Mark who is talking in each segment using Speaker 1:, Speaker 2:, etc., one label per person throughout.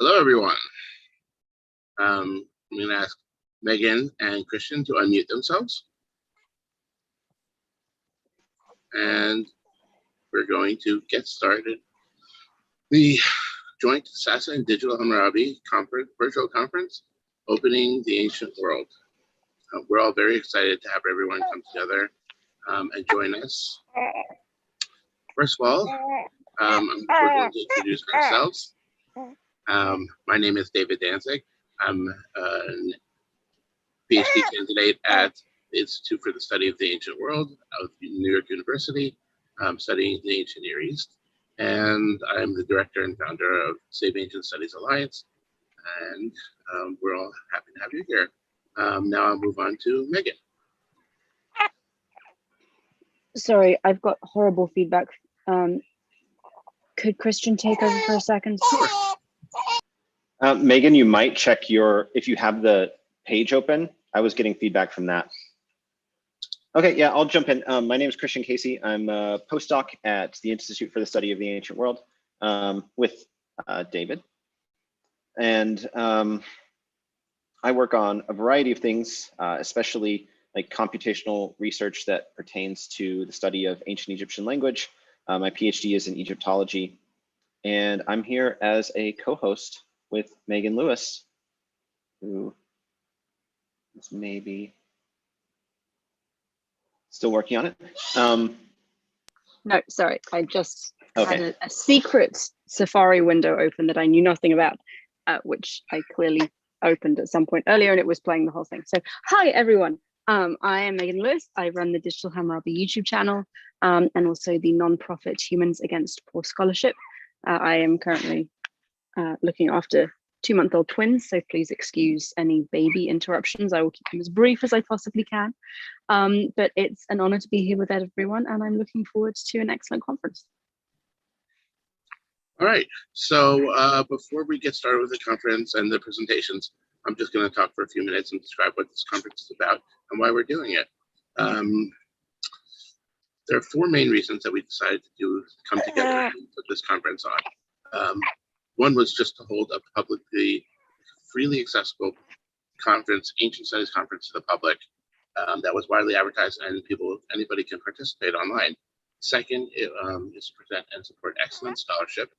Speaker 1: Hello, everyone. I'm going to ask Megan and Christian to unmute themselves. And we're going to get started. The joint SASA and Digital Hammurabi virtual conference, Opening the Ancient World. We're all very excited to have everyone come together and join us. First of all, we're going to introduce ourselves. My name is David Danzig. I'm a PhD candidate at the Institute for the Study of the Ancient World of New York University, studying the Ancient Near East. And I'm the director and founder of Save Ancient Studies Alliance. And we're all happy to have you here. Now I'll move on to Megan.
Speaker 2: Sorry, I've got horrible feedback. Could Christian take over for a second?
Speaker 1: Sure.
Speaker 3: Megan, you might check if you have the page open. I was getting feedback from that. Okay, yeah, I'll jump in. My name is Christian Casey. I'm a postdoc at the Institute for the Study of the Ancient World with David. And I work on a variety of things, especially like computational research that pertains to the study of ancient Egyptian language. My PhD is in Egyptology, and I'm here as a co-host with Megan Lewis, who is maybe still working on it.
Speaker 2: No, sorry, I just had a secret Safari window open that I knew nothing about, which I clearly opened at some point earlier, and it was playing the whole thing. So hi, everyone. I am Megan Lewis. I run the Digital Hammurabi YouTube channel and also the nonprofit Humans Against Poor Scholarship. I am currently looking after 2-month-old twins, so please excuse any baby interruptions. I will keep them as brief as I possibly can. But it's an honor to be here with everyone, and I'm looking forward to an excellent conference.
Speaker 1: All right, so before we get started with the conference and the presentations, I'm just going to talk for a few minutes and describe what this conference is about and why we're doing it. There are 4 main reasons that we decided to come together and put this conference on. One was just to hold a publicly, freely accessible conference, ancient studies conference to the public that was widely advertised and anybody can participate online. Second, is to present and support excellent scholarship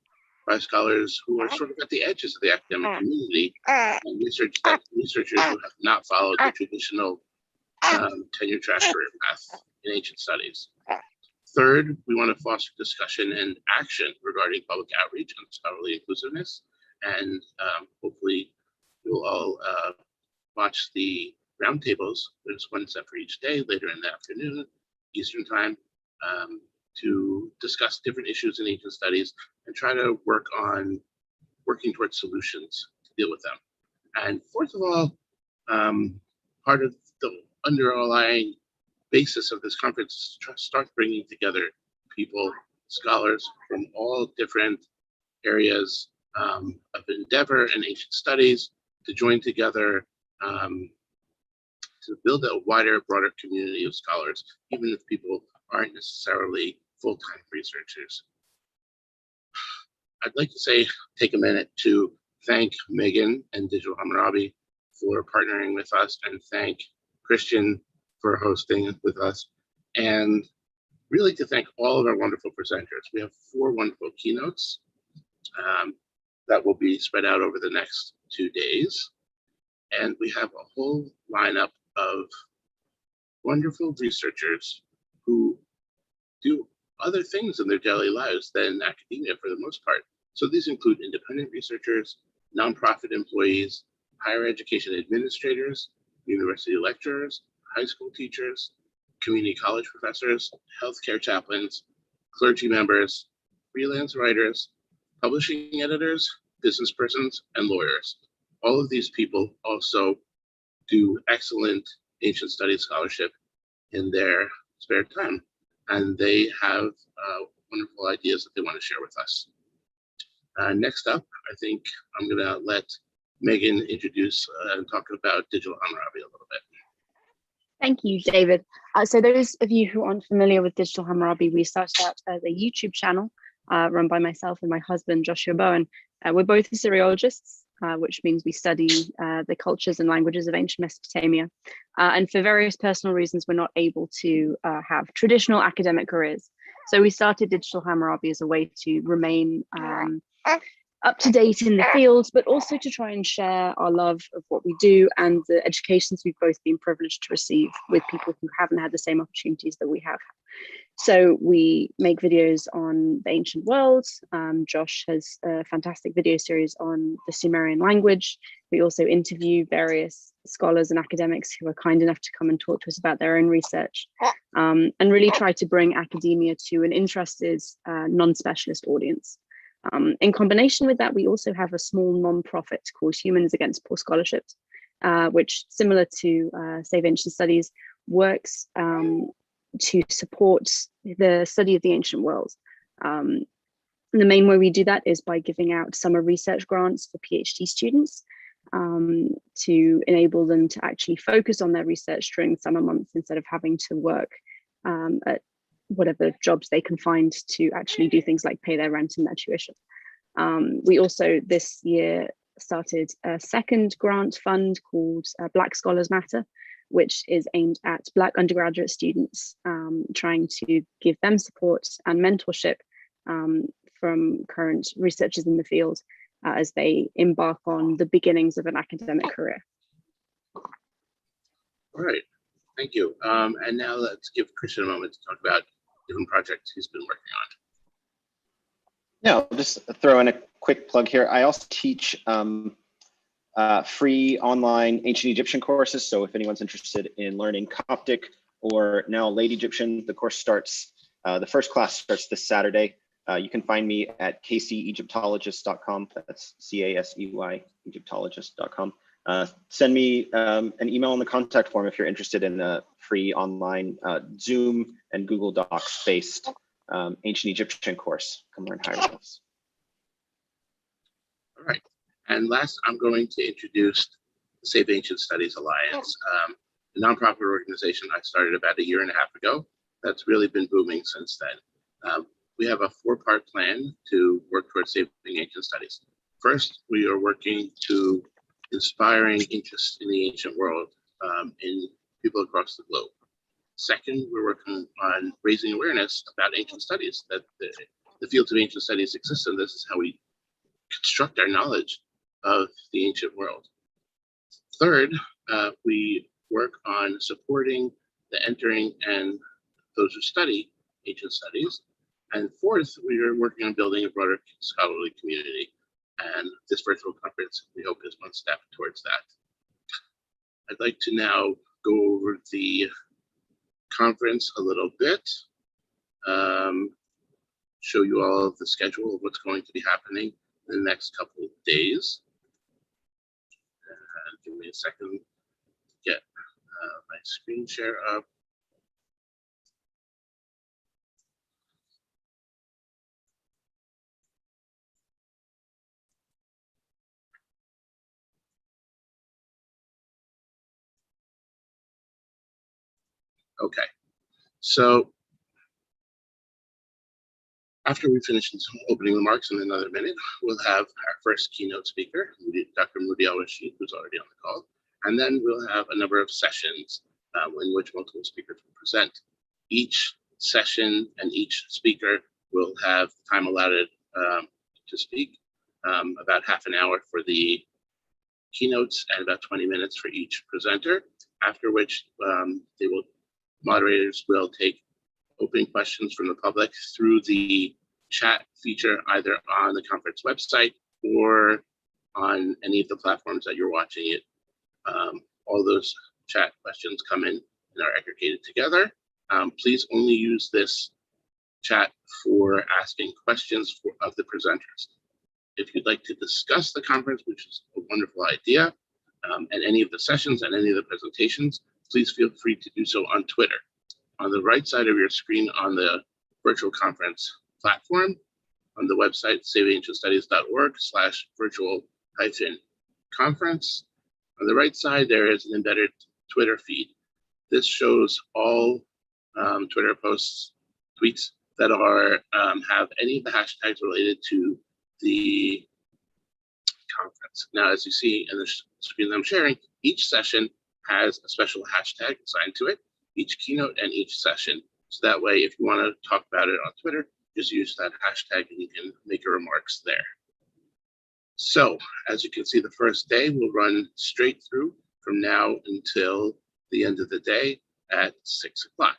Speaker 1: by scholars who are sort of at the edges of the academic community and researchers who have not followed the traditional tenure track career path in ancient studies. Third, we want to foster discussion and action regarding public outreach and scholarly inclusiveness. And hopefully you'll all watch the roundtables. There's one set for each day later in the afternoon, Eastern time, to discuss different issues in ancient studies and try to working towards solutions to deal with them. And fourth of all, part of the underlying basis of this conference is to start bringing together people, scholars from all different areas of endeavor and ancient studies to join together to build a wider, broader community of scholars, even if people aren't necessarily full-time researchers. I'd like to take a minute to thank Megan and Digital Hammurabi for partnering with us, and thank Christian for hosting with us, and really to thank all of our wonderful presenters. We have 4 wonderful keynotes that will be spread out over the next 2 days. And we have a whole lineup of wonderful researchers who do other things in their daily lives than academia for the most part. So these include independent researchers, nonprofit employees, higher education administrators, university lecturers, high school teachers, community college professors, healthcare chaplains, clergy members, freelance writers, publishing editors, business persons, and lawyers. All of these people also do excellent ancient studies scholarship in their spare time, and they have wonderful ideas that they want to share with us. Next up, I think I'm going to let Megan introduce and talk about Digital Hammurabi a little bit.
Speaker 2: Thank you, David. So those of you who aren't familiar with Digital Hammurabi, we started out as a YouTube channel run by myself and my husband, Joshua Bowen, We're both Assyriologists, which means we study the cultures and languages of ancient Mesopotamia. And for various personal reasons, we're not able to have traditional academic careers. So we started Digital Hammurabi as a way to remain up to date in the field, but also to try and share our love of what we do and the educations we've both been privileged to receive with people who haven't had the same opportunities that we have. So we make videos on the ancient world. Josh has a fantastic video series on the Sumerian language. We also interview various scholars and academics who are kind enough to come and talk to us about their own research, and really try to bring academia to an interested, non-specialist audience. In combination with that, we also have a small non-profit called Humans Against Poor Scholarship, which, similar to Save Ancient Studies, works to support the study of the ancient world. The main way we do that is by giving out summer research grants for PhD students to enable them to actually focus on their research during the summer months instead of having to work at whatever jobs they can find to actually do things like pay their rent and their tuition. We also this year started a second grant fund called Black Scholars Matter, which is aimed at Black undergraduate students, trying to give them support and mentorship from current researchers in the field as they embark on the beginnings of an academic career.
Speaker 1: All right, thank you. And now let's give Christian a moment to talk about different projects he's been working on.
Speaker 3: Yeah, I'll just throw in a quick plug here. I also teach free online ancient Egyptian courses. So if anyone's interested in learning Coptic or now Late Egyptian, the course starts, the first class starts this Saturday. You can find me at caseyegyptologist.com. That's C-A-S-E-Y, egyptologist.com. Send me an email in the contact form if you're interested in a free online Zoom and Google Docs based ancient Egyptian course. Come learn hieroglyphs.
Speaker 1: All right. And last, I'm going to introduce the Save Ancient Studies Alliance, a nonprofit organization I started about 1.5 years ago. That's really been booming since then. We have a 4-part plan to work towards saving ancient studies. First, we are working to inspiring interest in the ancient world in people across the globe. Second, we're working on raising awareness about ancient studies, that the fields of ancient studies exist, and this is how we construct our knowledge of the ancient world. Third, we work on supporting the entering and those who study ancient studies. And fourth, we are working on building a broader scholarly community. And this virtual conference, we hope, is one step towards that. I'd like to now go over the conference a little bit, show you all of the schedule of what's going to be happening in the next couple of days. Give me a second to get my screen share up. Okay, so after we finish some opening remarks in another minute, we'll have our first keynote speaker, Dr. 🀭Rashid, who's already on the call. And then we'll have a number of sessions in which multiple speakers will present. Each session and each speaker will have time allotted to speak, about half an hour for the keynotes and about 20 minutes for each presenter, after which moderators will take opening questions from the public through the chat feature, either on the conference website or on any of the platforms that you're watching it. All those chat questions come in and are aggregated together. Please only use this chat for asking questions of the presenters. If you'd like to discuss the conference, which is a wonderful idea, and any of the sessions and any of the presentations, please feel free to do so on Twitter. On the right side of your screen on the virtual conference platform, on the website saveancientstudies.org/virtual-conference. On the right side, there is an embedded Twitter feed. This shows all Twitter posts, tweets that are have any of the hashtags related to the conference. Now, as you see in the screen that I'm sharing, each session has a special hashtag assigned to it, each keynote and each session. So that way, if you want to talk about it on Twitter, just use that hashtag and you can make your remarks there. So as you can see, the first day will run straight through from now until the end of the day at 6 o'clock.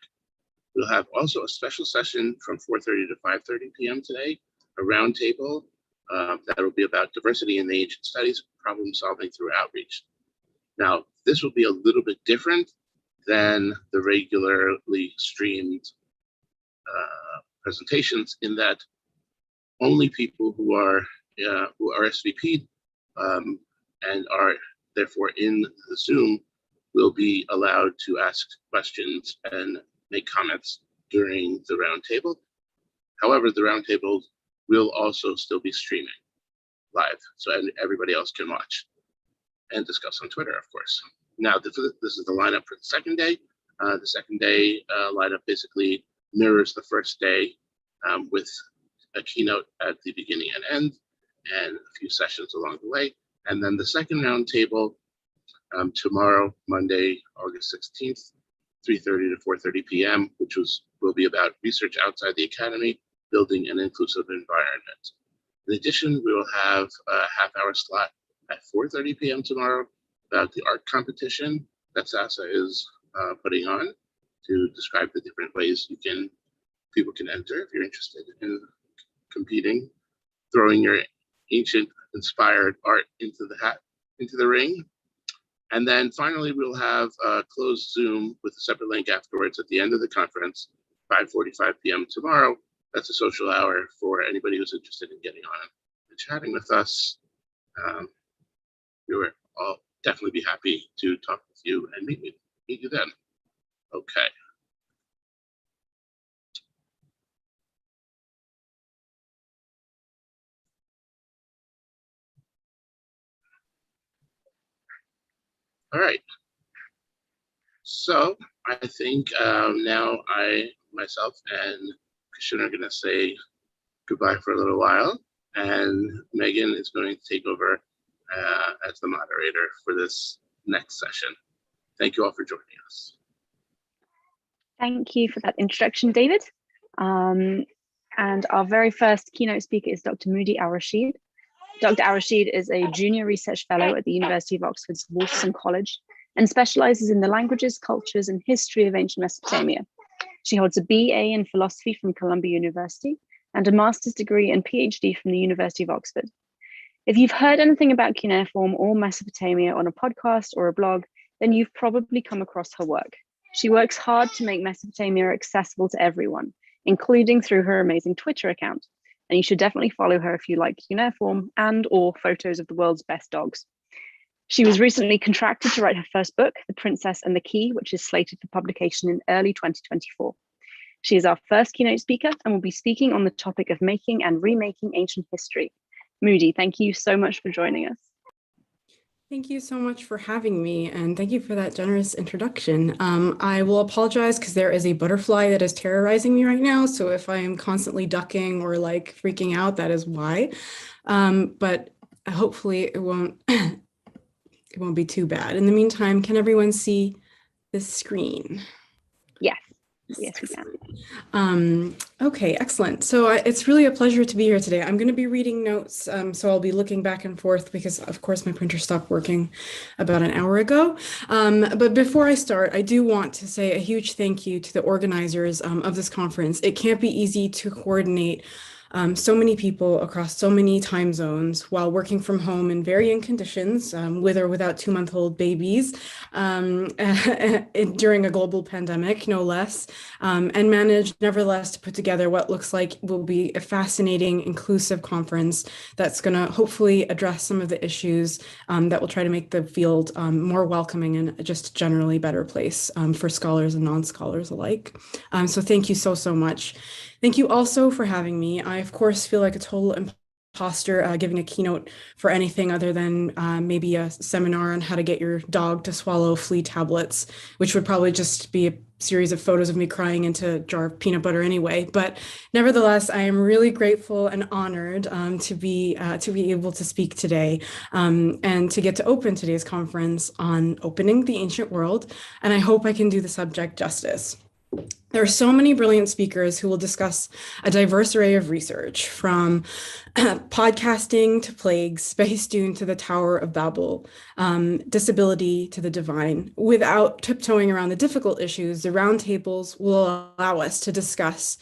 Speaker 1: We'll have also a special session from 4:30 to 5:30 p.m. today, a roundtable that will be about diversity in the ancient studies, problem solving through outreach. Now, this will be a little bit different than the regularly streamed presentations in that only people who are SVP'd and are therefore in the Zoom will be allowed to ask questions and make comments during the roundtable. However, the roundtable will also still be streaming live, so everybody else can watch and discuss on Twitter, of course. Now, this is the lineup for the second day. The second day lineup basically mirrors the first day with a keynote at the beginning and end, and a few sessions along the way. And then the second roundtable tomorrow, Monday, August 16th, 3:30 to 4:30 p.m., which will be about research outside the academy, building an inclusive environment. In addition, we will have a half-hour slot at 4:30 p.m. tomorrow about the art competition that SASA is putting on to describe the different ways people can enter if you're interested in competing, throwing your ancient inspired art into the ring. And then finally, we'll have a closed Zoom with a separate link afterwards at the end of the conference, 5:45 p.m. tomorrow. That's a social hour for anybody who's interested in getting on and chatting with us. We will all definitely be happy to talk with you and meet you then. Okay. All right. So I think now myself and Christian are going to say goodbye for a little while, and Megan is going to take over as the moderator for this next session. Thank you all for joining us.
Speaker 2: Thank you for that introduction, David. And our very first keynote speaker is Dr. Mudi Al-Rashid. Dr. Al-Rashid is a junior research fellow at the University of Oxford's Wolfson College and specializes in the languages, cultures, and history of ancient Mesopotamia. She holds a BA in philosophy from Columbia University and a master's degree and PhD from the University of Oxford. If you've heard anything about cuneiform or Mesopotamia on a podcast or a blog, then you've probably come across her work. She works hard to make Mesopotamia accessible to everyone, including through her amazing Twitter account. And you should definitely follow her if you like cuneiform and/or photos of the world's best dogs. She was recently contracted to write her first book, The Princess and the Key, which is slated for publication in early 2024. She is our first keynote speaker and will be speaking on the topic of making and remaking ancient history. Mudi, thank you so much for joining us.
Speaker 4: Thank you so much for having me, and thank you for that generous introduction. I will apologize because there is a butterfly that is terrorizing me right now, so if I am constantly ducking or like freaking out, that is why. But hopefully it won't be too bad. In the meantime, can everyone see this screen?
Speaker 2: Yes. Yes, we can.
Speaker 4: Okay, excellent. So it's really a pleasure to be here today. I'm going to be reading notes, so I'll be looking back and forth because, of course, my printer stopped working about an hour ago. But before I start, I do want to say a huge thank you to the organizers of this conference. It can't be easy to coordinate so many people across so many time zones while working from home in varying conditions, with or without 2-month-old babies, during a global pandemic, no less, and manage nevertheless to put together what looks like will be a fascinating, inclusive conference that's going to hopefully address some of the issues that will try to make the field more welcoming and just generally better place for scholars and non-scholars alike. So thank you so much. Thank you also for having me. I, of course, feel like a total imposter giving a keynote for anything other than maybe a seminar on how to get your dog to swallow flea tablets, which would probably just be series of photos of me crying into a jar of peanut butter anyway. But nevertheless, I am really grateful and honored to be able to speak today and to get to open today's conference on opening the ancient world. And I hope I can do the subject justice. There are so many brilliant speakers who will discuss a diverse array of research, from podcasting to plagues, space dune to the Tower of Babel, disability to the divine. Without tiptoeing around the difficult issues, the roundtables will allow us to discuss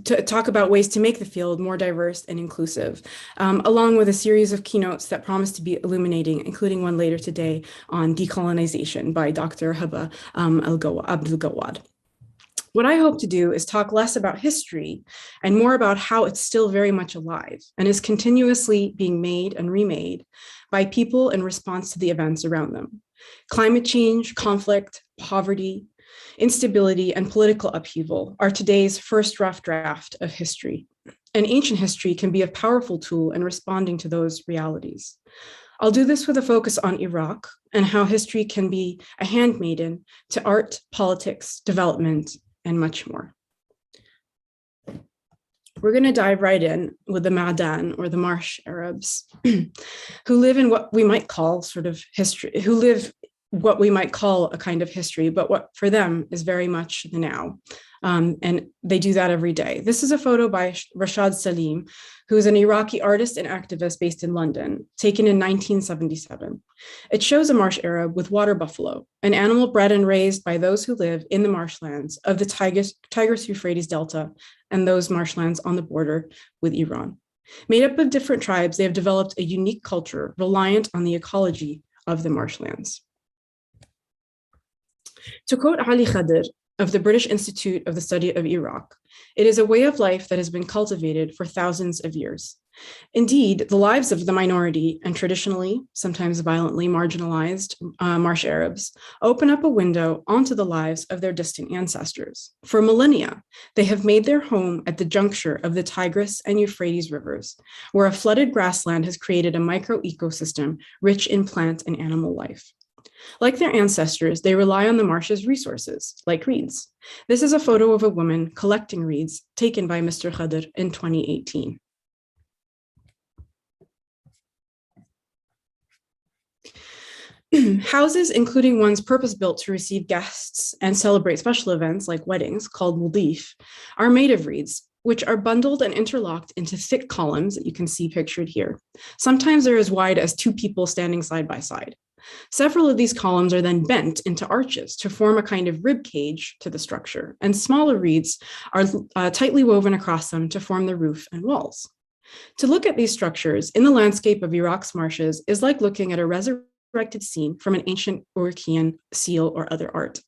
Speaker 4: to talk about ways to make the field more diverse and inclusive, along with a series of keynotes that promise to be illuminating, including one later today on decolonization by Dr. Haba Abdul-Gawad. What I hope to do is talk less about history and more about how it's still very much alive and is continuously being made and remade by people in response to the events around them. Climate change, conflict, poverty, instability, and political upheaval are today's first rough draft of history. And ancient history can be a powerful tool in responding to those realities. I'll do this with a focus on Iraq and how history can be a handmaiden to art, politics, development, and much more. We're going to dive right in with the Ma'dan, or the marsh Arabs, who live in what we might call sort of history, what we might call a kind of history, but what for them is very much the now. And they do that every day. This is a photo by Rashad Salim, who is an Iraqi artist and activist based in London, taken in 1977. It shows a marsh Arab with water buffalo, an animal bred and raised by those who live in the marshlands of the Tigris-Euphrates Delta and those marshlands on the border with Iran. Made up of different tribes, they have developed a unique culture reliant on the ecology of the marshlands. To quote Ali Khadir of the British Institute of the Study of Iraq, it is a way of life that has been cultivated for thousands of years. Indeed, the lives of the minority and traditionally, sometimes violently marginalized marsh Arabs open up a window onto the lives of their distant ancestors. For millennia, they have made their home at the juncture of the Tigris and Euphrates rivers, where a flooded grassland has created a micro-ecosystem rich in plant and animal life. Like their ancestors, they rely on the marsh's resources, like reeds. This is a photo of a woman collecting reeds taken by Mr. Khadir in 2018. Houses, including ones purpose-built to receive guests and celebrate special events like weddings, called wudif, are made of reeds, which are bundled and interlocked into thick columns that you can see pictured here. Sometimes they're as wide as two people standing side by side. Several of these columns are then bent into arches to form a kind of rib cage to the structure, and smaller reeds are tightly woven across them to form the roof and walls. To look at these structures in the landscape of Iraq's marshes is like looking at a resurrected scene from an ancient Uruk-ian seal or other art.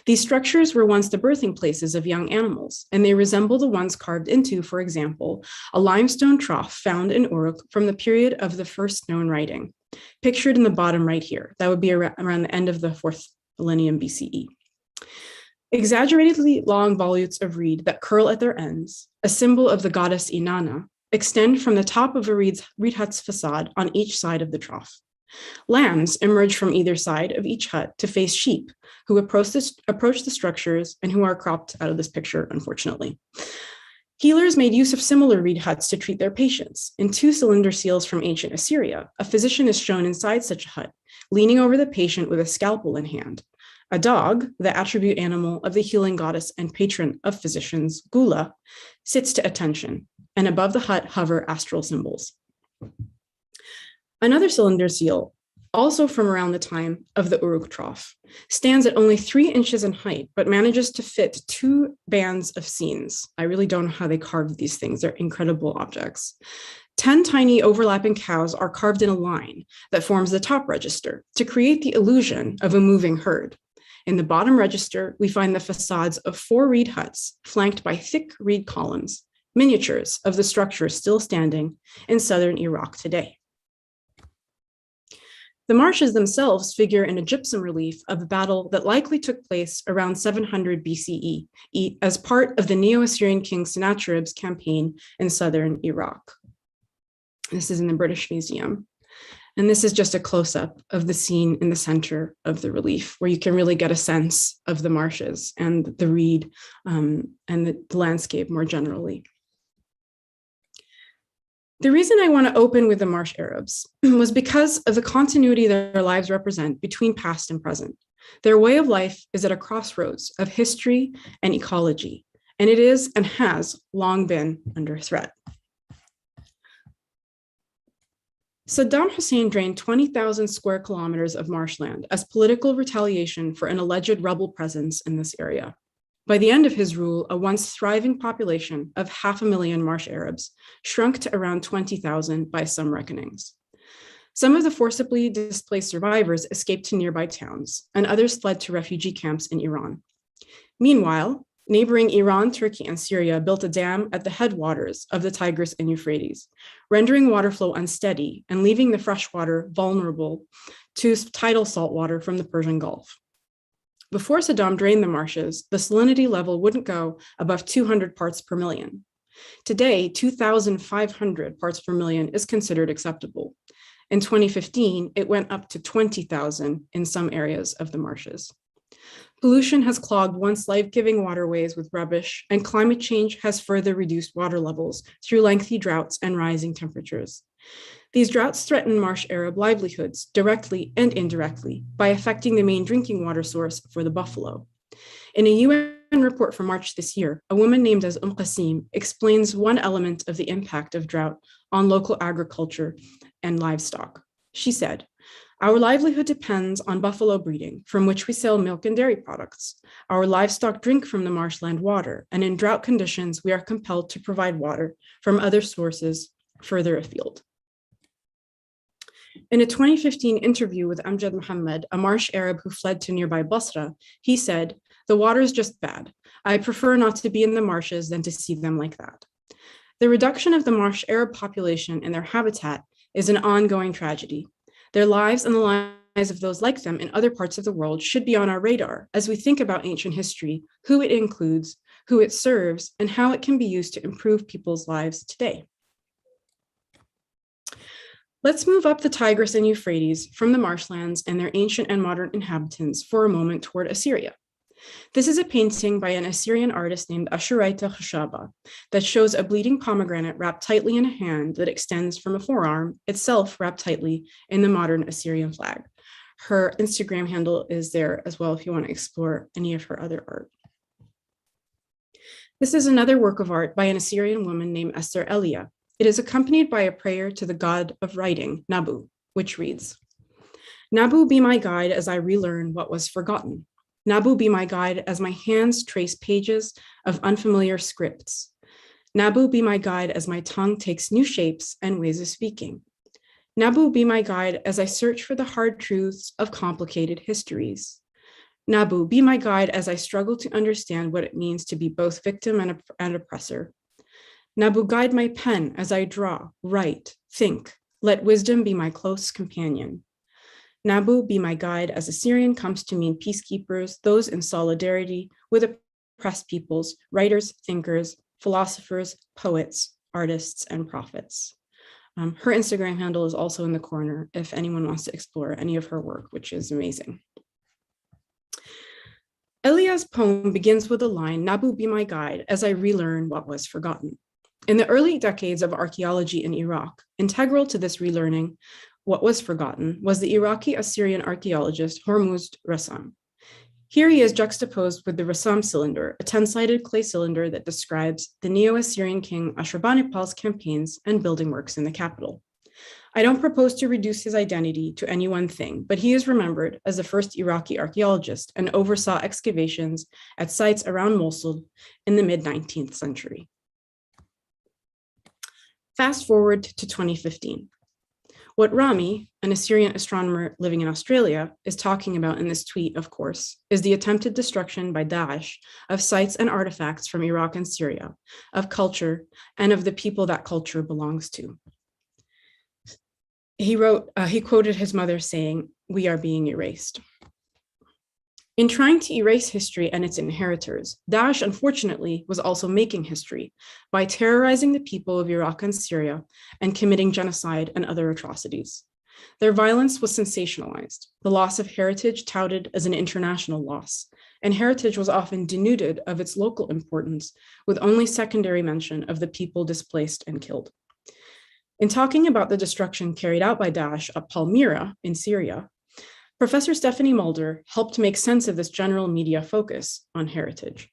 Speaker 4: These structures were once the birthing places of young animals, and they resemble the ones carved into, for example, a limestone trough found in Uruk from the period of the first known writing, pictured in the bottom right here. That would be around the end of the 4th millennium BCE. Exaggeratedly long volutes of reed that curl at their ends, a symbol of the goddess Inanna, extend from the top of a reed hut's facade on each side of the trough. Lambs emerge from either side of each hut to face sheep, who approach the structures and who are cropped out of this picture, unfortunately. Healers made use of similar reed huts to treat their patients. In 2 cylinder seals from ancient Assyria, a physician is shown inside such a hut, leaning over the patient with a scalpel in hand. A dog, the attribute animal of the healing goddess and patron of physicians, Gula, sits to attention, and above the hut hover astral symbols. Another cylinder seal, also from around the time of the Uruk trough, stands at only 3 inches in height, but manages to fit 2 bands of scenes. I really don't know how they carved these things. They're incredible objects. 10 tiny overlapping cows are carved in a line that forms the top register to create the illusion of a moving herd. In the bottom register, we find the facades of 4 reed huts flanked by thick reed columns, miniatures of the structure still standing in southern Iraq today. The marshes themselves figure in a gypsum relief of a battle that likely took place around 700 BCE as part of the Neo-Assyrian king Sennacherib's campaign in southern Iraq. This is in the British Museum. And this is just a close-up of the scene in the center of the relief, where you can really get a sense of the marshes and the reed and the landscape more generally. The reason I want to open with the Marsh Arabs was because of the continuity their lives represent between past and present. Their way of life is at a crossroads of history and ecology, and it is and has long been under threat. Saddam Hussein drained 20,000 square kilometers of marshland as political retaliation for an alleged rebel presence in this area. By the end of his rule, a once thriving population of 500,000 Marsh Arabs shrunk to around 20,000 by some reckonings. Some of the forcibly displaced survivors escaped to nearby towns, and others fled to refugee camps in Iran. Meanwhile, neighboring Iran, Turkey, and Syria built a dam at the headwaters of the Tigris and Euphrates, rendering water flow unsteady and leaving the freshwater vulnerable to tidal saltwater from the Persian Gulf. Before Saddam drained the marshes, the salinity level wouldn't go above 200 parts per million. Today, 2,500 parts per million is considered acceptable. In 2015, it went up to 20,000 in some areas of the marshes. Pollution has clogged once life-giving waterways with rubbish, and climate change has further reduced water levels through lengthy droughts and rising temperatures. These droughts threaten Marsh Arab livelihoods directly and indirectly by affecting the main drinking water source for the buffalo. In a UN report from March this year, a woman named as 🀭Qasim explains one element of the impact of drought on local agriculture and livestock. She said, "Our livelihood depends on buffalo breeding, from which we sell milk and dairy products. Our livestock drink from the marshland water, and in drought conditions, we are compelled to provide water from other sources further afield." In a 2015 interview with Amjad Muhammad, a Marsh Arab who fled to nearby Basra, he said, "The water is just bad. I prefer not to be in the marshes than to see them like that." The reduction of the Marsh Arab population and their habitat is an ongoing tragedy. Their lives and the lives of those like them in other parts of the world should be on our radar as we think about ancient history, who it includes, who it serves, and how it can be used to improve people's lives today. Let's move up the Tigris and Euphrates from the marshlands and their ancient and modern inhabitants for a moment toward Assyria. This is a painting by an Assyrian artist named 🀭Shaba that shows a bleeding pomegranate wrapped tightly in a hand that extends from a forearm, itself wrapped tightly in the modern Assyrian flag. Her Instagram handle is there as well if you want to explore any of her other art. This is another work of art by an Assyrian woman named Esther Elia. It is accompanied by a prayer to the god of writing, Nabu, which reads, "Nabu, be my guide as I relearn what was forgotten. Nabu, be my guide as my hands trace pages of unfamiliar scripts. Nabu, be my guide as my tongue takes new shapes and ways of speaking. Nabu, be my guide as I search for the hard truths of complicated histories. Nabu, be my guide as I struggle to understand what it means to be both victim and oppressor. Nabu, guide my pen as I draw, write, think. Let wisdom be my close companion. Nabu, be my guide as Assyrian comes to mean peacekeepers, those in solidarity with oppressed peoples, writers, thinkers, philosophers, poets, artists, and prophets." Her Instagram handle is also in the corner if anyone wants to explore any of her work, which is amazing. Elia's poem begins with the line, "Nabu, be my guide as I relearn what was forgotten." In the early decades of archaeology in Iraq, integral to this relearning what was forgotten was the Iraqi Assyrian archaeologist Hormuzd Rassam. Here he is juxtaposed with the Rassam cylinder, a 10-sided clay cylinder that describes the Neo-Assyrian king Ashurbanipal's campaigns and building works in the capital. I don't propose to reduce his identity to any one thing, but he is remembered as the first Iraqi archaeologist and oversaw excavations at sites around Mosul in the mid-19th century. Fast forward to 2015. What Rami, an Assyrian astronomer living in Australia, is talking about in this tweet, of course, is the attempted destruction by Daesh of sites and artifacts from Iraq and Syria, of culture, and of the people that culture belongs to. He quoted his mother saying, "We are being erased." In trying to erase history and its inheritors, Daesh, unfortunately, was also making history by terrorizing the people of Iraq and Syria and committing genocide and other atrocities. Their violence was sensationalized, the loss of heritage touted as an international loss, and heritage was often denuded of its local importance, with only secondary mention of the people displaced and killed. In talking about the destruction carried out by Daesh at Palmyra in Syria, Professor Stephanie Mulder helped make sense of this general media focus on heritage.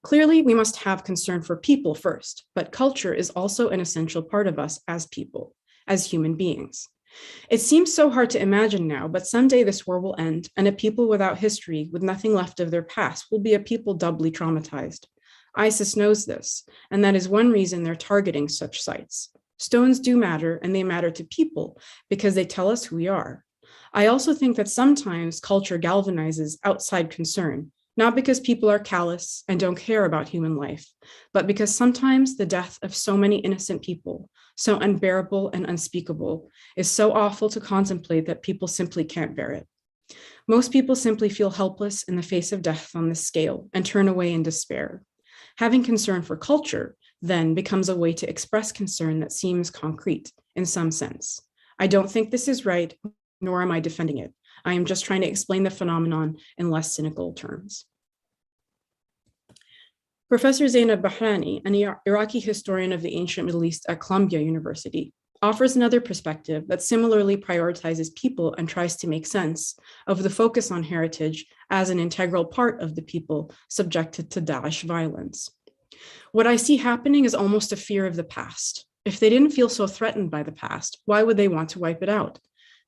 Speaker 4: Clearly, we must have concern for people first, but culture is also an essential part of us as people, as human beings. It seems so hard to imagine now, but someday this war will end, and a people without history, with nothing left of their past, will be a people doubly traumatized. ISIS knows this, and that is one reason they're targeting such sites. Stones do matter, and they matter to people because they tell us who we are. I also think that sometimes culture galvanizes outside concern, not because people are callous and don't care about human life, but because sometimes the death of so many innocent people, so unbearable and unspeakable, is so awful to contemplate that people simply can't bear it. Most people simply feel helpless in the face of death on this scale and turn away in despair. Having concern for culture then becomes a way to express concern that seems concrete in some sense. I don't think this is right, nor am I defending it. I am just trying to explain the phenomenon in less cynical terms. Professor Zainab Bahrani, an Iraqi historian of the ancient Middle East at Columbia University, offers another perspective that similarly prioritizes people and tries to make sense of the focus on heritage as an integral part of the people subjected to Daesh violence. What I see happening is almost a fear of the past. If they didn't feel so threatened by the past, why would they want to wipe it out?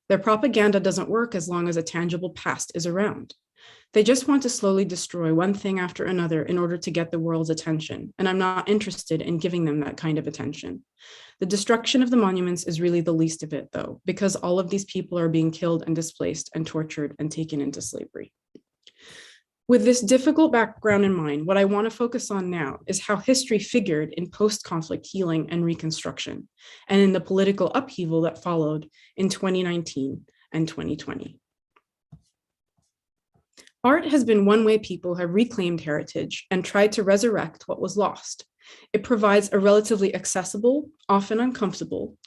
Speaker 4: Their propaganda doesn't work as long as a tangible past is around. They just want to slowly destroy one thing after another in order to get the world's attention, and I'm not interested in giving them that kind of attention. The destruction of the monuments is really the least of it, though, because all of these people are being killed and displaced and tortured and taken into slavery. With this difficult background in mind, what I want to focus on now is how history figured in post-conflict healing and reconstruction, and in the political upheaval that followed in 2019 and 2020. Art has been one way people have reclaimed heritage and tried to resurrect what was lost. It provides a relatively accessible, often uncomfortable,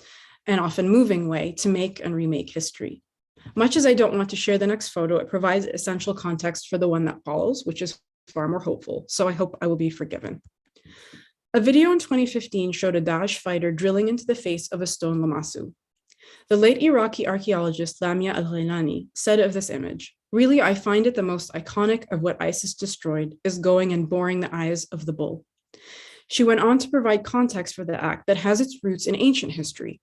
Speaker 4: and often moving way to make and remake history. Much as I don't want to share the next photo, it provides essential context for the one that follows, which is far more hopeful, so I hope I will be forgiven. A video in 2015 showed a Daesh fighter drilling into the face of a stone lamassu. The late Iraqi archaeologist Lamia al-Ghailani said of this image, "Really, I find it the most iconic of what ISIS destroyed is going and boring the eyes of the bull." She went on to provide context for the act that has its roots in ancient history.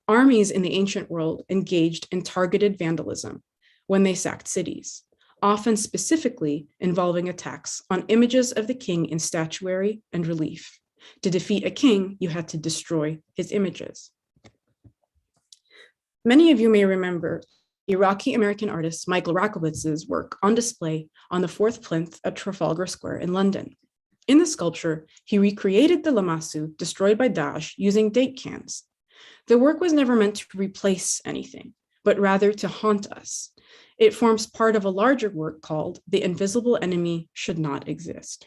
Speaker 4: Armies in the ancient world engaged in targeted vandalism when they sacked cities, often specifically involving attacks on images of the king in statuary and relief. To defeat a king, you had to destroy his images. Many of you may remember Iraqi-American artist Michael Rakowitz's work on display on the 4th plinth at Trafalgar Square in London. In the sculpture, he recreated the lamassu destroyed by Daesh using date cans. The work was never meant to replace anything, but rather to haunt us. It forms part of a larger work called The Invisible Enemy Should Not Exist.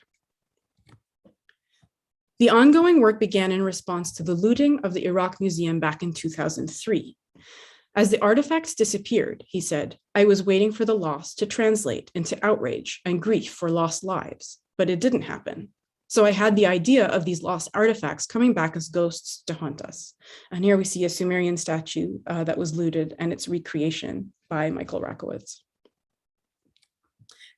Speaker 4: The ongoing work began in response to the looting of the Iraq Museum back in 2003. As the artifacts disappeared, he said, "I was waiting for the loss to translate into outrage and grief for lost lives, but it didn't happen. So I had the idea of these lost artifacts coming back as ghosts to haunt us." And here we see a Sumerian statue that was looted and its recreation by Michael Rakowitz.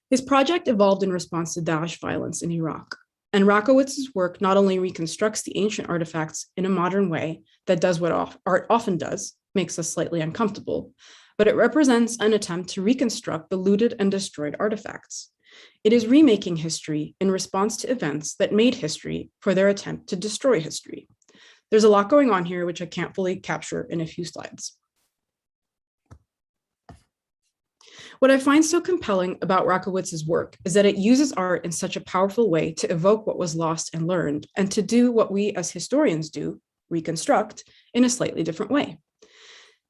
Speaker 4: His project evolved in response to Daesh violence in Iraq. And Rakowitz's work not only reconstructs the ancient artifacts in a modern way that does what art often does, makes us slightly uncomfortable, but it represents an attempt to reconstruct the looted and destroyed artifacts. It is remaking history in response to events that made history for their attempt to destroy history. There's a lot going on here, which I can't fully capture in a few slides. What I find so compelling about Rakowitz's work is that it uses art in such a powerful way to evoke what was lost and learned, and to do what we as historians do, reconstruct, in a slightly different way.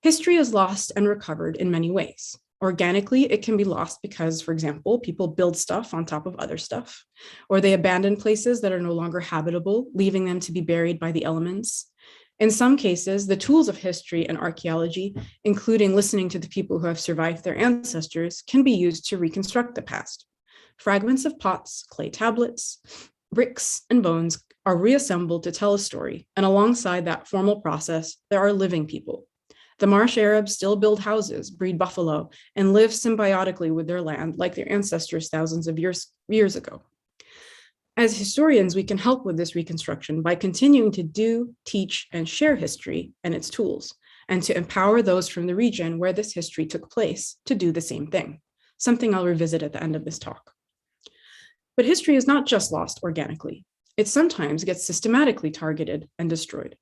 Speaker 4: History is lost and recovered in many ways. Organically, it can be lost because, for example, people build stuff on top of other stuff, or they abandon places that are no longer habitable, leaving them to be buried by the elements. In some cases, the tools of history and archaeology, including listening to the people who have survived their ancestors, can be used to reconstruct the past. Fragments of pots, clay tablets, bricks, and bones are reassembled to tell a story, and alongside that formal process, there are living people. The marsh Arabs still build houses, breed buffalo, and live symbiotically with their land like their ancestors thousands of years ago. As historians, we can help with this reconstruction by continuing to do, teach, and share history and its tools, and to empower those from the region where this history took place to do the same thing, something I'll revisit at the end of this talk. But history is not just lost organically. It sometimes gets systematically targeted and destroyed.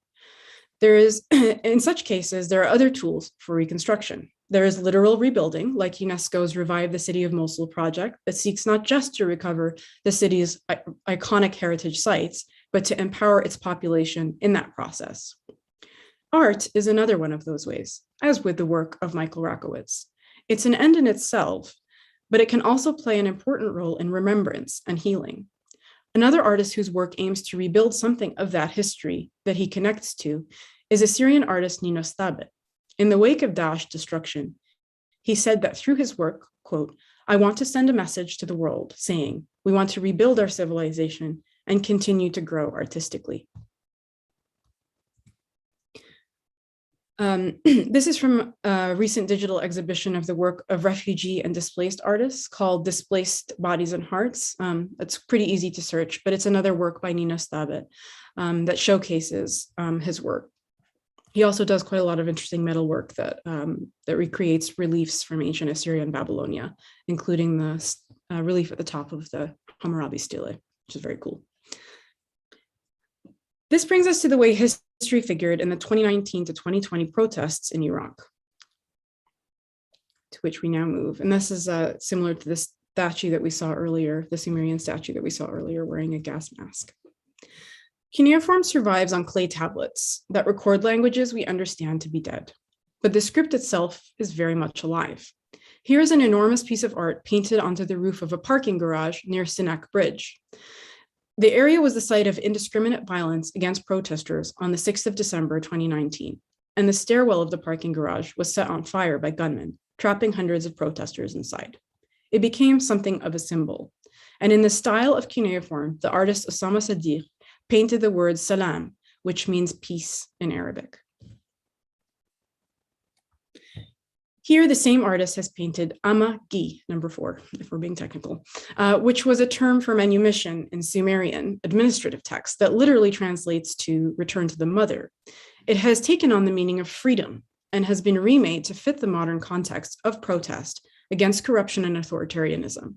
Speaker 4: In such cases, there are other tools for reconstruction. There is literal rebuilding, like UNESCO's Revive the City of Mosul project, that seeks not just to recover the city's iconic heritage sites, but to empower its population in that process. Art is another one of those ways, as with the work of Michael Rakowitz. It's an end in itself, but it can also play an important role in remembrance and healing. Another artist whose work aims to rebuild something of that history that he connects to is Assyrian artist Ninos Thabit. In the wake of Daesh destruction, he said that through his work, quote, "I want to send a message to the world saying, we want to rebuild our civilization and continue to grow artistically." This is from a recent digital exhibition of the work of refugee and displaced artists called Displaced Bodies and Hearts. It's pretty easy to search, but it's another work by Ninos Thabit that showcases his work. He also does quite a lot of interesting metal work that recreates reliefs from ancient Assyria and Babylonia, including the relief at the top of the Hammurabi stele, which is very cool. This brings us to the way history figured in the 2019 to 2020 protests in Iraq, to which we now move. And this is similar to the statue that we saw earlier, the Sumerian statue that we saw earlier wearing a gas mask. Cuneiform survives on clay tablets that record languages we understand to be dead, but the script itself is very much alive. Here is an enormous piece of art painted onto the roof of a parking garage near Syriac Bridge. The area was the site of indiscriminate violence against protesters on the 6th of December, 2019, and the stairwell of the parking garage was set on fire by gunmen, trapping hundreds of protesters inside. It became something of a symbol. And in the style of cuneiform, the artist Osama Sadiq painted the word salam, which means peace in Arabic. Here, the same artist has painted ama gi, number 4, if we're being technical, which was a term for manumission in Sumerian administrative text that literally translates to return to the mother. It has taken on the meaning of freedom and has been remade to fit the modern context of protest against corruption and authoritarianism.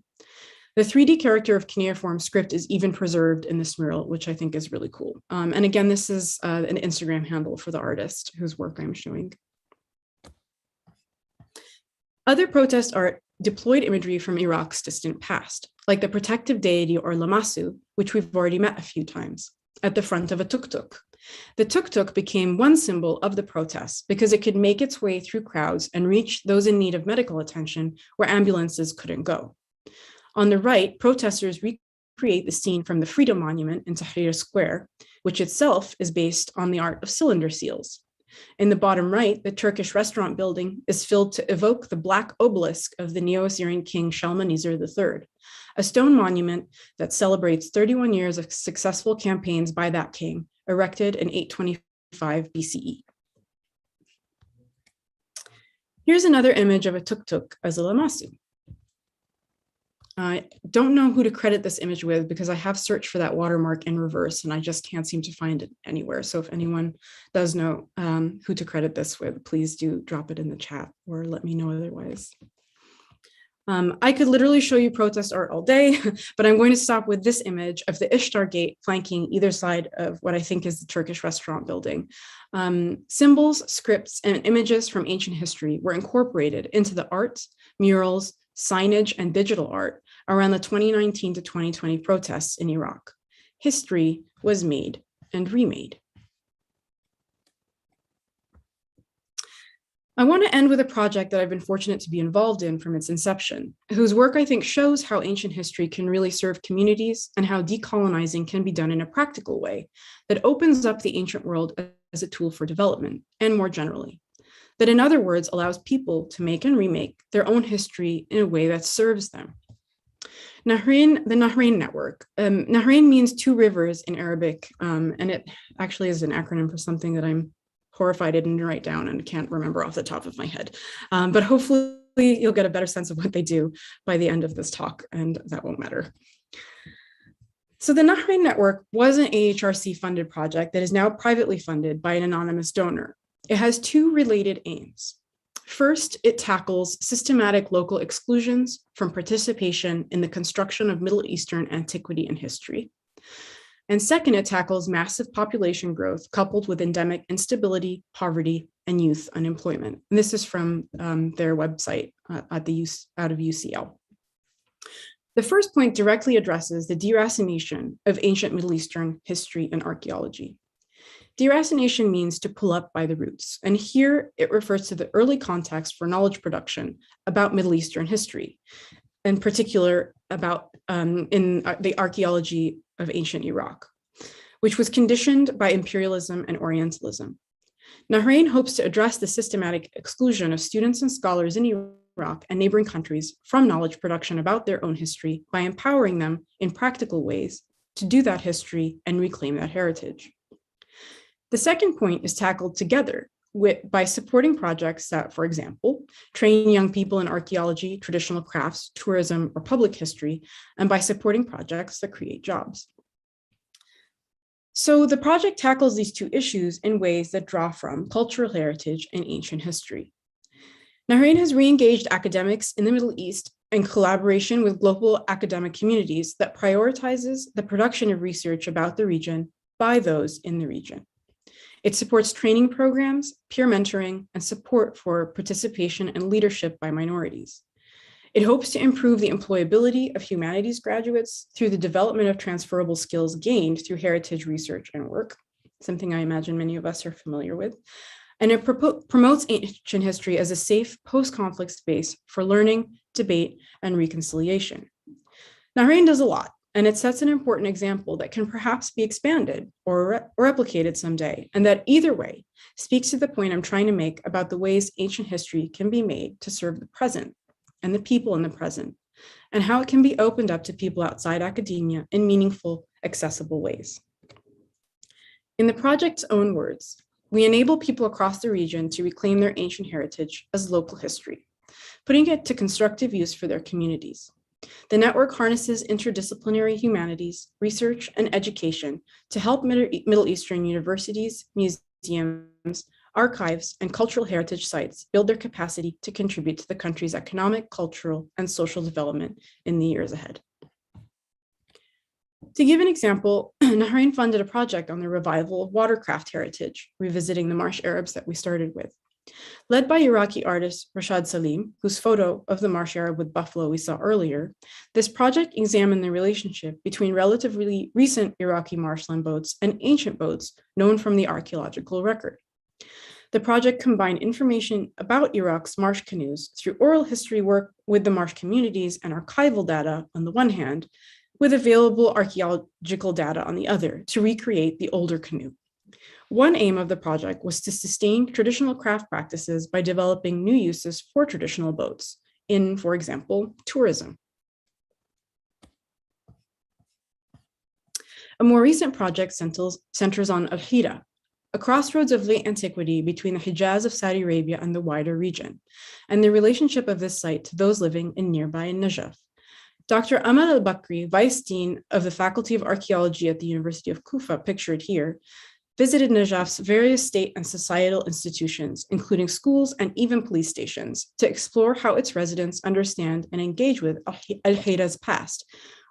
Speaker 4: The 3D character of cuneiform script is even preserved in this mural, which I think is really cool. And again, this is an Instagram handle for the artist whose work I'm showing. Other protest art deployed imagery from Iraq's distant past, like the protective deity or Lamassu, which we've already met a few times, at the front of a tuk-tuk. The tuk-tuk became one symbol of the protests because it could make its way through crowds and reach those in need of medical attention where ambulances couldn't go. On the right, protesters recreate the scene from the Freedom Monument in Tahrir Square, which itself is based on the art of cylinder seals. In the bottom right, the Turkish restaurant building is filled to evoke the black obelisk of the Neo-Assyrian king Shalmaneser III, a stone monument that celebrates 31 years of successful campaigns by that king, erected in 825 BCE. Here's another image of a tuk-tuk as a lamassu. I don't know who to credit this image with because I have searched for that watermark in reverse and I just can't seem to find it anywhere. So if anyone does know who to credit this with, please do drop it in the chat or let me know otherwise. I could literally show you protest art all day, but I'm going to stop with this image of the Ishtar Gate flanking either side of what I think is the Turkish restaurant building. Symbols, scripts, and images from ancient history were incorporated into the art, murals, signage, and digital art around the 2019 to 2020 protests in Iraq. History was made and remade. I want to end with a project that I've been fortunate to be involved in from its inception, whose work I think shows how ancient history can really serve communities and how decolonizing can be done in a practical way that opens up the ancient world as a tool for development, and more generally. That, in other words, allows people to make and remake their own history in a way that serves them. Nahrain, the Nahrain network. Nahrain means 2 rivers in Arabic, and it actually is an acronym for something that I'm horrified I didn't write down and can't remember off the top of my head. But hopefully you'll get a better sense of what they do by the end of this talk, and that won't matter. So the Nahrain network was an AHRC funded project that is now privately funded by an anonymous donor. It has 2 related aims. First, it tackles systematic local exclusions from participation in the construction of Middle Eastern antiquity and history. And second, it tackles massive population growth coupled with endemic instability, poverty, and youth unemployment. And this is from their website out of UCL. The first point directly addresses the deracination of ancient Middle Eastern history and archaeology. Deracination means to pull up by the roots, and here it refers to the early context for knowledge production about Middle Eastern history, in particular about in the archaeology of ancient Iraq, which was conditioned by imperialism and Orientalism. Nahrain hopes to address the systematic exclusion of students and scholars in Iraq and neighboring countries from knowledge production about their own history by empowering them in practical ways to do that history and reclaim that heritage. The second point is tackled together by supporting projects that, for example, train young people in archaeology, traditional crafts, tourism, or public history, and by supporting projects that create jobs. So the project tackles these 2 issues in ways that draw from cultural heritage and ancient history. Nahrain has re-engaged academics in the Middle East in collaboration with global academic communities that prioritizes the production of research about the region by those in the region. It supports training programs, peer mentoring, and support for participation and leadership by minorities. It hopes to improve the employability of humanities graduates through the development of transferable skills gained through heritage research and work, something I imagine many of us are familiar with. And it promotes ancient history as a safe post-conflict space for learning, debate, and reconciliation. Nahrain does a lot, and it sets an important example that can perhaps be expanded or replicated someday, and that either way speaks to the point I'm trying to make about the ways ancient history can be made to serve the present and the people in the present, and how it can be opened up to people outside academia in meaningful, accessible ways. In the project's own words, we enable people across the region to reclaim their ancient heritage as local history, putting it to constructive use for their communities. The network harnesses interdisciplinary humanities, research, and education to help Middle Eastern universities, museums, archives, and cultural heritage sites build their capacity to contribute to the country's economic, cultural, and social development in the years ahead. To give an example, Nahrain funded a project on the revival of watercraft heritage, revisiting the marsh Arabs that we started with. Led by Iraqi artist Rashad Salim, whose photo of the marsh Arab with buffalo we saw earlier, this project examined the relationship between relatively recent Iraqi marshland boats and ancient boats known from the archaeological record. The project combined information about Iraq's marsh canoes through oral history work with the marsh communities and archival data on the one hand, with available archaeological data on the other to recreate the older canoe. One aim of the project was to sustain traditional craft practices by developing new uses for traditional boats in, for example, tourism. A more recent project centers on Al-Hira, a crossroads of late antiquity between the Hijaz of Saudi Arabia and the wider region, and the relationship of this site to those living in nearby Najaf. Dr. Amal al-Bakri, Vice Dean of the Faculty of Archaeology at the University of Kufa, pictured here, visited Najaf's various state and societal institutions, including schools and even police stations, to explore how its residents understand and engage with Al-Hira's past,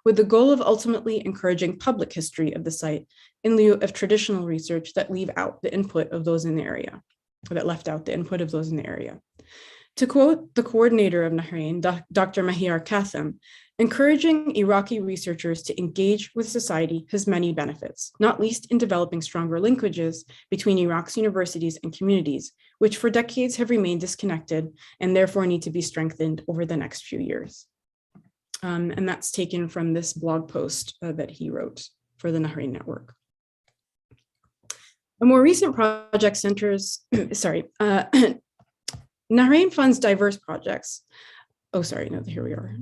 Speaker 4: with the goal of ultimately encouraging public history of the site in lieu of traditional research that leave out the input of those in the area, or that left out the input of those in the area. To quote the coordinator of Nahrain, Dr. Mahir Katham, encouraging Iraqi researchers to engage with society has many benefits, not least in developing stronger linkages between Iraq's universities and communities, which for decades have remained disconnected and therefore need to be strengthened over the next few years. And that's taken from this blog post that he wrote for the Nahrain Network. A more recent project centers, Nahrain funds diverse projects. Oh, sorry, no, here we are.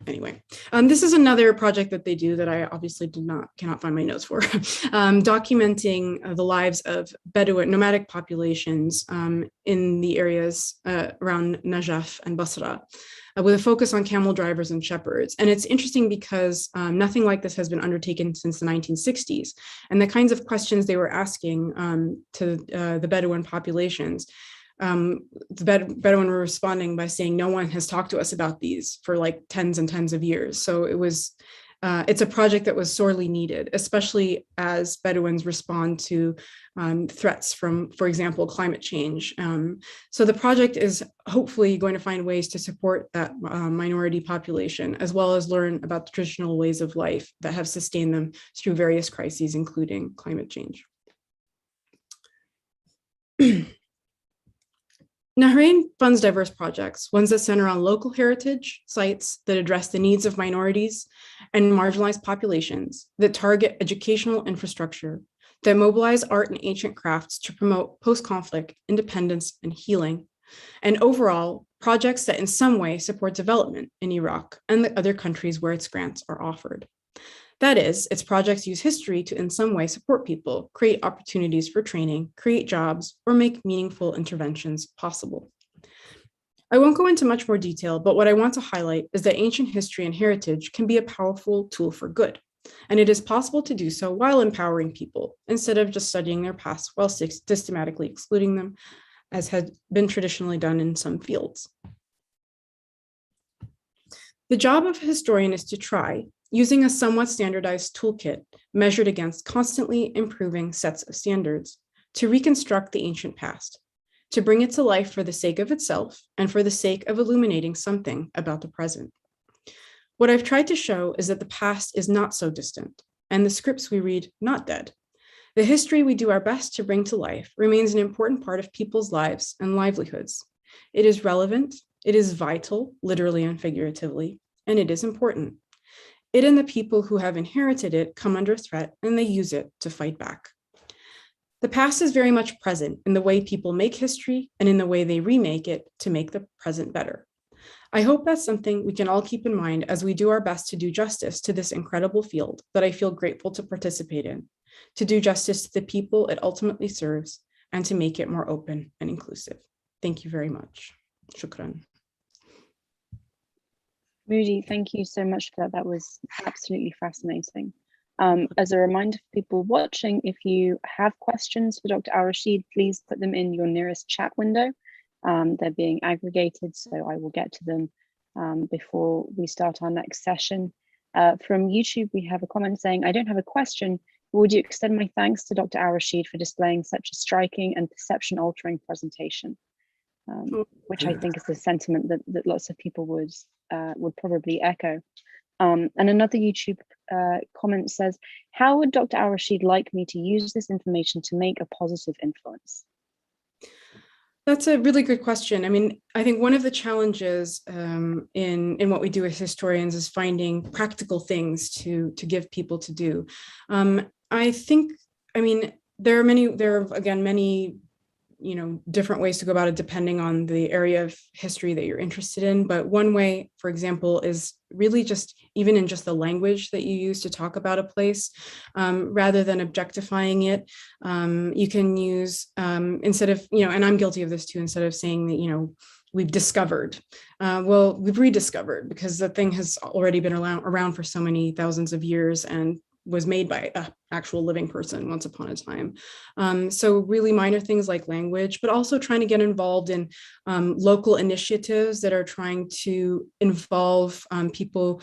Speaker 4: Anyway, this is another project that they do that I obviously cannot find my notes for, documenting the lives of Bedouin nomadic populations in the areas around Najaf and Basra, with a focus on camel drivers and shepherds. And it's interesting because nothing like this has been undertaken since the 1960s. And the kinds of questions they were asking to the Bedouin populations, the Bedouin were responding by saying, no one has talked to us about these for like tens and tens of years. So it's a project that was sorely needed, especially as Bedouins respond to threats from, for example, climate change. So the project is hopefully going to find ways to support that minority population, as well as learn about the traditional ways of life that have sustained them through various crises, including climate change. Nahrain funds diverse projects, ones that center on local heritage sites that address the needs of minorities and marginalized populations, that target educational infrastructure, that mobilize art and ancient crafts to promote post-conflict independence and healing, and overall, projects that in some way support development in Iraq and the other countries where its grants are offered. That is, its projects use history to in some way support people, create opportunities for training, create jobs, or make meaningful interventions possible. I won't go into much more detail, but what I want to highlight is that ancient history and heritage can be a powerful tool for good, and it is possible to do so while empowering people, instead of just studying their past while systematically excluding them, as had been traditionally done in some fields. The job of a historian is to try, using a somewhat standardized toolkit measured against constantly improving sets of standards, to reconstruct the ancient past, to bring it to life for the sake of itself and for the sake of illuminating something about the present. What I've tried to show is that the past is not so distant, and the scripts we read not dead. The history we do our best to bring to life remains an important part of people's lives and livelihoods. It is relevant, it is vital, literally and figuratively, and it is important. It and the people who have inherited it come under threat, and they use it to fight back. The past is very much present in the way people make history and in the way they remake it to make the present better. I hope that's something we can all keep in mind as we do our best to do justice to this incredible field that I feel grateful to participate in, to do justice to the people it ultimately serves, and to make it more open and inclusive. Thank you very much. Shukran.
Speaker 2: Moody, thank you so much for that. That was absolutely fascinating. As a reminder for people watching, if you have questions for Dr. Al-Rashid, please put them in your nearest chat window. They're being aggregated, so I will get to them before we start our next session. From YouTube, we have a comment saying, I don't have a question, but would you extend my thanks to Dr. Al-Rashid for displaying such a striking and perception-altering presentation? Which I think is a sentiment that lots of people would probably echo. And another YouTube comment says, how would Dr. Al-Rashid like me to use this information to make a positive influence?
Speaker 4: That's a really good question. I mean, I think one of the challenges in what we do as historians is finding practical things to give people to do. I think, I mean, there are again many different ways to go about it depending on the area of history that you're interested in. But one way, for example, is really just even in just the language that you use to talk about a place, rather than objectifying it. You can use, instead of, and I'm guilty of this too, instead of saying that, we've discovered, well, we've rediscovered, because the thing has already been around for so many thousands of years and was made by an actual living person once upon a time. So really minor things like language, but also trying to get involved in local initiatives that are trying to involve people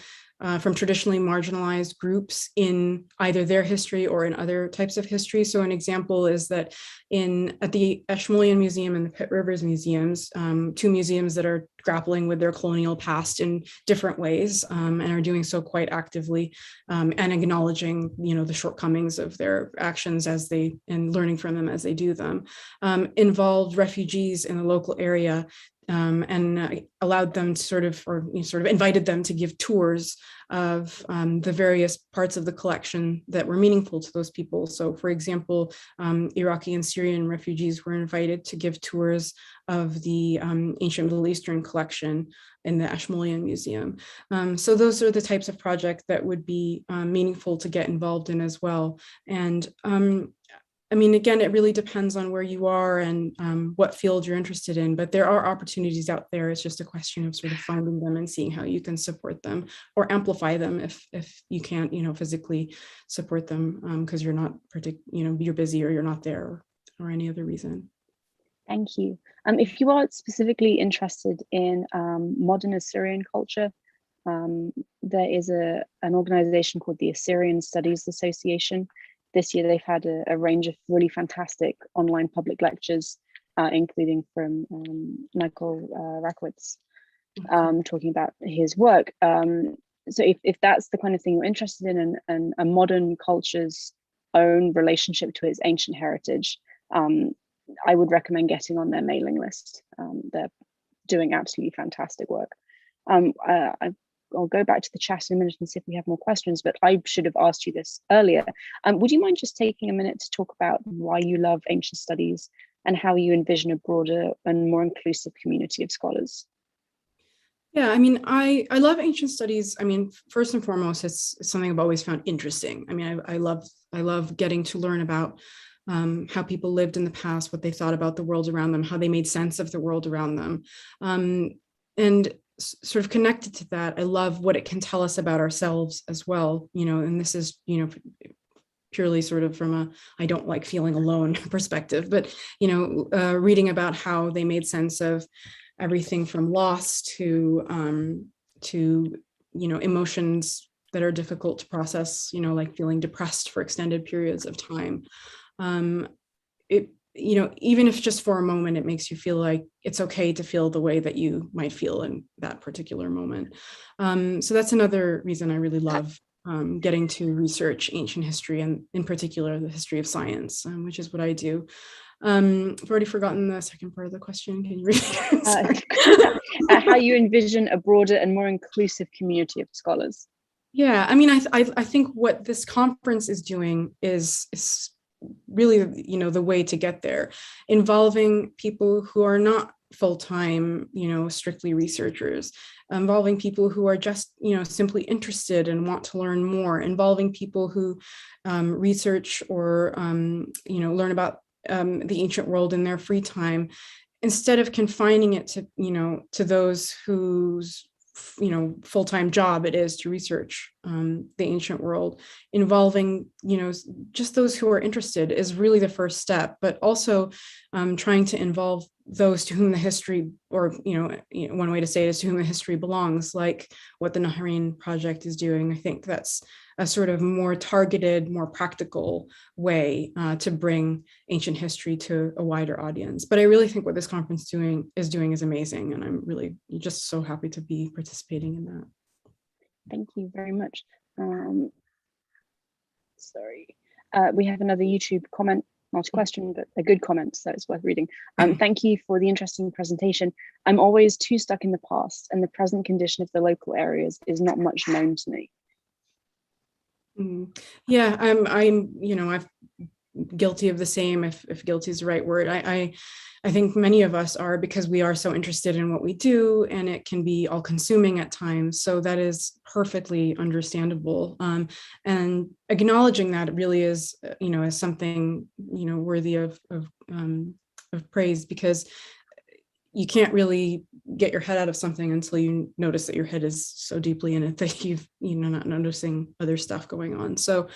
Speaker 4: from traditionally marginalized groups in either their history or in other types of history. So an example is that at the Ashmolean Museum and the Pitt Rivers Museums, two museums that are grappling with their colonial past in different ways, and are doing so quite actively, and acknowledging, the shortcomings of their actions and learning from them as they do them, involved refugees in the local area allowed them to sort of invited them to give tours of the various parts of the collection that were meaningful to those people. So, for example, Iraqi and Syrian refugees were invited to give tours of the ancient Middle Eastern collection in the Ashmolean Museum. So those are the types of projects that would be meaningful to get involved in as well. And I mean, again, it really depends on where you are and what field you're interested in, but there are opportunities out there. It's just a question of sort of finding them and seeing how you can support them or amplify them if you can't, physically support them because you're not you're busy or you're not there or any other reason.
Speaker 2: Thank you. If you are specifically interested in modern Assyrian culture, there is an organization called the Assyrian Studies Association. This year, they've had a range of really fantastic online public lectures, including from Michael Rakowitz, talking about his work. So if that's the kind of thing you're interested in and a modern culture's own relationship to its ancient heritage, I would recommend getting on their mailing list. They're doing absolutely fantastic work. I'll go back to the chat in a minute and see if we have more questions, but I should have asked you this earlier. Would you mind just taking a minute to talk about why you love ancient studies and how you envision a broader and more inclusive community of scholars?
Speaker 4: Yeah, I mean, I love ancient studies. I mean, first and foremost, it's something I've always found interesting. I mean, I love getting to learn about how people lived in the past, what they thought about the world around them, how they made sense of the world around them. And sort of connected to that, I love what it can tell us about ourselves as well, and this is, purely sort of from a, I don't like feeling alone perspective, but, reading about how they made sense of everything from loss to emotions that are difficult to process, like feeling depressed for extended periods of time. Even if just for a moment, it makes you feel like it's okay to feel the way that you might feel in that particular moment. So that's another reason I really love getting to research ancient history and in particular the history of science, which is what I do. I've already forgotten the second part of the question. Can you repeat?
Speaker 2: How you envision a broader and more inclusive community of scholars?
Speaker 4: Yeah, I mean, I think what this conference is doing is really, the way to get there, involving people who are not full-time, strictly researchers, involving people who are just, simply interested and want to learn more, involving people who research or, learn about the ancient world in their free time, instead of confining it to, to those whose full-time job it is to research the ancient world. Involving just those who are interested is really the first step, but also trying to involve those to whom the history, or one way to say it is to whom the history belongs, like what the Naharain Project is doing. I think that's a sort of more targeted, more practical way to bring ancient history to a wider audience. But I really think what this conference is doing is amazing, and I'm really just so happy to be participating in that.
Speaker 2: Thank you very much. Sorry, we have another YouTube comment, not a question, but a good comment, so it's worth reading. Thank you for the interesting presentation. I'm always too stuck in the past, and the present condition of the local areas is not much known to me.
Speaker 4: Yeah, I'm guilty of the same, if guilty is the right word. I think many of us are, because we are so interested in what we do, and it can be all consuming at times. So that is perfectly understandable. And acknowledging that really is, is something, worthy of praise, because you can't really get your head out of something until you notice that your head is so deeply in it that you've, not noticing other stuff going on. So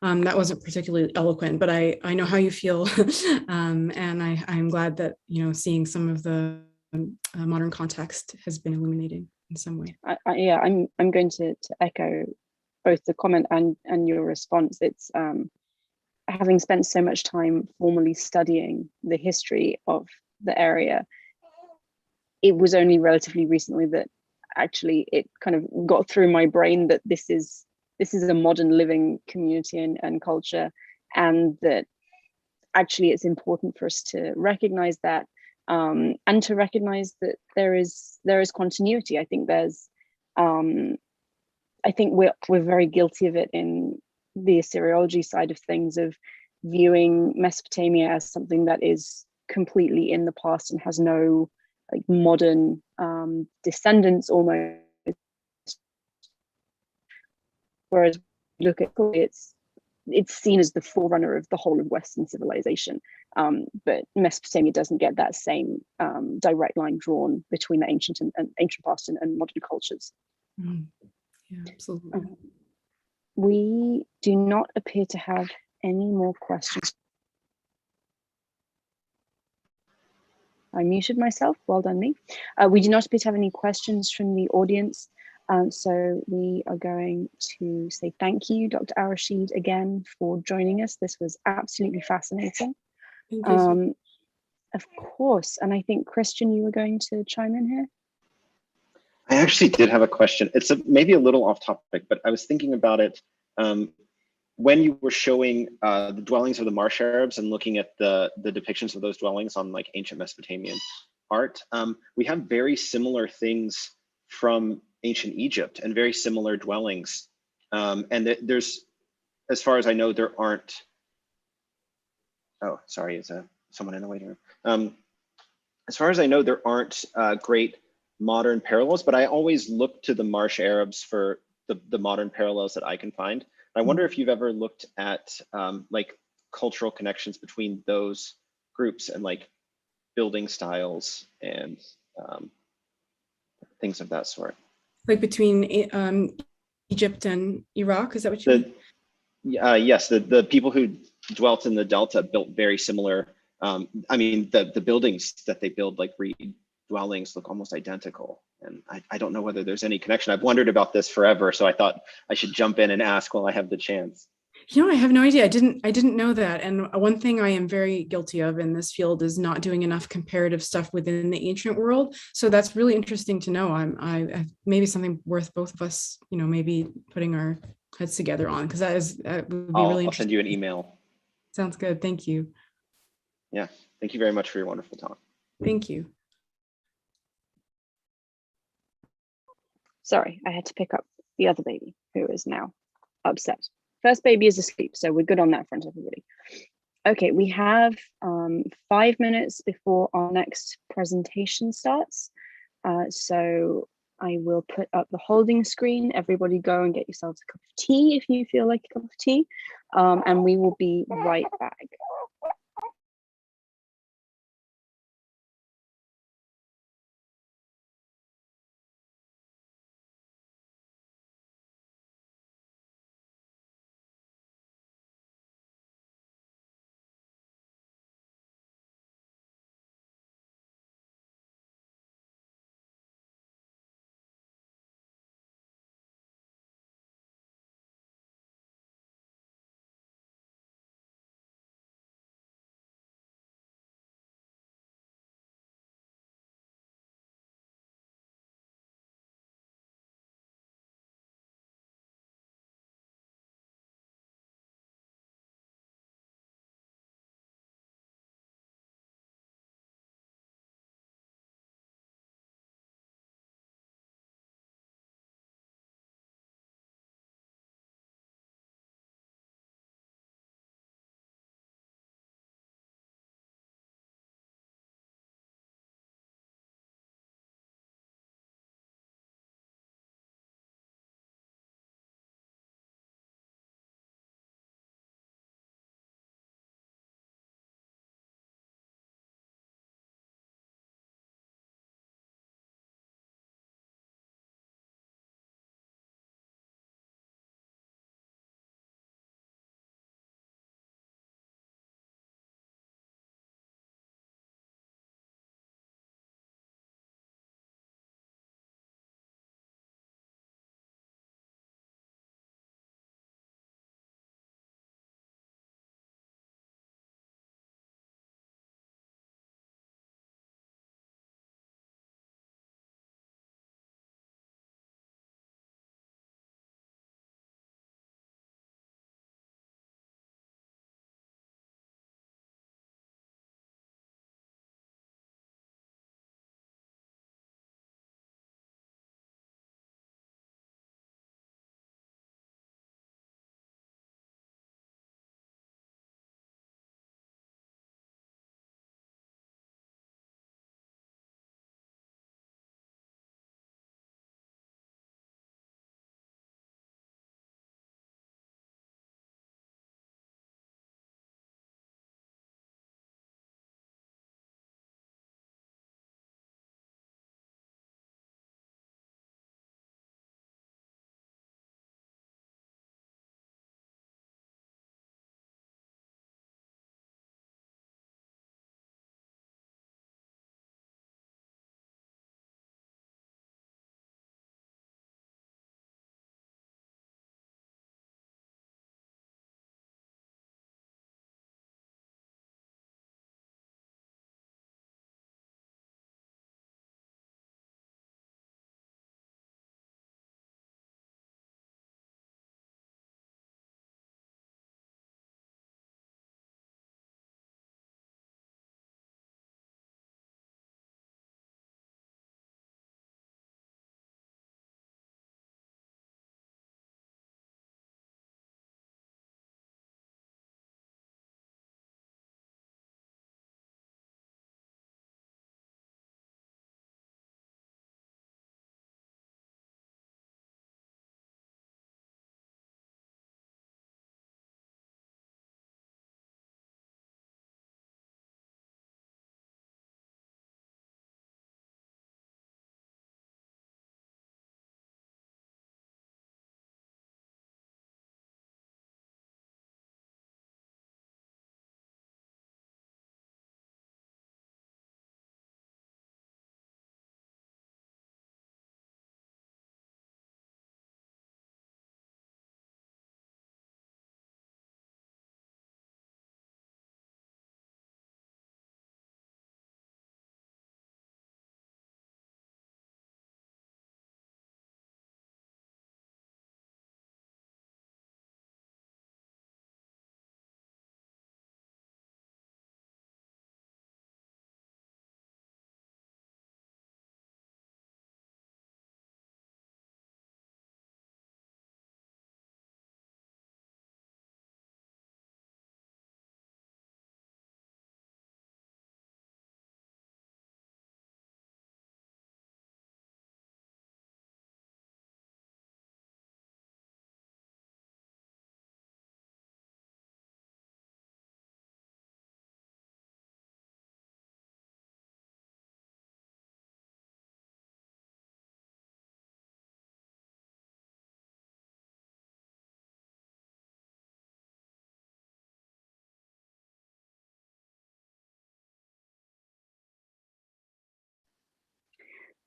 Speaker 4: that wasn't particularly eloquent, but I know how you feel. And I'm glad that, seeing some of the modern context has been illuminating in some way.
Speaker 2: Yeah, I'm going to echo both the comment and your response. It's having spent so much time formally studying the history of the area, it was only relatively recently that actually it kind of got through my brain that this is a modern living community and culture, and that actually it's important for us to recognize that and to recognize that there is continuity. I think I think we're very guilty of it in the Assyriology side of things, of viewing Mesopotamia as something that is completely in the past and has no like modern descendants almost. Whereas look at it's seen as the forerunner of the whole of Western civilization. But Mesopotamia doesn't get that same direct line drawn between the ancient past and modern cultures.
Speaker 4: Yeah, absolutely.
Speaker 2: We do not appear to have any more questions. I muted myself. Well done, me. We do not appear to have any questions from the audience. So we are going to say thank you, Dr. Al-Rashid, again for joining us. This was absolutely fascinating.
Speaker 4: Thank you.
Speaker 2: Of course. And I think, Christian, you were going to chime in here.
Speaker 3: I actually did have a question. It's maybe a little off topic, but I was thinking about it when you were showing the dwellings of the Marsh Arabs and looking at the depictions of those dwellings on like ancient Mesopotamian art. We have very similar things from ancient Egypt and very similar dwellings. And there's, as far as I know, there aren't, oh, sorry, is someone in the waiting room? As far as I know, there aren't great modern parallels, but I always look to the Marsh Arabs for the modern parallels that I can find. I wonder if you've ever looked at like cultural connections between those groups and like building styles and things of that sort.
Speaker 4: Like between Egypt and Iraq, is that what you mean?
Speaker 3: Yes, the people who dwelt in the Delta built very similar. I mean, the buildings that they build, like Reed dwellings, look almost identical. And I don't know whether there's any connection. I've wondered about this forever, so I thought I should jump in and ask while I have the chance.
Speaker 4: You know, I have no idea. I didn't know that. And one thing I am very guilty of in this field is not doing enough comparative stuff within the ancient world. So that's really interesting to know. I maybe something worth both of us, you know, maybe putting our heads together on, because that would be really interesting.
Speaker 3: I'll send you an email.
Speaker 4: Sounds good. Thank you.
Speaker 3: Yeah, thank you very much for your wonderful talk.
Speaker 4: Thank you.
Speaker 2: Sorry, I had to pick up the other baby who is now upset. First baby is asleep, so we're good on that front, everybody. Okay, we have 5 minutes before our next presentation starts. So I will put up the holding screen. Everybody go and get yourselves a cup of tea if you feel like a cup of tea. And we will be right back.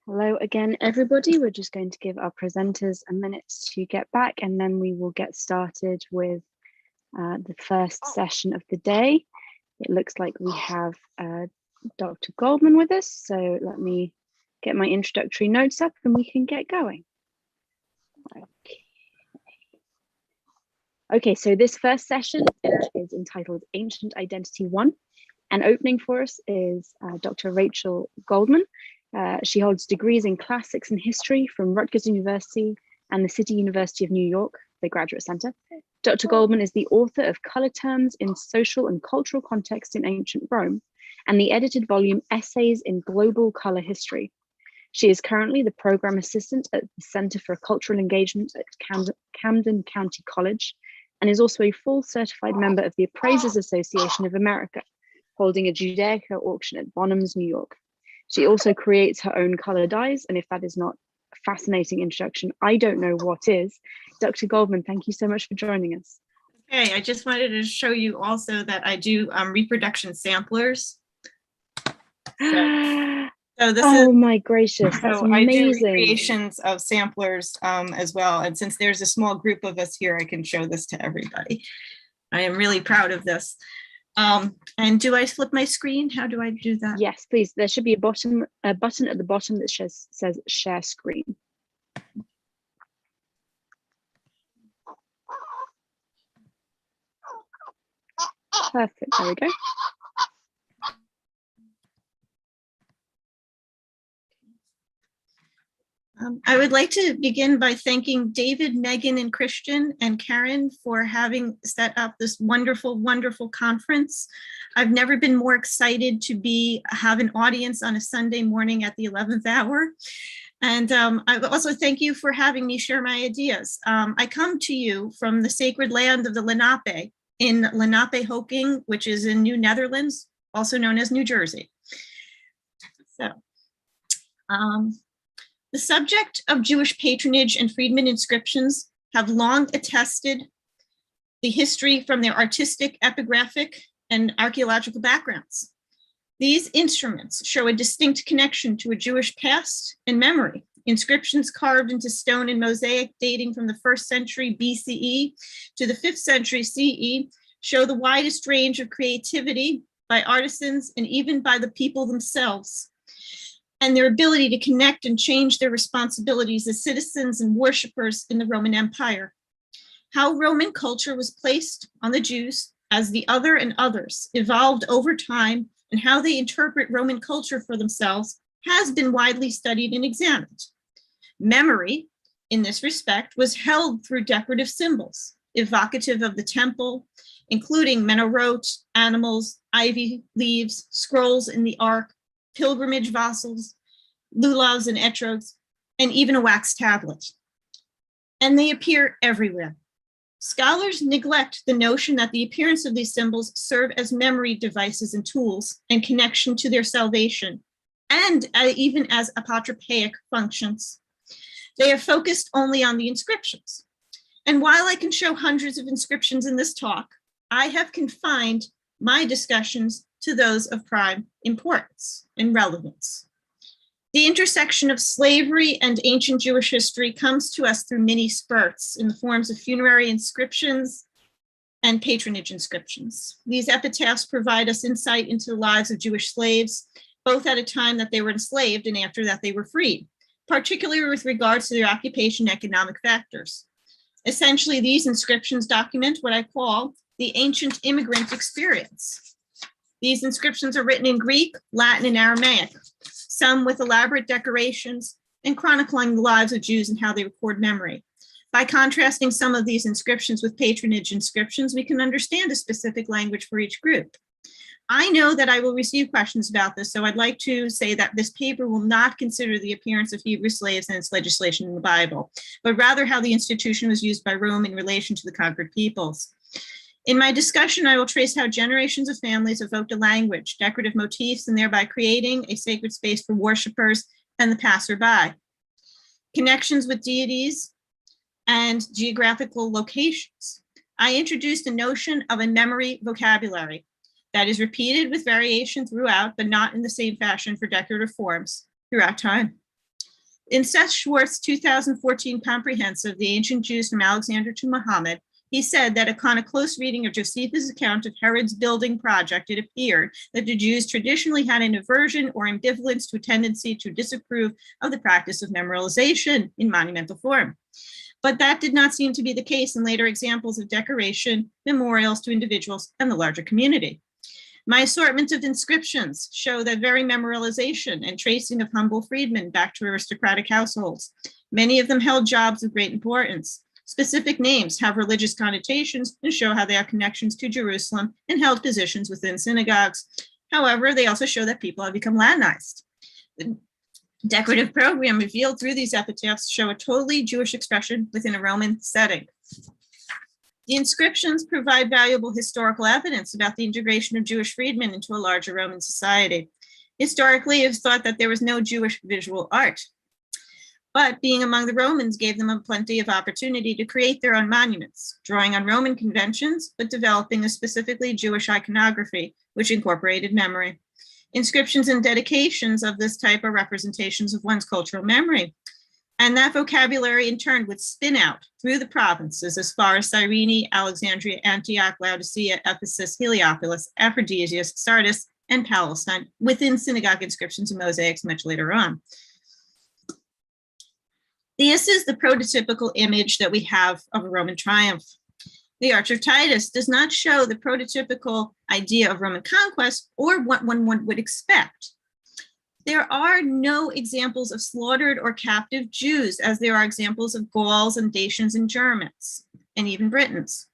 Speaker 2: Hello again, everybody. We're just going to give our presenters a minute to get back, and then we will get started with the first session of the day. It looks like we have Dr. Goldman with us, so let me get my introductory notes up and we can get going. Okay, so this first session is entitled Ancient Identity 1, and opening for us is Dr. Rachel Goldman. She holds degrees in classics and history from Rutgers University and the City University of New York, the Graduate Center. Dr. Goldman is the author of Color Terms in Social and Cultural Context in Ancient Rome and the edited volume Essays in Global Color History. She is currently the program assistant at the Center for Cultural Engagement at Camden County College and is also a full certified member of the Appraisers Association of America, holding a Judaica auction at Bonhams, New York. She also creates her own color dyes, and if that is not a fascinating introduction, I don't know what is. Dr. Goldman, thank you so much for joining us.
Speaker 5: Okay, I just wanted to show you also that I do reproduction samplers. So this
Speaker 2: oh
Speaker 5: is,
Speaker 2: my gracious, that's
Speaker 5: so I do
Speaker 2: amazing.
Speaker 5: recreations of samplers as well. And since there's a small group of us here, I can show this to everybody. I am really proud of this. And do I flip my screen? How do I do that?
Speaker 2: Yes, please. There should be a button at the bottom that says share screen. Perfect, there we go.
Speaker 5: I would like to begin by thanking David, Megan, and Christian and Karen for having set up this wonderful, wonderful conference. I've never been more excited to have an audience on a Sunday morning at the 11th hour. And I also thank you for having me share my ideas. I come to you from the sacred land of the Lenape in Lenape-Hoking, which is in New Netherlands, also known as New Jersey. So, the subject of Jewish patronage and freedmen inscriptions have long attested the history from their artistic, epigraphic, and archaeological backgrounds. These instruments show a distinct connection to a Jewish past and memory. Inscriptions carved into stone and mosaic dating from the 1st century BCE to the 5th century CE show the widest range of creativity by artisans and even by the people themselves, and their ability to connect and change their responsibilities as citizens and worshipers in the Roman Empire. How Roman culture was placed on the Jews as the other and others evolved over time, and how they interpret Roman culture for themselves has been widely studied and examined. Memory, in this respect, was held through decorative symbols, evocative of the temple, including menorot, animals, ivy leaves, scrolls in the ark, pilgrimage vassals, lulavs and etrogs, and even a wax tablet. And they appear everywhere. Scholars neglect the notion that the appearance of these symbols serve as memory devices and tools and connection to their salvation, and even as apotropaic functions. They are focused only on the inscriptions. And while I can show hundreds of inscriptions in this talk, I have confined my discussions to those of prime importance and relevance. The intersection of slavery and ancient Jewish history comes to us through many spurts in the forms of funerary inscriptions and patronage inscriptions. These epitaphs provide us insight into the lives of Jewish slaves, both at a time that they were enslaved and after that they were freed, particularly with regards to their occupation and economic factors. Essentially, these inscriptions document what I call the ancient immigrant experience. These inscriptions are written in Greek, Latin, and Aramaic, some with elaborate decorations and chronicling the lives of Jews and how they record memory. By contrasting some of these inscriptions with patronage inscriptions, we can understand a specific language for each group. I know that I will receive questions about this, so I'd like to say that this paper will not consider the appearance of Hebrew slaves and its legislation in the Bible, but rather how the institution was used by Rome in relation to the conquered peoples. In my discussion, I will trace how generations of families evoked a language, decorative motifs, and thereby creating a sacred space for worshipers and the passerby. Connections with deities and geographical locations. I introduced a notion of a memory vocabulary that is repeated with variation throughout, but not in the same fashion for decorative forms throughout time. In Seth Schwartz's 2014 comprehensive, The Ancient Jews from Alexander to Muhammad, he said that upon a close reading of Josephus' account of Herod's building project, it appeared that the Jews traditionally had an aversion or ambivalence to a tendency to disapprove of the practice of memorialization in monumental form. But that did not seem to be the case in later examples of decoration, memorials to individuals and the larger community. My assortment of inscriptions show that very memorialization and tracing of humble freedmen back to aristocratic households. Many of them held jobs of great importance. Specific names have religious connotations and show how they have connections to Jerusalem and held positions within synagogues. However, they also show that people have become Latinized. The decorative program revealed through these epitaphs show a totally Jewish expression within a Roman setting. The inscriptions provide valuable historical evidence about the integration of Jewish freedmen into a larger Roman society. Historically, it is thought that there was no Jewish visual art, but being among the Romans gave them a plenty of opportunity to create their own monuments, drawing on Roman conventions, but developing a specifically Jewish iconography, which incorporated memory. Inscriptions and dedications of this type are representations of one's cultural memory. And that vocabulary in turn would spin out through the provinces as far as Cyrene, Alexandria, Antioch, Laodicea, Ephesus, Heliopolis, Aphrodisias, Sardis, and Palestine within synagogue inscriptions and mosaics much later on. This is the prototypical image that we have of a Roman triumph. The Arch of Titus does not show the prototypical idea of Roman conquest or what one would expect. There are no examples of slaughtered or captive Jews, as there are examples of Gauls and Dacians and Germans, and even Britons.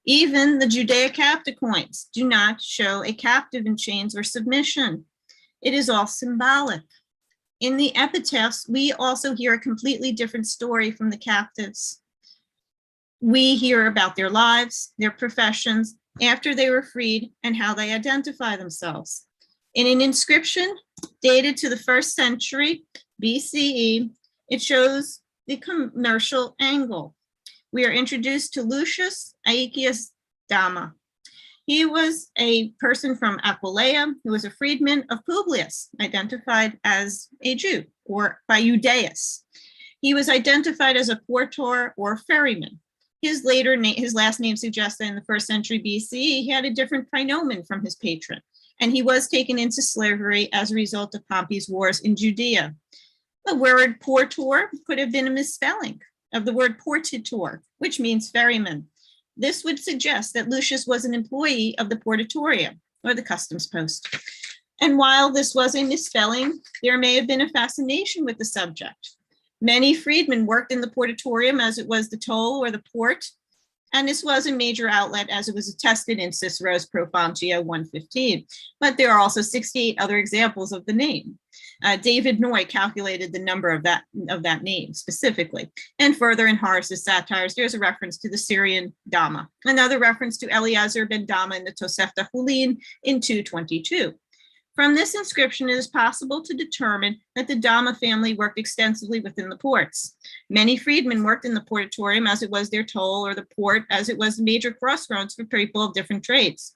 Speaker 5: Even the Judeo-Captive coins do not show a captive in chains or submission. It is all symbolic. In the epitaphs, we also hear a completely different story from the captives. We hear about their lives, their professions, after they were freed, and how they identify themselves. In an inscription dated to the 1st century BCE, it shows the commercial angle. We are introduced to Lucius Aeacus Dama. He was a person from Aquileia who was a freedman of Publius, identified as a Jew or by Eudaeus. He was identified as a portor or ferryman. His last name suggests that in the 1st century BCE, he had a different praenomen from his patron, and he was taken into slavery as a result of Pompey's wars in Judea. The word portor could have been a misspelling of the word portitor, which means ferryman. This would suggest that Lucius was an employee of the portatorium, or the customs post. And while this was a misspelling, there may have been a fascination with the subject. Many freedmen worked in the portatorium, as it was the toll or the port, and this was a major outlet, as it was attested in Cicero's Profantia 115. But there are also 68 other examples of the name. David Noy calculated the number of that name specifically. And further in Horace's satires, there's a reference to the Syrian Dama, another reference to Eleazar ben Dama in the Tosefta Hulin in 222. From this inscription, it is possible to determine that the Dama family worked extensively within the ports. Many freedmen worked in the portatorium, as it was their toll, or the port, as it was the major crossroads for people of different trades.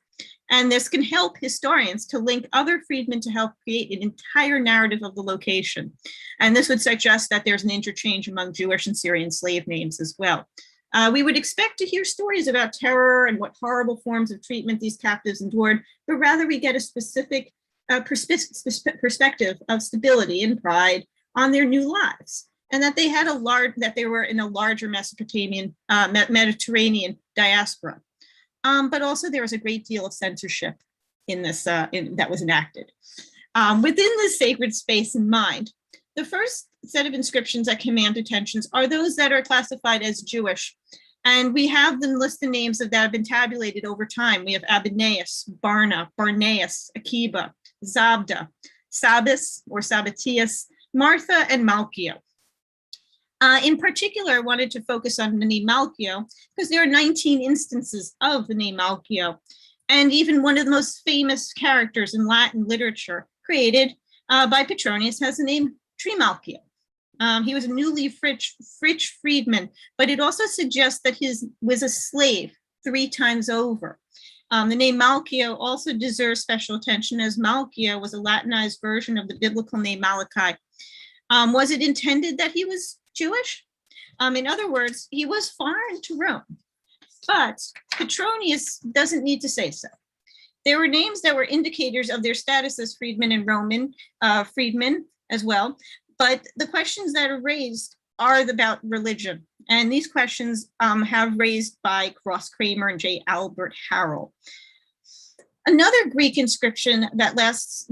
Speaker 5: And this can help historians to link other freedmen to help create an entire narrative of the location. And this would suggest that there's an interchange among Jewish and Syrian slave names as well. We would expect to hear stories about terror and what horrible forms of treatment these captives endured, but rather we get a specific perspective of stability and pride on their new lives, and that they had that they were in a larger Mediterranean diaspora. But also there was a great deal of censorship in this that was enacted. Within this sacred space in mind, the first set of inscriptions that command attentions are those that are classified as Jewish. And we have them list the names that have been tabulated over time. We have Abineus, Barna, Barneus, Akiba, Zabda, Sabis or Sabatius, Martha, and Malchio. In particular, I wanted to focus on the name Malchio because there are 19 instances of the name Malchio, and even one of the most famous characters in Latin literature created by Petronius has the name Trimalchio. He was a newly rich freedman, but it also suggests that he was a slave 3 times over. The name Malchio also deserves special attention, as Malchio was a Latinized version of the biblical name Malachi. Was it intended that he was Jewish? In other words, he was foreign to Rome, but Petronius doesn't need to say so. There were names that were indicators of their status as freedmen and Roman freedmen as well, but the questions that are raised are about religion, and these questions have raised by Cross Kramer and J. Albert Harrell. Another Greek inscription that lists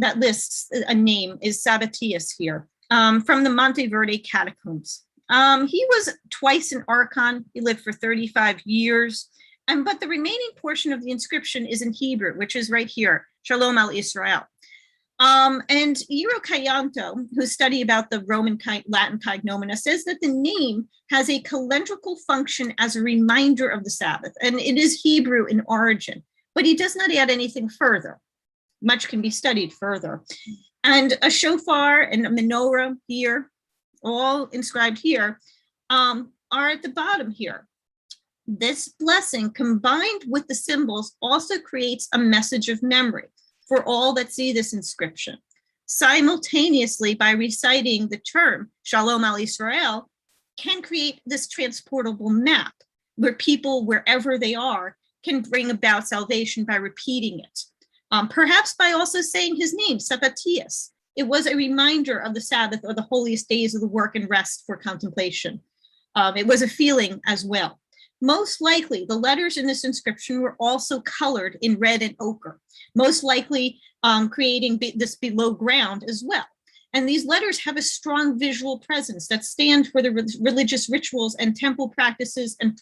Speaker 5: a name is Sabbatius here, from the Monteverde catacombs. He was twice an archon. He lived for 35 years. But the remaining portion of the inscription is in Hebrew, which is right here, Shalom al Israel. And Eero Kayanto, who studied about the Roman Latin cognomina, says that the name has a calendrical function as a reminder of the Sabbath, and it is Hebrew in origin, but he does not add anything further. Much can be studied further. And a shofar and a menorah here, all inscribed here, are at the bottom here. This blessing, combined with the symbols, also creates a message of memory for all that see this inscription. Simultaneously, by reciting the term Shalom al Israel, can create this transportable map where people, wherever they are, can bring about salvation by repeating it. Perhaps by also saying his name, Sabbatius. It was a reminder of the Sabbath or the holiest days of the work and rest for contemplation. It was a feeling as well. Most likely, the letters in this inscription were also colored in red and ochre, most likely creating this below ground as well. And these letters have a strong visual presence that stand for the religious rituals and temple practices and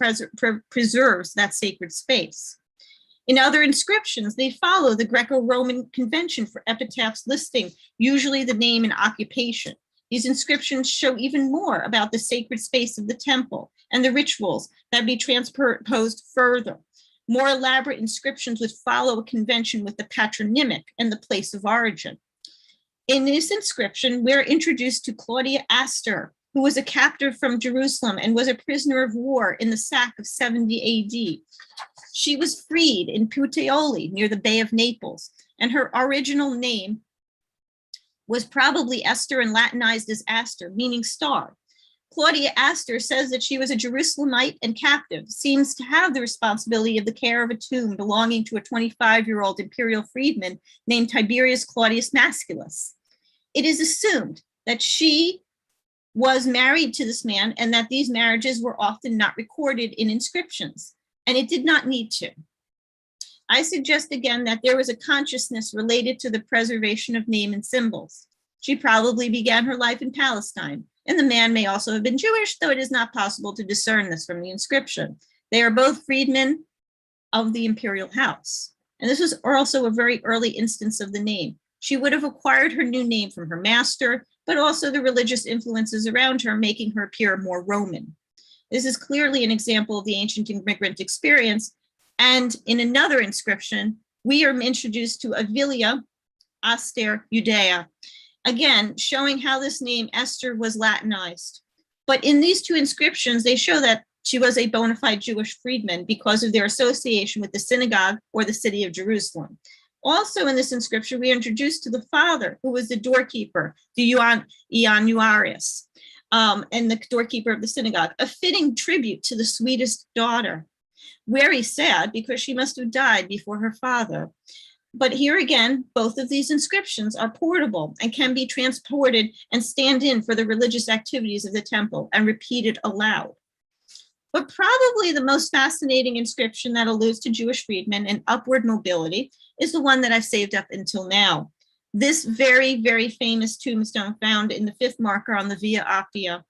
Speaker 5: preserves that sacred space. In other inscriptions, they follow the Greco-Roman convention for epitaphs listing usually the name and occupation. These inscriptions show even more about the sacred space of the temple and the rituals that be transposed further. More elaborate inscriptions would follow a convention with the patronymic and the place of origin. In this inscription, we're introduced to Claudia Astor, who was a captive from Jerusalem and was a prisoner of war in the sack of 70 AD. She was freed in Puteoli near the Bay of Naples, and her original name was probably Esther and Latinized as Astor, meaning star. Claudia Astor says that she was a Jerusalemite and captive, seems to have the responsibility of the care of a tomb belonging to a 25-year-old imperial freedman named Tiberius Claudius Masculus. It is assumed that she was married to this man and that these marriages were often not recorded in inscriptions, and it did not need to. I suggest again that there was a consciousness related to the preservation of name and symbols. She probably began her life in Palestine, and the man may also have been Jewish, though it is not possible to discern this from the inscription. They are both freedmen of the imperial house. And this was also a very early instance of the name. She would have acquired her new name from her master, but also the religious influences around her, making her appear more Roman. This is clearly an example of the ancient immigrant experience. And in another inscription, we are introduced to Avilia Aster Judea, again, showing how this name Esther was Latinized. But in these two inscriptions, they show that she was a bona fide Jewish freedman because of their association with the synagogue or the city of Jerusalem. Also in this inscription, we are introduced to the father, who was the doorkeeper, the Ioannuarius, and the doorkeeper of the synagogue, a fitting tribute to the sweetest daughter. Very sad because she must have died before her father. But here again, both of these inscriptions are portable and can be transported and stand in for the religious activities of the temple and repeated aloud. But probably the most fascinating inscription that alludes to Jewish freedmen and upward mobility is the one that I've saved up until now. This very, very famous tombstone found in the 5th marker on the Via Appia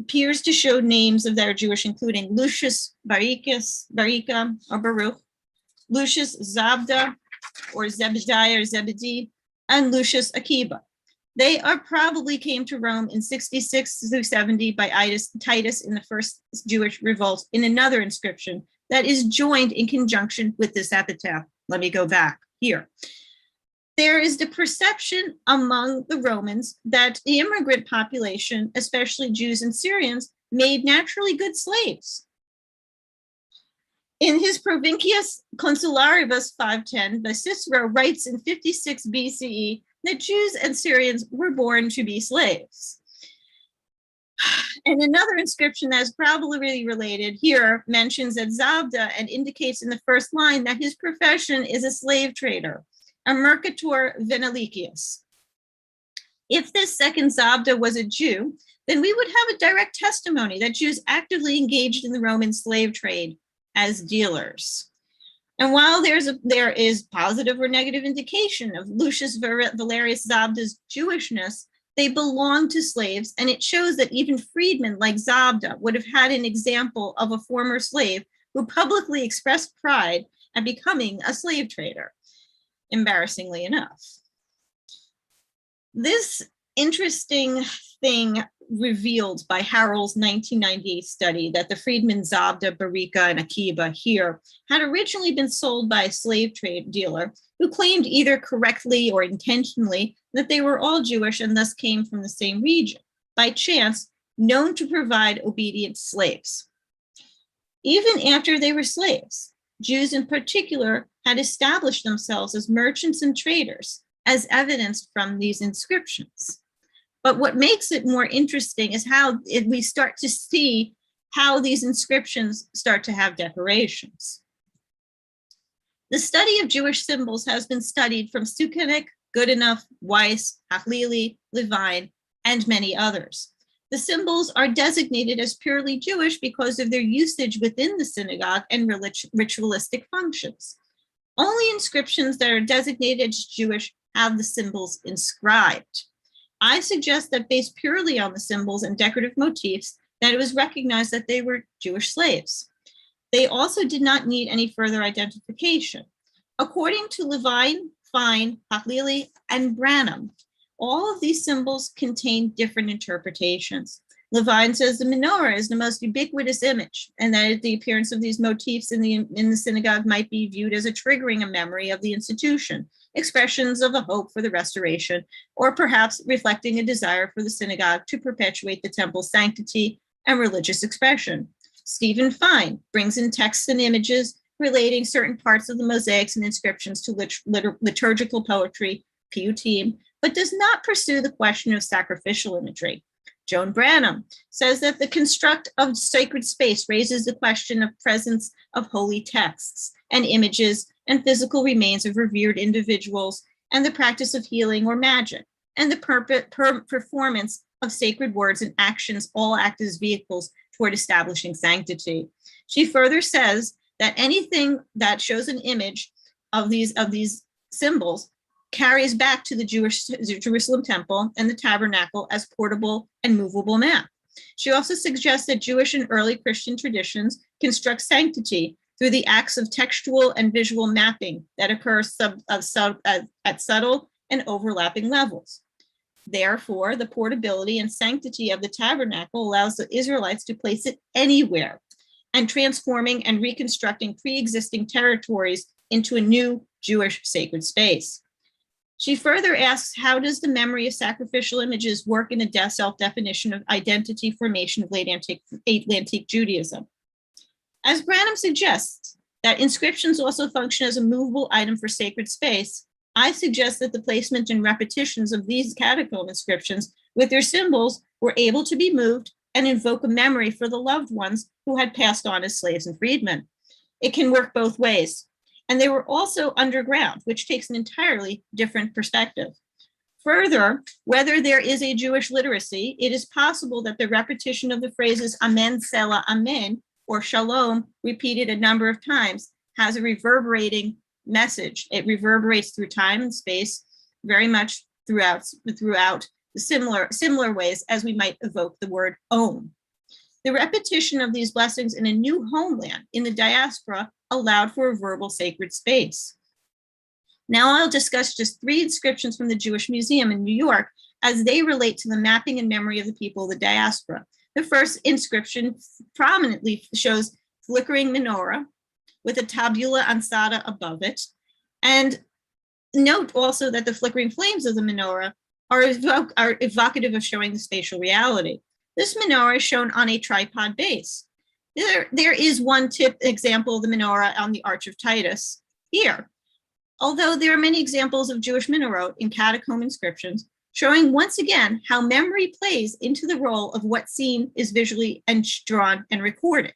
Speaker 5: appears to show names of their Jewish, including Lucius Barika or Baruch, Lucius Zabda or Zebediah or Zebedee, and Lucius Akiba. They probably came to Rome in 66 through 70 by Titus in the first Jewish revolt in another inscription that is joined in conjunction with this epitaph. Let me go back here. There is the perception among the Romans that the immigrant population, especially Jews and Syrians, made naturally good slaves. In his Provincias Consularibus 510, Cicero writes in 56 BCE that Jews and Syrians were born to be slaves. And another inscription that's probably really related here mentions that Zabda and indicates in the first line that his profession is a slave trader, a mercator venalicius. If this second Zabda was a Jew, then we would have a direct testimony that Jews actively engaged in the Roman slave trade as dealers. And while there is positive or negative indication of Lucius Valerius Zabda's Jewishness, they belonged to slaves, and it shows that even freedmen like Zabda would have had an example of a former slave who publicly expressed pride at becoming a slave trader, embarrassingly enough. This interesting thing revealed by Harrell's 1998 study that the freedmen Zabda, Barika, and Akiba here had originally been sold by a slave trade dealer who claimed either correctly or intentionally that they were all Jewish and thus came from the same region, by chance known to provide obedient slaves. Even after they were slaves, Jews in particular had established themselves as merchants and traders, as evidenced from these inscriptions. But what makes it more interesting is how we start to see how these inscriptions start to have decorations. The study of Jewish symbols has been studied from Sukenik, Goodenough, Weiss, Hachlili, Levine, and many others. The symbols are designated as purely Jewish because of their usage within the synagogue and ritualistic functions. Only inscriptions that are designated as Jewish have the symbols inscribed. I suggest that based purely on the symbols and decorative motifs, that it was recognized that they were Jewish slaves. They also did not need any further identification. According to Levine, Fine, Hachlili, and Branham, all of these symbols contain different interpretations. Levine says the menorah is the most ubiquitous image, and that the appearance of these motifs in the synagogue might be viewed as a triggering a memory of the institution, expressions of a hope for the restoration, or perhaps reflecting a desire for the synagogue to perpetuate the temple's sanctity and religious expression. Stephen Fine brings in texts and images relating certain parts of the mosaics and inscriptions to liturgical poetry, PUT, but does not pursue the question of sacrificial imagery. Joan Branham says that the construct of sacred space raises the question of presence of holy texts and images and physical remains of revered individuals and the practice of healing or magic, and the performance of sacred words and actions all act as vehicles toward establishing sanctity. She further says that anything that shows an image of these symbols carries back to the Jerusalem temple and the tabernacle as portable and movable map. She also suggests that Jewish and early Christian traditions construct sanctity through the acts of textual and visual mapping that occur at subtle and overlapping levels. Therefore, the portability and sanctity of the tabernacle allows the Israelites to place it anywhere, and transforming and reconstructing pre-existing territories into a new Jewish sacred space. She further asks, how does the memory of sacrificial images work in a self-definition of identity formation of late antique Judaism? As Branham suggests that inscriptions also function as a movable item for sacred space, I suggest that the placement and repetitions of these catacomb inscriptions with their symbols were able to be moved and invoke a memory for the loved ones who had passed on as slaves and freedmen. It can work both ways. And they were also underground, which takes an entirely different perspective. Further, whether there is a Jewish literacy, it is possible that the repetition of the phrases Amen, Selah, Amen, or Shalom, repeated a number of times, has a reverberating message. It reverberates through time and space very much throughout the similar ways as we might evoke the word Om. The repetition of these blessings in a new homeland in the diaspora allowed for a verbal sacred space. Now I'll discuss just 3 inscriptions from the Jewish Museum in New York as they relate to the mapping and memory of the people of the diaspora. The first inscription prominently shows flickering menorah with a tabula ansata above it. And note also that the flickering flames of the menorah are evocative of showing the spatial reality. This menorah is shown on a tripod base. There is one example of the menorah on the Arch of Titus here. although there are many examples of Jewish minarot in catacomb inscriptions, showing once again how memory plays into the role of what's seen is visually drawn and recorded.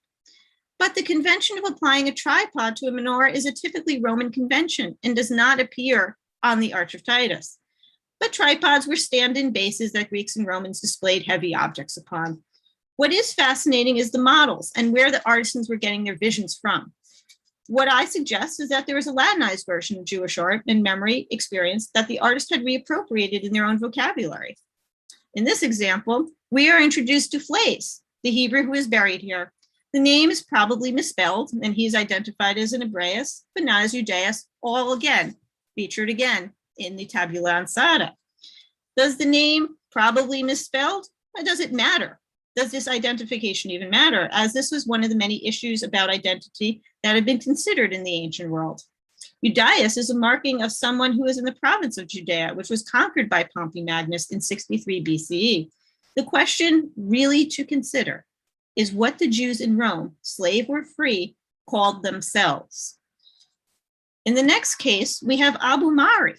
Speaker 5: But the convention of applying a tripod to a menorah is a typically Roman convention and does not appear on the Arch of Titus. But tripods were stand-in bases that Greeks and Romans displayed heavy objects upon. What is fascinating is the models and where the artisans were getting their visions from. What I suggest is that there is a Latinized version of Jewish art and memory experience that the artist had reappropriated in their own vocabulary. In this example, we are introduced to 🀭, the Hebrew who is buried here. The name is probably misspelled, and he is identified as an 𝒀ℎus, but not as Judaeus, all again, featured again in the tabula ansata. Does the name probably misspelled? Or does it matter? Does this identification even matter? As this was one of the many issues about identity that had been considered in the ancient world. Judaeus is a marking of someone who is in the province of Judea, which was conquered by Pompey Magnus in 63 BCE. The question really to consider is what the Jews in Rome, slave or free, called themselves. In the next case, we have Abu Mari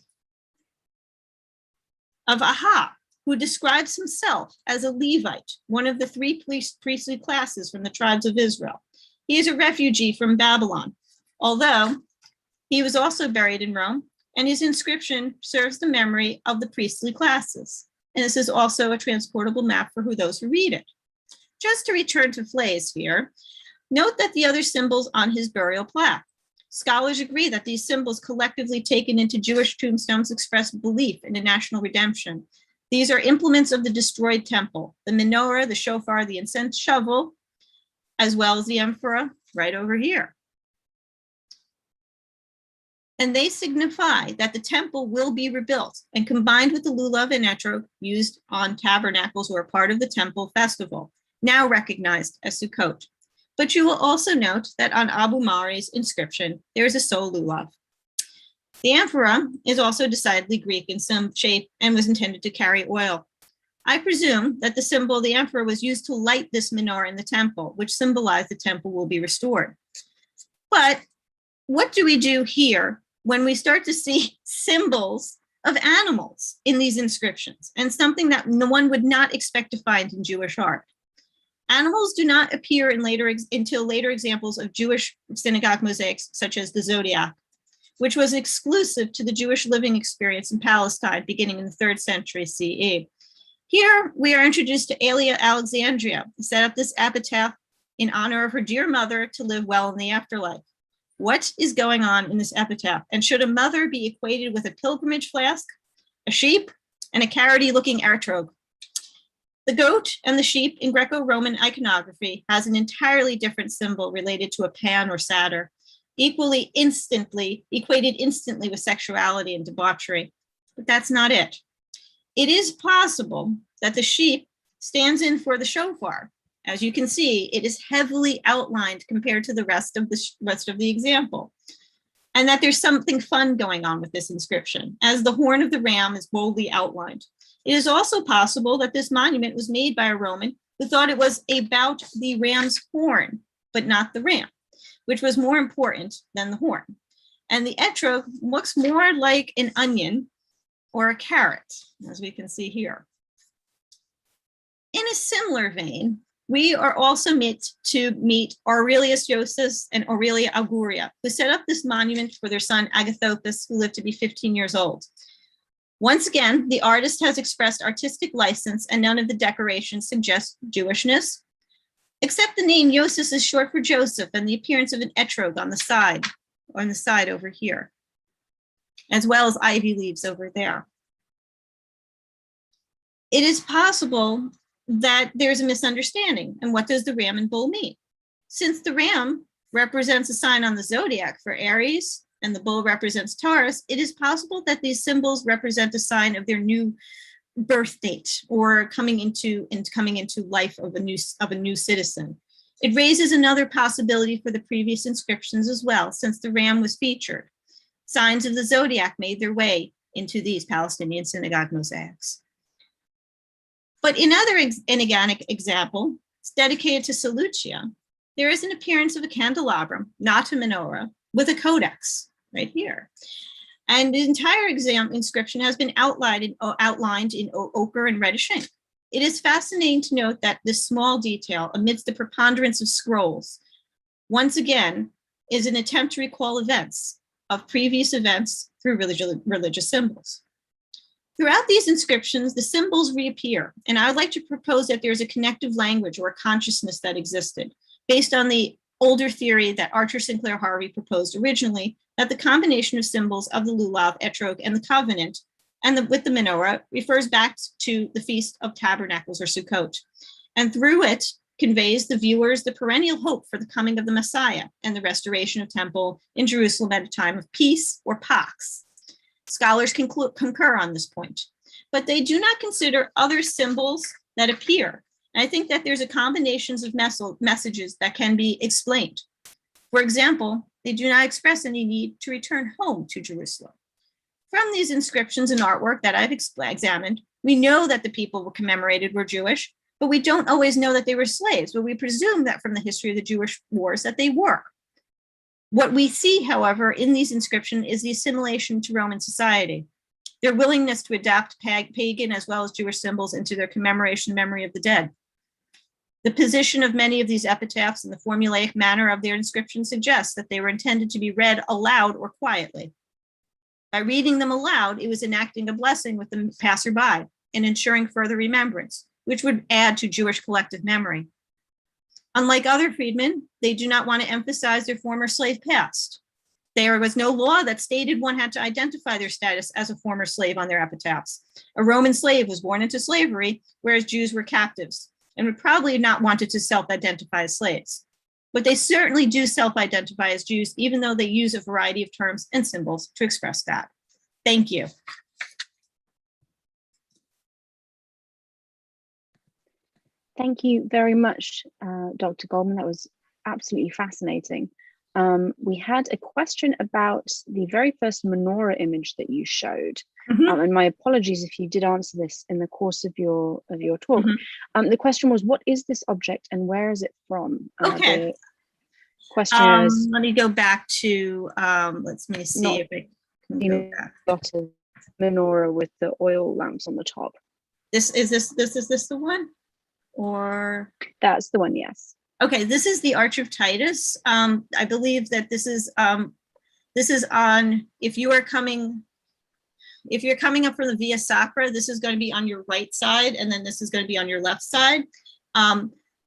Speaker 5: of Aha, who describes himself as a Levite, one of the three priestly classes from the tribes of Israel. He is a refugee from Babylon, although he was also buried in Rome, and his inscription serves the memory of the priestly classes. And this is also a transportable map for those who read it. Just to return to 🀭 here, note that the other symbols on his burial plaque. Scholars agree that these symbols collectively taken into Jewish tombstones express belief in a national redemption. These are implements of the destroyed temple, the menorah, the shofar, the incense shovel, as well as the amphora right over here. And they signify that the temple will be rebuilt and combined with the lulav and etrog used on tabernacles who are part of the temple festival, now recognized as Sukkot. But you will also note that on Abu Mari's inscription, there is a sole lulav. The amphora is also decidedly Greek in some shape and was intended to carry oil. I presume that the symbol of the amphora was used to light this menorah in the temple, which symbolized the temple will be restored. But what do we do here when we start to see symbols of animals in these inscriptions, and something that no one would not expect to find in Jewish art? Animals do not appear until later examples of Jewish synagogue mosaics, such as the zodiac, which was exclusive to the Jewish living experience in Palestine beginning in the 3rd century CE. Here, we are introduced to Aelia Alexandria, who set up this epitaph in honor of her dear mother to live well in the afterlife. What is going on in this epitaph? And should a mother be equated with a pilgrimage flask, a sheep, and a carroty-looking etrog? The goat and the sheep in Greco-Roman iconography has an entirely different symbol related to a pan or satyr, equated instantly with sexuality and debauchery. But that's not it. It is possible that the sheep stands in for the shofar. As you can see, it is heavily outlined compared to the rest of the example. And that there's something fun going on with this inscription, as the horn of the ram is boldly outlined. It is also possible that this monument was made by a Roman who thought it was about the ram's horn, but not the ram, which was more important than the horn. And the etrog looks more like an onion or a carrot, as we can see here. In a similar vein, we are also to meet Aurelius Josephus and Aurelia Auguria, who set up this monument for their son Agathopus, who lived to be 15 years old. Once again, the artist has expressed artistic license, and none of the decorations suggest Jewishness, except the name Josephus is short for Joseph and the appearance of an etrog on the side over here, as well as ivy leaves over there. It is possible that there's a misunderstanding. And what does the ram and bull mean? Since the ram represents a sign on the zodiac for Aries and the bull represents Taurus, it is possible that these symbols represent a sign of their new birth date or coming into life of a new citizen. It raises another possibility for the previous inscriptions as well, since the ram was featured. Signs of the zodiac made their way into these Palestinian synagogue mosaics. But in other enigmatic example, it's dedicated to Seleucia, there is an appearance of a candelabrum, not a menorah, with a codex right here. And the entire inscription has been outlined in ochre and reddish ink. It is fascinating to note that this small detail, amidst the preponderance of scrolls, once again, is an attempt to recall events of previous events through religious symbols. Throughout these inscriptions, the symbols reappear, and I would like to propose that there's a connective language or a consciousness that existed, based on the older theory that Archer Sinclair Harvey proposed originally, that the combination of symbols of the lulav, etrog, and the covenant, and with the menorah, refers back to the Feast of Tabernacles or Sukkot, and through it conveys the viewers the perennial hope for the coming of the Messiah and the restoration of temple in Jerusalem at a time of peace or pax. Scholars concur on this point, but they do not consider other symbols that appear. And I think that there's a combinations of messages that can be explained. For example, they do not express any need to return home to Jerusalem. From these inscriptions and artwork that I've examined, we know that the people were commemorated were Jewish, but we don't always know that they were slaves, but we presume that from the history of the Jewish wars that they were. What we see, however, in these inscriptions is the assimilation to Roman society, their willingness to adapt pagan as well as Jewish symbols into their commemoration memory of the dead. The position of many of these epitaphs and the formulaic manner of their inscriptions suggests that they were intended to be read aloud or quietly. By reading them aloud, it was enacting a blessing with the passerby and ensuring further remembrance, which would add to Jewish collective memory. Unlike other freedmen, they do not want to emphasize their former slave past. There was no law that stated one had to identify their status as a former slave on their epitaphs. A Roman slave was born into slavery, whereas Jews were captives, and would probably not wanted to self-identify as slaves. But they certainly do self-identify as Jews, even though they use a variety of terms and symbols to express that. Thank you.
Speaker 2: Thank you very much, Dr. Goldman. That was absolutely fascinating. We had a question about the very first menorah image that you showed. And my apologies if you did answer this in the course of your talk. The question was, what is this object and where is it from?
Speaker 5: Okay.
Speaker 2: The question is,
Speaker 5: let me go back to, let me see if I can go back.
Speaker 2: Got a menorah with the oil lamps on the top.
Speaker 5: Is this the one? Or
Speaker 2: That's the one, yes.
Speaker 5: okay, this is the Arch of Titus. I believe that this is on, if you're coming up from the Via Sacra, this is going to be on your right side, and then this is going to be on your left side.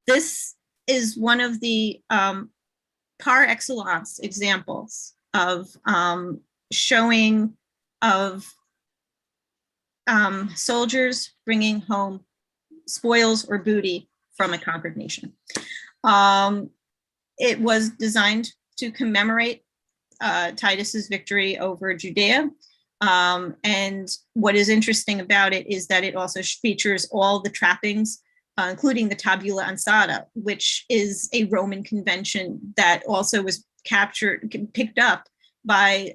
Speaker 5: This is one of the par excellence examples of showing of soldiers bringing home spoils or booty from a conquered nation. It was designed to commemorate Titus's victory over Judea. And what is interesting about it is that it also features all the trappings, including the tabula ansata, which is a Roman convention that also was picked up by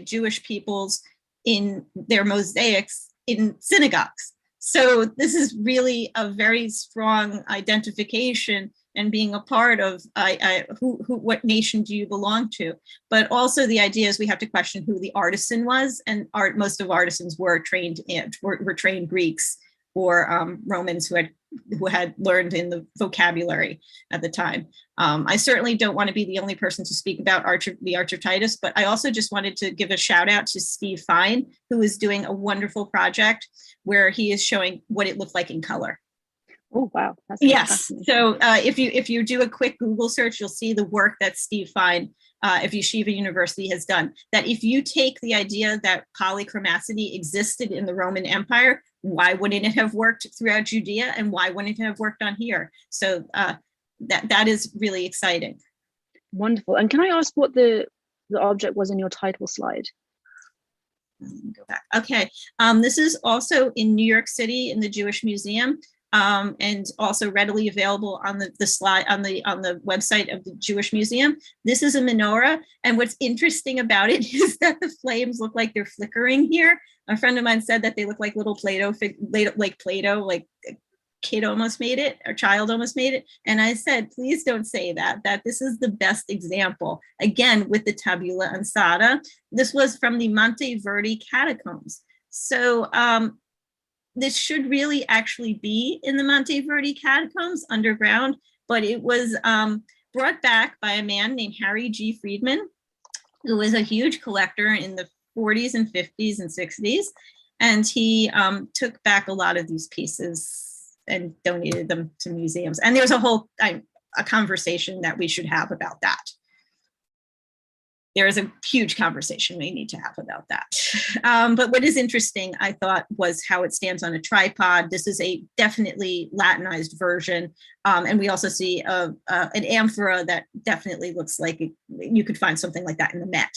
Speaker 5: Jewish peoples in their mosaics in synagogues. So this is really a very strong identification and being a part of what nation do you belong to? But also the idea is we have to question who the artisan was, and most of artisans were trained Greeks or Romans who had learned in the vocabulary at the time. I certainly don't want to be the only person to speak about the Arch of Titus, but I also just wanted to give a shout out to Steve Fine, who is doing a wonderful project where he is showing what it looked like in color.
Speaker 2: Oh, wow. That's
Speaker 5: yes. So if you do a quick Google search, you'll see the work that Steve Fine of Yeshiva University has done. That if you take the idea that polychromacity existed in the Roman Empire, why wouldn't it have worked throughout Judea, and why wouldn't it have worked on here? So that is really exciting.
Speaker 2: Wonderful. And can I ask what the object was in your title slide?
Speaker 5: Go back. Okay. This is also in New York City in the Jewish Museum. And also readily available on the slide on the website of the Jewish Museum. This is a menorah, and what's interesting about it is that the flames look like they're flickering here. A friend of mine said that they look like little Play-Doh, like kid almost made it, or child almost made it. And I said, please don't say that this is the best example. Again, with the tabula ansata, this was from the Monteverdi catacombs. So this should really actually be in the Monteverdi catacombs underground, but it was brought back by a man named Harry G. Friedman, who was a huge collector in the 40s and 50s and 60s. And he took back a lot of these pieces and donated them to museums. And there's a whole a conversation that we should have about that. There is a huge conversation we need to have about that. But what is interesting, I thought, was how it stands on a tripod. This is a definitely Latinized version. And we also see an amphora that definitely looks like you could find something like that in the Met.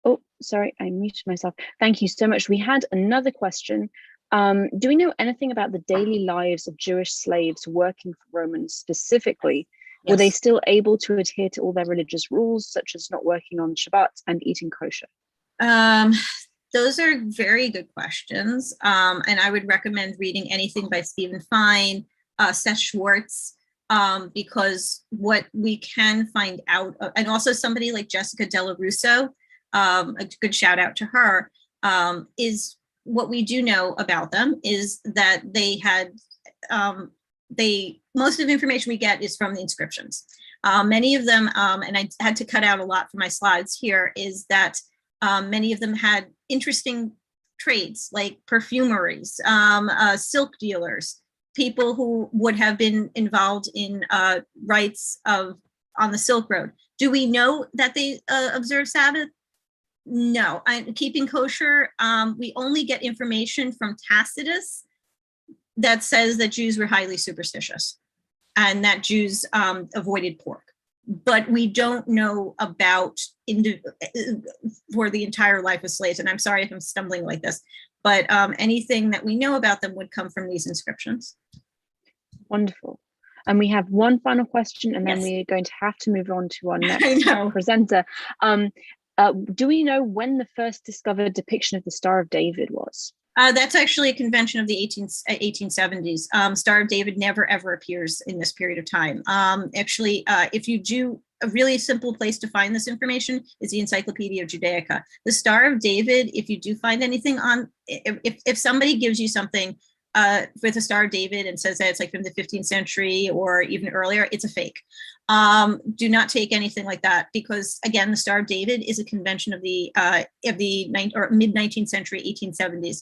Speaker 2: Oh, sorry, I muted myself. Thank you so much. We had another question. Do we know anything about the daily lives of Jewish slaves working for Romans specifically? Yes. Were they still able to adhere to all their religious rules, such as not working on Shabbat and eating kosher?
Speaker 5: Those are very good questions. And I would recommend reading anything by Stephen Fine, Seth Schwartz, because what we can find out, and also somebody like Jessica Della Russo, a good shout out to her, is what we do know about them is that they had, most of the information we get is from the inscriptions. Many of them, and I had to cut out a lot for my slides here, is that many of them had interesting trades like perfumeries, silk dealers, people who would have been involved in rites on the Silk Road. Do we know that they observe Sabbath? No, keeping kosher, we only get information from Tacitus that says that Jews were highly superstitious and that Jews avoided pork. But we don't know about for the entire life of slaves. And I'm sorry if I'm stumbling like this, but anything that we know about them would come from these inscriptions.
Speaker 2: Wonderful. And we have one final question, and then we're going to have to move on to our next presenter. Do we know when the first discovered depiction of the Star of David was?
Speaker 5: That's actually a convention of the 1870s. Star of David never ever appears in this period of time. Actually, if you do, a really simple place to find this information is the Encyclopedia Judaica. The Star of David, if you do find anything on, if somebody gives you something with the Star of David and says that it's like from the 15th century or even earlier, it's a fake. Do not take anything like that, because again, the Star of David is a convention of the mid 19th century, 1870s.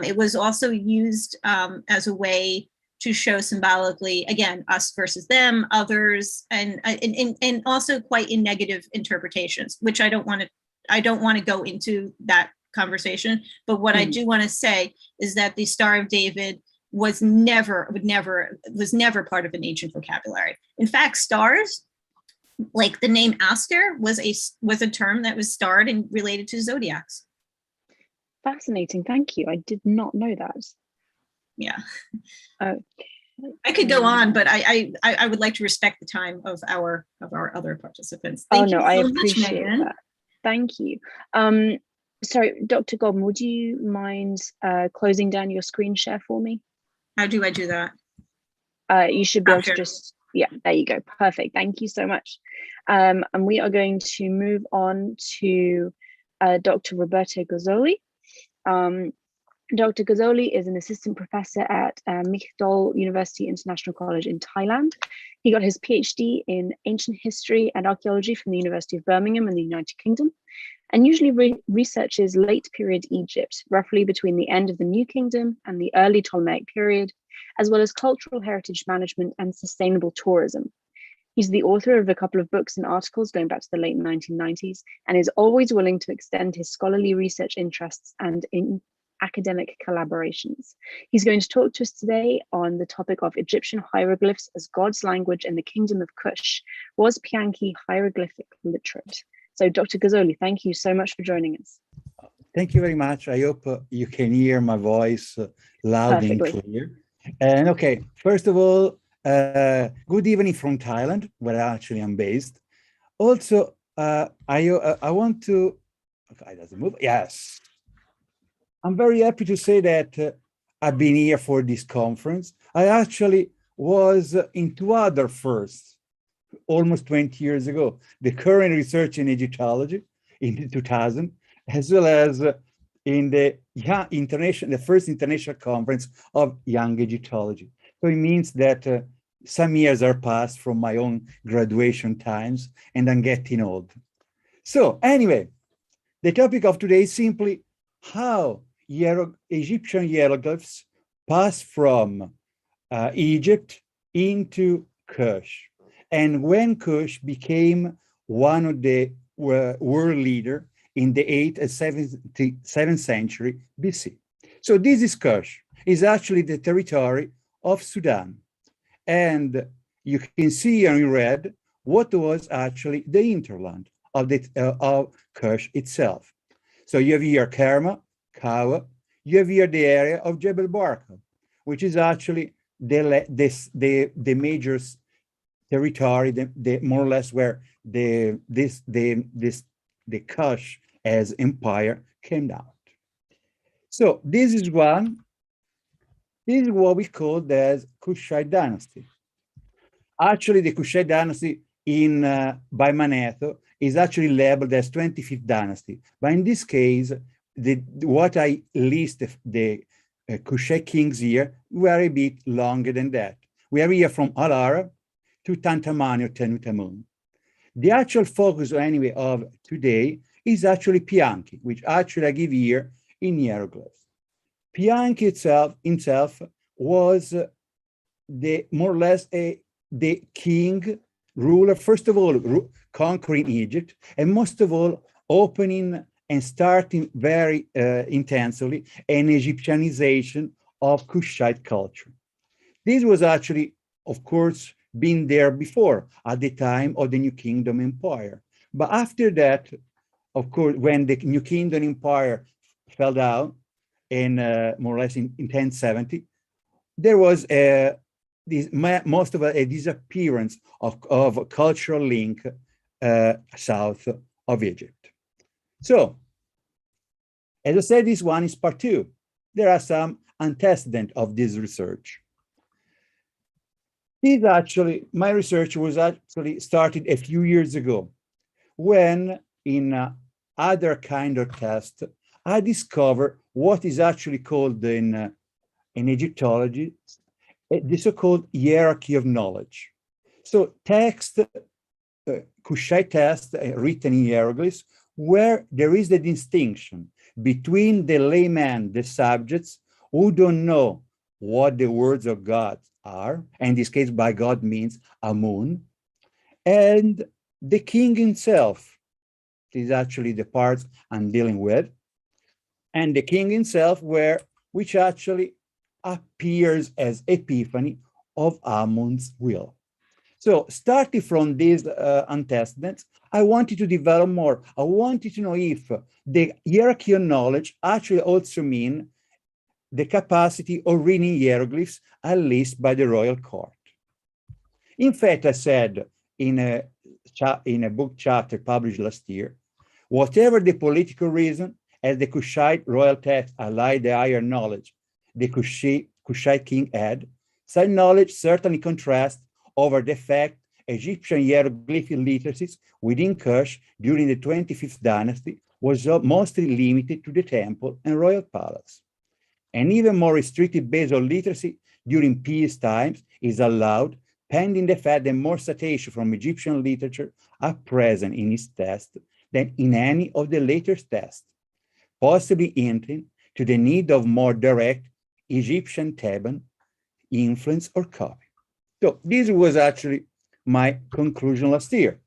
Speaker 5: It was also used as a way to show symbolically, again, us versus them, others, and also quite in negative interpretations, which I don't want to go into that conversation. But what I do want to say is that the Star of David was never part of an ancient vocabulary. In fact, stars, like the name Aster, was a term that was starred and related to zodiacs.
Speaker 2: Fascinating, thank you. I did not know that.
Speaker 5: Yeah.
Speaker 2: Okay.
Speaker 5: I could go on, but I would like to respect the time of our other participants. Thank you so
Speaker 2: I
Speaker 5: much,
Speaker 2: appreciate
Speaker 5: Megan.
Speaker 2: that. Thank you. Sorry, Dr. Godden, would you mind closing down your screen share for me?
Speaker 5: How do I do that?
Speaker 2: You should be able to just, yeah, there you go. Perfect. Thank you so much. And we are going to move on to Dr. Roberto Gazzoli. Dr. Gazzoli is an assistant professor at Mysticism University International College in Thailand. He got his PhD in ancient history and archaeology from the University of Birmingham in the United Kingdom, and usually researches late period Egypt, roughly between the end of the New Kingdom and the early Ptolemaic period, as well as cultural heritage management and sustainable tourism. He's the author of a couple of books and articles going back to the late 1990s, and is always willing to extend his scholarly research interests and in academic collaborations. He's going to talk to us today on the topic of Egyptian hieroglyphs as God's language in the Kingdom of Kush. Was Pianki hieroglyphic literate? So Dr. Gazzoli, thank you so much for joining us.
Speaker 6: Thank you very much. I hope you can hear my voice loud
Speaker 2: Perfectly.
Speaker 6: and clear. And okay, first of all, good evening from Thailand, where actually I'm based. Also, I want to Okay, doesn't move. Yes. I'm very happy to say that I've been here for this conference. I actually was in two other firsts almost 20 years ago, the current research in Egyptology in 2000, as well as in the first international conference of young Egyptology. So it means that some years are passed from my own graduation times and I'm getting old. So anyway, the topic of today is simply how Egyptian hieroglyphs pass from Egypt into Kush, and when Kush became one of the world leader in the 8th and 7th century BC. So this is Kush, is actually the territory of Sudan. And you can see in red what was actually the hinterland of Kush itself. So you have here Kerma, Kawa, you have here the area of Jebel Barka, which is actually the major territory, the more or less where the Kush as empire came out. So this is what we call as Kushite dynasty. Actually, the Kushite dynasty by Manetho is actually labeled as 25th dynasty, but in this case, what I list the Kushite kings here were a bit longer than that. We are here from Al-Arab to Tantamani or Tenutamun. The actual focus anyway of today is actually Pianki, which actually I give here in hieroglyphs. Pianki himself was more or less the king ruler, first of all conquering Egypt, and most of all opening and starting very intensively an Egyptianization of Kushite culture. This was actually, of course, been there before at the time of the New Kingdom Empire. But after that, of course, when the New Kingdom Empire fell down in more or less in 1070, there was most of a disappearance of a cultural link south of Egypt. So, as I said, this one is part 2. There are some antecedents of this research. My research was actually started a few years ago when in other kind of test, I discovered what is actually called in Egyptology, the so-called hierarchy of knowledge. So text, Kushite text written in hieroglyphs, where there is a distinction between the layman, the subjects, who don't know what the words of God are, and in this case by God means Amun, and the king himself. This is actually the parts I'm dealing with, and the king himself, which actually appears as epiphany of Amun's will. So starting from these antecedents, I wanted to develop more. I wanted to know if the hierarchy of knowledge actually also mean the capacity of reading hieroglyphs, at least by the royal court. In fact, I said in a book chapter published last year, whatever the political reason, as the Kushite royal text allied the higher knowledge the Kushite king had, such knowledge certainly contrasts over the fact Egyptian hieroglyphic literacy within Kush during the 25th dynasty was mostly limited to the temple and royal palace. An even more restricted base of literacy during peace times is allowed, pending the fact that more citations from Egyptian literature are present in his text than in any of the later texts, possibly hinting to the need of more direct Egyptian Theban influence or copy. So this was actually my conclusion last year.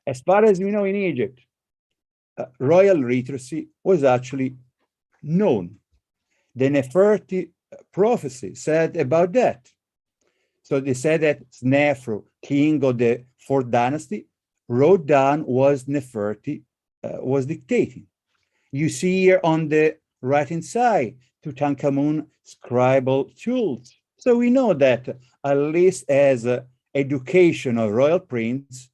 Speaker 6: As far as we know in Egypt, royal literacy was actually known. The Neferti prophecy said about that. So they said that Snefru, king of the 4th dynasty, wrote down what Neferti was dictating. You see here on the right-hand side, Tutankhamun scribal tools. So we know that at least as education of royal prince,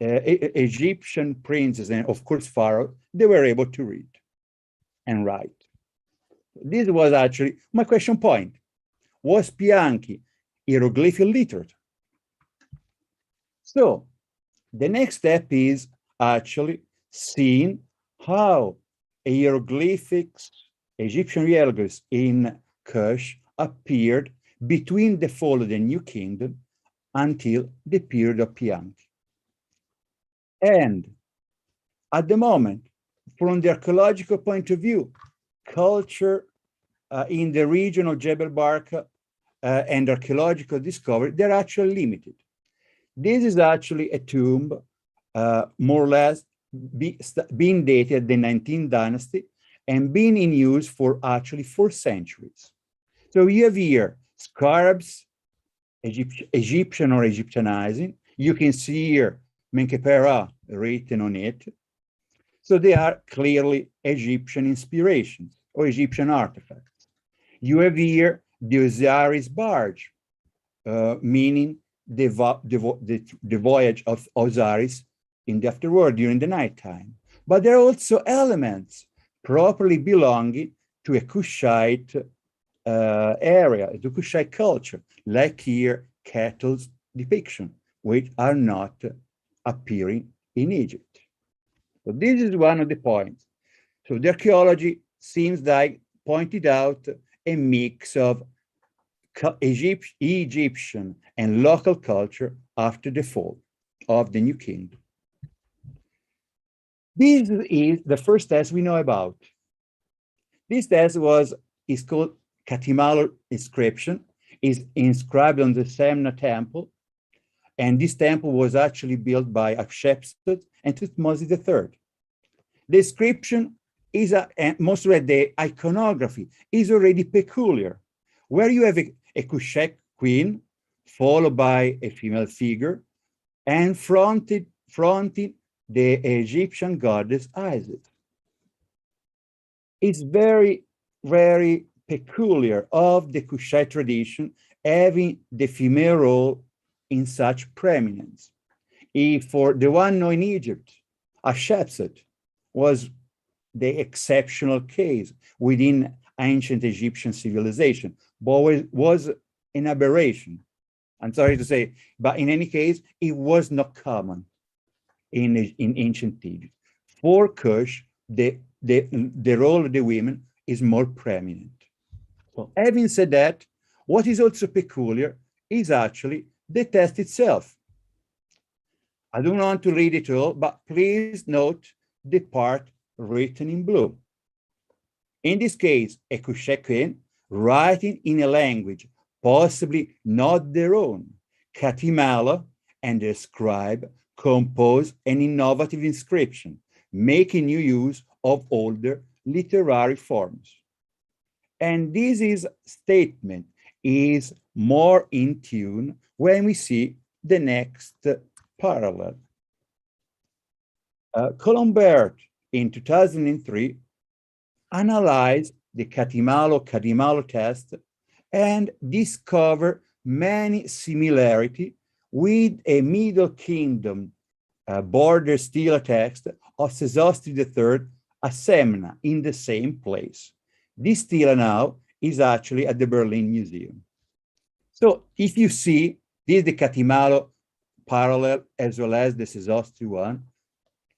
Speaker 6: Egyptian princes and of course pharaohs, they were able to read and write. This was actually my question point. Was Bianchi hieroglyphic literate? So the next step is actually seeing how hieroglyphics, Egyptian hieroglyphs in Kush appeared between the fall of the New Kingdom until the period of Bianchi. And at the moment, from the archaeological point of view, culture in the region of Jebel Barka and archaeological discovery, they're actually limited. This is actually a tomb, more or less, being dated the 19th dynasty and being in use for actually 4 centuries. So you have here scarabs, Egyptian or Egyptianizing. You can see here Menkaperra written on it. So they are clearly Egyptian inspirations or Egyptian artifacts. You have here the Osiris barge, meaning the voyage of Osiris in the afterworld during the nighttime. But there are also elements properly belonging to a Kushite area, the Kushite culture, like here cattle's depiction, which are not appearing in Egypt. So this is one of the points. So the archaeology seems like pointed out a mix of Egyptian and local culture after the fall of the New Kingdom. This is the first test we know about. This test is called Katimalo inscription, is inscribed on the Semna temple, and this temple was actually built by Hatshepsut and Thutmose III. The inscription is, and mostly the iconography is already peculiar, where you have a Kushite queen followed by a female figure and fronting the Egyptian goddess Isis. It's very, very peculiar of the Kushite tradition having the female role in such preeminence. If for the one known in Egypt, Hatshepsut was the exceptional case within ancient Egyptian civilization, but was an aberration. I'm sorry to say, but in any case, it was not common in ancient Egypt. For Kush, the role of the women is more preeminent. So having said that, what is also peculiar is actually the test itself. I don't want to read it all, but please note the part written in blue. In this case, a Kushite queen writing in a language possibly not their own. Katimala and the scribe compose an innovative inscription, making new use of older literary forms. And this statement is more in tune when we see the next parallel. Colombert in 2003 analyzed the Kadimalo test and discovered many similarities with a Middle Kingdom border stela text of Sesostri III at Semna in the same place. This stela now is actually at the Berlin Museum. So if you see, this is the Katimalo parallel as well as the Sesostri one,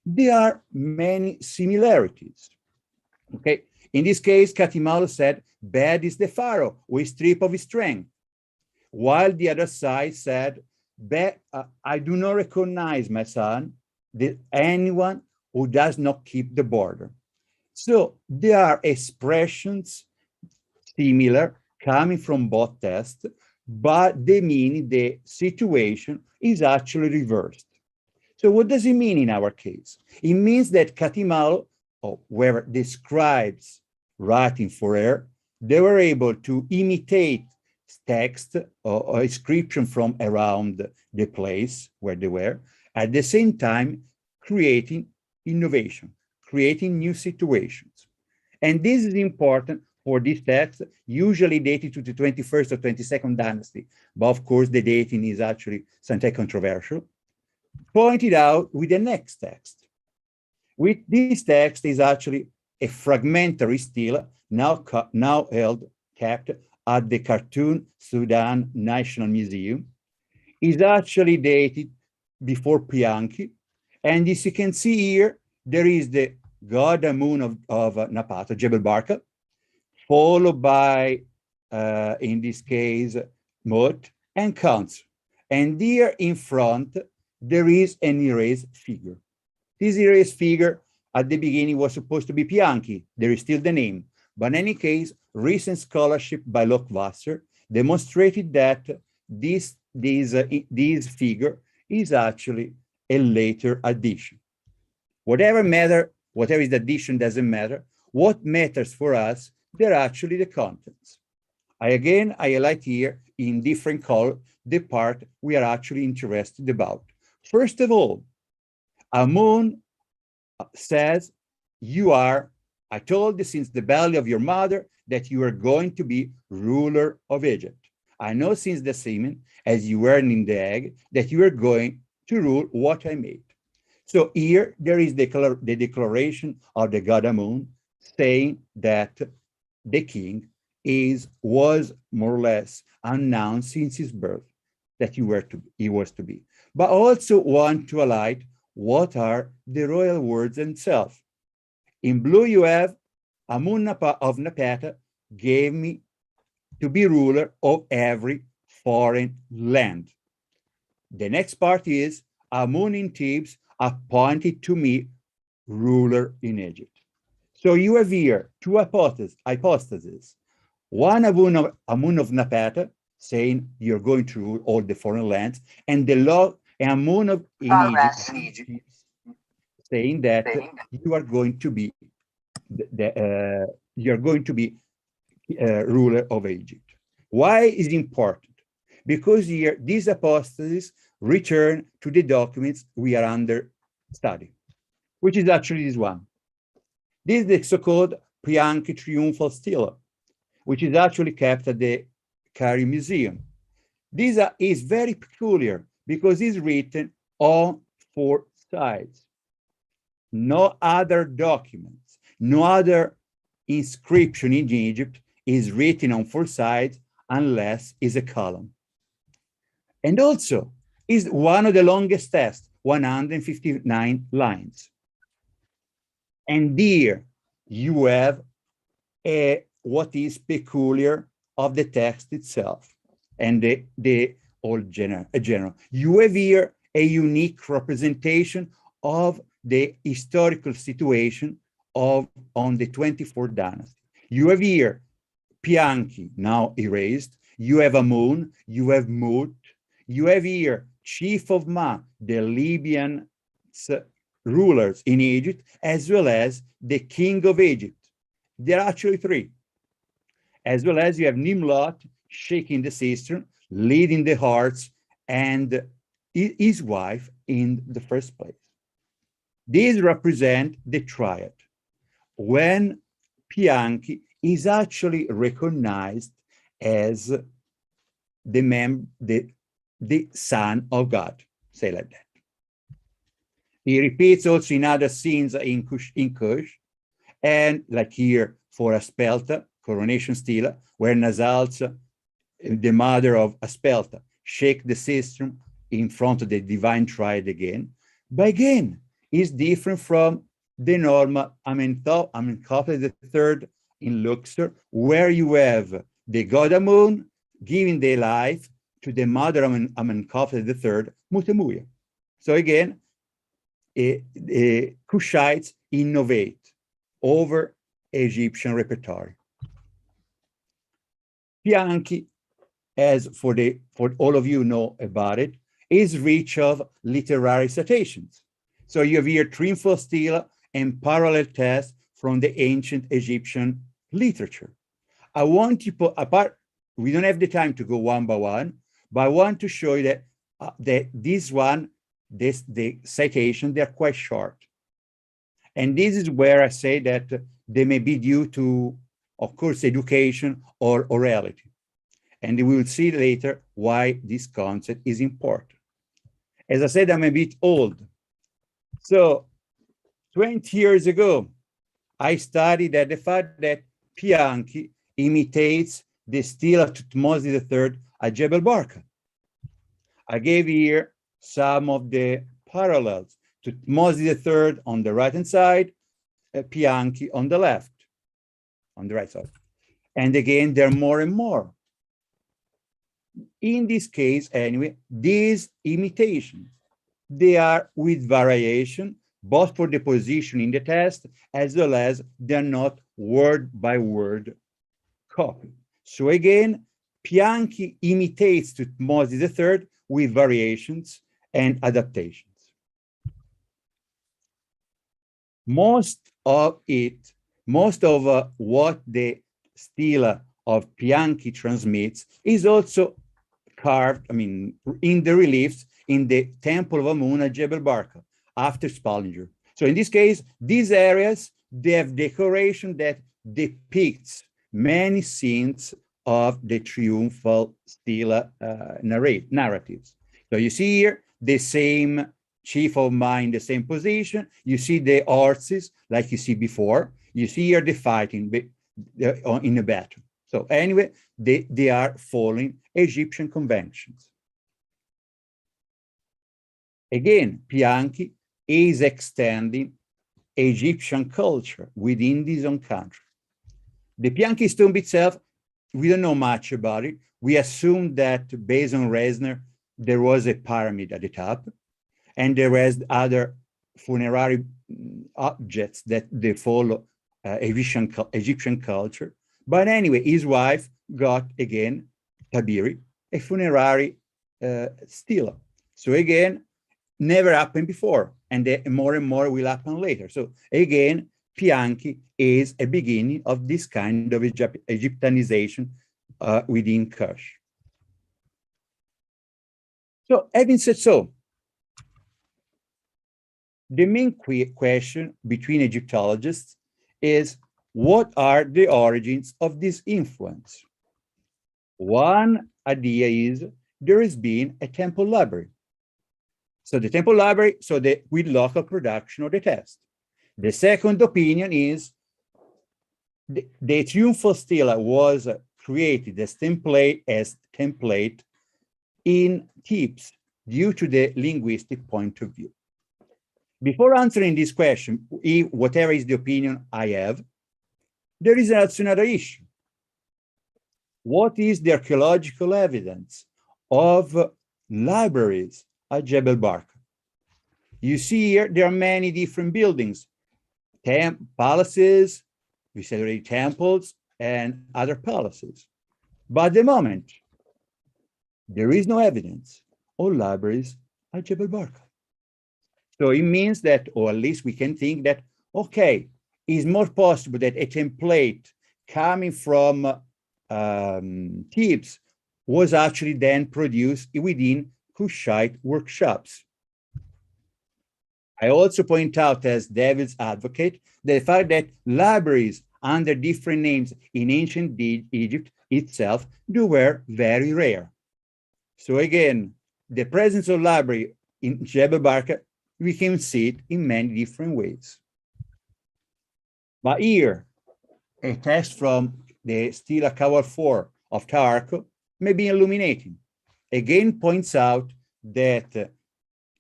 Speaker 6: there are many similarities, okay? In this case, Katimalo said, bad is the pharaoh, we strip of his strength. While the other side said, I do not recognize, my son, anyone who does not keep the border. So there are expressions similar coming from both tests, but the meaning, the situation is actually reversed. So what does it mean in our case? It means that Katimalo, or whoever describes writing for her, they were able to imitate text or inscription from around the place where they were, at the same time creating innovation, creating new situations. And this is important for this text, usually dated to the 21st or 22nd dynasty. But of course, the dating is actually sometimes controversial. pointed out with the next text. With this text is actually a fragmentary stele now held, kept at the Khartoum, Sudan National Museum. Is actually dated before Pianchi. And as you can see here, there is the god Amun of Napata, Jebel Barka, followed by, in this case, Mut and Khans. And here in front, there is an erased figure. This erased figure at the beginning was supposed to be Pianchi. There is still the name. But in any case, recent scholarship by _𝀭Support demonstrated that this figure is actually a later addition. Whatever is the addition doesn't matter. What matters for us, they're actually the contents. I highlight here in different color the part we are actually interested about. First of all, Amun says, I told you since the belly of your mother that you are going to be ruler of Egypt. I know since the semen, as you were in the egg, that you are going to rule what I made. So here there is the declaration of the god Amun saying that the king was more or less announced since his birth that he was to be. But I also want to highlight what are the royal words themselves. In blue you have Amun of Napata gave me to be ruler of every foreign land. The next part is Amun in Thebes appointed to me ruler in Egypt. So you have here two hypotheses. One Amun of Napata saying you're going to rule all the foreign lands, and the law Amun of Egypt saying that you are going to be ruler of Egypt. Why is it important? Because here these apostases return to the documents we are under study, which is actually this one. This is the so-called Pianchi triumphal stele, which is actually kept at the Cairo Museum. This is very peculiar because it's written on 4 sides. No other documents, no other inscription in Egypt is written on 4 sides unless it's a column. And also is one of the longest text, 159 lines. And here you have what is peculiar of the text itself and the old general. You have here a unique representation of the historical situation on the 24th dynasty. You have here Pianchi, now erased. You have Amun, you have Mut, you have here chief of Ma, the Libyan rulers in Egypt, as well as the king of Egypt. There are actually 3. As well as you have Nimrod shaking the cistern, leading the hearts, and his wife in the first place. These represent the triad, when Pianchi is actually recognized as the son of God, say like that. He repeats also in other scenes in Kush, and like here for Aspelta, coronation stele, where Nazalza, the mother of Aspelta, shake the cistern in front of the divine triad again. But again, is different from the normal Amenhotep III in Luxor, where you have the god Amun giving the life to the mother Amenhotep III, Mutemuya. So again, Kushites innovate over Egyptian repertoire. Pianchi, as for all of you know about it, is rich of literary citations. So you have here triumphal stele and parallel texts from the ancient Egyptian literature. I want to put apart, we don't have the time to go one by one, but I want to show you that the citation, they're quite short. And this is where I say that they may be due to, of course, education or orality. And we will see later why this concept is important. As I said, I'm a bit old. So 20 years ago, I studied at the fact that Bianchi imitates the stele of Thutmose III at Jebel Barka. I gave here some of the parallels. Thutmose III on the right-hand side, Bianchi on the left, on the right side. And again, there are more and more. In this case, anyway, these imitations, they are with variation, both for the position in the text, as well as they're not word by word copy. So again, Bianchi imitates Thutmose III with variations and adaptations. Most of what the stele of Bianchi transmits is also carved, in the reliefs in the Temple of Amun at Jebel Barka after Spalinger. So in this case, these areas, they have decoration that depicts many scenes of the triumphal stele narratives. So you see here the same chief of mine, the same position. You see the horses like you see before. You see here the fighting in a battle. So anyway, they are following Egyptian conventions. Again, Bianchi is extending Egyptian culture within his own country. The Bianchi tomb itself, we don't know much about it. We assume that based on Reisner, there was a pyramid at the top, and there was other funerary objects that they follow Egyptian culture. But anyway, his wife got, again, Tabiri, a funerary stele. So again, never happened before, and more and more will happen later. So again, Bianchi is a beginning of this kind of Egyptianization within Kush. So having said so, the main question between Egyptologists is, what are the origins of this influence? One idea is there has been a temple library. So the temple library, with local production of the text. The second opinion is the triumphal stele was created as template in Thebes due to the linguistic point of view. Before answering this question, whatever is the opinion I have, there is also another issue. What is the archaeological evidence of libraries at Jebel Barka? You see here, there are many different buildings, palaces, we said already temples, and other palaces. But at the moment, there is no evidence of libraries at Jebel Barka. So it means that, or at least we can think that, okay, it's more possible that a template coming from Thebes was actually then produced within Kushite workshops. I also point out as devil's advocate the fact that libraries under different names in ancient Egypt itself were very rare. So again, the presence of library in Jebel Barka, we can see it in many different ways. But here, a text from the Stela Kawar 4 of Taarko may be illuminating. Again, points out that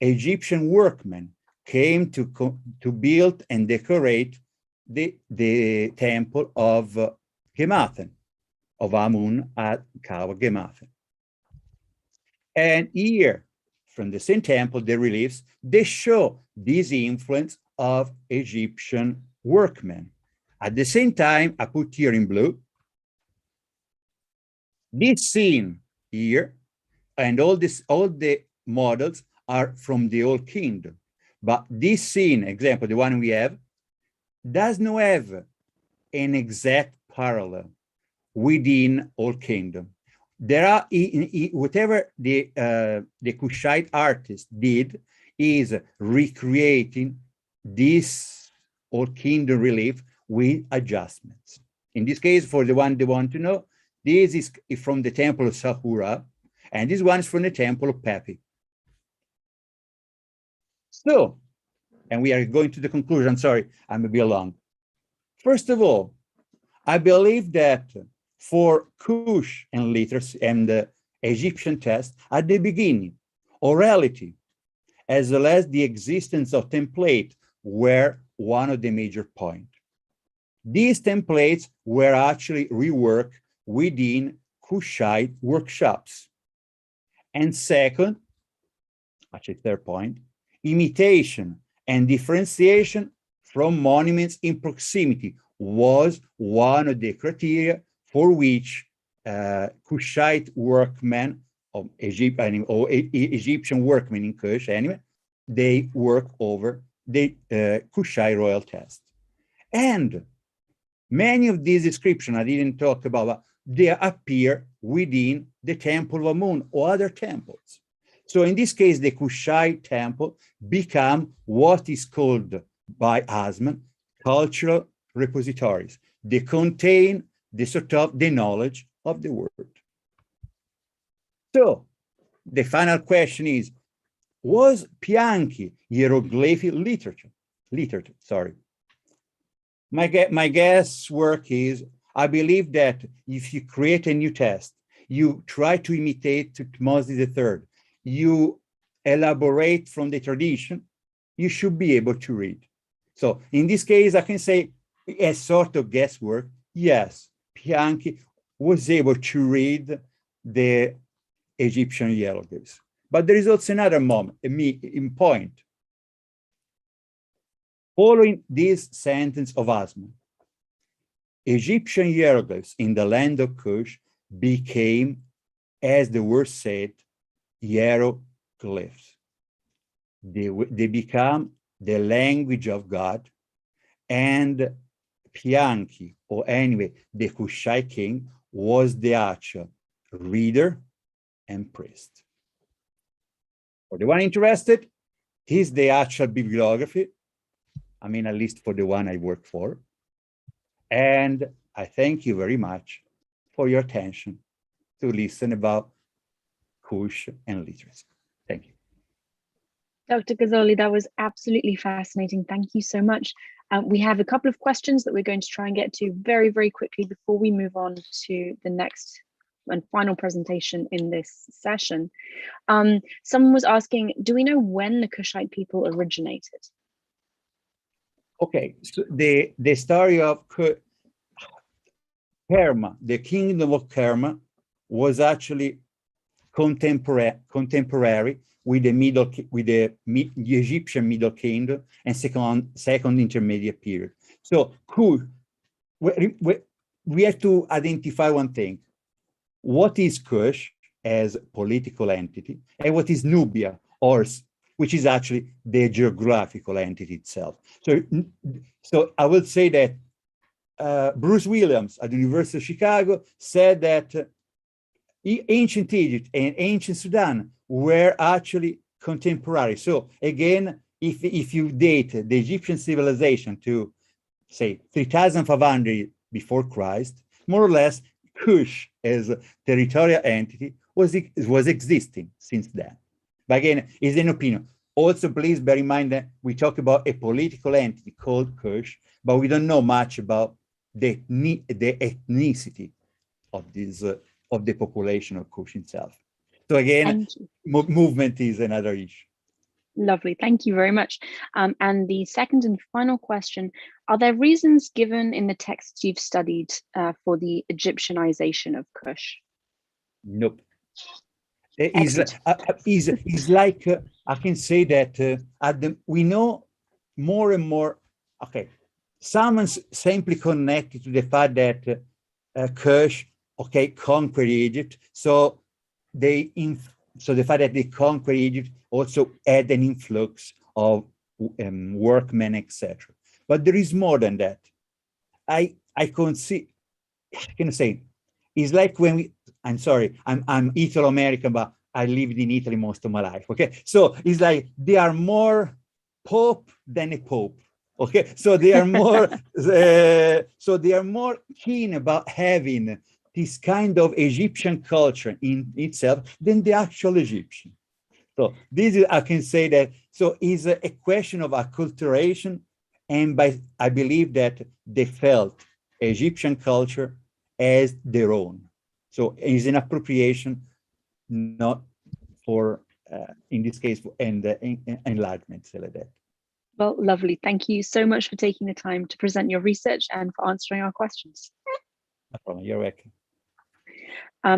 Speaker 6: Egyptian workmen came to build and decorate the temple of Gemathen, of Amun at Kawa Gemathen. And here, from the same temple, the reliefs, they show this influence of Egyptian workmen. At the same time, I put here in blue, this scene here, and all the models are from the Old Kingdom. But this scene, example, the one we have, does not have an exact parallel within Old Kingdom. There are, whatever the Kushite artist did is recreating this Old Kingdom relief with adjustments. In this case, for the one they want to know, this is from the temple of Sahura, and this one is from the temple of Pepi. So, and we are going to the conclusion. Sorry, I'm a bit long. First of all, I believe that for Kush and literacy and the Egyptian test, at the beginning, orality, as well as the existence of template, were one of the major points. These templates were actually reworked within Kushite workshops. And second, actually third point, imitation and differentiation from monuments in proximity was one of the criteria for which Kushite workmen of Egyptian workmen in Kush anyway, they work over the Kushite royal test. And many of these descriptions I didn't talk about, but they appear within the Temple of Amun or other temples. So in this case, the Kushite temple become what is called by Asman cultural repositories. They contain the sort of the knowledge of the world. So the final question is, was Pianchi hieroglyphic literature? Sorry. My guesswork is, I believe that if you create a new test, you try to imitate Moses III, you elaborate from the tradition, you should be able to read. So in this case, I can say a sort of guesswork, yes, Pianchi was able to read the Egyptian hieroglyphs. But there is also another point. Following this sentence of Asman, Egyptian hieroglyphs in the land of Kush became, as the word said, hieroglyphs. They become the language of God, and Pianchi, or anyway, the Kushite king, was the actual reader and priest. For the one interested, here's the actual bibliography. I mean, at least for the one I work for. And I thank you very much for your attention to listen about Kush and literacy. Thank you.
Speaker 2: Dr. Gazzoli, that was absolutely fascinating. Thank you so much. We have a couple of questions that we're going to try and get to very, very quickly before we move on to the next and final presentation in this session. Someone was asking, do we know when the Kushite people originated?
Speaker 6: Okay, so the story of Kerma, the kingdom of Kerma, was actually contemporary with the Egyptian Middle Kingdom and second intermediate period. So we have to identify one thing: what is Kush as a political entity, and what is Nubia, or which is actually the geographical entity itself. So I would say that Bruce Williams at the University of Chicago said that ancient Egypt and ancient Sudan were actually contemporary. So again, if you date the Egyptian civilization to, say, 3,500 before Christ, more or less, Kush as a territorial entity was existing since then. But again, it's an opinion. Also, please bear in mind that we talk about a political entity called Kush, but we don't know much about the ethnicity of this of the population of Kush itself. So again, movement is another issue.
Speaker 2: Lovely, thank you very much. And the second and final question, are there reasons given in the texts you've studied for the Egyptianization of Kush?
Speaker 6: Nope. It's like, I can say that we know more and more, okay, someone's simply connected to the fact that Kush, okay, conquered Egypt. So the fact that they conquered Egypt also had an influx of workmen, etc. But there is more than that. I can say it's like when I'm sorry, I'm Italo-American, but I lived in Italy most of my life. Okay, so it's like they are more Pope than a Pope. Okay, so they are more so they are more keen about having this kind of Egyptian culture in itself than the actual Egyptian. So this is, I can say that, so is a question of acculturation, and I believe that they felt Egyptian culture as their own. So it's an appropriation, not for, in this case, enlargement, say like that.
Speaker 2: Well, lovely. Thank you so much for taking the time to present your research and for answering our questions.
Speaker 6: No problem, you're welcome.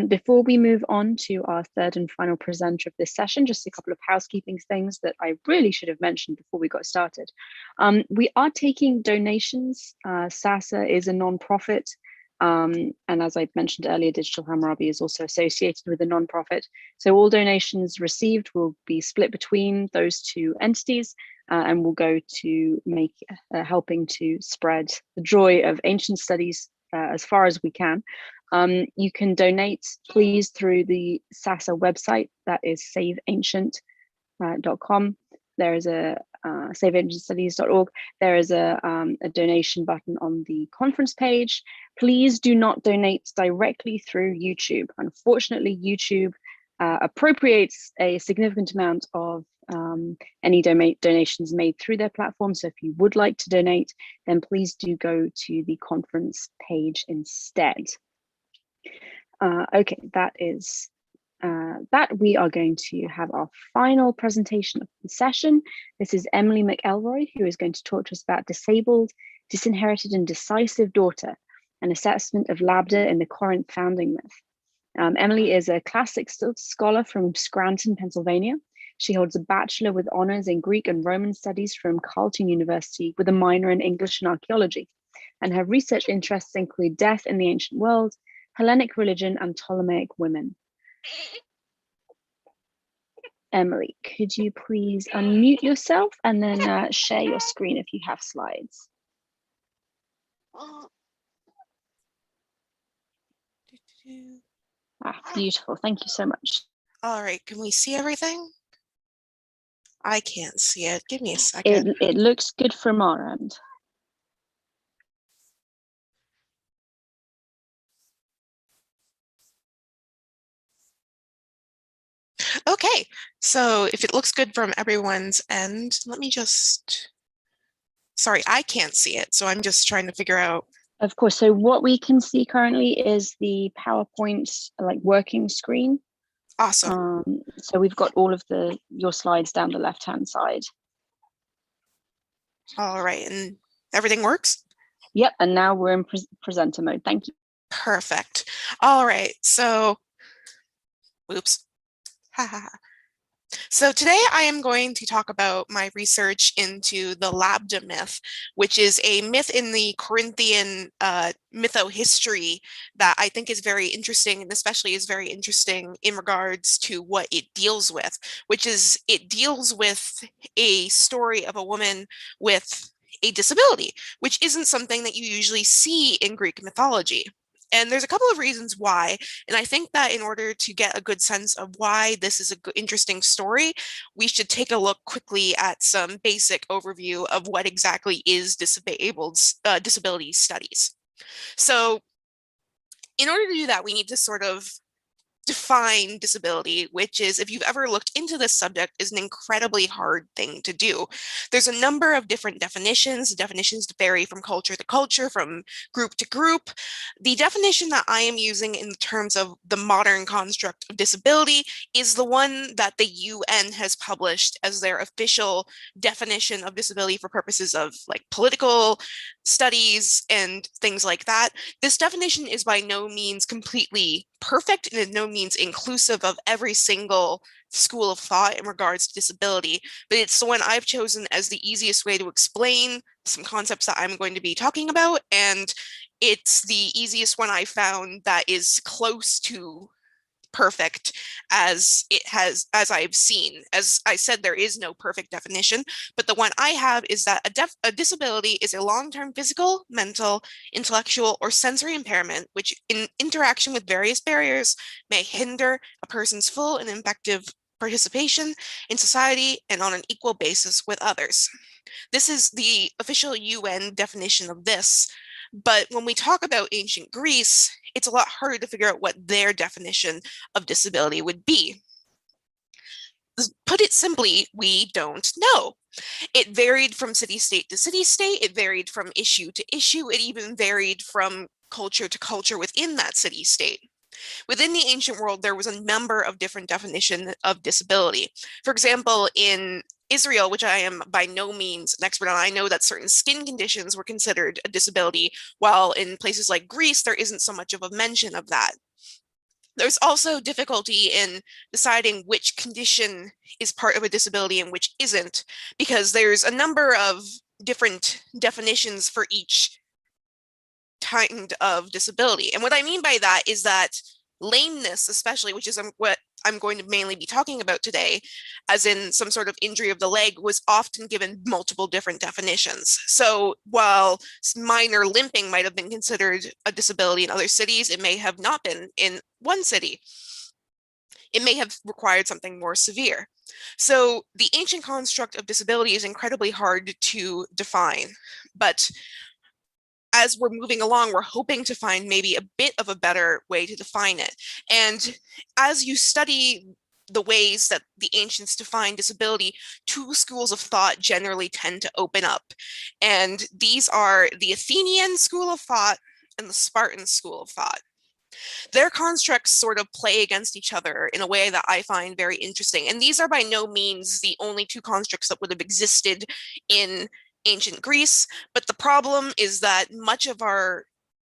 Speaker 2: Before we move on to our third and final presenter of this session, just a couple of housekeeping things that I really should have mentioned before we got started. We are taking donations. SASA is a non-profit, and as I mentioned earlier, Digital Hammurabi is also associated with a non-profit. So all donations received will be split between those two entities and will go to helping to spread the joy of ancient studies as far as we can. You can donate, please, through the SASA website, that is saveancient.com. There is a saveancientstudies.org. There is a donation button on the conference page. Please do not donate directly through YouTube. Unfortunately, YouTube appropriates a significant amount of any donations made through their platform. So if you would like to donate, then please do go to the conference page instead. Okay, that is that. We are going to have our final presentation of the session. This is Emily McElroy, who is going to talk to us about disabled, disinherited, and decisive daughter, an assessment of Labda in the Corinth founding myth. Emily is a classics scholar from Scranton, Pennsylvania. She holds a bachelor with honors in Greek and Roman studies from Carleton University with a minor in English and archaeology. And her research interests include death in the ancient world, Hellenic religion, and Ptolemaic women. Emily, could you please unmute yourself and then share your screen if you have slides? Ah, beautiful. Thank you so much.
Speaker 7: All right, can we see everything? I can't see it. Give me a second.
Speaker 2: It looks good from our end.
Speaker 7: Okay, so if it looks good from everyone's end, let me just, sorry, I can't see it. So I'm just trying to figure out.
Speaker 2: Of course, so what we can see currently is the PowerPoint like working screen.
Speaker 7: Awesome.
Speaker 2: So we've got all of your slides down the left-hand side.
Speaker 7: All right, and everything works?
Speaker 2: Yep, and now we're in presenter mode. Thank you.
Speaker 7: Perfect. All right, so, oops. So today I am going to talk about my research into the Labda myth, which is a myth in the Corinthian mytho-history that I think is very interesting, and especially is very interesting in regards to what it deals with, which is it deals with a story of a woman with a disability, which isn't something that you usually see in Greek mythology. And there's a couple of reasons why, and I think that in order to get a good sense of why this is an interesting story, we should take a look quickly at some basic overview of what exactly is disability studies. So in order to do that, we need to sort of define disability, which is, if you've ever looked into this subject, is an incredibly hard thing to do. There's a number of different definitions. The definitions vary from culture to culture, from group to group. The definition that I am using in terms of the modern construct of disability is the one that the UN has published as their official definition of disability for purposes of like political studies and things like that. This definition is by no means completely perfect and in no means inclusive of every single school of thought in regards to disability, but it's the one I've chosen as the easiest way to explain some concepts that I'm going to be talking about, and it's the easiest one I found that is close to perfect as I've seen. As I said, there is no perfect definition, but the one I have is that a disability is a long-term physical, mental, intellectual, or sensory impairment which in interaction with various barriers may hinder a person's full and effective participation in society and on an equal basis with others. This is the official UN definition of this. But when we talk about ancient Greece, it's a lot harder to figure out what their definition of disability would be. put it simply, we don't know. It varied from city-state to city-state. It varied from issue to issue. It even varied from culture to culture within that city-state. Within the ancient world, there was a number of different definitions of disability. For example, in Israel, which I am by no means an expert on, I know that certain skin conditions were considered a disability, while in places like Greece, there isn't so much of a mention of that. There's also difficulty in deciding which condition is part of a disability and which isn't, because there's a number of different definitions for each kind of disability. And what I mean by that is that lameness, especially, which is what I'm going to mainly be talking about today, as in some sort of injury of the leg, was often given multiple different definitions. So while minor limping might have been considered a disability in other cities, it may have not been in one city. It may have required something more severe. So the ancient construct of disability is incredibly hard to define, but as we're moving along, we're hoping to find maybe a bit of a better way to define it. And as you study the ways that the ancients define disability, two schools of thought generally tend to open up. And these are the Athenian school of thought and the Spartan school of thought. Their constructs sort of play against each other in a way that I find very interesting. And these are by no means the only two constructs that would have existed in ancient Greece, but the problem is that much of our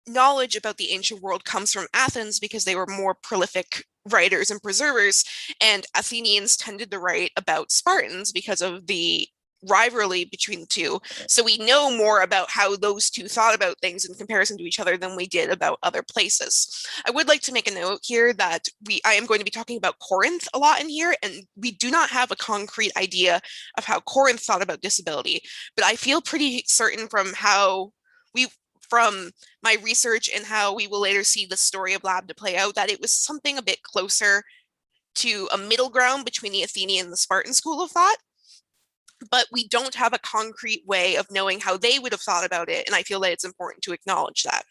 Speaker 7: knowledge about the ancient world comes from Athens because they were more prolific writers and preservers, and Athenians tended to write about Spartans because of the rivalry between the two. So we know more about how those two thought about things in comparison to each other than we did about other places. I would like to make a note here that I am going to be talking about Corinth a lot in here, and we do not have a concrete idea of how Corinth thought about disability, but I feel pretty certain from my research and how we will later see the story of Lab to play out, that it was something a bit closer to a middle ground between the Athenian and the Spartan school of thought. But we don't have a concrete way of knowing how they would have thought about it, and I feel that it's important to acknowledge that.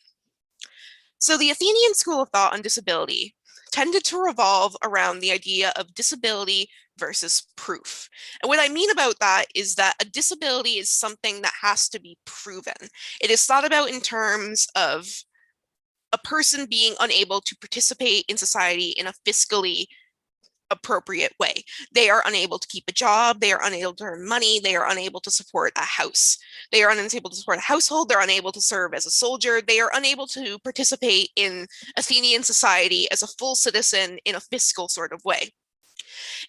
Speaker 7: So the Athenian school of thought on disability tended to revolve around the idea of disability versus proof. And what I mean about that is that a disability is something that has to be proven. It is thought about in terms of a person being unable to participate in society in a fiscally appropriate way. They are unable to keep a job, they are unable to earn money, they are unable to support a house. They are unable to support a household, they're unable to serve as a soldier, they are unable to participate in Athenian society as a full citizen in a fiscal sort of way.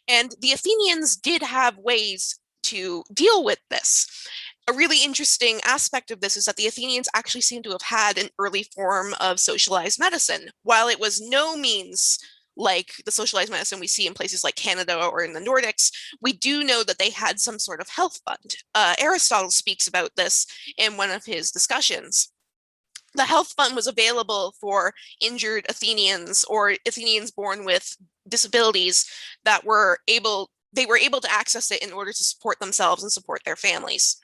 Speaker 7: And the Athenians did have ways to deal with this. A really interesting aspect of this is that the Athenians actually seem to have had an early form of socialized medicine. While it was no means like the socialized medicine we see in places like Canada or in the Nordics, we do know that they had some sort of health fund. Aristotle speaks about this in one of his discussions. The health fund was available for injured Athenians or Athenians born with disabilities that they were able to access it in order to support themselves and support their families.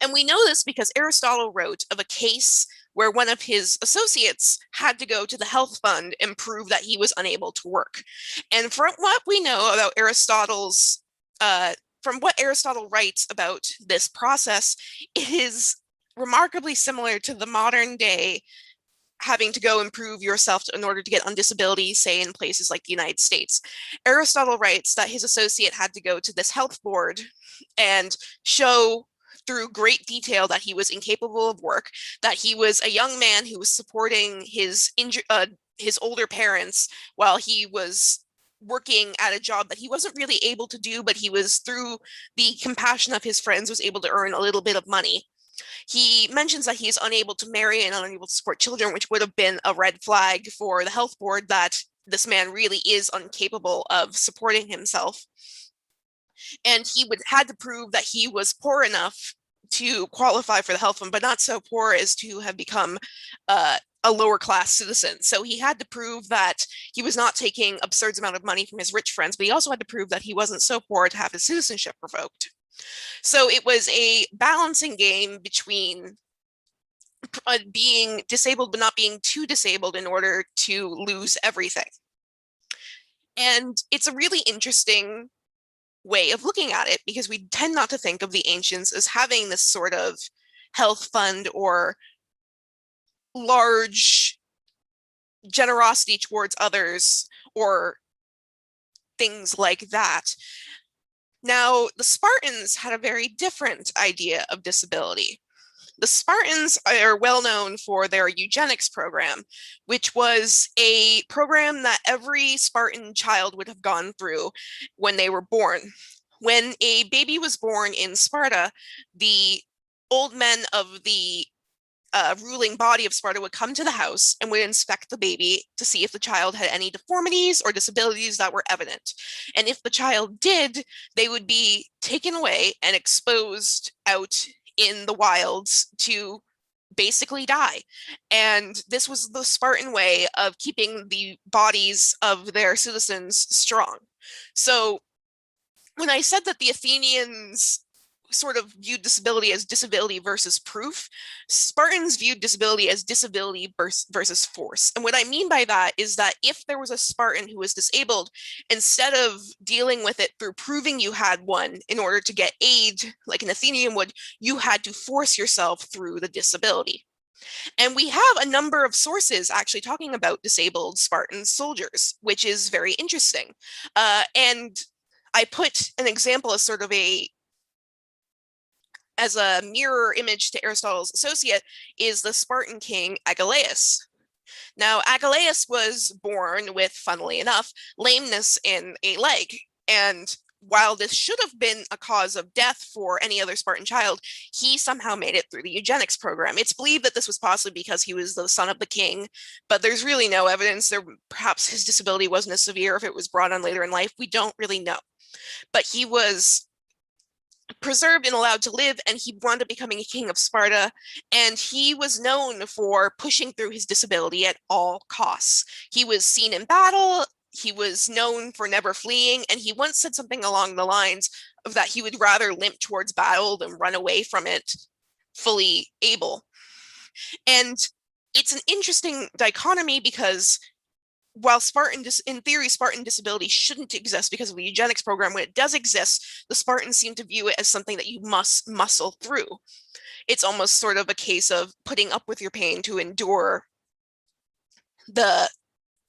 Speaker 7: And we know this because Aristotle wrote of a case where one of his associates had to go to the health fund and prove that he was unable to work. And from what we know about from what Aristotle writes about this process, it is remarkably similar to the modern day having to go and prove yourself in order to get on disability, say in places like the United States. Aristotle writes that his associate had to go to this health board and show through great detail that he was incapable of work, that he was a young man who was supporting his older parents while he was working at a job that he wasn't really able to do, but he was, through the compassion of his friends, was able to earn a little bit of money. He mentions that he is unable to marry and unable to support children, which would have been a red flag for the health board that this man really is incapable of supporting himself. And he had to prove that he was poor enough to qualify for the health fund, but not so poor as to have become a lower class citizen. So he had to prove that he was not taking absurd amount of money from his rich friends, but he also had to prove that he wasn't so poor to have his citizenship revoked. So it was a balancing game between being disabled but not being too disabled in order to lose everything. And it's a really interesting way of looking at it, because we tend not to think of the ancients as having this sort of health fund or large generosity towards others or things like that. Now, the Spartans had a very different idea of disability. The Spartans are well known for their eugenics program, which was a program that every Spartan child would have gone through when they were born. When a baby was born in Sparta, the old men of the ruling body of Sparta would come to the house and would inspect the baby to see if the child had any deformities or disabilities that were evident. And if the child did, they would be taken away and exposed out in the wilds to basically die. And this was the Spartan way of keeping the bodies of their citizens strong. So when I said that the Athenians sort of viewed disability as disability versus proof, Spartans viewed disability as disability versus force. And what I mean by that is that if there was a Spartan who was disabled, instead of dealing with it through proving you had one in order to get aid, like an Athenian would, you had to force yourself through the disability. And we have a number of sources actually talking about disabled Spartan soldiers, which is very interesting. And I put an example as sort of as a mirror image to Aristotle's associate is the Spartan king Agelaus. Now, Agelaus was born with, funnily enough, lameness in a leg. And while this should have been a cause of death for any other Spartan child, he somehow made it through the eugenics program. It's believed that this was possibly because he was the son of the king, but there's really no evidence. Perhaps his disability wasn't as severe if it was brought on later in life. We don't really know. But he was preserved and allowed to live, and he wound up becoming a king of Sparta, and he was known for pushing through his disability at all costs. He was seen in battle, he was known for never fleeing, and he once said something along the lines of that he would rather limp towards battle than run away from it fully able. And it's an interesting dichotomy because while in theory, Spartan disability shouldn't exist because of the eugenics program, when it does exist, the Spartans seem to view it as something that you must muscle through. It's almost sort of a case of putting up with your pain to endure the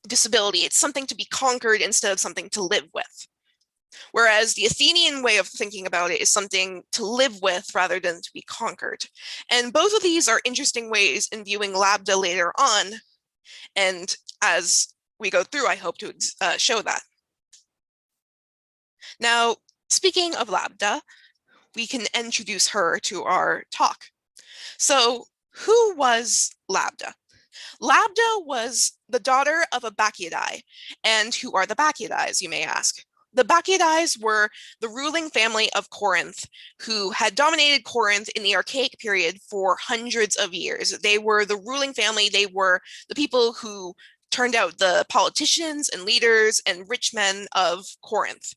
Speaker 7: disability. It's something to be conquered instead of something to live with. Whereas the Athenian way of thinking about it is something to live with rather than to be conquered. And both of these are interesting ways in viewing lambda later on. And as we go through, I hope to show that. Now, speaking of lambda, we can introduce her to our talk. So who was Lambda? Lambda was the daughter of a Bacchiadae. And who are the Bacchiadaes, you may ask? The Bacchiadaes were the ruling family of Corinth, who had dominated Corinth in the Archaic period for hundreds of years. They were the ruling family. They were the people who turned out the politicians and leaders and rich men of Corinth.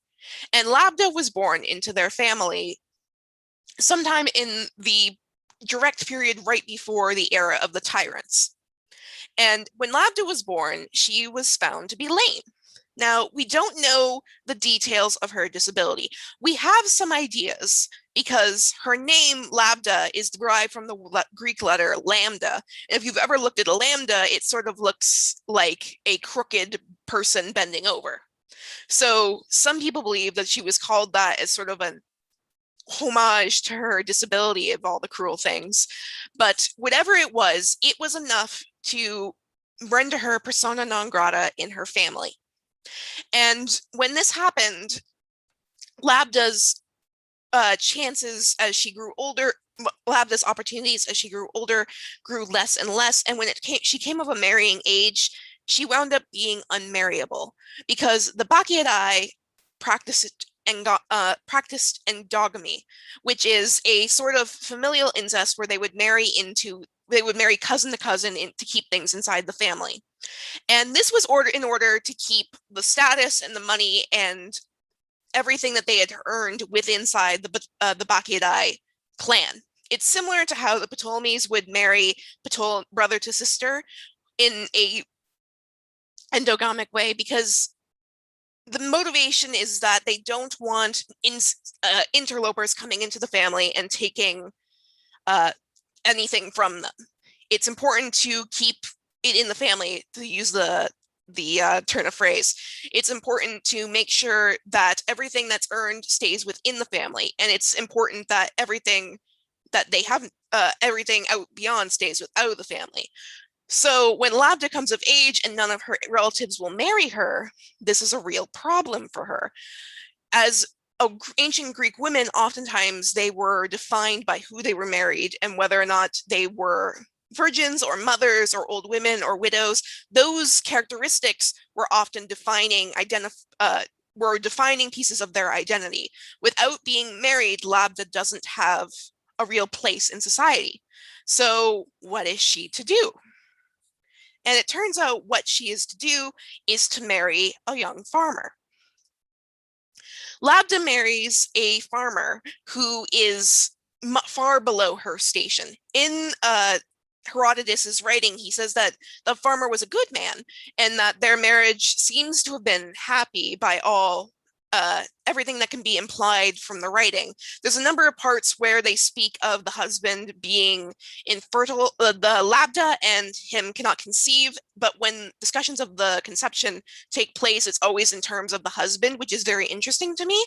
Speaker 7: And Lambda was born into their family sometime in the direct period right before the era of the tyrants. And when Lambda was born, she was found to be lame. Now, we don't know the details of her disability. We have some ideas because her name, Lambda, is derived from the Greek letter lambda. And if you've ever looked at a lambda, it sort of looks like a crooked person bending over. So some people believe that she was called that as sort of an homage to her disability of all the cruel things. But whatever it was enough to render her persona non grata in her family. And when this happened, Lambda's chances as she grew older, Lambda's opportunities as she grew older grew less and less. And when she came of a marrying age, she wound up being unmarriable because the Bacchiadae practiced endogamy, which is a sort of familial incest where they would marry cousin to cousin to keep things inside the family. And this was in order to keep the status and the money and everything that they had earned inside the Bacchiadae clan. It's similar to how the Ptolemies would marry brother to sister in a endogamic way, because the motivation is that they don't want interlopers coming into the family and taking anything from them. It's important to keep it in the family, to use the turn of phrase. It's important to make sure that everything that's earned stays within the family, and it's important that everything that they have, everything out beyond, stays out of the family. So when Labda comes of age and none of her relatives will marry her, this is a real problem for her. As ancient Greek women, oftentimes they were defined by who they were married and whether or not they were virgins or mothers or old women or widows. Those characteristics were often defining pieces of their identity. Without being married, Labda doesn't have a real place in society. So what is she to do? And it turns out what she is to do is to marry a young farmer. Labda marries a farmer who is far below her station. In Herodotus's writing, he says that the farmer was a good man and that their marriage seems to have been happy by all everything that can be implied from the writing. There's a number of parts where they speak of the husband being infertile, the Labda and him cannot conceive, but when discussions of the conception take place, it's always in terms of the husband, which is very interesting to me,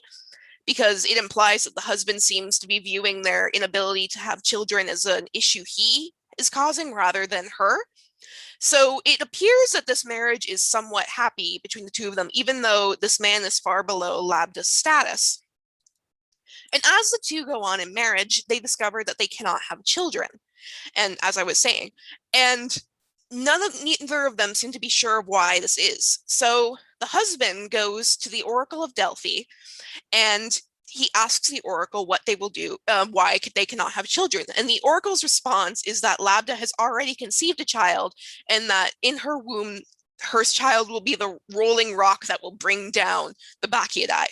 Speaker 7: because it implies that the husband seems to be viewing their inability to have children as an issue he is causing rather than her. So it appears that this marriage is somewhat happy between the two of them, even though this man is far below Labda's status. And as the two go on in marriage, they discover that they cannot have children. And as I was saying, and neither of them seem to be sure of why this is. So the husband goes to the Oracle of Delphi and he asks the oracle what they will do, why they cannot have children. And the oracle's response is that Labda has already conceived a child and that in her womb, her child will be the rolling rock that will bring down the Bacchiadae.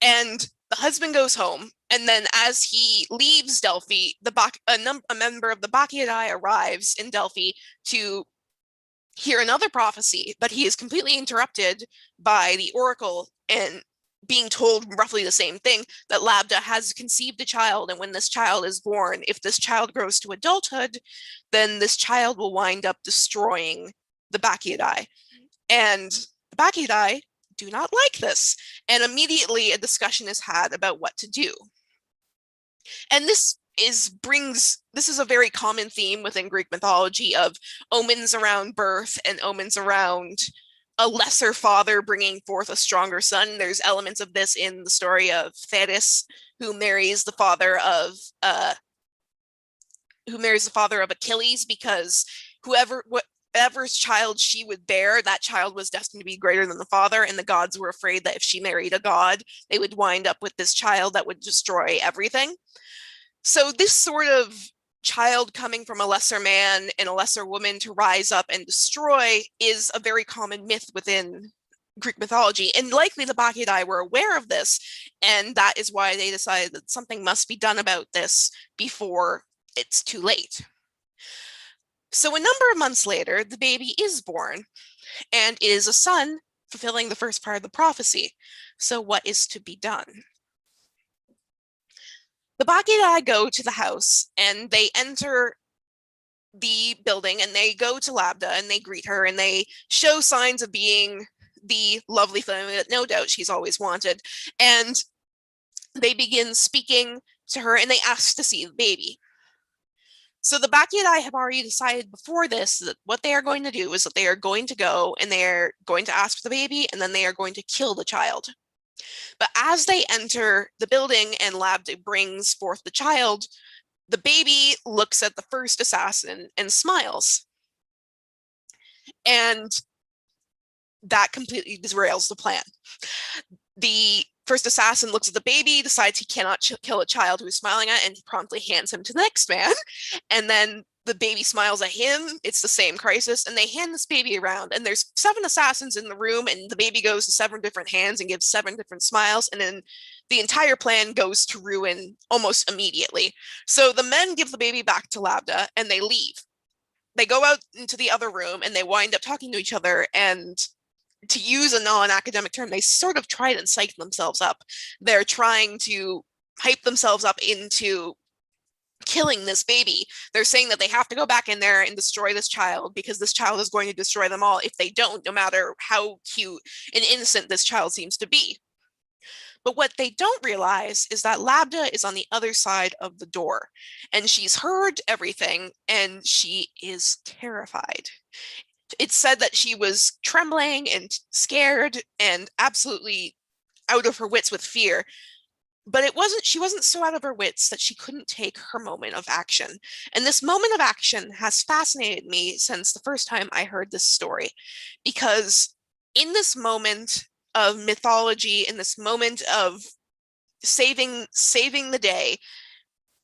Speaker 7: And the husband goes home. And then as he leaves Delphi, a member of the Bacchiadae arrives in Delphi to hear another prophecy, but he is completely interrupted by the oracle and being told roughly the same thing, that Labda has conceived a child, and when this child is born, if this child grows to adulthood, then this child will wind up destroying the Bacchiadae. And the Bacchiadae do not like this, and immediately a discussion is had about what to do. And this is a very common theme within Greek mythology of omens around birth and omens around a lesser father bringing forth a stronger son. There's elements of this in the story of Thetis, who marries the father of Achilles, because whatever's child she would bear, that child was destined to be greater than the father, and the gods were afraid that if she married a god, they would wind up with this child that would destroy everything. So this sort of child coming from a lesser man and a lesser woman to rise up and destroy is a very common myth within Greek mythology. And likely the Bacchiadae were aware of this, and that is why they decided that something must be done about this before it's too late. So a number of months later, the baby is born, and it is a son, fulfilling the first part of the prophecy. So what is to be done? The Bacchiadae go to the house and they enter the building and they go to Labda and they greet her and they show signs of being the lovely family that no doubt she's always wanted. And they begin speaking to her and they ask to see the baby. So the Bacchiadae have already decided before this that what they are going to do is that they are going to go and they're going to ask for the baby and then they are going to kill the child. But as they enter the building and Labda brings forth the child, the baby looks at the first assassin and smiles. And that completely derails the plan. The first assassin looks at the baby, decides he cannot kill a child who is smiling at, and promptly hands him to the next man. And then the baby smiles at him. It's the same crisis, and they hand this baby around. And there's 7 assassins in the room, and the baby goes to 7 different hands and gives 7 different smiles. And then the entire plan goes to ruin almost immediately. So the men give the baby back to Labda, and they leave. They go out into the other room, and they wind up talking to each other, and to use a non-academic term, they sort of try to psych themselves up. They're trying to hype themselves up into killing this baby. They're saying that they have to go back in there and destroy this child because this child is going to destroy them all if they don't, no matter how cute and innocent this child seems to be. But what they don't realize is that Labda is on the other side of the door, and she's heard everything, and she is terrified. It's said that she was trembling and scared and absolutely out of her wits with fear. But she wasn't so out of her wits that she couldn't take her moment of action. And this moment of action has fascinated me since the first time I heard this story, because in this moment of mythology, in this moment of saving the day,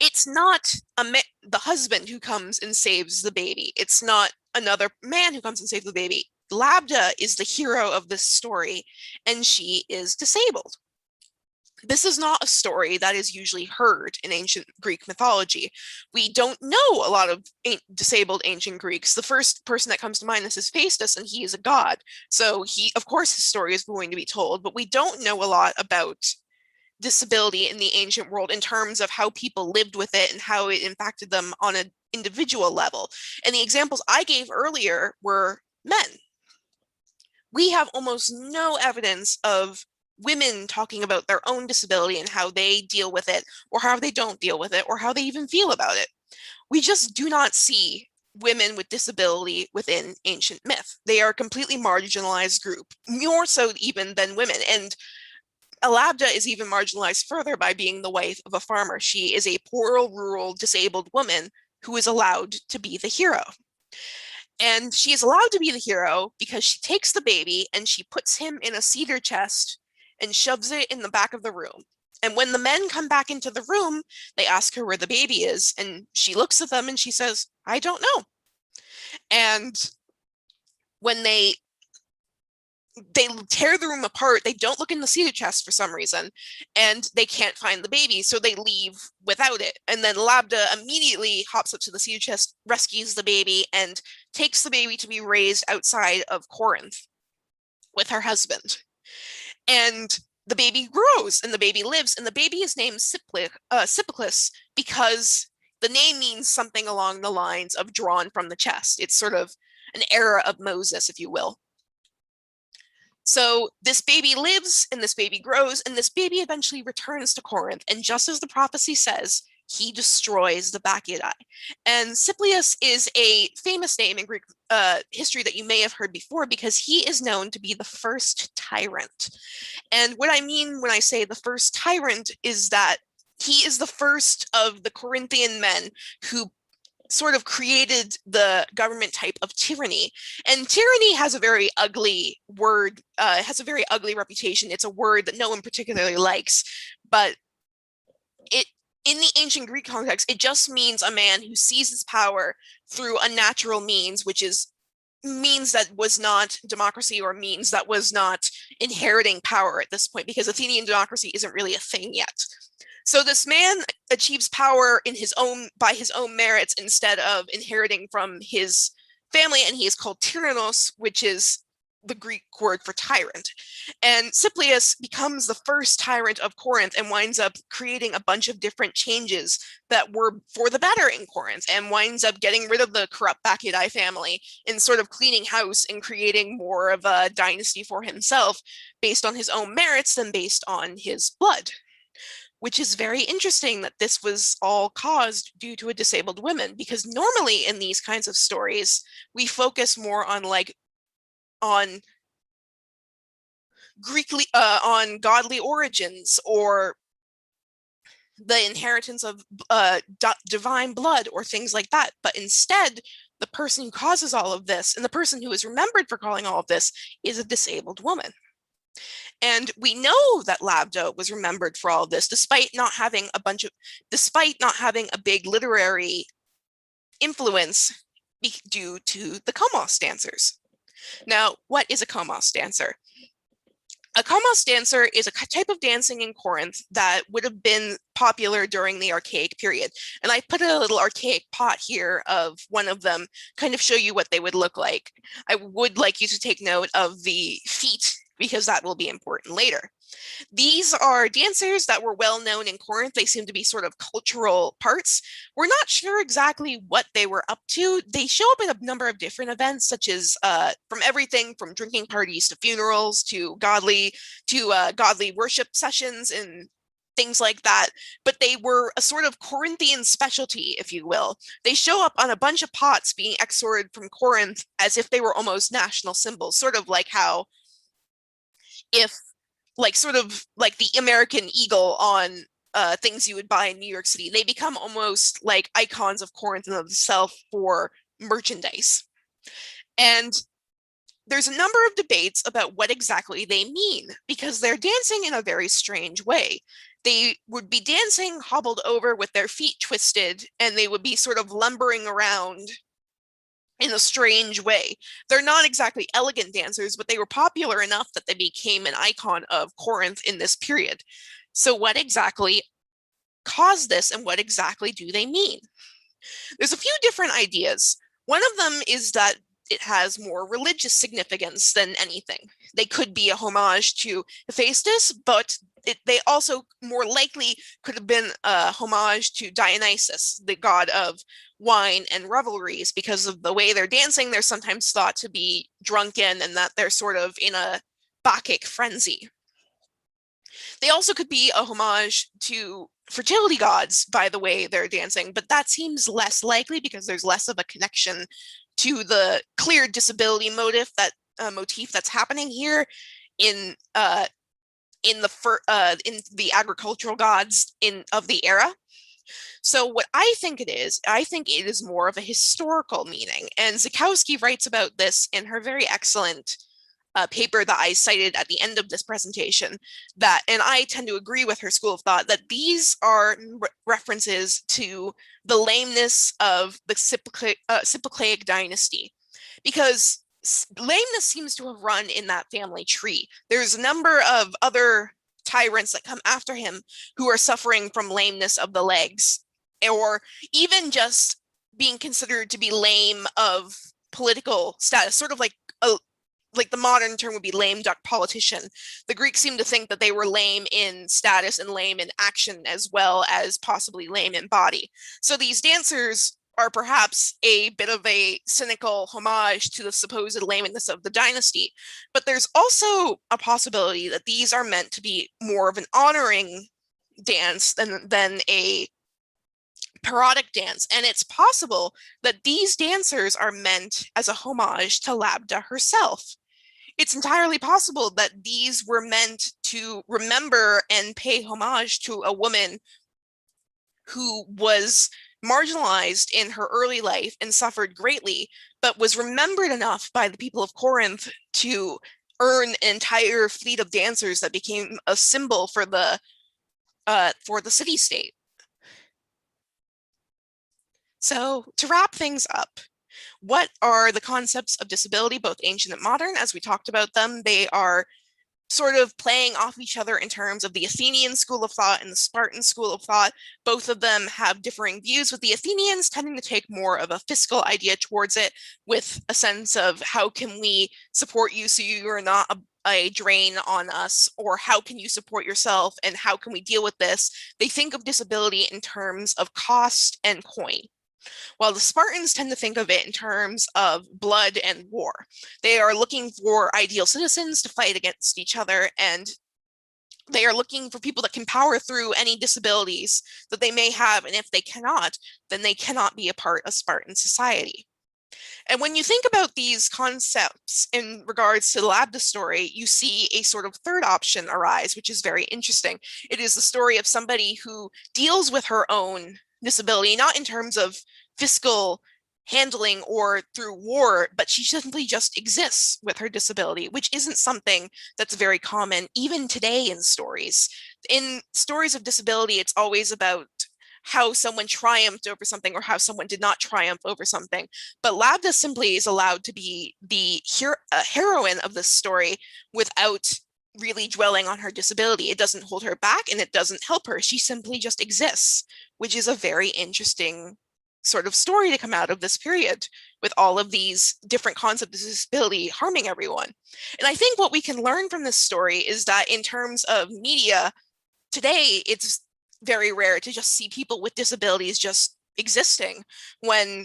Speaker 7: it's not the husband who comes and saves the baby. It's not another man who comes and saves the baby. Labda is the hero of this story, and she is disabled. This is not a story that is usually heard in ancient Greek mythology. We don't know a lot of disabled ancient Greeks. The first person that comes to mind is Hephaestus, and he is a god. So of course, his story is going to be told, but we don't know a lot about disability in the ancient world in terms of how people lived with it and how it impacted them on an individual level. And the examples I gave earlier were men. We have almost no evidence of women talking about their own disability and how they deal with it, or how they don't deal with it, or how they even feel about it. We just do not see women with disability within ancient myth. They are a completely marginalized group, more so even than women. And Labda is even marginalized further by being the wife of a farmer. She is a poor, rural, disabled woman who is allowed to be the hero. And she is allowed to be the hero because she takes the baby and she puts him in a cedar chest and shoves it in the back of the room. And when the men come back into the room, they ask her where the baby is, and she looks at them and she says, "I don't know." And when they tear the room apart, they don't look in the cedar chest for some reason, and they can't find the baby, so they leave without it. And then Labda immediately hops up to the cedar chest, rescues the baby, and takes the baby to be raised outside of Corinth with her husband. And the baby grows, and the baby lives, and the baby is named Siplus because the name means something along the lines of drawn from the chest. It's sort of an era of Moses, if you will. So this baby lives, and this baby grows, and this baby eventually returns to Corinth. And just as the prophecy says, he destroys the Bacchidae. And Siplius is a famous name in Greek history that you may have heard before, because he is known to be the first tyrant. And what I mean when I say the first tyrant is that he is the first of the Corinthian men who sort of created the government type of tyranny. And tyranny has a very ugly word, has a very ugly reputation. It's a word that no one particularly likes, but in the ancient Greek context, it just means a man who seizes power through unnatural means, which is means that was not democracy, or means that was not inheriting power at this point, because Athenian democracy isn't really a thing yet. So this man achieves power by his own merits instead of inheriting from his family, and he is called tyrannos, which is the Greek word for tyrant. And Siplius becomes the first tyrant of Corinth and winds up creating a bunch of different changes that were for the better in Corinth, and winds up getting rid of the corrupt Bacchidae family and sort of cleaning house and creating more of a dynasty for himself based on his own merits than based on his blood. Which is very interesting that this was all caused due to a disabled woman, because normally in these kinds of stories, we focus more on on godly origins, or the inheritance of divine blood, or things like that. But instead, the person who causes all of this, and the person who is remembered for calling all of this, is a disabled woman. And we know that Labda was remembered for all of this, despite not having a big literary influence due to the 𨀭Support dancers. Now, what is a 𨀭Support dancer? A Kamos dancer is a type of dancing in Corinth that would have been popular during the archaic period. And I put a little archaic pot here of one of them, kind of show you what they would look like. I would like you to take note of the feet, because that will be important later. These are dancers that were well known in Corinth. They seem to be sort of cultural parts. We're not sure exactly what they were up to. They show up at a number of different events, such as from everything from drinking parties to funerals to godly worship sessions and things like that. But they were a sort of Corinthian specialty, if you will. They show up on a bunch of pots being exported from Corinth as if they were almost national symbols, sort of like how sort of like the American eagle on things you would buy in New York City. They become almost like icons of Corinth in themselves for merchandise. And there's a number of debates about what exactly they mean, because they're dancing in a very strange way. They would be dancing hobbled over with their feet twisted, and they would be sort of lumbering around in a strange way. They're not exactly elegant dancers, but they were popular enough that they became an icon of Corinth in this period. So what exactly caused this, and what exactly do they mean? There's a few different ideas. One of them is that it has more religious significance than anything. They could be a homage to Hephaestus, but they also more likely could have been a homage to Dionysus, the god of wine and revelries. Because of the way they're dancing, they're sometimes thought to be drunken and that they're sort of in a Bacchic frenzy. They also could be a homage to fertility gods by the way they're dancing, but that seems less likely because there's less of a connection to the clear disability motif that's happening here in the agricultural gods of the era. So what I think it is more of a historical meaning. And Zukowski writes about this in her very excellent paper that I cited at the end of this presentation, and I tend to agree with her school of thought, that these are references to the lameness of the Cyclaic dynasty, because lameness seems to have run in that family tree. There's a number of other tyrants that come after him who are suffering from lameness of the legs, or even just being considered to be lame of political status, sort of like the modern term would be lame duck politician. The Greeks seem to think that they were lame in status and lame in action, as well as possibly lame in body. So these dancers are perhaps a bit of a cynical homage to the supposed lameness of the dynasty. But there's also a possibility that these are meant to be more of an honoring dance than a parodic dance. And it's possible that these dancers are meant as a homage to Labda herself. It's entirely possible that these were meant to remember and pay homage to a woman who was marginalized in her early life and suffered greatly, but was remembered enough by the people of Corinth to earn an entire fleet of dancers that became a symbol for the city-state. So to wrap things up, what are the concepts of disability, both ancient and modern? As we talked about them, they are sort of playing off each other in terms of the Athenian school of thought and the Spartan school of thought. Both of them have differing views, with the Athenians tending to take more of a fiscal idea towards it, with a sense of how can we support you so you are not a drain on us, or how can you support yourself and how can we deal with this? They think of disability in terms of cost and coin, while the Spartans tend to think of it in terms of blood and war. They are looking for ideal citizens to fight against each other, and they are looking for people that can power through any disabilities that they may have, and if they cannot, then they cannot be a part of Spartan society. And when you think about these concepts in regards to the Labda story, you see a sort of third option arise, which is very interesting. It is the story of somebody who deals with her own disability, not in terms of fiscal handling or through war, but she simply just exists with her disability, which isn't something that's very common even today in stories. In stories of disability, it's always about how someone triumphed over something or how someone did not triumph over something. But Labda simply is allowed to be the heroine of this story without really dwelling on her disability. It doesn't hold her back and it doesn't help her. She simply just exists, which is a very interesting sort of story to come out of this period with all of these different concepts of disability harming everyone. And I think what we can learn from this story is that in terms of media, today it's very rare to just see people with disabilities just existing, when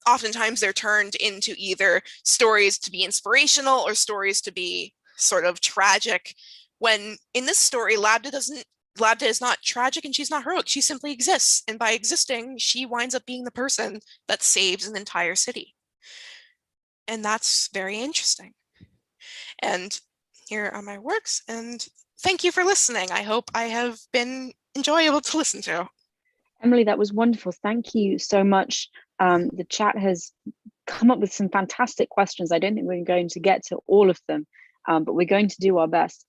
Speaker 7: oftentimes they're turned into either stories to be inspirational or stories to be sort of tragic, when in this story Labda is not tragic and she's not heroic. She simply exists, and by existing she winds up being the person that saves an entire city. And that's very interesting. And here are my works, and thank you for listening. I hope I have been enjoyable to listen to.
Speaker 2: Emily, that was wonderful. Thank you so much. The chat has come up with some fantastic questions. I don't think we're going to get to all of them, but we're going to do our best.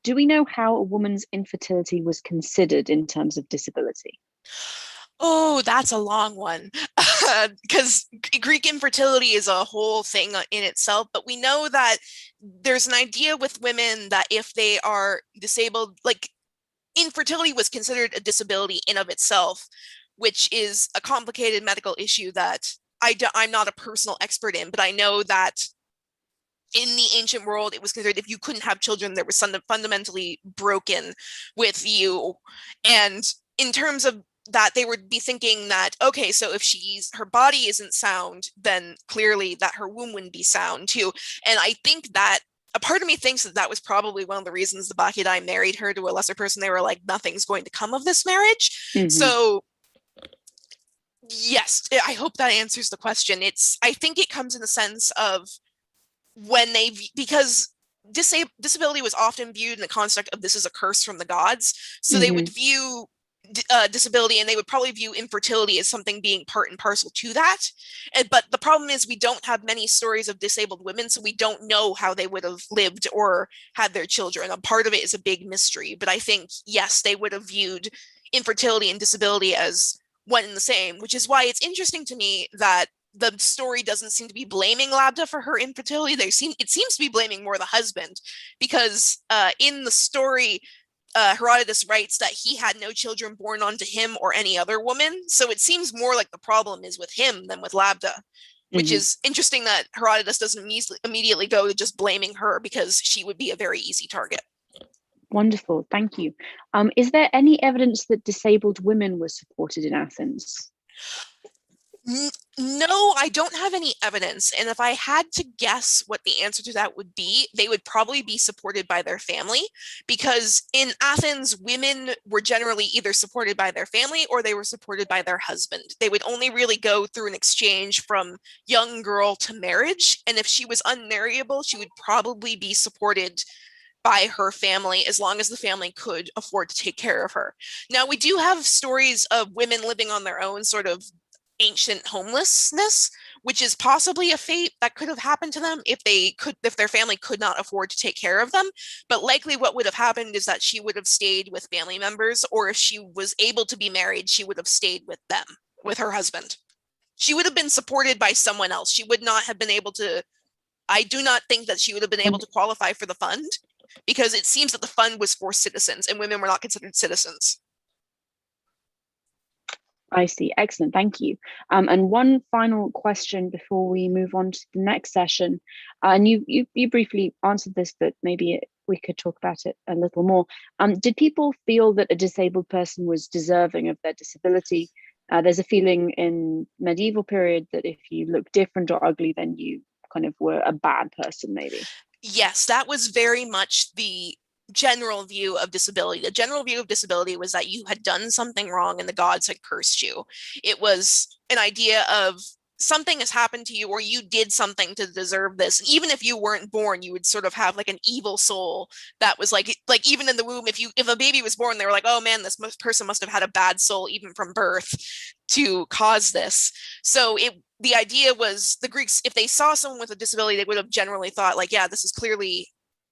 Speaker 2: Do we know how a woman's infertility was considered in terms of disability?
Speaker 7: Oh, that's a long one, because Greek infertility is a whole thing in itself. But we know that there's an idea with women that if they are disabled, like infertility was considered a disability in of itself, which is a complicated medical issue that I'm not a personal expert in, but I know that in the ancient world, it was considered if you couldn't have children, there was something fundamentally broken with you. And in terms of that, they would be thinking that, okay, so if her body isn't sound, then clearly that her womb wouldn't be sound too. And I think that a part of me thinks that was probably one of the reasons the Bacchidae married her to a lesser person. They were like, nothing's going to come of this marriage. Mm-hmm. So yes, I hope that answers the question. I think it comes in the sense of because disability was often viewed in the construct of this is a curse from the gods. So mm-hmm. They would view disability, and they would probably view infertility as something being part and parcel to that. But the problem is we don't have many stories of disabled women, so we don't know how they would have lived or had their children. A part of it is a big mystery, but I think, yes, they would have viewed infertility and disability as one and the same, which is why it's interesting to me that the story doesn't seem to be blaming Labda for her infertility. It seems to be blaming more the husband, because in the story, Herodotus writes that he had no children born unto him or any other woman. So it seems more like the problem is with him than with Labda, which mm-hmm. is interesting that Herodotus doesn't immediately go to just blaming her, because she would be a very easy target.
Speaker 2: Wonderful, thank you. Is there any evidence that disabled women were supported in Athens?
Speaker 7: No, I don't have any evidence. And if I had to guess what the answer to that would be, they would probably be supported by their family, because in Athens, women were generally either supported by their family or they were supported by their husband. They would only really go through an exchange from young girl to marriage. And if she was unmarriable, she would probably be supported by her family, as long as the family could afford to take care of her. Now, we do have stories of women living on their own, sort of ancient homelessness, which is possibly a fate that could have happened to them if their family could not afford to take care of them. But likely what would have happened is that she would have stayed with family members, or if she was able to be married, she would have stayed with them, with her husband. She would have been supported by someone else. She would not have been able to, I do not think that she would have been able to qualify for the fund, because it seems that the fund was for citizens and women were not considered citizens.
Speaker 2: I see. Excellent. Thank you. And one final question before we move on to the next session. And you briefly answered this, but maybe we could talk about it a little more. Did people feel that a disabled person was deserving of their disability? There's a feeling in medieval period that if you look different or ugly, then you kind of were a bad person, maybe.
Speaker 7: Yes, that was very much the general view of disability. The general view of disability was that you had done something wrong and the gods had cursed you. It was an idea of something has happened to you, or you did something to deserve this. And even if you weren't born, you would sort of have like an evil soul that was like even in the womb, if a baby was born, they were like, oh man, this person must have had a bad soul even from birth to cause this. So the idea was the Greeks, if they saw someone with a disability, they would have generally thought like, yeah, this is clearly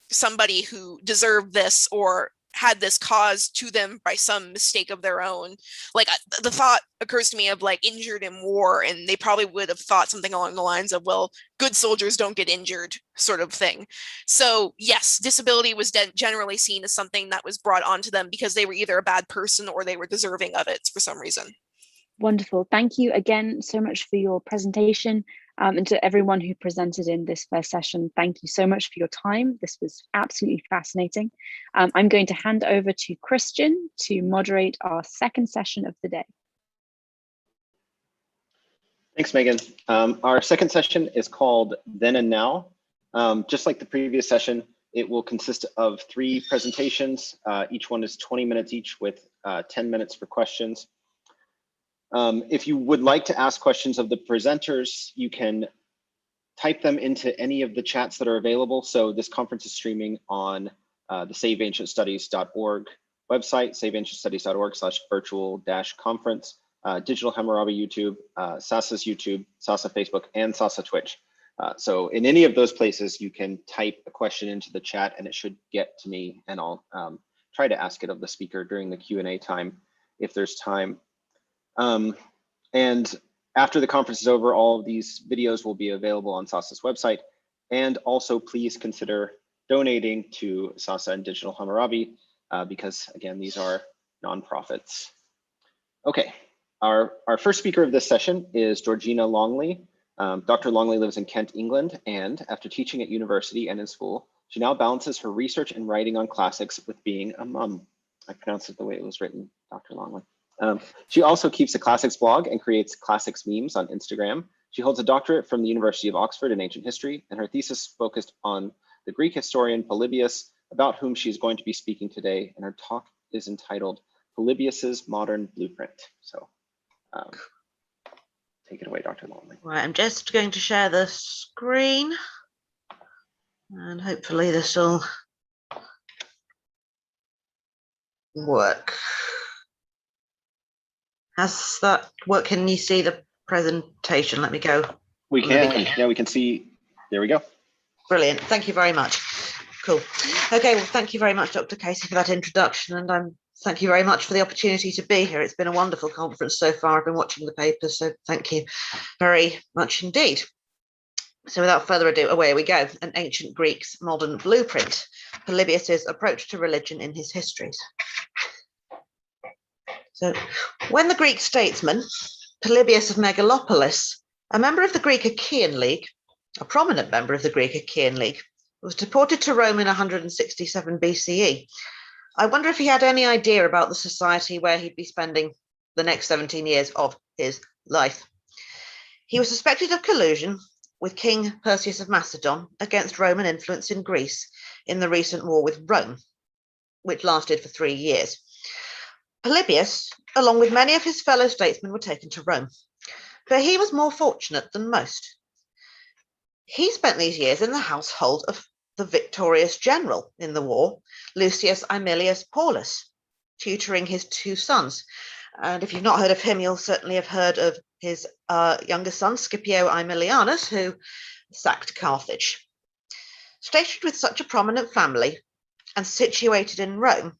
Speaker 7: somebody who deserved this or had this caused to them by some mistake of their own. Like the thought occurs to me of like injured in war, and they probably would have thought something along the lines of, well, good soldiers don't get injured, sort of thing. So yes, disability was generally seen as something that was brought onto them because they were either a bad person or they were deserving of it for some reason.
Speaker 2: Wonderful. Thank you again so much for your presentation. And to everyone who presented in this first session, thank you so much for your time. This was absolutely fascinating. I'm going to hand over to Christian to moderate our second session of the day.
Speaker 3: Thanks, Megan. Our second session is called Then and Now. Just like the previous session, it will consist of 3 presentations. Each one is 20 minutes each with 10 minutes for questions. If you would like to ask questions of the presenters, you can type them into any of the chats that are available. So this conference is streaming on the saveancientstudies.org website, saveancientstudies.org/virtual-conference, Digital Hammurabi YouTube, SASA's YouTube, SASA Facebook, and SASA Twitch. So in any of those places, you can type a question into the chat and it should get to me, and I'll try to ask it of the speaker during the Q&A time if there's time. And after the conference is over, all of these videos will be available on SASA's website. And also please consider donating to SASA and Digital Hammurabi because again, these are nonprofits. Okay, our first speaker of this session is Georgina Longley. Dr. Longley lives in Kent, England, and after teaching at university and in school, she now balances her research and writing on classics with being a mum. I pronounced it the way it was written, Dr. Longley. She also keeps a classics blog and creates classics memes on Instagram. She holds a doctorate from the University of Oxford in ancient history, and her thesis focused on the Greek historian Polybius, about whom she's going to be speaking today, and her talk is entitled Polybius's Modern Blueprint. So take it away, Dr. Longley.
Speaker 8: Right, I'm just going to share the screen, and hopefully this will work. Has that work? Can you see the presentation? Let me go.
Speaker 3: We can, yeah, we can see. There we go.
Speaker 8: Brilliant. Thank you very much. Cool. Okay, well, thank you very much, Dr. Casey, for that introduction, and thank you very much for the opportunity to be here. It's been a wonderful conference so far. I've been watching the papers, so thank you very much indeed. So without further ado, away we go. An ancient Greek's modern blueprint, Polybius's approach to religion in his histories. So when the Greek statesman, Polybius of Megalopolis, a member of the Greek Achaean League, a prominent member of the Greek Achaean League, was deported to Rome in 167 BCE, I wonder if he had any idea about the society where he'd be spending the next 17 years of his life. He was suspected of collusion with King Perseus of Macedon against Roman influence in Greece in the recent war with Rome, which lasted for 3 years. Polybius, along with many of his fellow statesmen, were taken to Rome, but he was more fortunate than most. He spent these years in the household of the victorious general in the war, Lucius Aemilius Paulus, tutoring his 2 sons. And if you've not heard of him, you'll certainly have heard of his younger son, Scipio Aemilianus, who sacked Carthage. Stationed with such a prominent family and situated in Rome,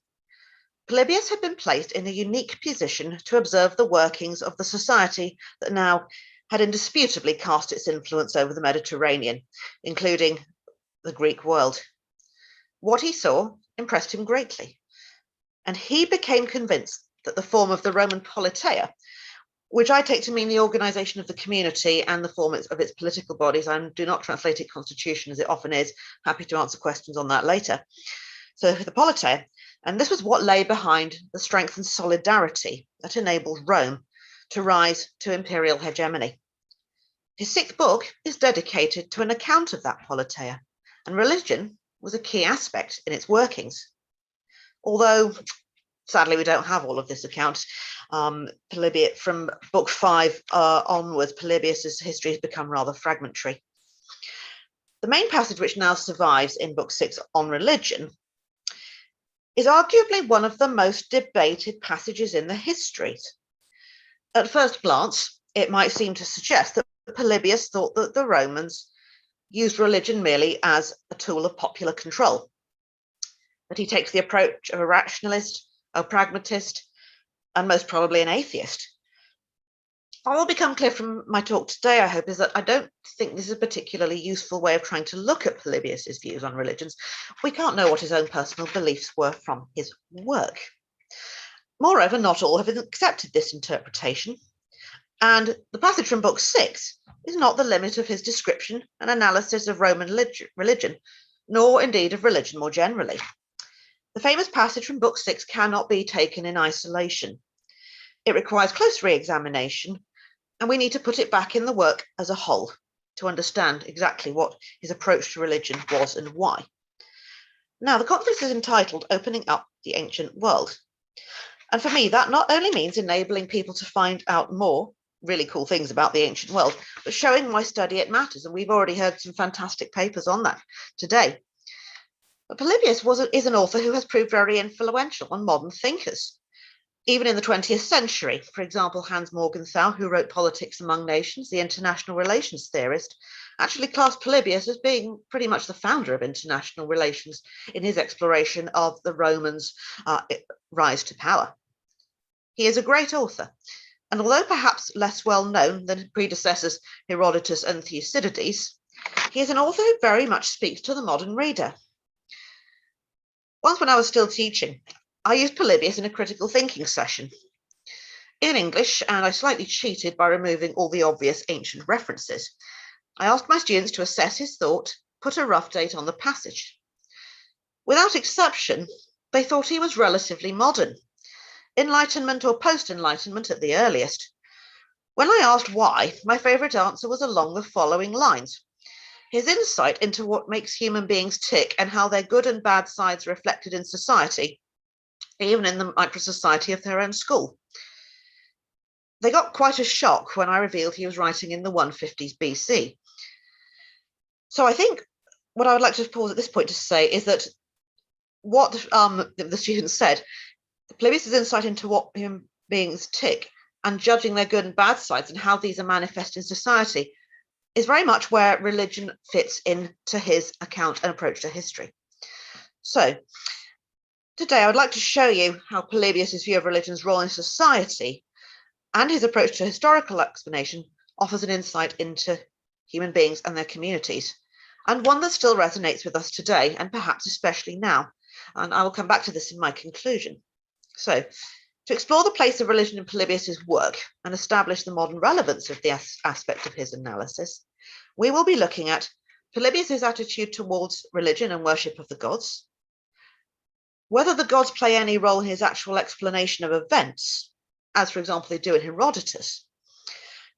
Speaker 8: Polybius had been placed in a unique position to observe the workings of the society that now had indisputably cast its influence over the Mediterranean, including the Greek world. What he saw impressed him greatly, and he became convinced that the form of the Roman politeia, which I take to mean the organization of the community and the form of its political bodies, and do not translate it constitution as it often is, happy to answer questions on that later. So the politeia, and this was what lay behind the strength and solidarity that enabled Rome to rise to imperial hegemony. His 6th book is dedicated to an account of that politeia, and religion was a key aspect in its workings. Although, sadly, we don't have all of this account. Polybius, from book 5 onwards, Polybius's history has become rather fragmentary. The main passage which now survives in book 6 on religion is arguably one of the most debated passages in the histories. At first glance, it might seem to suggest that Polybius thought that the Romans used religion merely as a tool of popular control. that he takes the approach of a rationalist, a pragmatist, and most probably an atheist. What will become clear from my talk today, I hope, is that I don't think this is a particularly useful way of trying to look at Polybius's views on religions. We can't know what his own personal beliefs were from his work. Moreover, not all have accepted this interpretation, and the passage from Book 6 is not the limit of his description and analysis of Roman religion, nor indeed of religion more generally. The famous passage from Book 6 cannot be taken in isolation. It requires close re-examination, and we need to put it back in the work as a whole to understand exactly what his approach to religion was and why. Now, the conference is entitled Opening Up the Ancient World. And for me, that not only means enabling people to find out more really cool things about the ancient world, but showing why study it matters. And we've already heard some fantastic papers on that today. But Polybius is an author who has proved very influential on modern thinkers. Even in the 20th century, for example, Hans Morgenthau, who wrote Politics Among Nations, the international relations theorist, actually classed Polybius as being pretty much the founder of international relations in his exploration of the Romans' rise to power. He is a great author, and although perhaps less well known than predecessors Herodotus and Thucydides, he is an author who very much speaks to the modern reader. Once when I was still teaching, I used Polybius in a critical thinking session in English, and I slightly cheated by removing all the obvious ancient references. I asked my students to assess his thought, put a rough date on the passage. Without exception, they thought he was relatively modern, Enlightenment or post-Enlightenment at the earliest. When I asked why, my favourite answer was along the following lines. His insight into what makes human beings tick and how their good and bad sides are reflected in society, even in the micro-society of their own school. They got quite a shock when I revealed he was writing in the 150s BC. So I think what I would like to pause at this point to say is that what the students said, Polybius' insight into what human beings tick and judging their good and bad sides and how these are manifest in society is very much where religion fits into his account and approach to history. So today I would like to show you how Polybius' view of religion's role in society and his approach to historical explanation offers an insight into human beings and their communities, and one that still resonates with us today, and perhaps especially now. And I will come back to this in my conclusion. So, to explore the place of religion in Polybius' work and establish the modern relevance of the aspect of his analysis, we will be looking at Polybius' attitude towards religion and worship of the gods, whether the gods play any role in his actual explanation of events, as for example they do in Herodotus,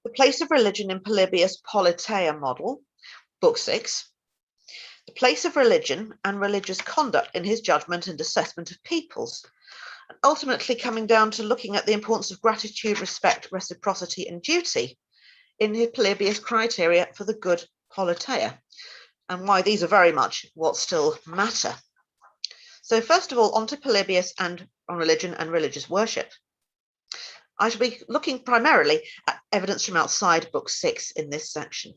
Speaker 8: the place of religion in Polybius' Politeia model, Book 6, the place of religion and religious conduct in his judgment and assessment of peoples, and ultimately coming down to looking at the importance of gratitude, respect, reciprocity, and duty in his Polybius' criteria for the good Politeia, and why these are very much what still matter. So first of all, on to Polybius and on religion and religious worship. I shall be looking primarily at evidence from outside Book 6 in this section.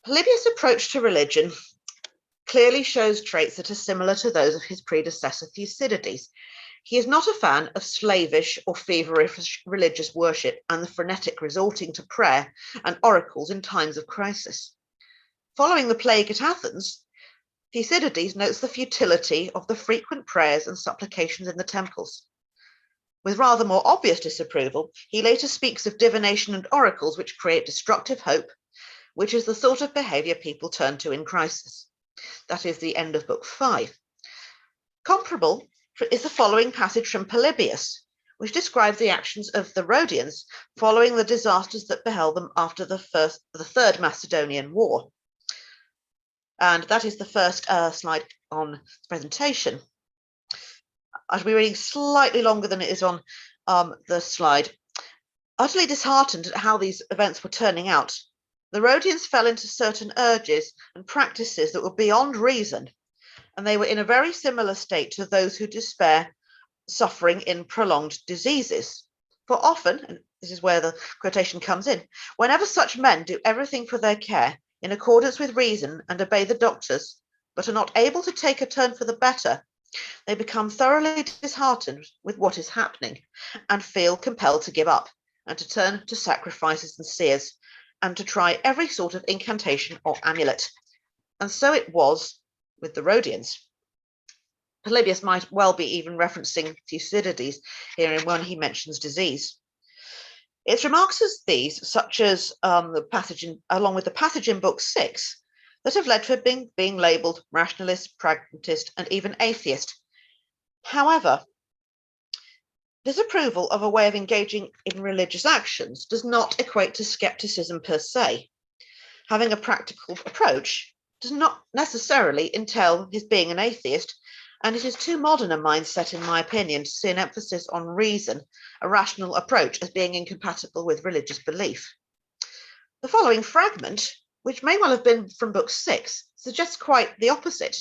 Speaker 8: Polybius' approach to religion clearly shows traits that are similar to those of his predecessor Thucydides. He is not a fan of slavish or feverish religious worship and the frenetic resorting to prayer and oracles in times of crisis. Following the plague at Athens, Thucydides notes the futility of the frequent prayers and supplications in the temples. With rather more obvious disapproval, he later speaks of divination and oracles which create destructive hope, which is the sort of behaviour people turn to in crisis. That is the end of Book 5. Comparable is the following passage from Polybius, which describes the actions of the Rhodians following the disasters that befell them after the Third Macedonian War. And that is the first slide on the presentation. I shall be reading slightly longer than it is on the slide. Utterly disheartened at how these events were turning out, the Rhodians fell into certain urges and practices that were beyond reason, and they were in a very similar state to those who despair suffering in prolonged diseases. For often, and this is where the quotation comes in, whenever such men do everything for their care in accordance with reason and obey the doctors, but are not able to take a turn for the better, they become thoroughly disheartened with what is happening and feel compelled to give up and to turn to sacrifices and seers and to try every sort of incantation or amulet. And so it was with the Rhodians. Polybius might well be even referencing Thucydides here when he mentions disease. It's remarks as these, such as the passage along with the passage in Book 6, that have led to him being labelled rationalist, pragmatist, and even atheist. However, disapproval of a way of engaging in religious actions does not equate to skepticism per se. Having a practical approach does not necessarily entail his being an atheist, and it is too modern a mindset, in my opinion, to see an emphasis on reason, a rational approach, as being incompatible with religious belief. The following fragment, which may well have been from Book 6, suggests quite the opposite.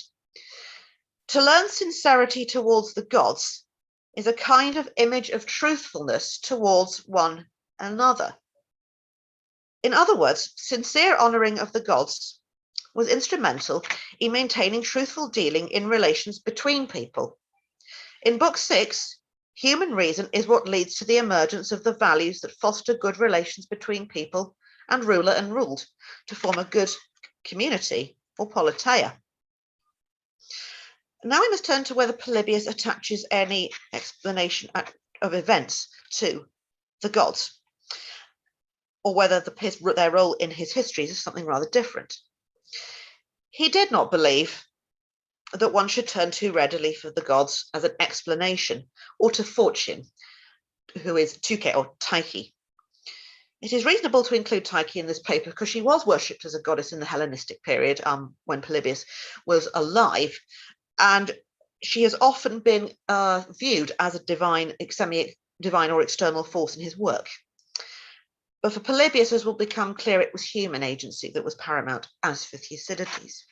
Speaker 8: To learn sincerity towards the gods is a kind of image of truthfulness towards one another. In other words, sincere honouring of the gods was instrumental in maintaining truthful dealing in relations between people. In Book 6, human reason is what leads to the emergence of the values that foster good relations between people and ruler and ruled to form a good community or politeia. Now we must turn to whether Polybius attaches any explanation of events to the gods, or whether their role in his histories is something rather different. He did not believe that one should turn too readily for the gods as an explanation, or to Fortune, who is Tyche or Tyche. It is reasonable to include Tyche in this paper because she was worshipped as a goddess in the Hellenistic period when Polybius was alive, and she has often been viewed as a divine, semi-divine or external force in his work. But for Polybius, as will become clear, it was human agency that was paramount, as for Thucydides.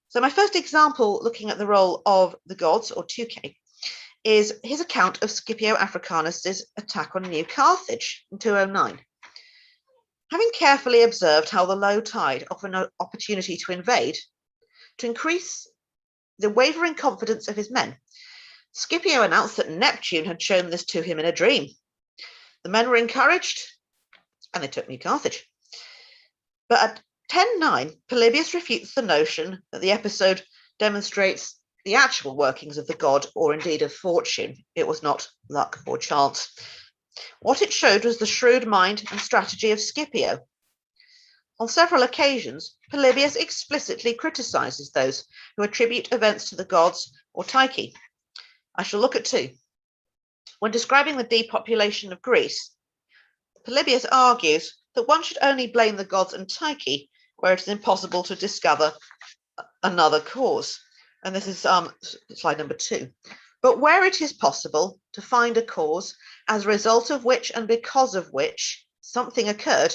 Speaker 8: So my first example, looking at the role of the gods, or Tyche, is his account of Scipio Africanus's attack on New Carthage in 209. Having carefully observed how the low tide offered an opportunity to invade, to increase the wavering confidence of his men, Scipio announced that Neptune had shown this to him in a dream. The men were encouraged, and they took New Carthage. But at 10:9, Polybius refutes the notion that the episode demonstrates the actual workings of the god, or indeed of fortune. It was not luck or chance. What it showed was the shrewd mind and strategy of Scipio. On several occasions, Polybius explicitly criticizes those who attribute events to the gods or Tyche. I shall look at two. When describing the depopulation of Greece, Polybius argues that one should only blame the gods and Tyche where it is impossible to discover another cause. And this is slide number 2. But where it is possible to find a cause as a result of which and because of which something occurred,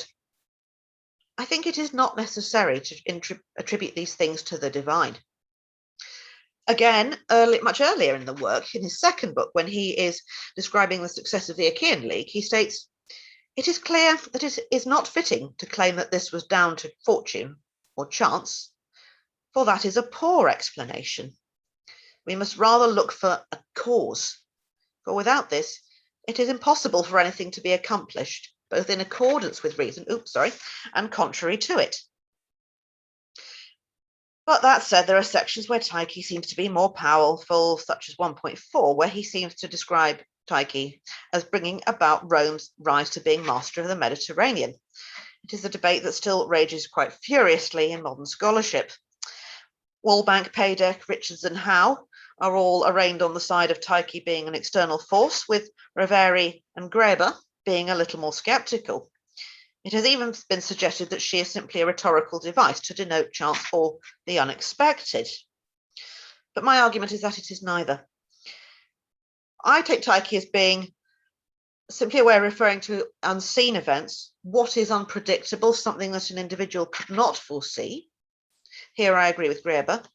Speaker 8: I think it is not necessary to attribute these things to the divine. Again, much earlier in the work, in his second book, when he is describing the success of the Achaean League, he states, "It is clear that it is not fitting to claim that this was down to fortune or chance, for that is a poor explanation. We must rather look for a cause, for without this, it is impossible for anything to be accomplished, both in accordance with reason, and contrary to it." But that said, there are sections where Tyche seems to be more powerful, such as 1.4, where he seems to describe Tyche as bringing about Rome's rise to being master of the Mediterranean. It is a debate that still rages quite furiously in modern scholarship. Wallbank, Paydeck, Richards and Howe are all arraigned on the side of Tyche being an external force, with Raveri and Graeber being a little more sceptical. It has even been suggested that she is simply a rhetorical device to denote chance or the unexpected. But my argument is that it is neither. I take Tyche as being simply a way of referring to unseen events, what is unpredictable, something that an individual could not foresee. Here I agree with Graeber.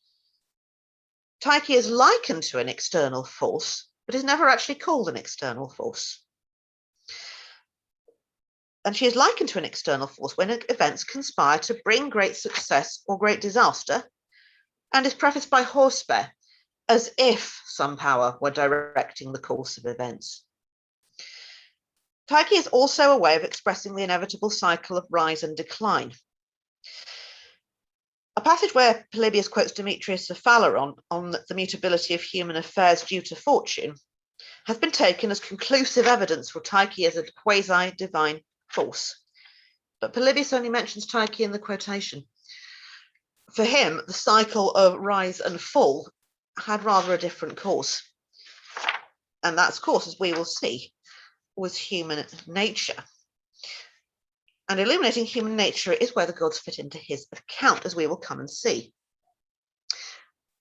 Speaker 8: Tyche is likened to an external force, but is never actually called an external force. And she is likened to an external force when events conspire to bring great success or great disaster, and is prefaced by horsebear, as if some power were directing the course of events. Tyche is also a way of expressing the inevitable cycle of rise and decline. A passage where Polybius quotes Demetrius of Phaleron on the mutability of human affairs due to fortune has been taken as conclusive evidence for Tyche as a quasi-divine force. But Polybius only mentions Tyche in the quotation. For him, the cycle of rise and fall had rather a different course. And that course, as we will see, was human nature. And illuminating human nature is where the gods fit into his account, as we will come and see.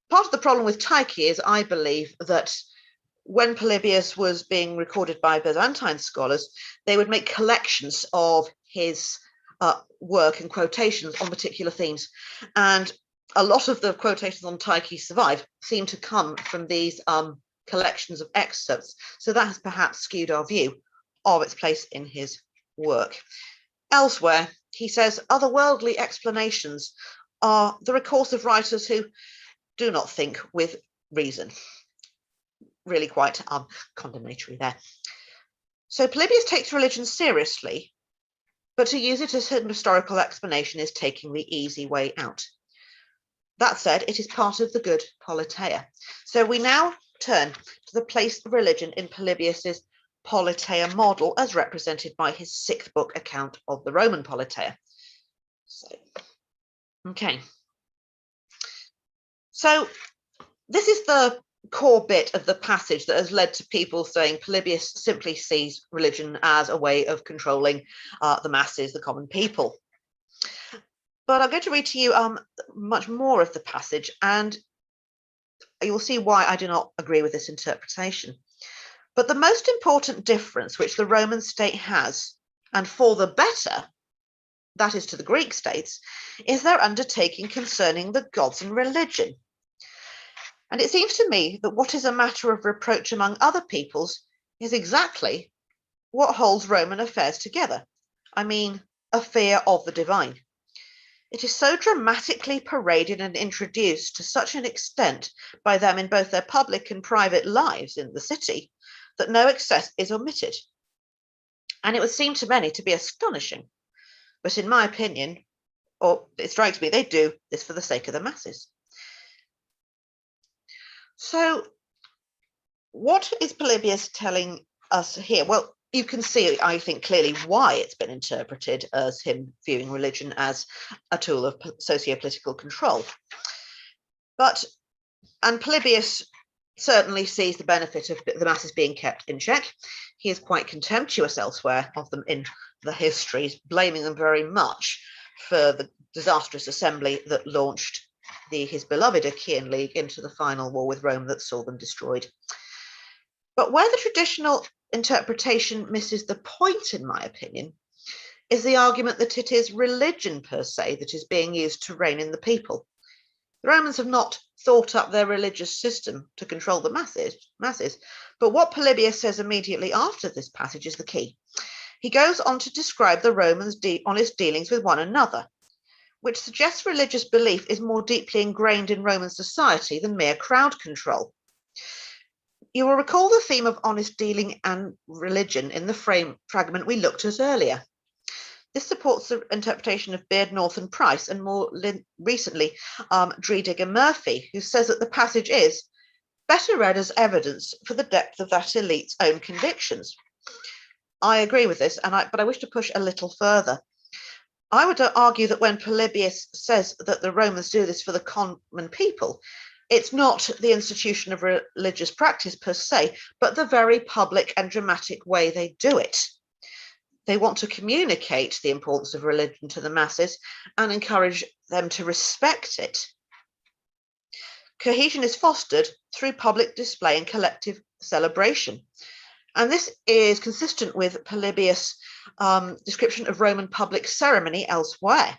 Speaker 8: Part of the problem with Tyche is, I believe, that when Polybius was being recorded by Byzantine scholars, they would make collections of his work and quotations on particular themes. And a lot of the quotations on Tyche survive seem to come from these collections of excerpts. So that has perhaps skewed our view of its place in his work. Elsewhere, he says otherworldly explanations are the recourse of writers who do not think with reason. Really quite condemnatory there. So Polybius takes religion seriously, but to use it as an historical explanation is taking the easy way out. That said, it is part of the good politeia. So we now turn to the place of religion in Polybius's politeia model as represented by his 6th book account of the Roman politeia. So this is the core bit of the passage that has led to people saying Polybius simply sees religion as a way of controlling the masses, the common people. But I'm going to read to you much more of the passage, and you will see why I do not agree with this interpretation. But the most important difference which the Roman state has, and for the better, that is to the Greek states, is their undertaking concerning the gods and religion. And it seems to me that what is a matter of reproach among other peoples is exactly what holds Roman affairs together. I mean, a fear of the divine. It is so dramatically paraded and introduced to such an extent by them in both their public and private lives in the city that no excess is omitted. And it would seem to many to be astonishing. But in my opinion, or it strikes me, they do this for the sake of the masses. So what is Polybius telling us here? Well, you can see, I think, clearly why it's been interpreted as him viewing religion as a tool of socio-political control. And Polybius certainly sees the benefit of the masses being kept in check. He is quite contemptuous elsewhere of them in the histories, blaming them very much for the disastrous assembly that launched his beloved Achaean League into the final war with Rome that saw them destroyed. But where the traditional interpretation misses the point, in my opinion, is the argument that it is religion per se that is being used to rein in the people. The Romans have not thought up their religious system to control the masses, but what Polybius says immediately after this passage is the key. He goes on to describe the Romans' honest dealings with one another, which suggests religious belief is more deeply ingrained in Roman society than mere crowd control. You will recall the theme of honest dealing and religion in the fragment we looked at earlier. This supports the interpretation of Beard, North and Price, and more recently, Driediger Murphy, who says that the passage is better read as evidence for the depth of that elite's own convictions. I agree with this, but I wish to push a little further. I would argue that when Polybius says that the Romans do this for the common people, it's not the institution of religious practice per se, but the very public and dramatic way they do it. They want to communicate the importance of religion to the masses and encourage them to respect it. Cohesion is fostered through public display and collective celebration. And this is consistent with Polybius' description of Roman public ceremony elsewhere.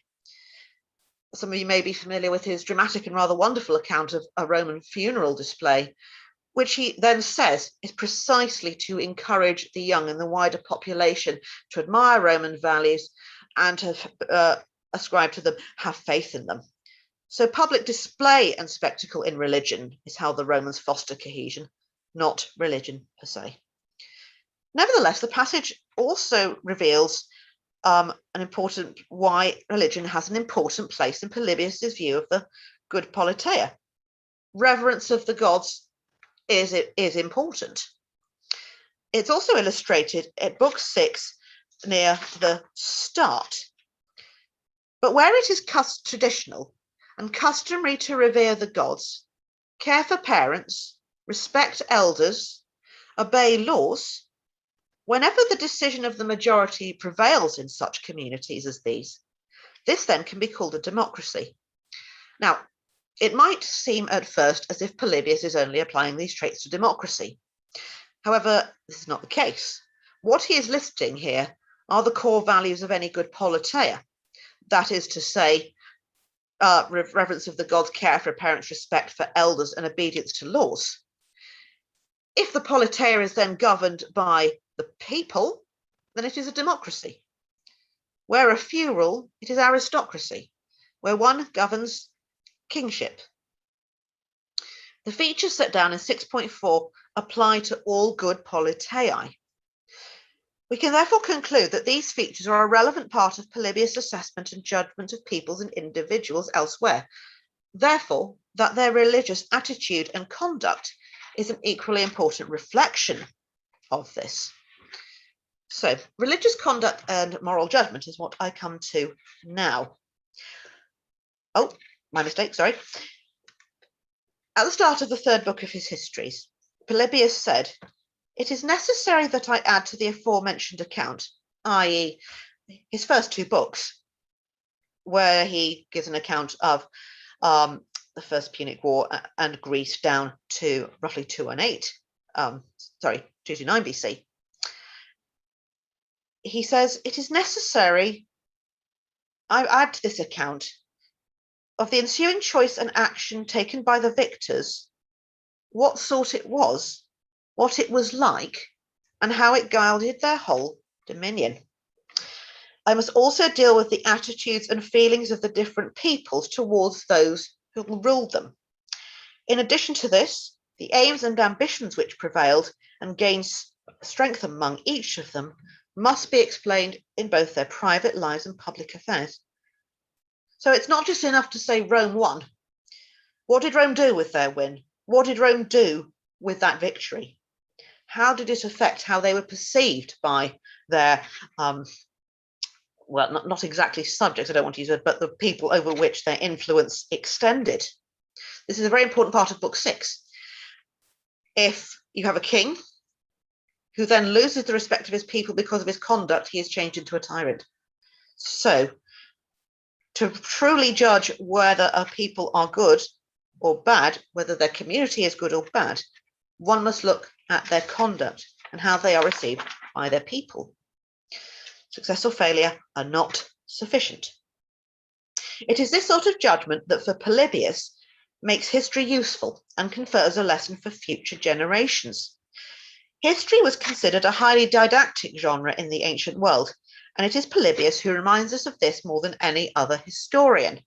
Speaker 8: Some of you may be familiar with his dramatic and rather wonderful account of a Roman funeral display, which he then says is precisely to encourage the young and the wider population to admire Roman values and to ascribe to them, have faith in them. So public display and spectacle in religion is how the Romans foster cohesion, not religion per se. Nevertheless, the passage also reveals why religion has an important place in Polybius's view of the good politeia. Reverence of the gods is important. It's also illustrated at book 6 near the start. But where it is traditional and customary to revere the gods, care for parents, respect elders, obey laws, whenever the decision of the majority prevails in such communities as these, this then can be called a democracy. Now, it might seem at first as if Polybius is only applying these traits to democracy. However, this is not the case. What he is listing here are the core values of any good politeia. That is to say, reverence of the gods, care for parents, respect for elders, and obedience to laws. If the politeia is then governed by the people, then it is a democracy. Where a few rule, it is aristocracy. Where one governs, kingship. The features set down in 6.4 apply to all good politeiae. We can therefore conclude that these features are a relevant part of Polybius' assessment and judgment of peoples and individuals elsewhere. Therefore, that their religious attitude and conduct is an equally important reflection of this. So, religious conduct and moral judgment is what I come to now. Oh, my mistake, sorry. At the start of the third book of his histories, Polybius said, "It is necessary that I add to the aforementioned account," i.e. his first two books, where he gives an account of the First Punic War and Greece down to roughly 229 BC. He says, "It is necessary I add to this account of the ensuing choice and action taken by the victors, what sort it was, what it was like, and how it guided their whole dominion. I must also deal with the attitudes and feelings of the different peoples towards those who ruled them. In addition to this, the aims and ambitions which prevailed and gained strength among each of them must be explained in both their private lives and public affairs." So it's not just enough to say Rome won. What did Rome do with their win? What did Rome do with that victory? How did it affect how they were perceived by their, well, not exactly subjects, I don't want to use it, but the people over which their influence extended? This is a very important part of book 6. If you have a king who then loses the respect of his people because of his conduct, he is changed into a tyrant. So, to truly judge whether a people are good or bad, whether their community is good or bad, one must look at their conduct and how they are received by their people. Success or failure are not sufficient. It is this sort of judgment that for Polybius makes history useful and confers a lesson for future generations. History was considered a highly didactic genre in the ancient world, and it is Polybius who reminds us of this more than any other historian.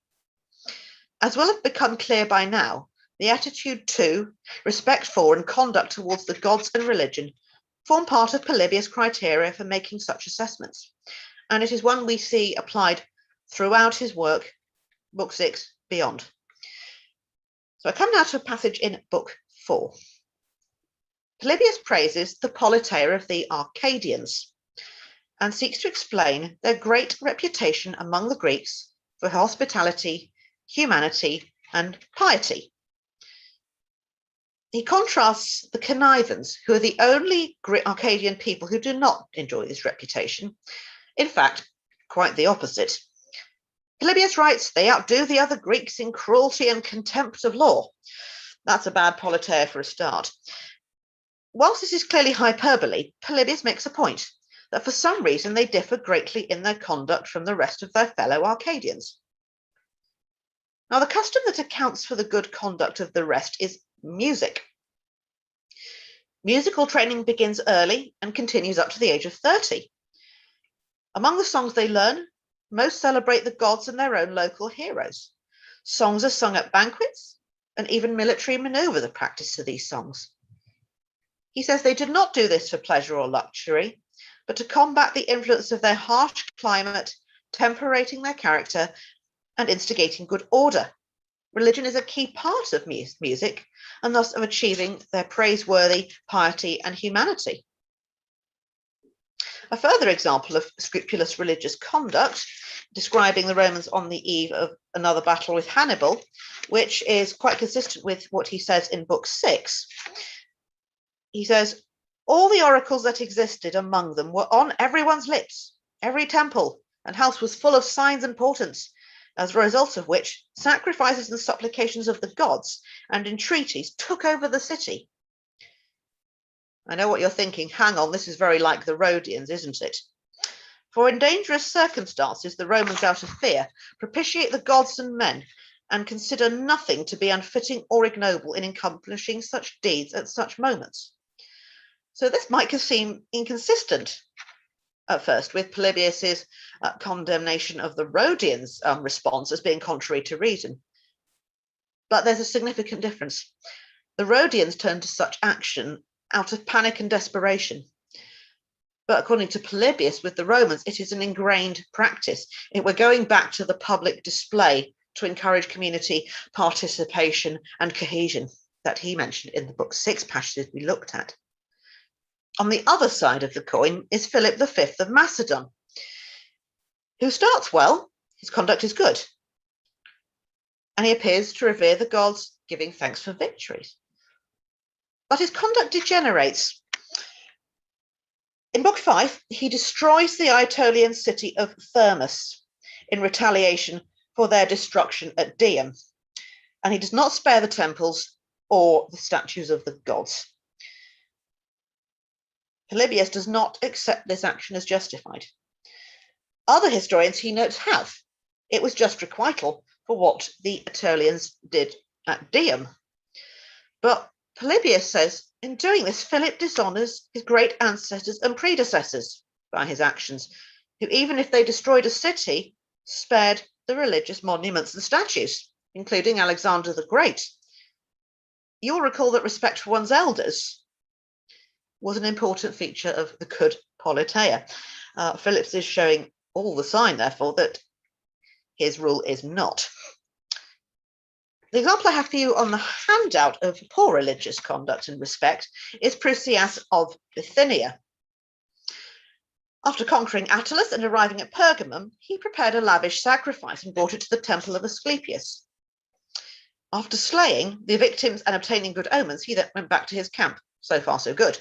Speaker 8: As will have become clear by now, the attitude to, respect for, and conduct towards the gods and religion form part of Polybius' criteria for making such assessments, and it is one we see applied throughout his work, book 6, beyond. So I come now to a passage in book 4. Polybius praises the politeia of the Arcadians and seeks to explain their great reputation among the Greeks for hospitality, humanity, and piety. He contrasts the connivance, who are the only Arcadian people who do not enjoy this reputation. In fact, quite the opposite. Polybius writes, "They outdo the other Greeks in cruelty and contempt of law." That's a bad politeia for a start. Whilst this is clearly hyperbole, Polybius makes a point that for some reason they differ greatly in their conduct from the rest of their fellow Arcadians. Now, the custom that accounts for the good conduct of the rest is music. Musical training begins early and continues up to the age of 30. Among the songs they learn, most celebrate the gods and their own local heroes. Songs are sung at banquets, and even military maneuver the practice of these songs. He says they did not do this for pleasure or luxury, but to combat the influence of their harsh climate, temperating their character and instigating good order. Religion is a key part of music, and thus of achieving their praiseworthy piety and humanity. A further example of scrupulous religious conduct, describing the Romans on the eve of another battle with Hannibal, which is quite consistent with what he says in Book 6. He says, all the oracles that existed among them were on everyone's lips. Every temple and house was full of signs and portents, as a result of which sacrifices and supplications of the gods and entreaties took over the city. I know what you're thinking. Hang on, this is very like the Rhodians, isn't it? For in dangerous circumstances, the Romans, out of fear, propitiate the gods and men and consider nothing to be unfitting or ignoble in accomplishing such deeds at such moments. So this might seem inconsistent at first with Polybius's condemnation of the Rhodians' response as being contrary to reason. But there's a significant difference. The Rhodians turned to such action out of panic and desperation. But according to Polybius, with the Romans, it is an ingrained practice. We're going back to the public display to encourage community participation and cohesion that he mentioned in the Book 6 passages we looked at. On the other side of the coin is Philip V of Macedon, who starts well, his conduct is good, and he appears to revere the gods, giving thanks for victories. But his conduct degenerates. In Book 5, he destroys the Aetolian city of Thermus in retaliation for their destruction at Dium, and he does not spare the temples or the statues of the gods. Polybius does not accept this action as justified. Other historians, he notes, have. It was just requital for what the Aetolians did at Dium. But Polybius says, in doing this, Philip dishonors his great ancestors and predecessors by his actions, who, even if they destroyed a city, spared the religious monuments and statues, including Alexander the Great. You'll recall that respect for one's elders was an important feature of the good politeia. Phillips is showing all the sign, therefore, that his rule is not. The example I have for you on the handout of poor religious conduct and respect is Prusias of Bithynia. After conquering Attalus and arriving at Pergamum, he prepared a lavish sacrifice and brought it to the temple of Asclepius. After slaying the victims and obtaining good omens, he then went back to his camp. So far, so good.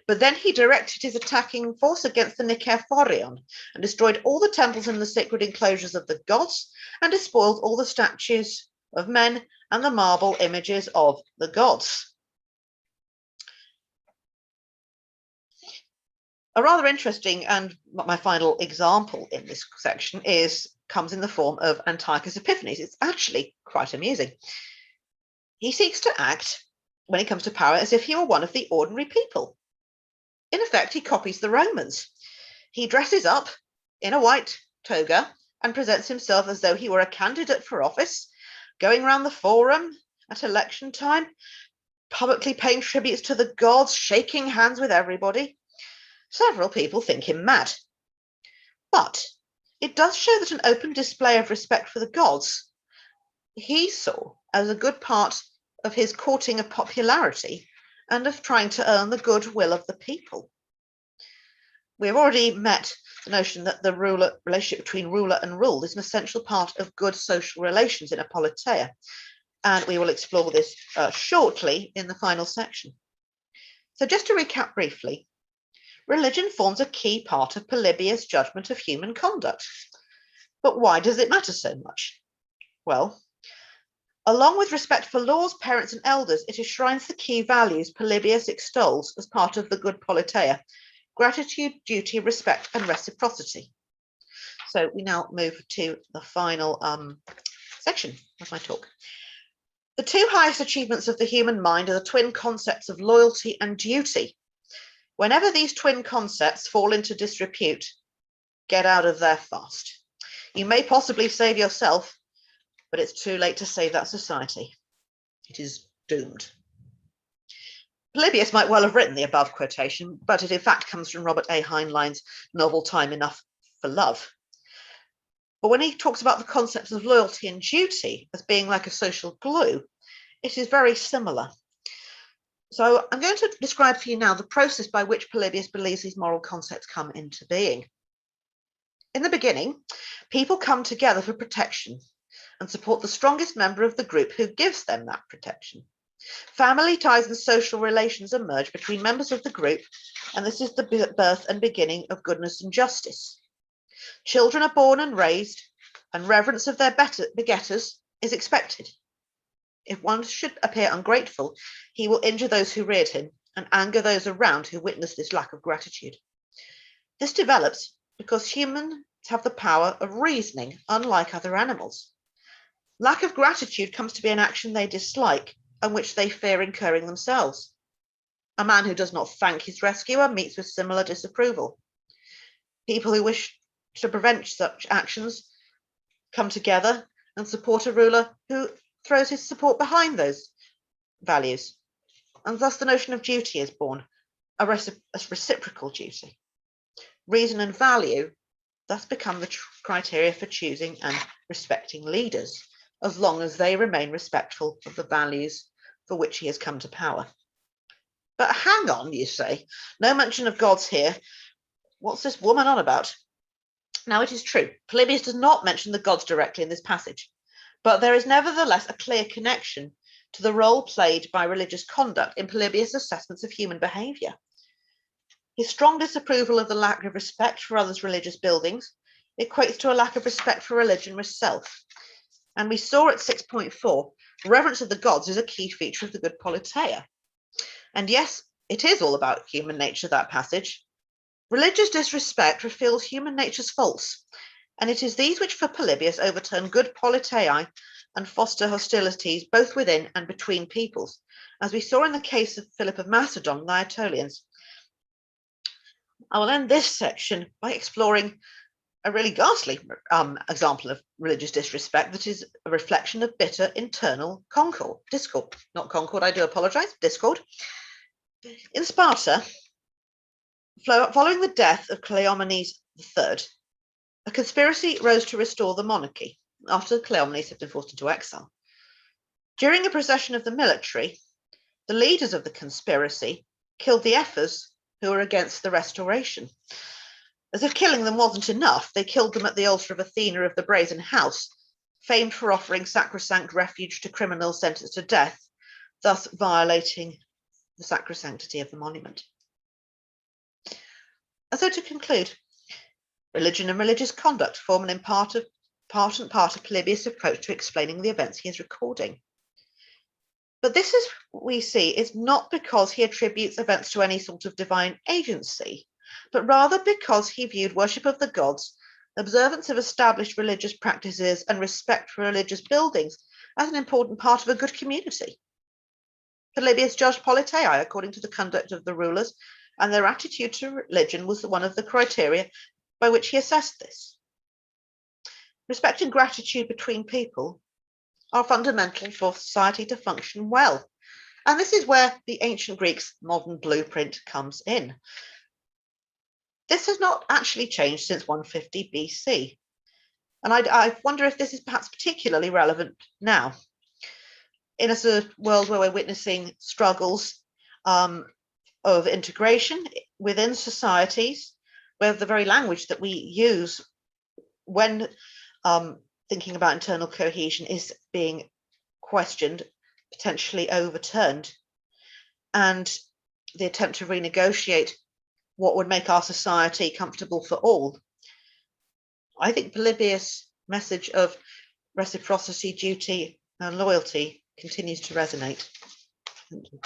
Speaker 8: But then he directed his attacking force against the Nicaphorion and destroyed all the temples in the sacred enclosures of the gods and despoiled all the statues of men and the marble images of the gods. A rather interesting and my final example in this section comes in the form of Antiochus Epiphanes. It's actually quite amusing. He seeks to act, when it comes to power, as if he were one of the ordinary people. In effect, he copies the Romans. He dresses up in a white toga and presents himself as though he were a candidate for office, going around the forum at election time, publicly paying tributes to the gods, shaking hands with everybody. Several people think him mad. But it does show that an open display of respect for the gods he saw as a good part of his courting of popularity and of trying to earn the goodwill of the people. We've already met the notion that the relationship between ruler and ruled is an essential part of good social relations in a politeia, and we will explore this shortly in the final section. So just to recap briefly, religion forms a key part of Polybius' judgment of human conduct. But why does it matter so much? Well, along with respect for laws, parents, and elders, it enshrines the key values Polybius extols as part of the good politeia: gratitude, duty, respect, and reciprocity. So we now move to the final section of my talk. The two highest achievements of the human mind are the twin concepts of loyalty and duty. Whenever these twin concepts fall into disrepute, get out of there fast. You may possibly save yourself, but it's too late to save that society. It is doomed. Polybius might well have written the above quotation, but it in fact comes from Robert A. Heinlein's novel Time Enough for Love. But when he talks about the concepts of loyalty and duty as being like a social glue, it is very similar. So I'm going to describe for you now the process by which Polybius believes these moral concepts come into being. In the beginning, people come together for protection and support the strongest member of the group who gives them that protection. Family ties and social relations emerge between members of the group, and this is the birth and beginning of goodness and justice. Children are born and raised, and reverence of their begetters is expected. If one should appear ungrateful, he will injure those who reared him and anger those around who witness this lack of gratitude. This develops because humans have the power of reasoning, unlike other animals. Lack of gratitude comes to be an action they dislike and which they fear incurring themselves. A man who does not thank his rescuer meets with similar disapproval. People who wish to prevent such actions come together and support a ruler who throws his support behind those values. And thus the notion of duty is born, a reciprocal duty. Reason and value thus become the criteria for choosing and respecting leaders, as long as they remain respectful of the values for which he has come to power. But hang on, you say, no mention of gods here. What's this woman on about? Now, it is true, Polybius does not mention the gods directly in this passage, but there is nevertheless a clear connection to the role played by religious conduct in Polybius' assessments of human behavior. His strong disapproval of the lack of respect for others' religious buildings equates to a lack of respect for religion itself. And we saw at 6.4, reverence of the gods is a key feature of the good politeia. And yes, it is all about human nature, that passage. Religious disrespect reveals human nature's faults, and it is these which for Polybius overturn good politeia and foster hostilities both within and between peoples, as we saw in the case of Philip of Macedon and the Aetolians. I will end this section by exploring a really ghastly example of religious disrespect that is a reflection of bitter internal discord. Not concord, I do apologize, discord. In Sparta, following the death of Cleomenes III, a conspiracy rose to restore the monarchy after Cleomenes had been forced into exile. During a procession of the military, the leaders of the conspiracy killed the ephors who were against the restoration. As if killing them wasn't enough, they killed them at the altar of Athena of the Brazen House, famed for offering sacrosanct refuge to criminals sentenced to death, thus violating the sacrosanctity of the monument. And so to conclude, religion and religious conduct form an important part of Polybius' approach to explaining the events he is recording. But this is, we see, is not because he attributes events to any sort of divine agency, but rather because he viewed worship of the gods, observance of established religious practices, and respect for religious buildings as an important part of a good community. Polybius judged politeia according to the conduct of the rulers, and their attitude to religion was one of the criteria by which he assessed this. Respect and gratitude between people are fundamental for society to function well. And this is where the ancient Greeks' modern blueprint comes in. This has not actually changed since 150 BC. And I wonder if this is perhaps particularly relevant now. In a sort of world where we're witnessing struggles of integration within societies, where the very language that we use when thinking about internal cohesion is being questioned, potentially overturned, and the attempt to renegotiate what would make our society comfortable for all. I think Polybius' message of reciprocity, duty, and loyalty continues to resonate. Thank you.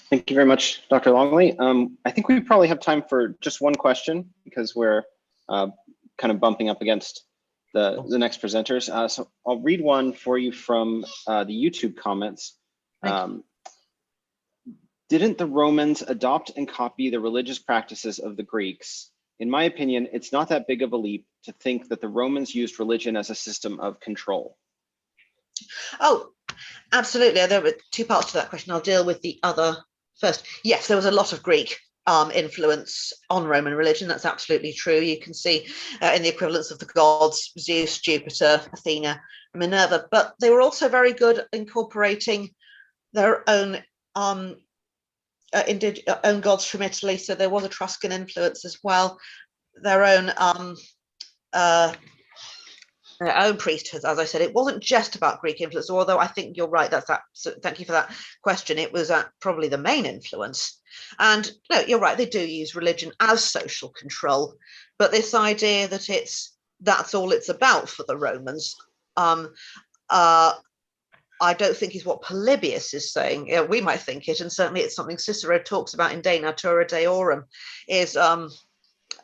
Speaker 3: Thank you very much, Dr. Longley. I think we probably have time for just one question because we're kind of bumping up against the next presenters. So I'll read one for you from the YouTube comments. Didn't the Romans adopt and copy the religious practices of the Greeks In my opinion, it's not that big of a leap to think that the Romans used religion as a system of control.
Speaker 8: Oh, absolutely. There were two parts to that question. I'll deal with the other first. Yes, there was a lot of Greek influence on Roman religion. That's absolutely true. You can see in the equivalents of the gods, Zeus, Jupiter, Athena, Minerva, but they were also very good at incorporating their own own gods from Italy. So there was Etruscan influence as well. Their own priesthoods, as I said. It wasn't just about Greek influence, although I think you're right. So thank you for that question. It was probably the main influence. And no, you're right. They do use religion as social control, but this idea that that's all it's about for the Romans, I don't think is what Polybius is saying. We might think it, and certainly it's something Cicero talks about in De Natura Deorum. Is I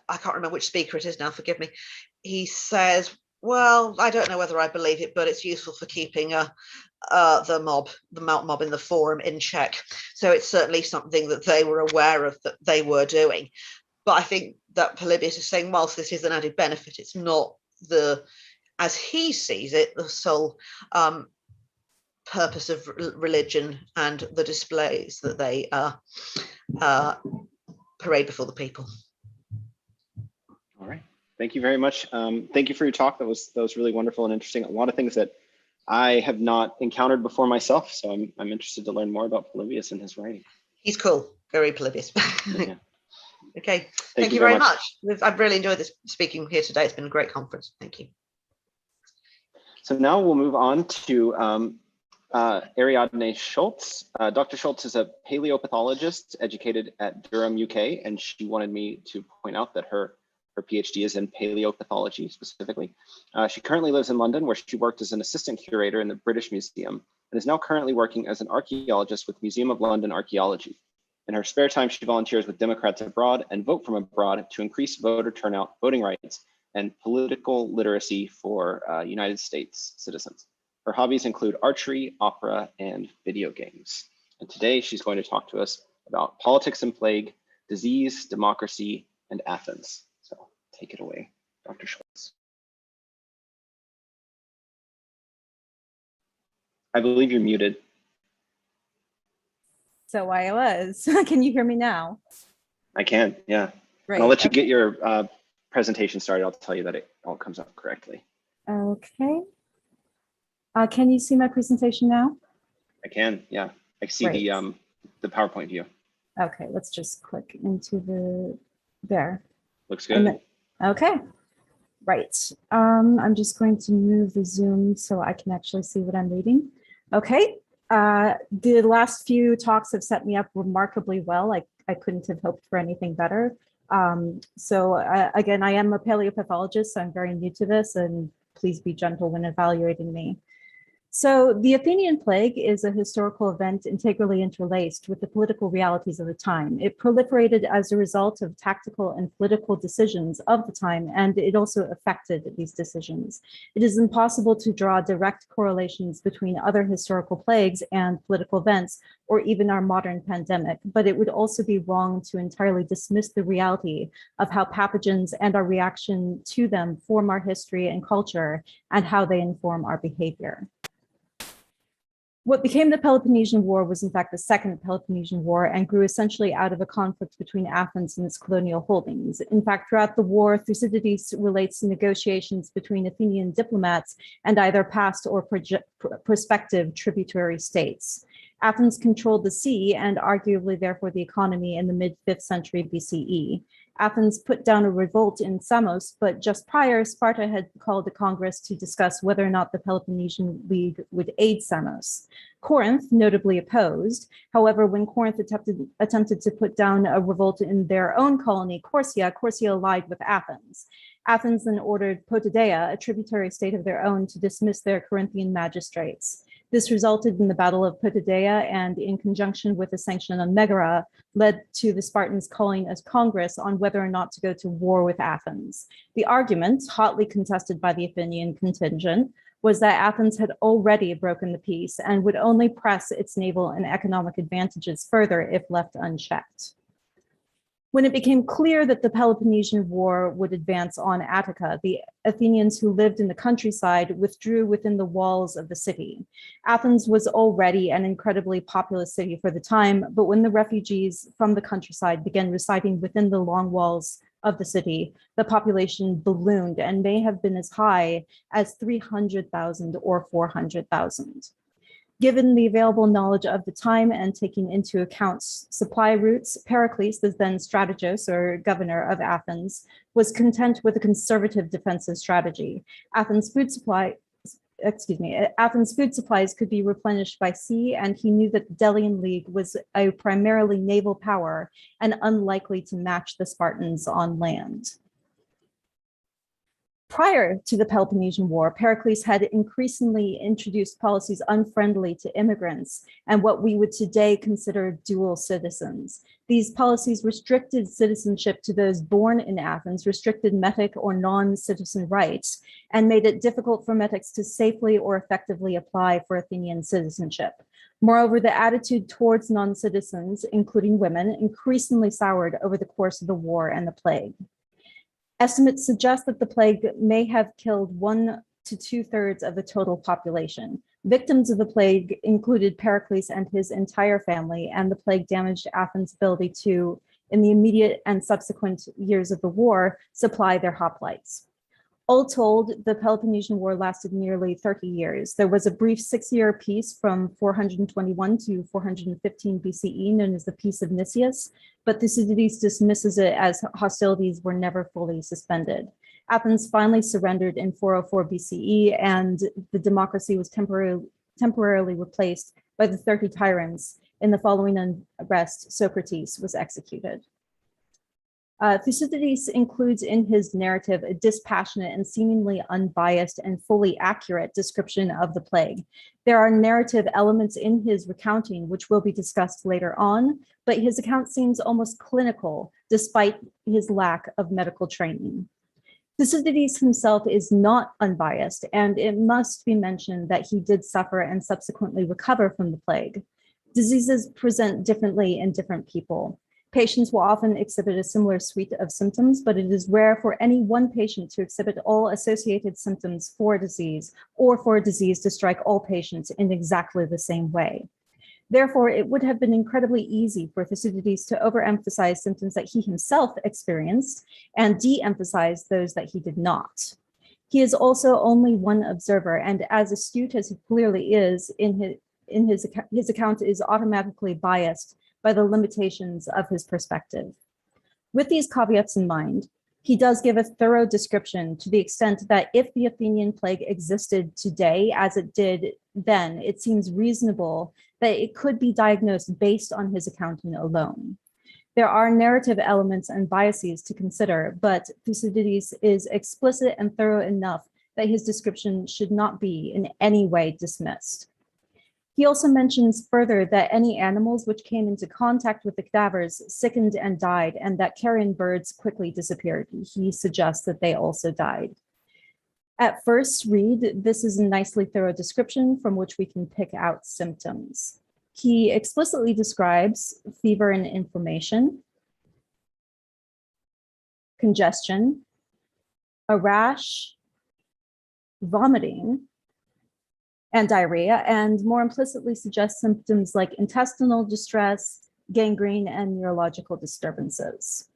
Speaker 8: can't remember which speaker it is now. Forgive me. He says, well, I don't know whether I believe it, but it's useful for keeping the mob in the forum in check. So it's certainly something that they were aware of that they were doing. But I think that Polybius is saying, whilst this is an added benefit, it's not as he sees it, the sole purpose of religion and the displays that they parade before the people.
Speaker 3: All right. Thank you very much. Thank you for your talk. That was really wonderful and interesting. A lot of things that I have not encountered before myself. So I'm interested to learn more about Polybius and his writing.
Speaker 8: He's cool. Very Polybius.
Speaker 3: Yeah.
Speaker 8: Okay. Thank you very much. I've really enjoyed this speaking here today. It's been a great conference. Thank you.
Speaker 3: So now we'll move on to Ariadne Schultz. Dr. Schultz is a paleopathologist educated at Durham, UK, and she wanted me to point out that her PhD is in paleopathology specifically. She currently lives in London, where she worked as an assistant curator in the British Museum and is now currently working as an archaeologist with Museum of London Archaeology. In her spare time, she volunteers with Democrats Abroad and Vote From Abroad to increase voter turnout, voting rights, and political literacy for United States citizens. Her hobbies include archery, opera, and video games. And today she's going to talk to us about politics and plague, disease, democracy, and Athens. So take it away, Dr. Schultz. I believe you're muted.
Speaker 9: So I was. Can you hear me now?
Speaker 3: I can, yeah.
Speaker 9: Right.
Speaker 3: And I'll let you get your presentation started. I'll tell you that it all comes out correctly.
Speaker 9: Okay. Can you see my presentation now?
Speaker 3: I can, yeah. I see the PowerPoint view.
Speaker 9: Okay, let's just click into there.
Speaker 3: Looks good.
Speaker 9: Okay, right. I'm just going to move the Zoom so I can actually see what I'm reading. Okay, the last few talks have set me up remarkably well. I couldn't have hoped for anything better. Again, I am a paleopathologist, so I'm very new to this, and please be gentle when evaluating me. So the Athenian plague is a historical event integrally interlaced with the political realities of the time. It proliferated as a result of tactical and political decisions of the time, and it also affected these decisions. It is impossible to draw direct correlations between other historical plagues and political events, or even our modern pandemic, but it would also be wrong to entirely dismiss the reality of how pathogens and our reaction to them form our history and culture, and how they inform our behavior. What became the Peloponnesian War was in fact the Second Peloponnesian War and grew essentially out of a conflict between Athens and its colonial holdings. In fact, throughout the war, Thucydides relates to negotiations between Athenian diplomats and either past or prospective tributary states. Athens controlled the sea and arguably therefore the economy in the mid-5th century BCE. Athens put down a revolt in Samos, but just prior, Sparta had called a congress to discuss whether or not the Peloponnesian League would aid Samos. Corinth notably opposed. However, when Corinth attempted to put down a revolt in their own colony, Corcia allied with Athens. Athens then ordered Potidaea, a tributary state of their own, to dismiss their Corinthian magistrates. This resulted in the Battle of Potidaea and, in conjunction with a sanction on Megara, led to the Spartans calling a congress on whether or not to go to war with Athens. The argument, hotly contested by the Athenian contingent, was that Athens had already broken the peace and would only press its naval and economic advantages further if left unchecked. When it became clear that the Peloponnesian War would advance on Attica, the Athenians who lived in the countryside withdrew within the walls of the city. Athens was already an incredibly populous city for the time, but when the refugees from the countryside began residing within the long walls of the city, the population ballooned and may have been as high as 300,000 or 400,000. Given the available knowledge of the time and taking into account supply routes, Pericles, the then strategos or governor of Athens, was content with a conservative defensive strategy. Athens food supplies could be replenished by sea, and he knew that the Delian League was a primarily naval power and unlikely to match the Spartans on land. Prior to the Peloponnesian War, Pericles had increasingly introduced policies unfriendly to immigrants and what we would today consider dual citizens. These policies restricted citizenship to those born in Athens, restricted metic or non-citizen rights, and made it difficult for metics to safely or effectively apply for Athenian citizenship. Moreover, the attitude towards non-citizens, including women, increasingly soured over the course of the war and the plague. Estimates suggest that the plague may have killed 1 to 2/3 of the total population. Victims of the plague included Pericles and his entire family, and the plague damaged Athens' ability to, in the immediate and subsequent years of the war, supply their hoplites. All told, the Peloponnesian War lasted nearly 30 years. There was a brief 6-year peace from 421 to 415 BCE, known as the Peace of Nicias, but Thucydides dismisses it as hostilities were never fully suspended. Athens finally surrendered in 404 BCE, and the democracy was temporarily replaced by the 30 tyrants. In the following unrest, Socrates was executed. Thucydides includes in his narrative a dispassionate and seemingly unbiased and fully accurate description of the plague. There are narrative elements in his recounting, which will be discussed later on, but his account seems almost clinical despite his lack of medical training. Thucydides himself is not unbiased, and it must be mentioned that he did suffer and subsequently recover from the plague. Diseases present differently in different people. Patients will often exhibit a similar suite of symptoms, but it is rare for any one patient to exhibit all associated symptoms for a disease, or for a disease to strike all patients in exactly the same way. Therefore, it would have been incredibly easy for Thucydides to overemphasize symptoms that he himself experienced and de-emphasize those that he did not. He is also only one observer, and as astute as he clearly is, his account is automatically biased by the limitations of his perspective. With these caveats in mind, he does give a thorough description to the extent that if the Athenian plague existed today as it did then, it seems reasonable that it could be diagnosed based on his accounting alone. There are narrative elements and biases to consider, but Thucydides is explicit and thorough enough that his description should not be in any way dismissed. He also mentions further that any animals which came into contact with the cadavers sickened and died, and that carrion birds quickly disappeared. He suggests that they also died. At first read, this is a nicely thorough description from which we can pick out symptoms. He explicitly describes fever and inflammation, congestion, a rash, vomiting, and diarrhea, and more implicitly suggests symptoms like intestinal distress, gangrene, and neurological disturbances.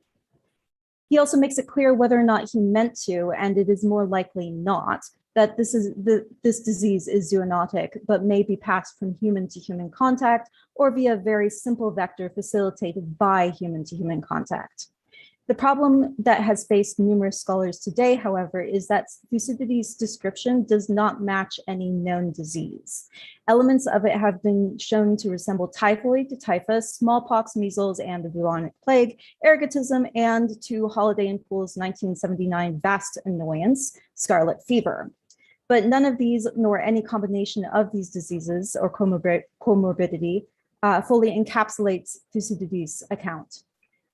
Speaker 9: He also makes it clear whether or not he meant to, and it is more likely not, that this disease is zoonotic, but may be passed from human to human contact or via a very simple vector facilitated by human to human contact. The problem that has faced numerous scholars today, however, is that Thucydides' description does not match any known disease. Elements of it have been shown to resemble typhoid, typhus, smallpox, measles, and the bubonic plague, ergotism, and to Holiday and Poole's 1979 vast annoyance, scarlet fever. But none of these, nor any combination of these diseases or comorbidity fully encapsulates Thucydides' account.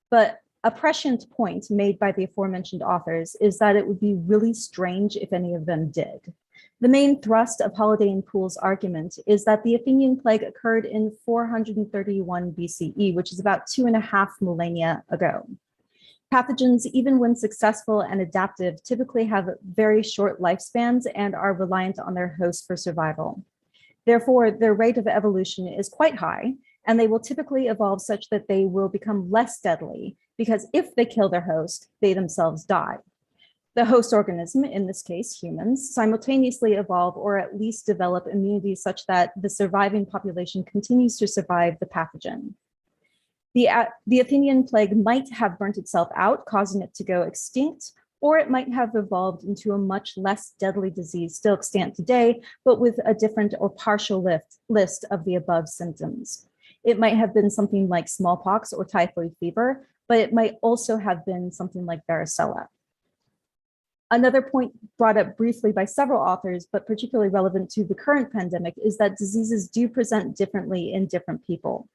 Speaker 9: But a prescient point made by the aforementioned authors is that it would be really strange if any of them did. The main thrust of Holiday and Poole's argument is that the Athenian plague occurred in 431 BCE, which is about 2.5 millennia ago. Pathogens, even when successful and adaptive, typically have very short lifespans and are reliant on their host for survival. Therefore, their rate of evolution is quite high, and they will typically evolve such that they will become less deadly, because if they kill their host, they themselves die. The host organism, in this case humans, simultaneously evolve or at least develop immunity such that the surviving population continues to survive the pathogen. The Athenian plague might have burnt itself out, causing it to go extinct, or it might have evolved into a much less deadly disease still extant today, but with a different or partial list of the above symptoms. It might have been something like smallpox or typhoid fever, but it might also have been something like varicella. Another point brought up briefly by several authors, but particularly relevant to the current pandemic, is that diseases do present differently in different people.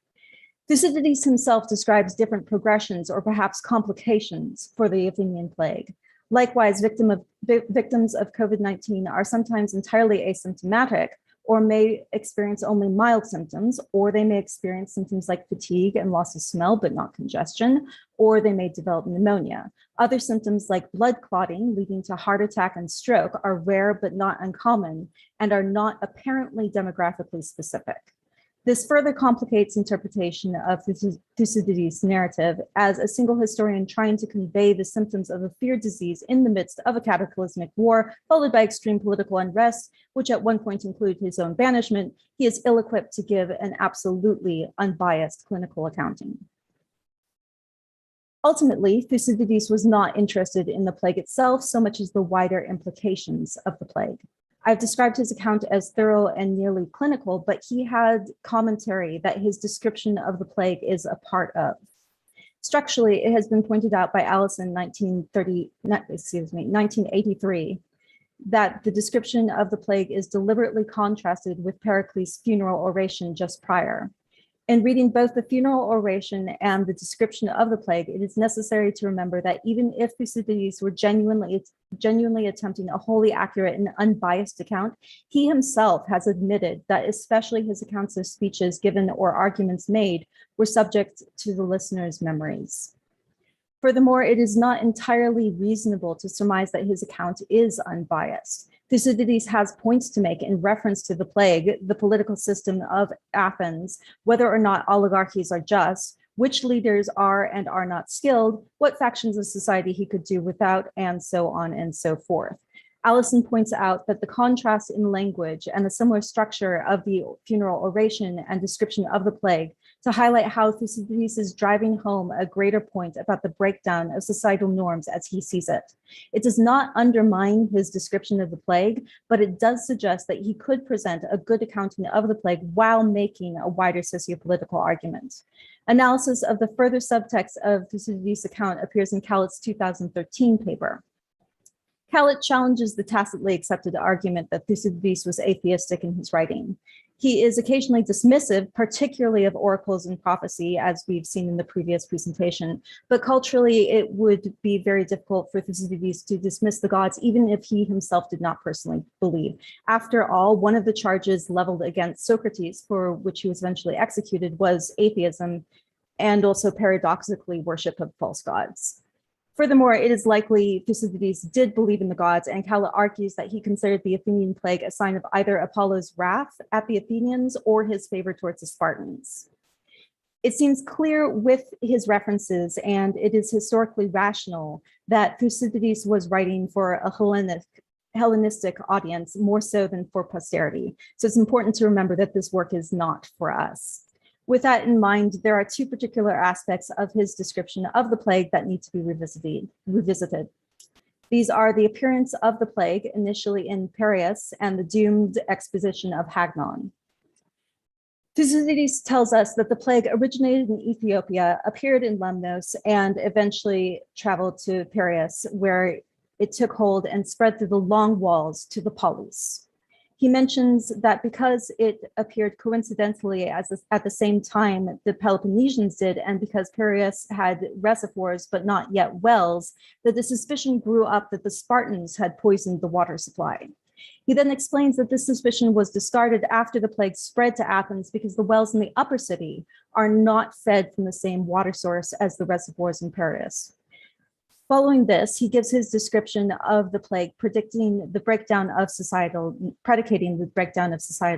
Speaker 9: Thucydides himself describes different progressions or perhaps complications for the Athenian plague. Likewise, victims of COVID-19 are sometimes entirely asymptomatic or may experience only mild symptoms, or they may experience symptoms like fatigue and loss of smell, but not congestion, or they may develop pneumonia. Other symptoms like blood clotting leading to heart attack and stroke are rare but not uncommon and are not apparently demographically specific. This further complicates interpretation of Thucydides' narrative as a single historian trying to convey the symptoms of a feared disease in the midst of a cataclysmic war, followed by extreme political unrest, which at one point included his own banishment. He is ill-equipped to give an absolutely unbiased clinical accounting. Ultimately, Thucydides was not interested in the plague itself so much as the wider implications of the plague. I've described his account as thorough and nearly clinical, but he had commentary that his description of the plague is a part of. Structurally, it has been pointed out by Allison in 1983, that the description of the plague is deliberately contrasted with Pericles' funeral oration just prior. In reading both the funeral oration and the description of the plague, it is necessary to remember that even if Thucydides were genuinely attempting a wholly accurate and unbiased account, he himself has admitted that especially his accounts of speeches given or arguments made were subject to the listener's memories. Furthermore, it is not entirely reasonable to surmise that his account is unbiased. Thucydides has points to make in reference to the plague, the political system of Athens, whether or not oligarchies are just, which leaders are and are not skilled, what factions of society he could do without, and so on and so forth. Allison points out that the contrast in language and the similar structure of the funeral oration and description of the plague to highlight how Thucydides is driving home a greater point about the breakdown of societal norms as he sees it. It does not undermine his description of the plague, but it does suggest that he could present a good accounting of the plague while making a wider sociopolitical argument. Analysis of the further subtext of Thucydides' account appears in Callett's 2013 paper. Callett challenges the tacitly accepted argument that Thucydides was atheistic in his writing. He is occasionally dismissive, particularly of oracles and prophecy, as we've seen in the previous presentation, but culturally it would be very difficult for Thucydides to dismiss the gods, even if he himself did not personally believe. After all, one of the charges leveled against Socrates, for which he was eventually executed, was atheism and also paradoxically worship of false gods. Furthermore, it is likely Thucydides did believe in the gods, and Callett argues that he considered the Athenian plague a sign of either Apollo's wrath at the Athenians or his favor towards the Spartans. It seems clear with his references, and it is historically rational, that Thucydides was writing for a Hellenistic audience more so than for posterity. So it's important to remember that this work is not for us. With that in mind, there are two particular aspects of his description of the plague that need to be revisited. These are the appearance of the plague, initially in Piraeus, and the doomed exposition of Haggai. Thucydides tells us that the plague originated in Ethiopia, appeared in Lemnos, and eventually traveled to Piraeus, where it took hold and spread through the long walls to the polis. He mentions that because it appeared coincidentally at the same time the Peloponnesians did, and because Piraeus had reservoirs but not yet wells, that the suspicion grew up that the Spartans had poisoned the water supply. He then explains that this suspicion was discarded after the plague spread to Athens because the wells in the upper city are not fed from the same water source as the reservoirs in Piraeus. Following this, he gives his description of the plague, predicating the breakdown of societal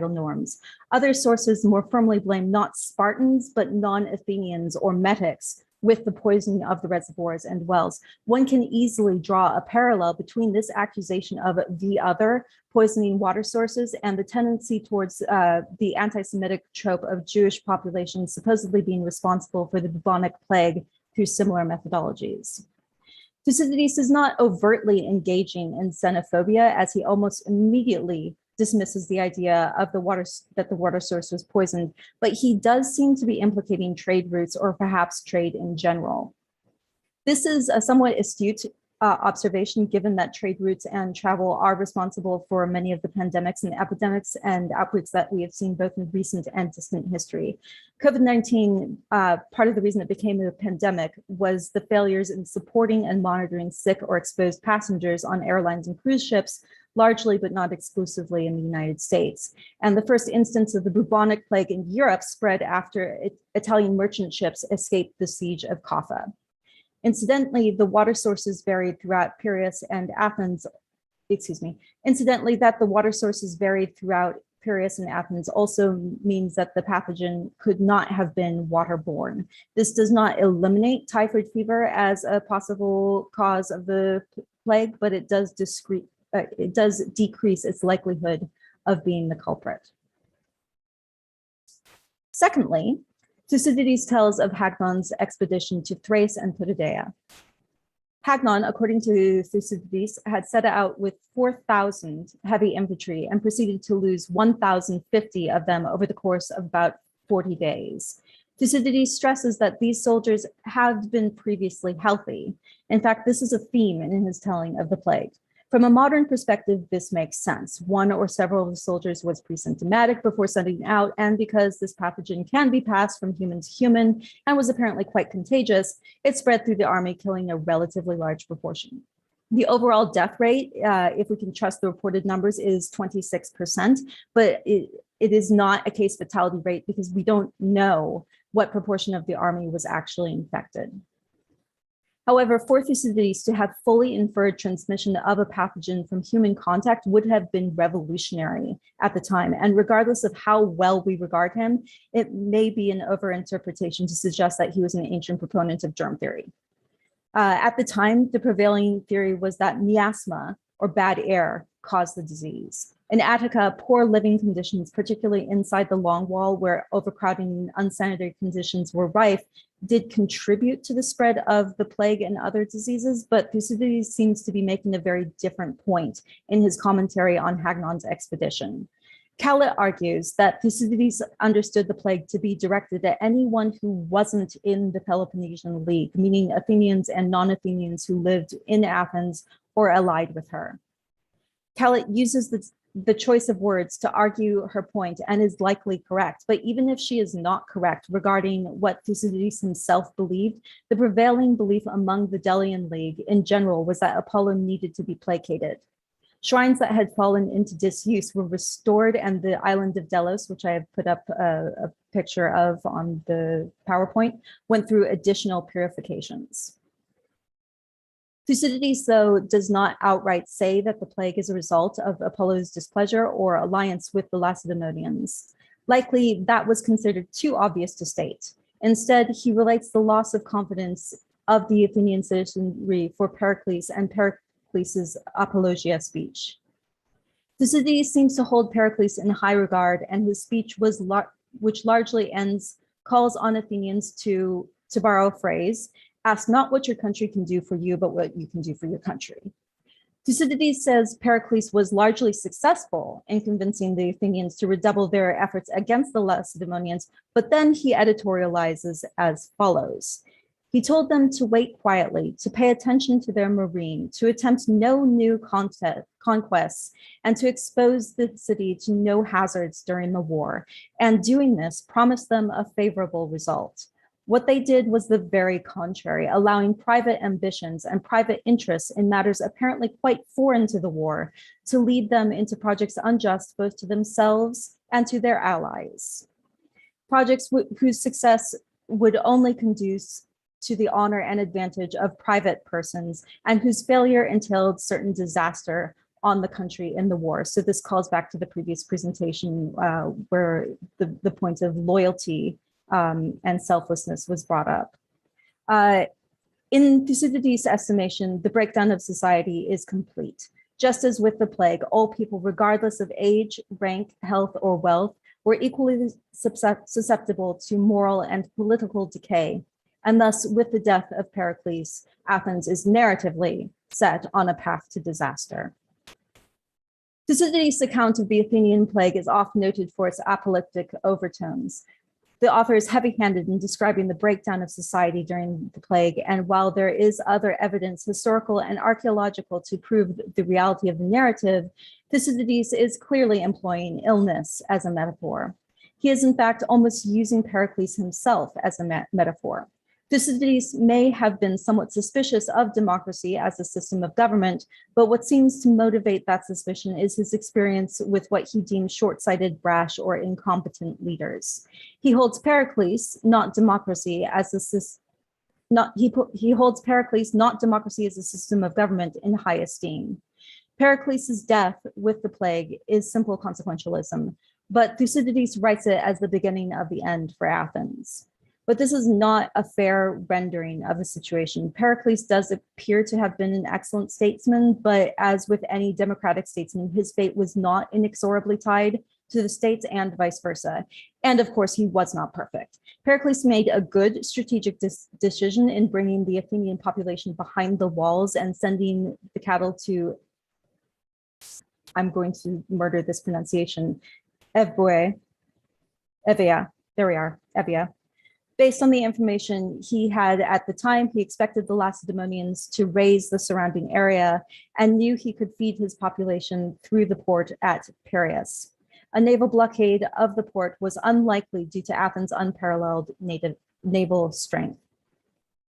Speaker 9: norms. Other sources more firmly blame not Spartans, but non-Athenians or Metics with the poisoning of the reservoirs and wells. One can easily draw a parallel between this accusation of the other poisoning water sources and the tendency towards the anti-Semitic trope of Jewish populations supposedly being responsible for the bubonic plague through similar methodologies. Thucydides is not overtly engaging in xenophobia, as he almost immediately dismisses the idea of that the water source was poisoned, but he does seem to be implicating trade routes or perhaps trade in general. This is a somewhat astute observation, given that trade routes and travel are responsible for many of the pandemics and epidemics and outbreaks that we have seen both in recent and distant history. COVID-19, part of the reason it became a pandemic was the failures in supporting and monitoring sick or exposed passengers on airlines and cruise ships, largely but not exclusively in the United States. And the first instance of the bubonic plague in Europe spread after Italian merchant ships escaped the siege of Kaffa. Incidentally, the water sources varied throughout Piraeus and Athens, Incidentally, that the water sources varied throughout Piraeus and Athens also means that the pathogen could not have been waterborne. This does not eliminate typhoid fever as a possible cause of the plague, but it does decrease its likelihood of being the culprit. Secondly, Thucydides tells of Hagnon's expedition to Thrace and Potidæa. Hagnon, according to Thucydides, had set out with 4,000 heavy infantry and proceeded to lose 1,050 of them over the course of about 40 days. Thucydides stresses that these soldiers had been previously healthy. In fact, this is a theme in his telling of the plague. From a modern perspective, this makes sense. One or several of the soldiers was pre-symptomatic before setting out, and because this pathogen can be passed from human to human and was apparently quite contagious, it spread through the army, killing a relatively large proportion. The overall death rate, if we can trust the reported numbers, is 26%, but it is not a case fatality rate because we don't know what proportion of the army was actually infected. However, for Thucydides to have fully inferred transmission of a pathogen from human contact would have been revolutionary at the time. And regardless of how well we regard him, it may be an overinterpretation to suggest that he was an ancient proponent of germ theory. At the time, the prevailing theory was that miasma, or bad air, caused the disease. In Attica, poor living conditions, particularly inside the long wall where overcrowding and unsanitary conditions were rife, did contribute to the spread of the plague and other diseases, but Thucydides seems to be making a very different point in his commentary on Hagnon's expedition. Cowlett argues that Thucydides understood the plague to be directed at anyone who wasn't in the Peloponnesian League, meaning Athenians and non-Athenians who lived in Athens or allied with her. Cowlett uses the choice of words to argue her point and is likely correct. But even if she is not correct regarding what Thucydides himself believed, the prevailing belief among the Delian League in general was that Apollo needed to be placated. Shrines that had fallen into disuse were restored, and the island of Delos, which I have put up a picture of on the PowerPoint, went through additional purifications. Thucydides, though, does not outright say that the plague is a result of Apollo's displeasure or alliance with the Lacedaemonians. Likely, that was considered too obvious to state. Instead, he relates the loss of confidence of the Athenian citizenry for Pericles and Pericles' apologia speech. Thucydides seems to hold Pericles in high regard, and his speech which largely calls on Athenians to borrow a phrase, ask not what your country can do for you, but what you can do for your country. Thucydides says Pericles was largely successful in convincing the Athenians to redouble their efforts against the Lacedaemonians, but then he editorializes as follows. He told them to wait quietly, to pay attention to their marine, to attempt no new conquests, and to expose the city to no hazards during the war. And doing this promised them a favorable result. What they did was the very contrary, allowing private ambitions and private interests in matters apparently quite foreign to the war to lead them into projects unjust both to themselves and to their allies. Projects whose success would only conduce to the honor and advantage of private persons, and whose failure entailed certain disaster on the country in the war. So this calls back to the previous presentation where the point of loyalty and selflessness was brought up. In Thucydides' estimation, the breakdown of society is complete. Just as with the plague, all people, regardless of age, rank, health, or wealth, were equally susceptible to moral and political decay. And thus, with the death of Pericles, Athens is narratively set on a path to disaster. Thucydides' account of the Athenian plague is often noted for its apocalyptic overtones. The author is heavy-handed in describing the breakdown of society during the plague, and while there is other evidence, historical and archaeological, to prove the reality of the narrative, Thucydides is clearly employing illness as a metaphor. He is in fact almost using Pericles himself as a metaphor. Thucydides may have been somewhat suspicious of democracy as a system of government, but what seems to motivate that suspicion is his experience with what he deemed short-sighted, brash, or incompetent leaders. He holds Pericles, not democracy, as a he holds Pericles, not democracy, as a system of government in high esteem. Pericles' death with the plague is simple consequentialism, but Thucydides writes it as the beginning of the end for Athens. But this is not a fair rendering of the situation. Pericles does appear to have been an excellent statesman, but as with any democratic statesman, his fate was not inexorably tied to the states and vice versa. And of course, he was not perfect. Pericles made a good strategic decision in bringing the Athenian population behind the walls and sending the cattle to, I'm going to murder this pronunciation, Evia, there we are, Evia. Based on the information he had at the time, he expected the Lacedaemonians to raise the surrounding area and knew he could feed his population through the port at Piraeus. A naval blockade of the port was unlikely due to Athens' unparalleled naval strength.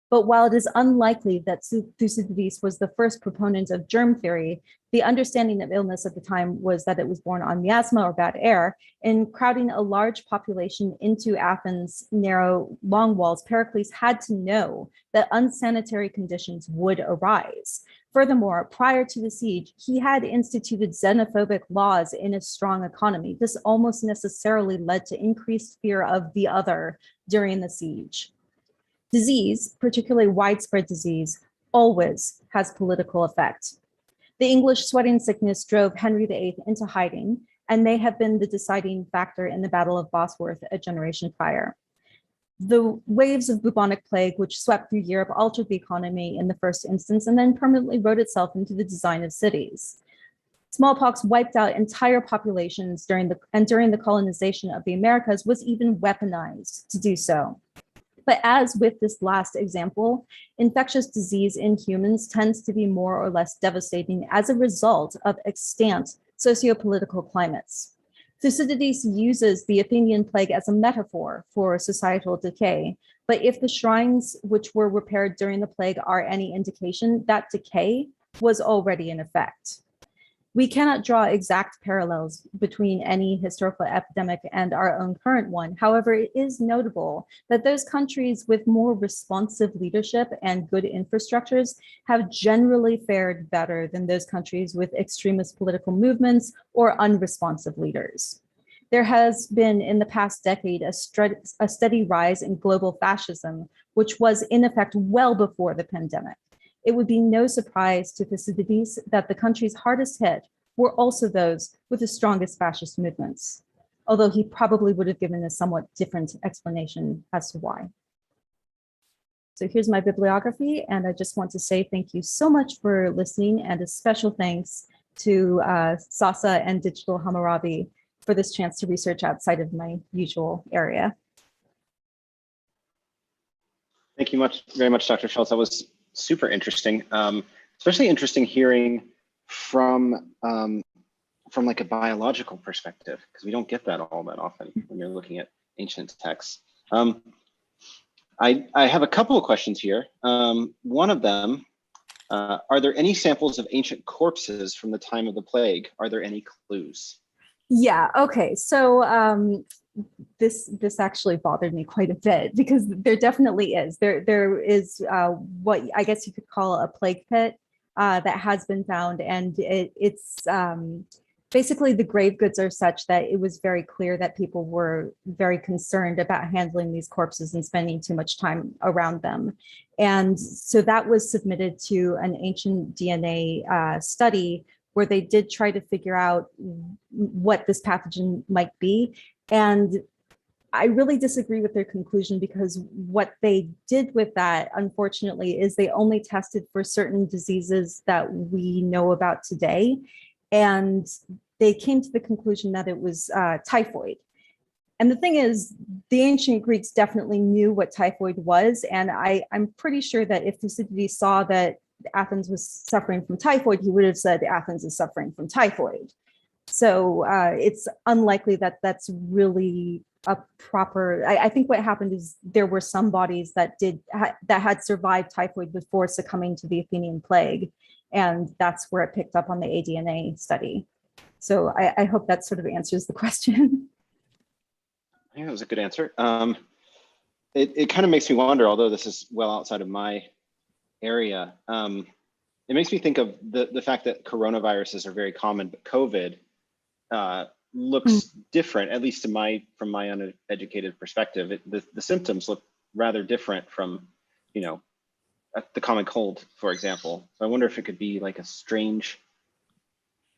Speaker 9: But while it is unlikely that Thucydides was the first proponent of germ theory, the understanding of illness at the time was that it was born on miasma or bad air. In crowding a large population into Athens' narrow long walls, Pericles had to know that unsanitary conditions would arise. Furthermore, prior to the siege, he had instituted xenophobic laws in a strong economy. This almost necessarily led to increased fear of the other during the siege. Disease, particularly widespread disease, always has political effect. The English sweating sickness drove Henry VIII into hiding and may have been the deciding factor in the Battle of Bosworth a generation prior. The waves of bubonic plague, which swept through Europe, altered the economy in the first instance and then permanently wrote itself into the design of cities. Smallpox wiped out entire populations during the colonization of the Americas, was even weaponized to do so. But as with this last example, infectious disease in humans tends to be more or less devastating as a result of extant socio-political climates. Thucydides uses the Athenian plague as a metaphor for societal decay, but if the shrines which were repaired during the plague are any indication, that decay was already in effect. We cannot draw exact parallels between any historical epidemic and our own current one. However, it is notable that those countries with more responsive leadership and good infrastructures have generally fared better than those countries with extremist political movements or unresponsive leaders. There has been in the past decade a steady rise in global fascism, which was in effect well before the pandemic. It would be no surprise to Thucydides that the countries hardest hit were also those with the strongest fascist movements, although he probably would have given a somewhat different explanation as to why. So here's my bibliography, and I just want to say thank you so much for listening, and a special thanks to Sasa and Digital Hammurabi for this chance to research outside of my usual area.
Speaker 3: Thank you very much, Dr. Schultz. That was super interesting, especially interesting hearing from like a biological perspective, because we don't get that all that often when you're looking at ancient texts. I have a couple of questions here. One of them, are there any samples of ancient corpses from the time of the plague? Are there any clues?
Speaker 9: Yeah, okay. So this actually bothered me quite a bit, because there definitely is. There is what I guess you could call a plague pit that has been found, and it's basically the grave goods are such that it was very clear that people were very concerned about handling these corpses and spending too much time around them. And so that was submitted to an ancient DNA study where they did try to figure out what this pathogen might be. And I really disagree with their conclusion, because what they did with that, unfortunately, is they only tested for certain diseases that we know about today. And they came to the conclusion that it was typhoid. And the thing is, the ancient Greeks definitely knew what typhoid was. And I'm pretty sure that if Thucydides saw that Athens was suffering from typhoid, he would have said Athens is suffering from typhoid. So it's unlikely that that's really a proper, I think what happened is there were some bodies that had survived typhoid before succumbing to the Athenian plague. And that's where it picked up on the ADNA study. So I hope that sort of answers the question.
Speaker 3: I think that was a good answer. It kind of makes me wonder, although this is well outside of my area, it makes me think of the fact that coronaviruses are very common, but COVID looks different, at least from my uneducated perspective. The symptoms look rather different from, the common cold, for example. So I wonder if it could be like a strange,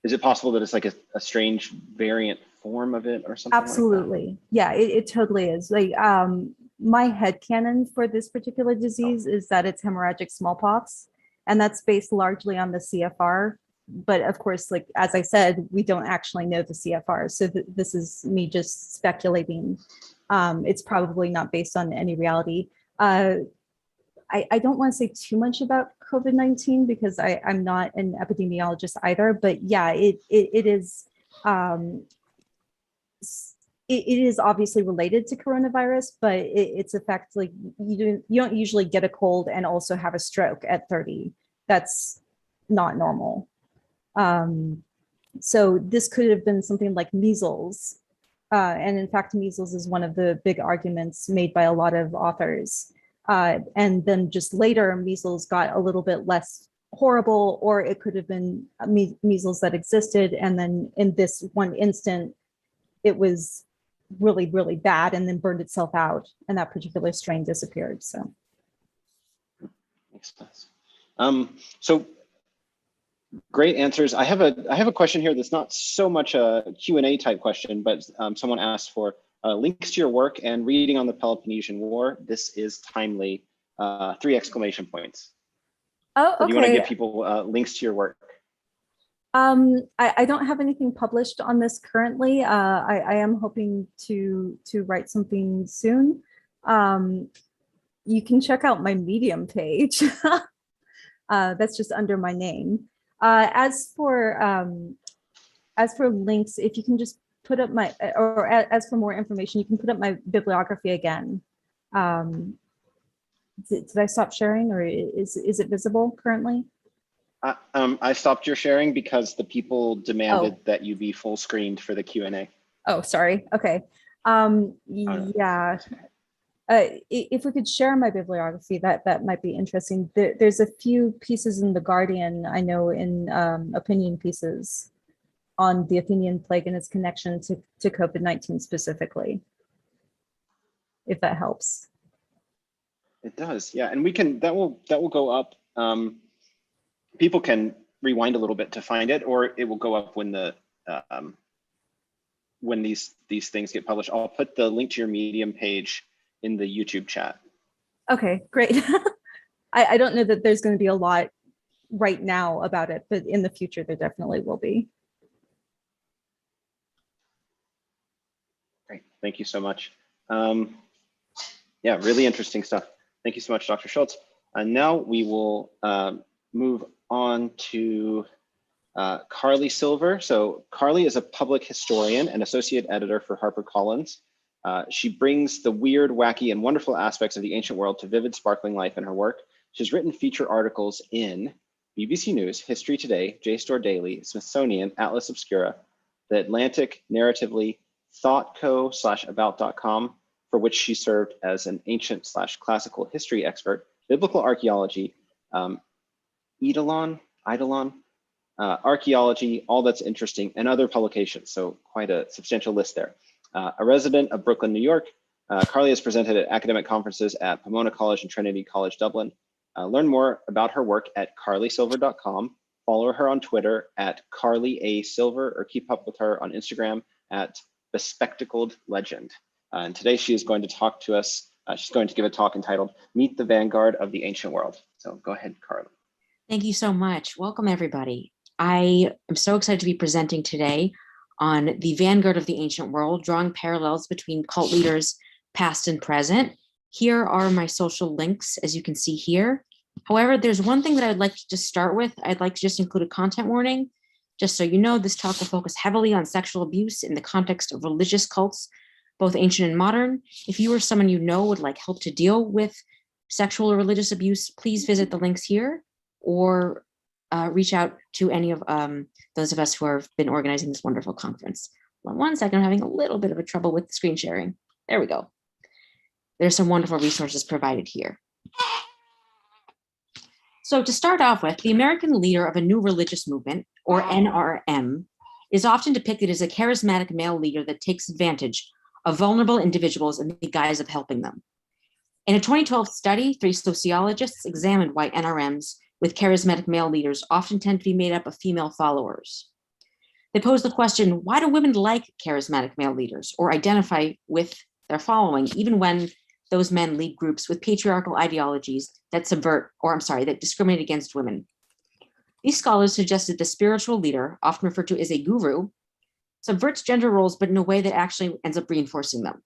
Speaker 3: is it possible that it's like a strange variant form of it or something?
Speaker 9: Absolutely.
Speaker 3: Like
Speaker 9: yeah, it totally is. Like my headcanon for this particular disease is that it's hemorrhagic smallpox, and that's based largely on the CFR. But of course, like, as I said, we don't actually know the CFR. So this is me just speculating. It's probably not based on any reality. I don't want to say too much about COVID-19 because I'm not an epidemiologist either, but yeah, it is obviously related to coronavirus, but its effect, like you don't usually get a cold and also have a stroke at 30. That's not normal. So this could have been something like measles. And in fact, measles is one of the big arguments made by a lot of authors. And then just later, measles got a little bit less horrible, or it could have been measles that existed. And then in this one instant, it was really, really bad and then burned itself out. And that particular strain disappeared. So.
Speaker 3: Makes sense. So great answers. I have a question here that's not so much a Q&A type question, but someone asked for links to your work and reading on the Peloponnesian War. This is timely. 3 exclamation points.
Speaker 9: Oh,
Speaker 3: so
Speaker 9: okay.
Speaker 3: Do you want to give people links to your work?
Speaker 9: I don't have anything published on this currently. I am hoping to write something soon. You can check out my Medium page. That's just under my name. As for links, if you can just put up my, or as for more information, you can put up my bibliography again. Did I stop sharing, or is it visible currently?
Speaker 3: I stopped your sharing because the people demanded that you be full screened for the Q&A.
Speaker 9: Oh, sorry. Okay. Yeah. If we could share my bibliography, that might be interesting. There's a few pieces in The Guardian, I know, in opinion pieces on the Athenian plague and its connection to COVID-19 specifically, if that helps.
Speaker 3: It does, yeah, and that will go up. People can rewind a little bit to find it, or it will go up when these things get published. I'll put the link to your Medium page in the YouTube chat.
Speaker 9: Okay, great. I don't know that there's going to be a lot right now about it, but in the future there definitely will be.
Speaker 3: Great, thank you so much. Yeah, really interesting stuff. Thank you so much, Dr. Schultz. And now we will move on to Carly Silver. So Carly is a public historian and associate editor for HarperCollins. She brings the weird, wacky, and wonderful aspects of the ancient world to vivid, sparkling life in her work. She's written feature articles in BBC News, History Today, JSTOR Daily, Smithsonian, Atlas Obscura, The Atlantic, Narratively, thoughtco/about.com, for which she served as an ancient/classical history expert, biblical archaeology, eidolon, archaeology, all that's interesting, and other publications. So quite a substantial list there. A resident of Brooklyn, New York, Carly has presented at academic conferences at Pomona College and Trinity College, Dublin. Learn more about her work at carlysilver.com. Follow her on Twitter at Carly A. Silver, or keep up with her on Instagram at Bespectacled Legend. And today she is going to talk to us. She's going to give a talk entitled Meet the Vanguard of the Ancient World. So go ahead, Carly.
Speaker 10: Thank you so much. Welcome, everybody. I am so excited to be presenting today on the vanguard of the ancient world, drawing parallels between cult leaders past and present. Here are my social links, as you can see here. However, there's one thing that I'd like to just start with. I'd like to just include a content warning. Just so you know, this talk will focus heavily on sexual abuse in the context of religious cults, both ancient and modern. If you or someone you know would like help to deal with sexual or religious abuse, please visit the links here or reach out to any of those of us who have been organizing this wonderful conference. Well, 1 second, I'm having a little bit of a trouble with screen sharing. There we go. There's some wonderful resources provided here. So to start off with, the American leader of a new religious movement, or NRM, is often depicted as a charismatic male leader that takes advantage of vulnerable individuals in the guise of helping them. In a 2012 study, 3 sociologists examined why NRMs with charismatic male leaders often tend to be made up of female followers. They posed the question, why do women like charismatic male leaders or identify with their following, even when those men lead groups with patriarchal ideologies that that discriminate against women? These scholars suggested the spiritual leader, often referred to as a guru, subverts gender roles, but in a way that actually ends up reinforcing them.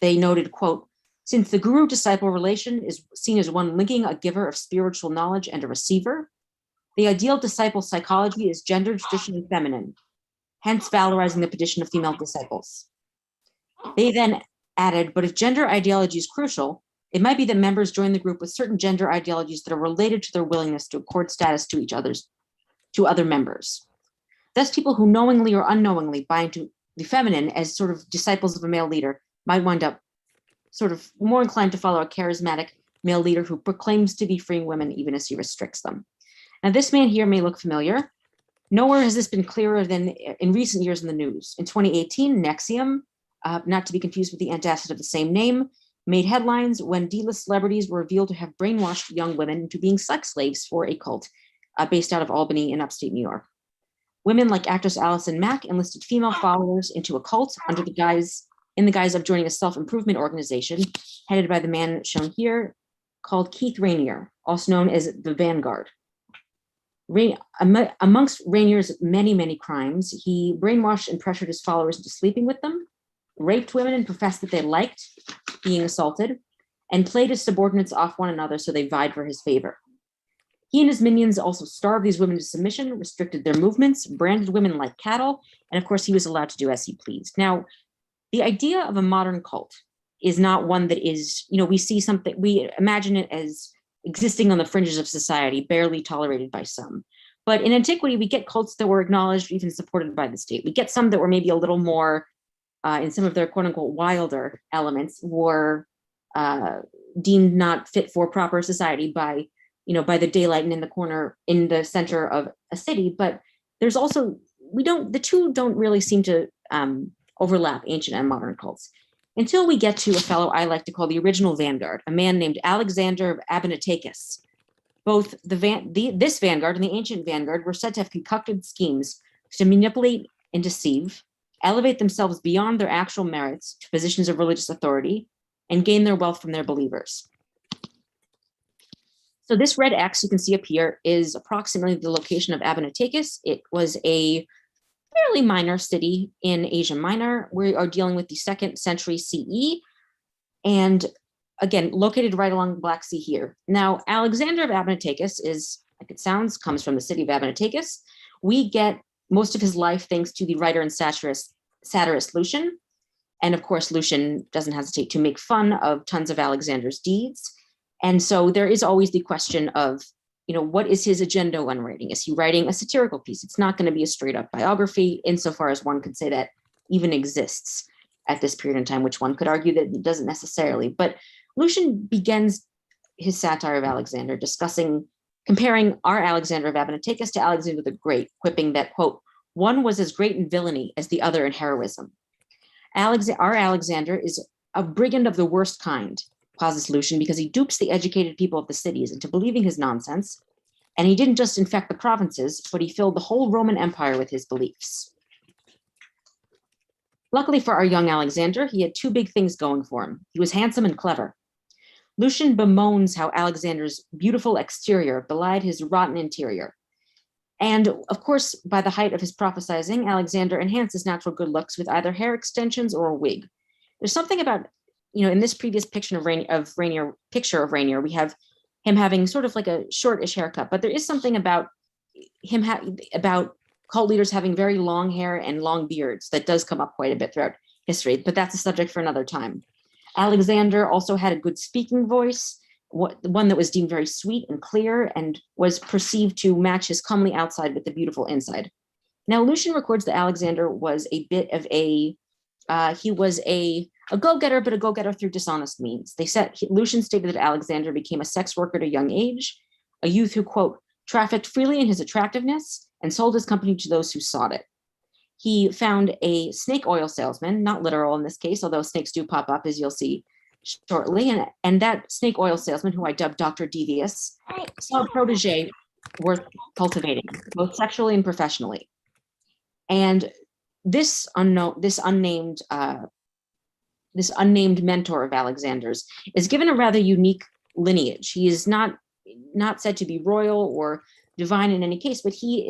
Speaker 10: They noted, quote, since the guru-disciple relation is seen as one linking a giver of spiritual knowledge and a receiver, the ideal disciple psychology is gendered, traditionally feminine, hence valorizing the position of female disciples. They then added, but if gender ideology is crucial, it might be that members join the group with certain gender ideologies that are related to their willingness to accord status to other members. Thus, people who knowingly or unknowingly buy into the feminine as sort of disciples of a male leader might wind up sort of more inclined to follow a charismatic male leader who proclaims to be freeing women even as he restricts them. Now, this man here may look familiar. Nowhere has this been clearer than in recent years in the news. In 2018, Nexium, not to be confused with the antacid of the same name, made headlines when D-list celebrities were revealed to have brainwashed young women into being sex slaves for a cult based out of Albany in upstate New York. Women like actress Allison Mack enlisted female followers into a cult in the guise of joining a self-improvement organization headed by the man shown here called Keith Rainier, also known as the Vanguard. Amongst Rainier's many, many crimes, he brainwashed and pressured his followers into sleeping with them, raped women and professed that they liked being assaulted, and played his subordinates off one another so they vied for his favor. He and his minions also starved these women to submission, restricted their movements, branded women like cattle, and of course he was allowed to do as he pleased. Now, the idea of a modern cult is not one that is, we imagine it as existing on the fringes of society, barely tolerated by some. But in antiquity, we get cults that were acknowledged, even supported by the state. We get some that were maybe a little more, in some of their quote unquote wilder elements, were deemed not fit for proper society by the daylight and in the center of a city. But there's also, the two don't really seem to overlap ancient and modern cults until we get to a fellow I like to call the original vanguard, a man named Alexander of Abanetakis. Both this vanguard and the ancient vanguard were said to have concocted schemes to manipulate and deceive, elevate themselves beyond their actual merits to positions of religious authority, and gain their wealth from their believers. So this red X you can see up here is approximately the location of Abanetakis. It was a fairly minor city in Asia Minor. We are dealing with the 2nd century CE, and again, located right along the Black Sea here. Now, Alexander of Abanetakis is, like it sounds, comes from the city of Abanetakis. We get most of his life thanks to the writer and satirist Lucian. And of course, Lucian doesn't hesitate to make fun of tons of Alexander's deeds. And so there is always the question of, what is his agenda when writing? Is he writing a satirical piece? It's not going to be a straight up biography insofar as one could say that even exists. at this period in time, which one could argue that it doesn't necessarily. But Lucian begins his satire of Alexander, comparing our Alexander of Abenoticus to Alexander the Great, quipping that, quote, one was as great in villainy as the other in heroism. Our Alexander is a brigand of the worst kind, posits Lucian, because he dupes the educated people of the cities into believing his nonsense. And he didn't just infect the provinces, but he filled the whole Roman Empire with his beliefs. Luckily for our young Alexander, he had two big things going for him. He was handsome and clever. Lucian bemoans how Alexander's beautiful exterior belied his rotten interior. And of course, by the height of his prophesizing, Alexander enhanced his natural good looks with either hair extensions or a wig. There's something about, in this previous picture of Rainier, we have him having sort of like a shortish haircut, but there is something about him about cult leaders having very long hair and long beards that does come up quite a bit throughout history, but that's a subject for another time. Alexander also had a good speaking voice, one that was deemed very sweet and clear and was perceived to match his comely outside with the beautiful inside. Now, Lucian records that Alexander was a bit of a go-getter, but a go-getter through dishonest means. Lucian stated that Alexander became a sex worker at a young age, a youth who, quote, trafficked freely in his attractiveness and sold his company to those who sought it. He found a snake oil salesman, not literal in this case, although snakes do pop up, as you'll see shortly. And that snake oil salesman, who I dubbed Dr. Devious, saw a protege worth cultivating, both sexually and professionally. And this unnamed mentor of Alexander's is given a rather unique lineage. He is not said to be royal or divine in any case, but he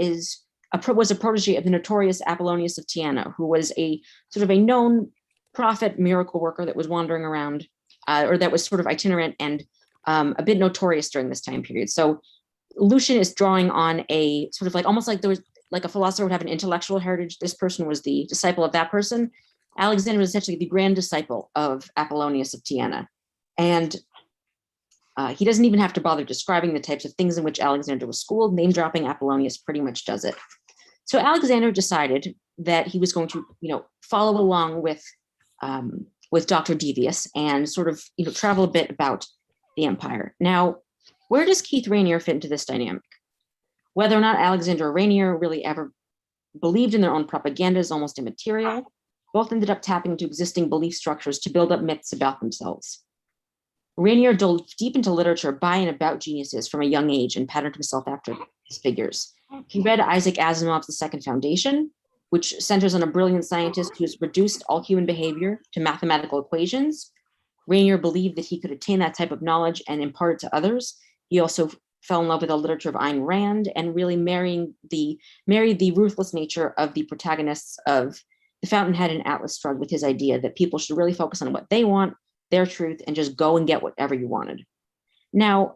Speaker 10: was a protege of the notorious Apollonius of Tyana, who was a sort of a known prophet miracle worker that was wandering around, or that was sort of itinerant and a bit notorious during this time period. So Lucian is drawing on a sort of like, almost like there was like a philosopher would have an intellectual heritage. This person was the disciple of that person. Alexander was essentially the grand disciple of Apollonius of Tyana. And he doesn't even have to bother describing the types of things in which Alexander was schooled. Name dropping Apollonius pretty much does it. So Alexander decided that he was going to, follow along with Dr. Devious and sort of, travel a bit about the empire. Now, where does Keith Rainier fit into this dynamic? Whether or not Alexander or Rainier really ever believed in their own propaganda is almost immaterial. Both ended up tapping into existing belief structures to build up myths about themselves. Rainier dove deep into literature by and about geniuses from a young age and patterned himself after his figures. He read Isaac Asimov's The Second Foundation, which centers on a brilliant scientist who has reduced all human behavior to mathematical equations. Rainier believed that he could attain that type of knowledge and impart it to others. He also fell in love with the literature of Ayn Rand and really married the ruthless nature of the protagonists of The Fountainhead and Atlas Shrugged with his idea that people should really focus on what they want, their truth, and just go and get whatever you wanted. Now,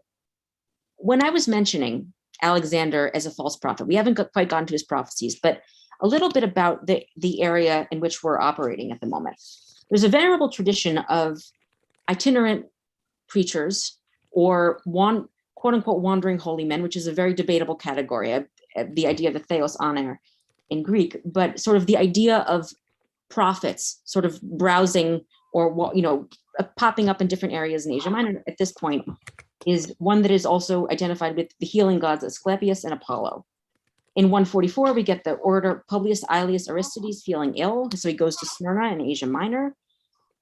Speaker 10: when I was mentioning Alexander as a false prophet, we haven't quite gotten to his prophecies, but a little bit about the area in which we're operating at the moment. There's a venerable tradition of itinerant preachers or quote unquote wandering holy men, which is a very debatable category, the idea of the theos aner in Greek, but sort of the idea of prophets sort of browsing or, popping up in different areas in Asia Minor at this point is one that is also identified with the healing gods Asclepius and Apollo. In 144, we get the orator Publius Aelius Aristides feeling ill, so he goes to Smyrna in Asia Minor.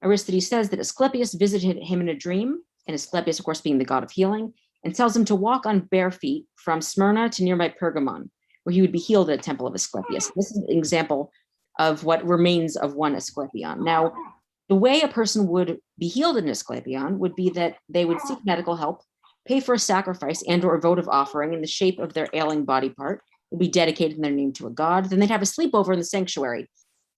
Speaker 10: Aristides says that Asclepius visited him in a dream, and Asclepius, of course, being the god of healing, and tells him to walk on bare feet from Smyrna to nearby Pergamon, where he would be healed at a temple of Asclepius. This is an example of what remains of one Asclepion. Now, the way a person would be healed in Asclepion would be that they would seek medical help, pay for a sacrifice and or a votive offering in the shape of their ailing body part, would be dedicated in their name to a god. Then they'd have a sleepover in the sanctuary.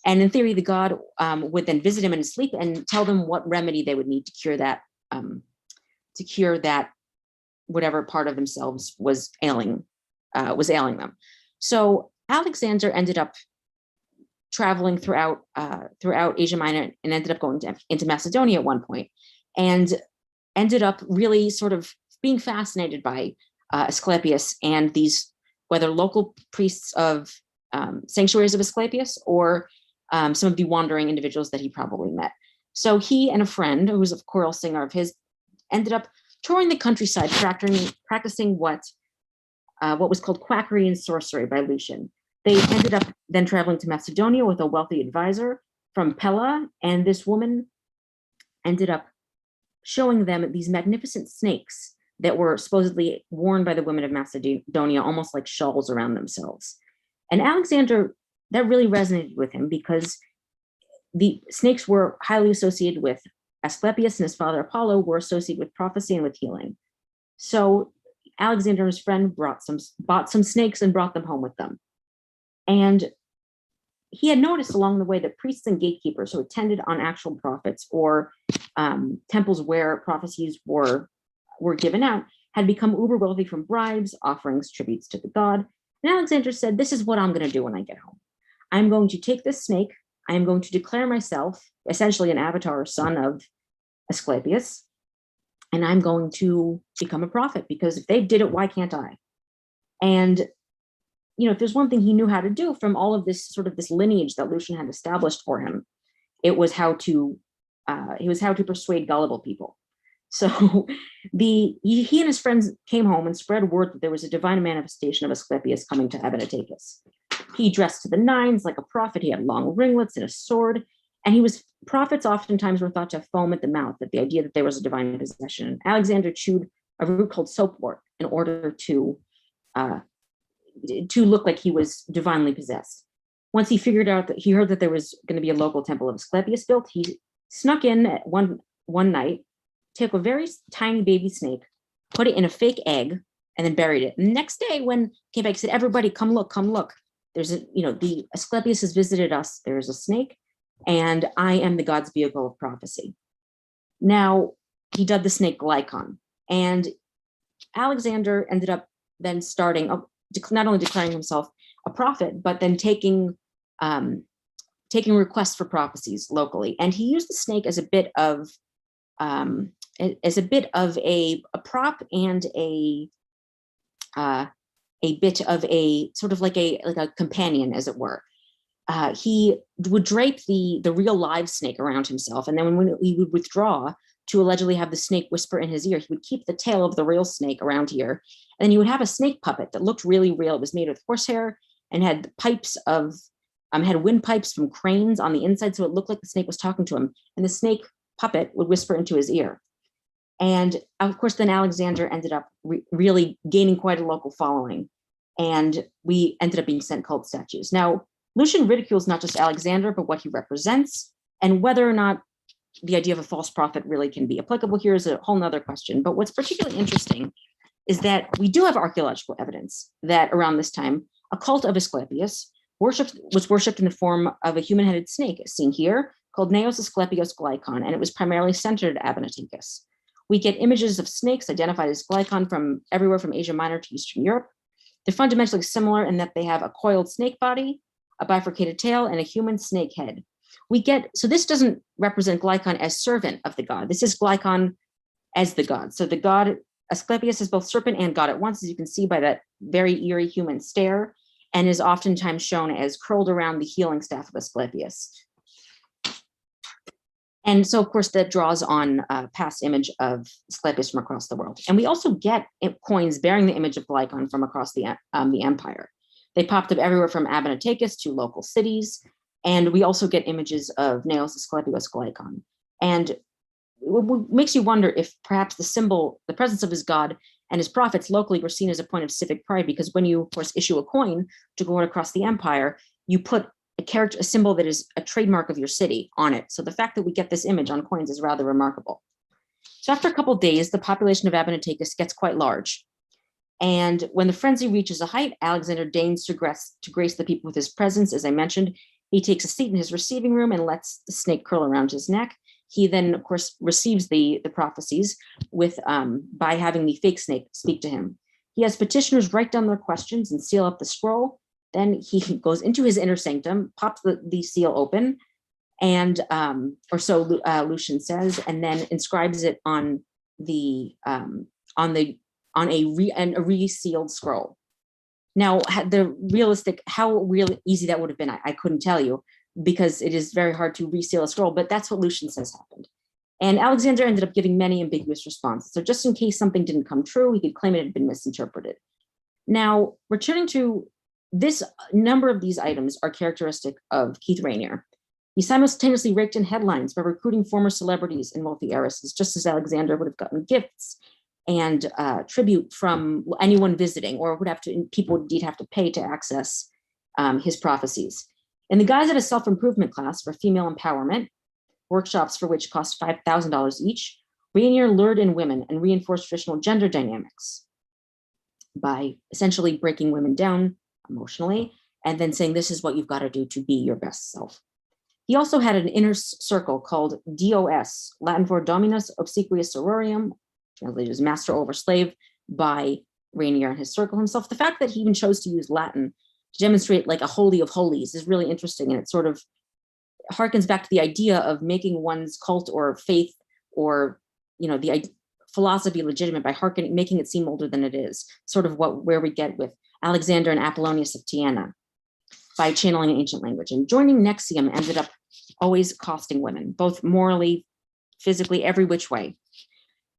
Speaker 10: And in theory, the god would then visit him in his sleep and tell them what remedy they would need to cure that whatever part of themselves was ailing them. So Alexander ended up traveling throughout Asia Minor and ended up going into Macedonia at one point, and ended up really sort of being fascinated by Asclepius and these, whether local priests of sanctuaries of Asclepius or some of the wandering individuals that he probably met. So he and a friend, who was a choral singer of his, ended up touring the countryside, practicing what was called quackery and sorcery by Lucian. They ended up then traveling to Macedonia with a wealthy advisor from Pella, and this woman ended up showing them these magnificent snakes that were supposedly worn by the women of Macedonia, almost like shawls around themselves. And Alexander, that really resonated with him because the snakes were highly associated with Asclepius, and his father Apollo were associated with prophecy and with healing. So Alexander and his friend bought some snakes and brought them home with them. And he had noticed along the way that priests and gatekeepers who attended on actual prophets or temples where prophecies were given out had become uber wealthy from bribes, offerings, tributes to the god. And Alexander said, this is what I'm going to do when I get home. I'm going to take this snake. I am going to declare myself essentially an avatar or son of Asclepius, and I'm going to become a prophet, because if they did it, why can't I? And if there's one thing he knew how to do from all of this sort of this lineage that Lucian had established for him, it was how to persuade gullible people. So he and his friends came home and spread word that there was a divine manifestation of Asclepius coming to Abinatacus. He dressed to the nines like a prophet. He had long ringlets and a sword, and prophets oftentimes were thought to have foam at the mouth at the idea that there was a divine possession. Alexander chewed a root called soapwort in order to look like he was divinely possessed. Once he heard that there was going to be a local temple of Asclepius built, he snuck in at one night, took a very tiny baby snake, put it in a fake egg, and then buried it. And the next day when he came back, he said, everybody come look. There's the Asclepius has visited us. There's a snake, and I am the god's vehicle of prophecy. Now, he dubbed the snake Glykon, and Alexander ended up then not only declaring himself a prophet, but then taking requests for prophecies locally. And he used the snake as a bit of a prop and a bit of a sort of like a companion, as it were. He would drape the real live snake around himself, and then when he would withdraw to allegedly have the snake whisper in his ear, he would keep the tail of the real snake around here, and then you would have a snake puppet that looked really real. It was made with horsehair and had had windpipes from cranes on the inside, so it looked like the snake was talking to him, and the snake puppet would whisper into his ear. And of course, then Alexander ended up really gaining quite a local following, and we ended up being sent cult statues. Now, Lucian ridicules not just Alexander, but what he represents, and whether or not the idea of a false prophet really can be applicable here is a whole nother question. But what's particularly interesting is that we do have archaeological evidence that around this time, a cult of Asclepius was worshipped in the form of a human-headed snake, as seen here, called 𝒀�S Asclepios Glykon, and it was primarily centered at Abinatacus. We get images of snakes identified as Glykon from everywhere from Asia Minor to Eastern Europe. They're fundamentally similar in that they have a coiled snake body, a bifurcated tail, and a human snake head. So this doesn't represent Glykon as servant of the god. This is Glykon as the god. So the god Asclepius is both serpent and god at once, as you can see by that very eerie human stare, and is oftentimes shown as curled around the healing staff of Asclepius. And so, of course, that draws on a past image of Asclepius from across the world. And we also get coins bearing the image of Glykon from across the empire. They popped up everywhere from Abinatacus to local cities. And we also get images of 𝒀�S Asclepios Glykon. And it makes you wonder if perhaps the presence of his god and his prophets locally were seen as a point of civic pride, because when you, of course, issue a coin to go across the empire, you put a symbol that is a trademark of your city on it. So the fact that we get this image on coins is rather remarkable. So after a couple of days, the population of Abinatacus gets quite large. And when the frenzy reaches a height, Alexander deigns to grace the people with his presence. As I mentioned, he takes a seat in his receiving room and lets the snake curl around his neck. He then, of course, receives the prophecies by having the fake snake speak to him. He has petitioners write down their questions and seal up the scroll. Then he goes into his inner sanctum, pops the seal open, and or so Lucian says, and then inscribes it on a resealed scroll. Now, how really easy that would have been, I couldn't tell you, because it is very hard to reseal a scroll, but that's what Lucian says happened. And Alexander ended up giving many ambiguous responses. So just in case something didn't come true, he could claim it had been misinterpreted. Now, returning to this, number of these items are characteristic of Keith Raniere. He simultaneously raked in headlines by recruiting former celebrities and wealthy heiresses, just as Alexander would have gotten gifts and tribute from anyone visiting, or would have to, people would indeed have to pay to access his prophecies. In the guise of a self-improvement class for female empowerment, workshops for which cost $5,000 each, Raniere lured in women and reinforced traditional gender dynamics by essentially breaking women down emotionally and then saying, this is what you've got to do to be your best self. He also had an inner circle called DOS, Latin for Dominus Obsequious Sororium, translated as master over slave, by Raniere and his circle himself. The fact that he even chose to use Latin to demonstrate like a holy of holies is really interesting, and it sort of harkens back to the idea of making one's cult or faith or, you know, the philosophy legitimate by making it seem older than it is, sort of where we get with Alexander and Apollonius of Tyana by channeling an ancient language. And joining Nexium ended up always costing women, both morally, physically, every which way.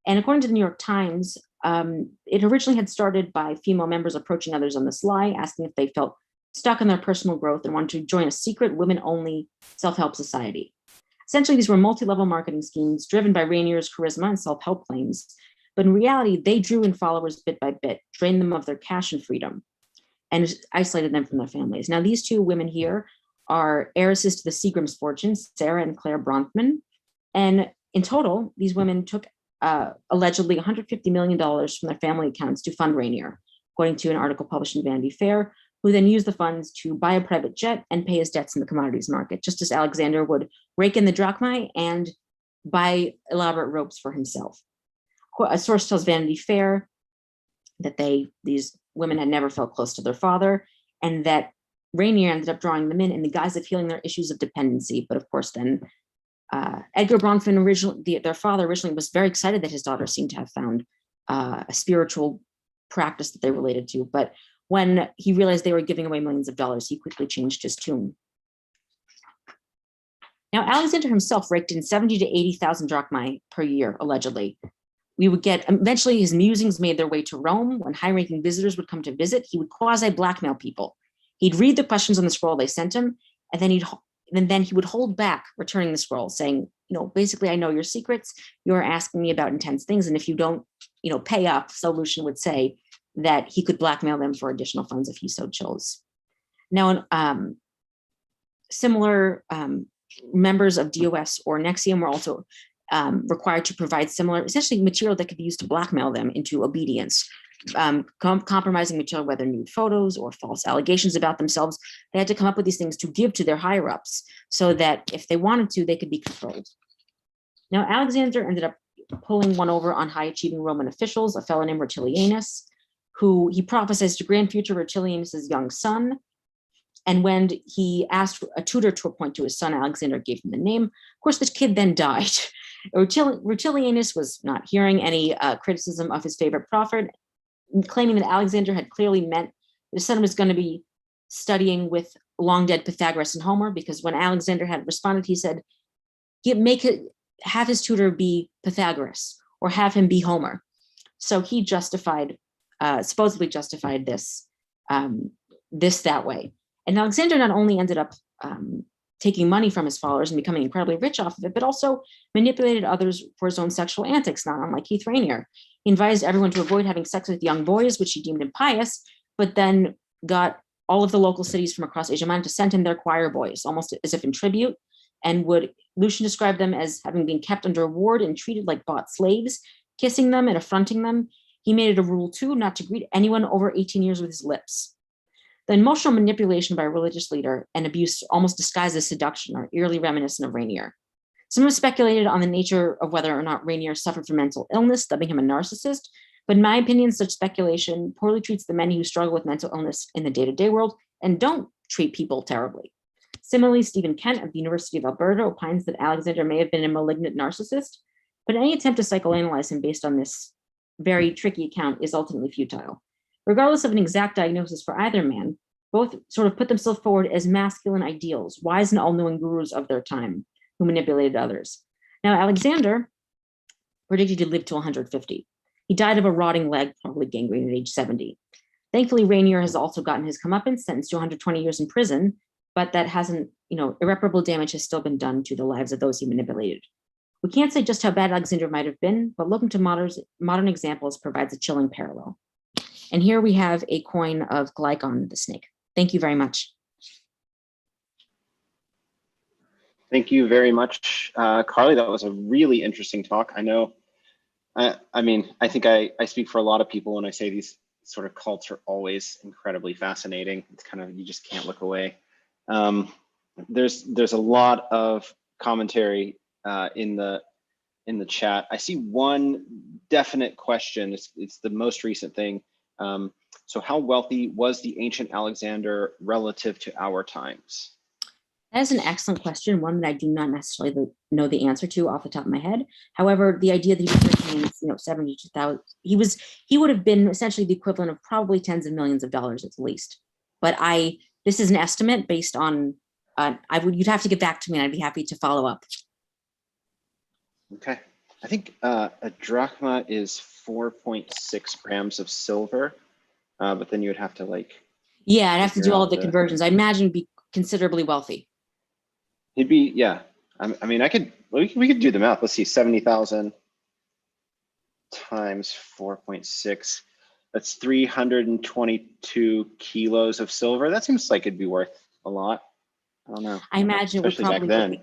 Speaker 10: And according to the New York Times, it originally had started by female members approaching others on the sly, asking if they felt stuck in their personal growth and wanted to join a secret women-only self-help society. Essentially, these were multi-level marketing schemes driven by Raniere's charisma and self-help claims, but in reality, they drew in followers bit by bit, drained them of their cash and freedom, and isolated them from their families. Now, these two women here are heiresses to the Seagram's fortunes, Sarah and Claire Bronfman, and in total, these women took allegedly $150 million from their family accounts to fund Raniere, according to an article published in Vanity Fair, who then used the funds to buy a private jet and pay his debts in the commodities market, just as Alexander would rake in the drachmae and buy elaborate robes for himself. A source tells Vanity Fair that these women had never felt close to their father, and that Raniere ended up drawing them in the guise of healing their issues of dependency. But of course, then Edgar Bronfman, originally, their father originally was very excited that his daughter seemed to have found a spiritual practice that they related to. But when he realized they were giving away millions of dollars, he quickly changed his tune. Now, Alexander himself raked in 70 to 80,000 drachmae per year, allegedly. We would get, eventually his musings made their way to Rome. When high-ranking visitors would come to visit, he would quasi-blackmail people. He'd read the questions on the scroll they sent him, and then he would hold back returning the scroll, saying, you know, basically, I know your secrets. You're asking me about intense things, and if you don't, you know, pay up, so Lucian would say that he could blackmail them for additional funds if he so chose. Now, similar members of DOS or Nexium were also required to provide similar, essentially material that could be used to blackmail them into obedience, compromising material, whether nude photos or false allegations about themselves. They had to come up with these things to give to their higher ups so that if they wanted to, they could be controlled. Now, Alexander ended up pulling one over on high achieving Roman officials, a fellow named Rutilianus, who he prophesied to grant future Rutilianus's young son. And when he asked a tutor to appoint to his son, Alexander gave him the name. Of course, the kid then died. Rutilianus was not hearing any criticism of his favorite prophet, claiming that Alexander had clearly meant that his son was going to be studying with long dead Pythagoras and Homer, because when Alexander had responded, he said, have his tutor be Pythagoras or have him be Homer. So he supposedly justified this that way. And Alexander not only ended up taking money from his followers and becoming incredibly rich off of it, but also manipulated others for his own sexual antics, not unlike Keith Raniere. He advised everyone to avoid having sex with young boys, which he deemed impious, but then got all of the local cities from across Asia Minor to send him their choir boys, almost as if in tribute, and Lucian described them as having been kept under ward and treated like bought slaves, kissing them and affronting them. He made it a rule, too, not to greet anyone over 18 years with his lips. The emotional manipulation by a religious leader and abuse almost disguised as seduction are eerily reminiscent of Raniere. Some have speculated on the nature of whether or not Raniere suffered from mental illness, dubbing him a narcissist, but in my opinion, such speculation poorly treats the many who struggle with mental illness in the day-to-day world and don't treat people terribly. Similarly, Stephen Kent of the University of Alberta opines that Alexander may have been a malignant narcissist, but any attempt to psychoanalyze him based on this very tricky account is ultimately futile. Regardless of an exact diagnosis for either man, both sort of put themselves forward as masculine ideals, wise and all-knowing gurus of their time who manipulated others. Now, Alexander predicted to live to 150. He died of a rotting leg, probably gangrene at age 70. Thankfully, Rainier has also gotten his comeuppance, sentenced to 120 years in prison, but that hasn't, irreparable damage has still been done to the lives of those he manipulated. We can't say just how bad Alexander might have been, but looking to modern examples provides a chilling parallel. And here we have a coin of Glycon the snake. Thank you very much.
Speaker 3: Thank you very much, Carly. That was a really interesting talk. I know, I mean, I think I speak for a lot of people when I say these sort of cults are always incredibly fascinating. It's kind of, you just can't look away. There's a lot of commentary in the chat. I see one definite question. It's the most recent thing. So how wealthy was the ancient Alexander relative to our times?
Speaker 10: That is an excellent question, one that I do not necessarily know the answer to off the top of my head. However, the idea that he was rich 72,000, he would have been essentially the equivalent of probably tens of millions of dollars at the least. But this is an estimate based on, you'd have to get back to me and I'd be happy to follow up.
Speaker 3: Okay, I think a drachma is 4.6 grams of silver, but then you would have to
Speaker 10: Yeah, I'd have to do all the conversions. I imagine he'd be considerably wealthy.
Speaker 3: He'd be, yeah. I mean, we could do the math. Let's see, 70,000 times 4.6. That's 322 kilos of silver. That seems like it'd be worth a lot. I don't know.
Speaker 10: I imagine it would
Speaker 3: especially
Speaker 10: probably
Speaker 3: back then.
Speaker 10: be,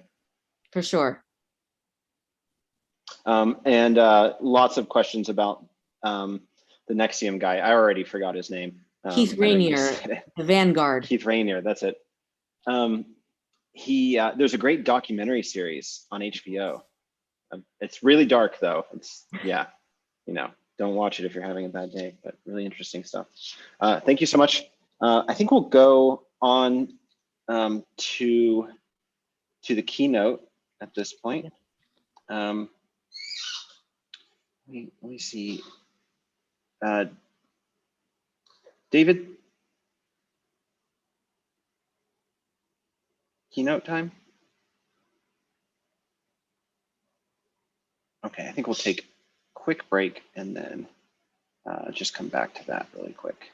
Speaker 10: for sure.
Speaker 3: And lots of questions about the Nexium guy. I already forgot his name.
Speaker 10: Keith Rainier, the Vanguard.
Speaker 3: Keith Rainier, that's it. There's a great documentary series on HBO. It's really dark though. It's, yeah, don't watch it if you're having a bad day, but really interesting stuff. Thank you so much. I think we'll go on to the keynote at this point. Let me see. David, keynote time? Okay, I think we'll take a quick break and then just come back to that really quick.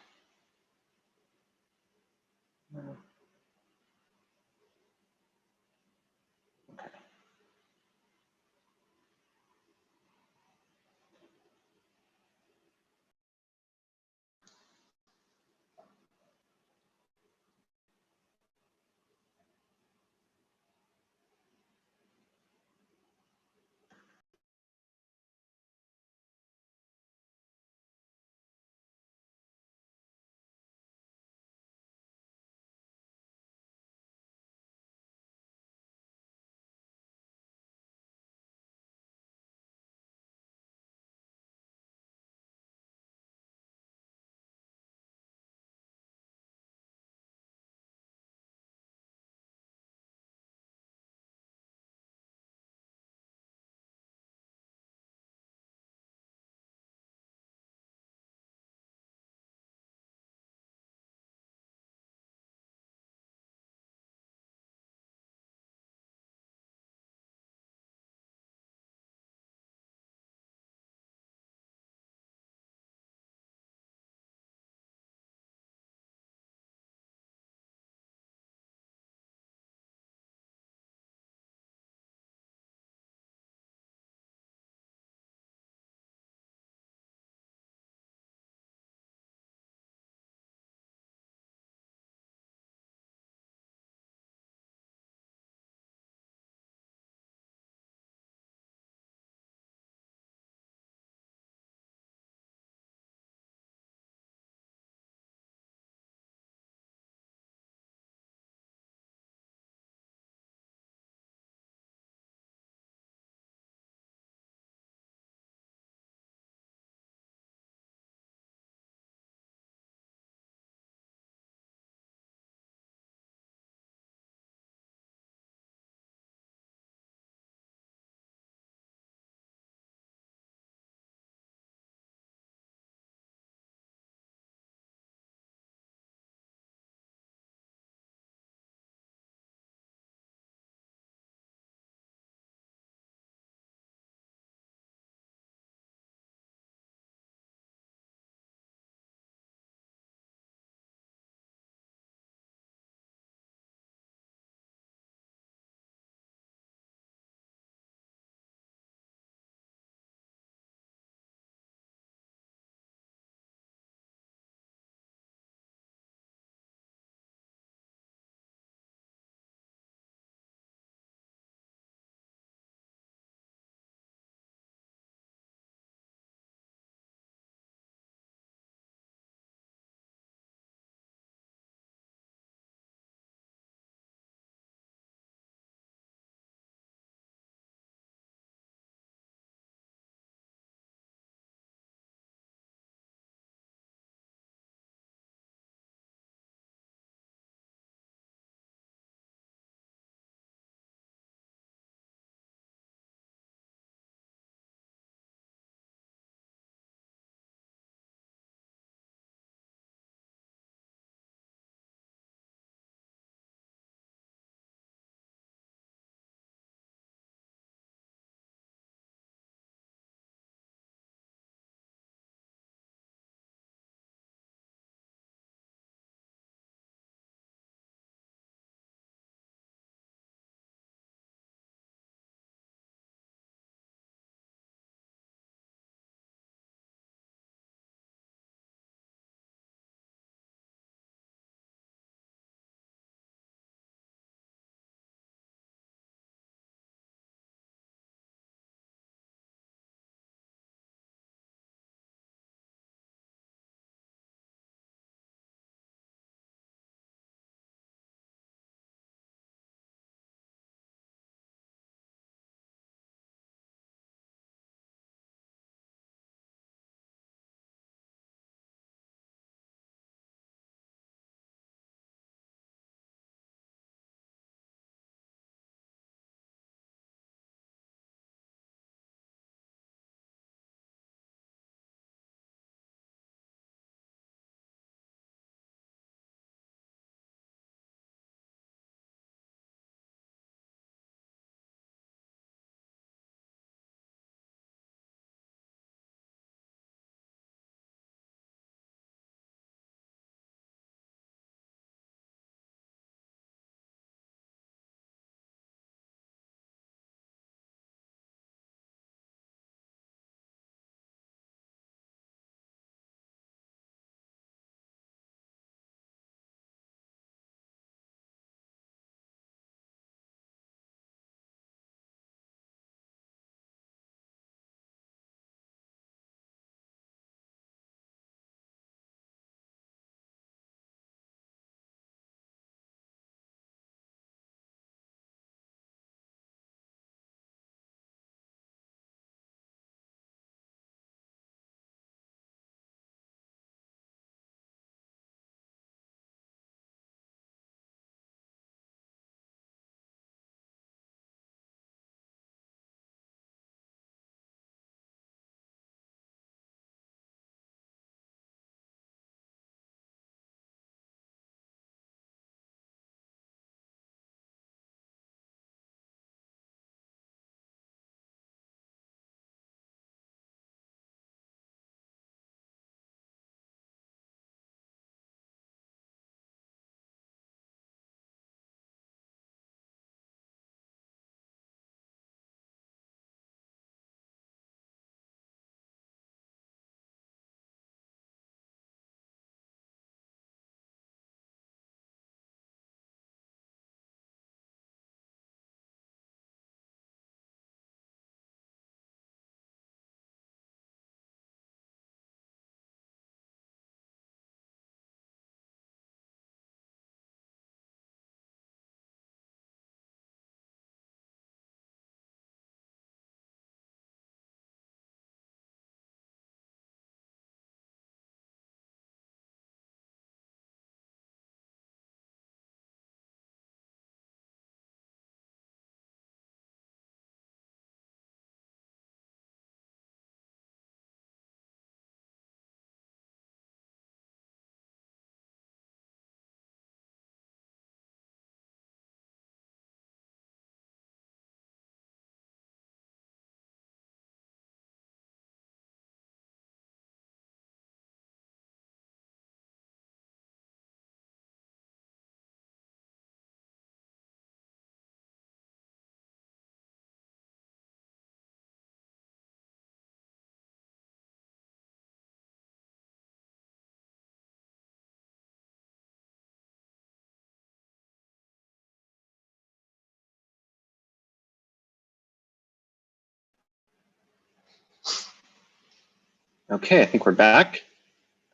Speaker 3: Okay, I think we're back.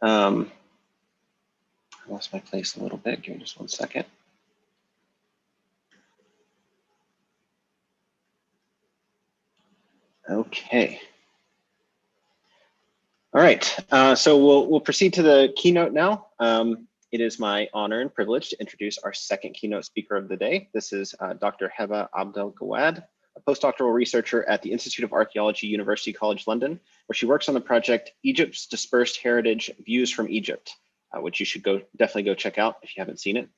Speaker 3: I lost my place a little bit. Give me just 1 second. Okay. All right, so we'll proceed to the keynote now. It is my honor and privilege to introduce our second keynote speaker of the day. This is Dr. Heba Abdelgawad, a postdoctoral researcher at the Institute of Archaeology, University College London, where she works on the project Egypt's Dispersed Heritage, Views from Egypt, which you should definitely go check out if you haven't seen it.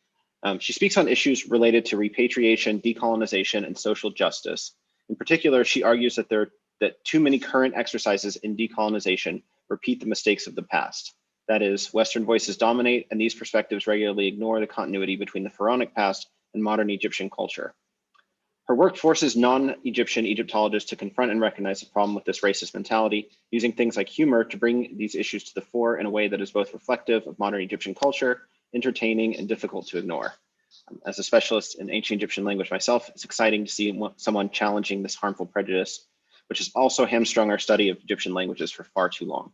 Speaker 3: She speaks on issues related to repatriation, decolonization, and social justice. In particular, she argues that too many current exercises in decolonization repeat the mistakes of the past. That is, Western voices dominate, and these perspectives regularly ignore the continuity between the pharaonic past and modern Egyptian culture. Her work forces non-Egyptian Egyptologists to confront and recognize the problem with this racist mentality, using things like humor to bring these issues to the fore in a way that is both reflective of modern Egyptian culture, entertaining, and difficult to ignore. As a specialist in ancient Egyptian language myself, it's exciting to see someone challenging this harmful prejudice, which has also hamstrung our study of Egyptian languages for far too long.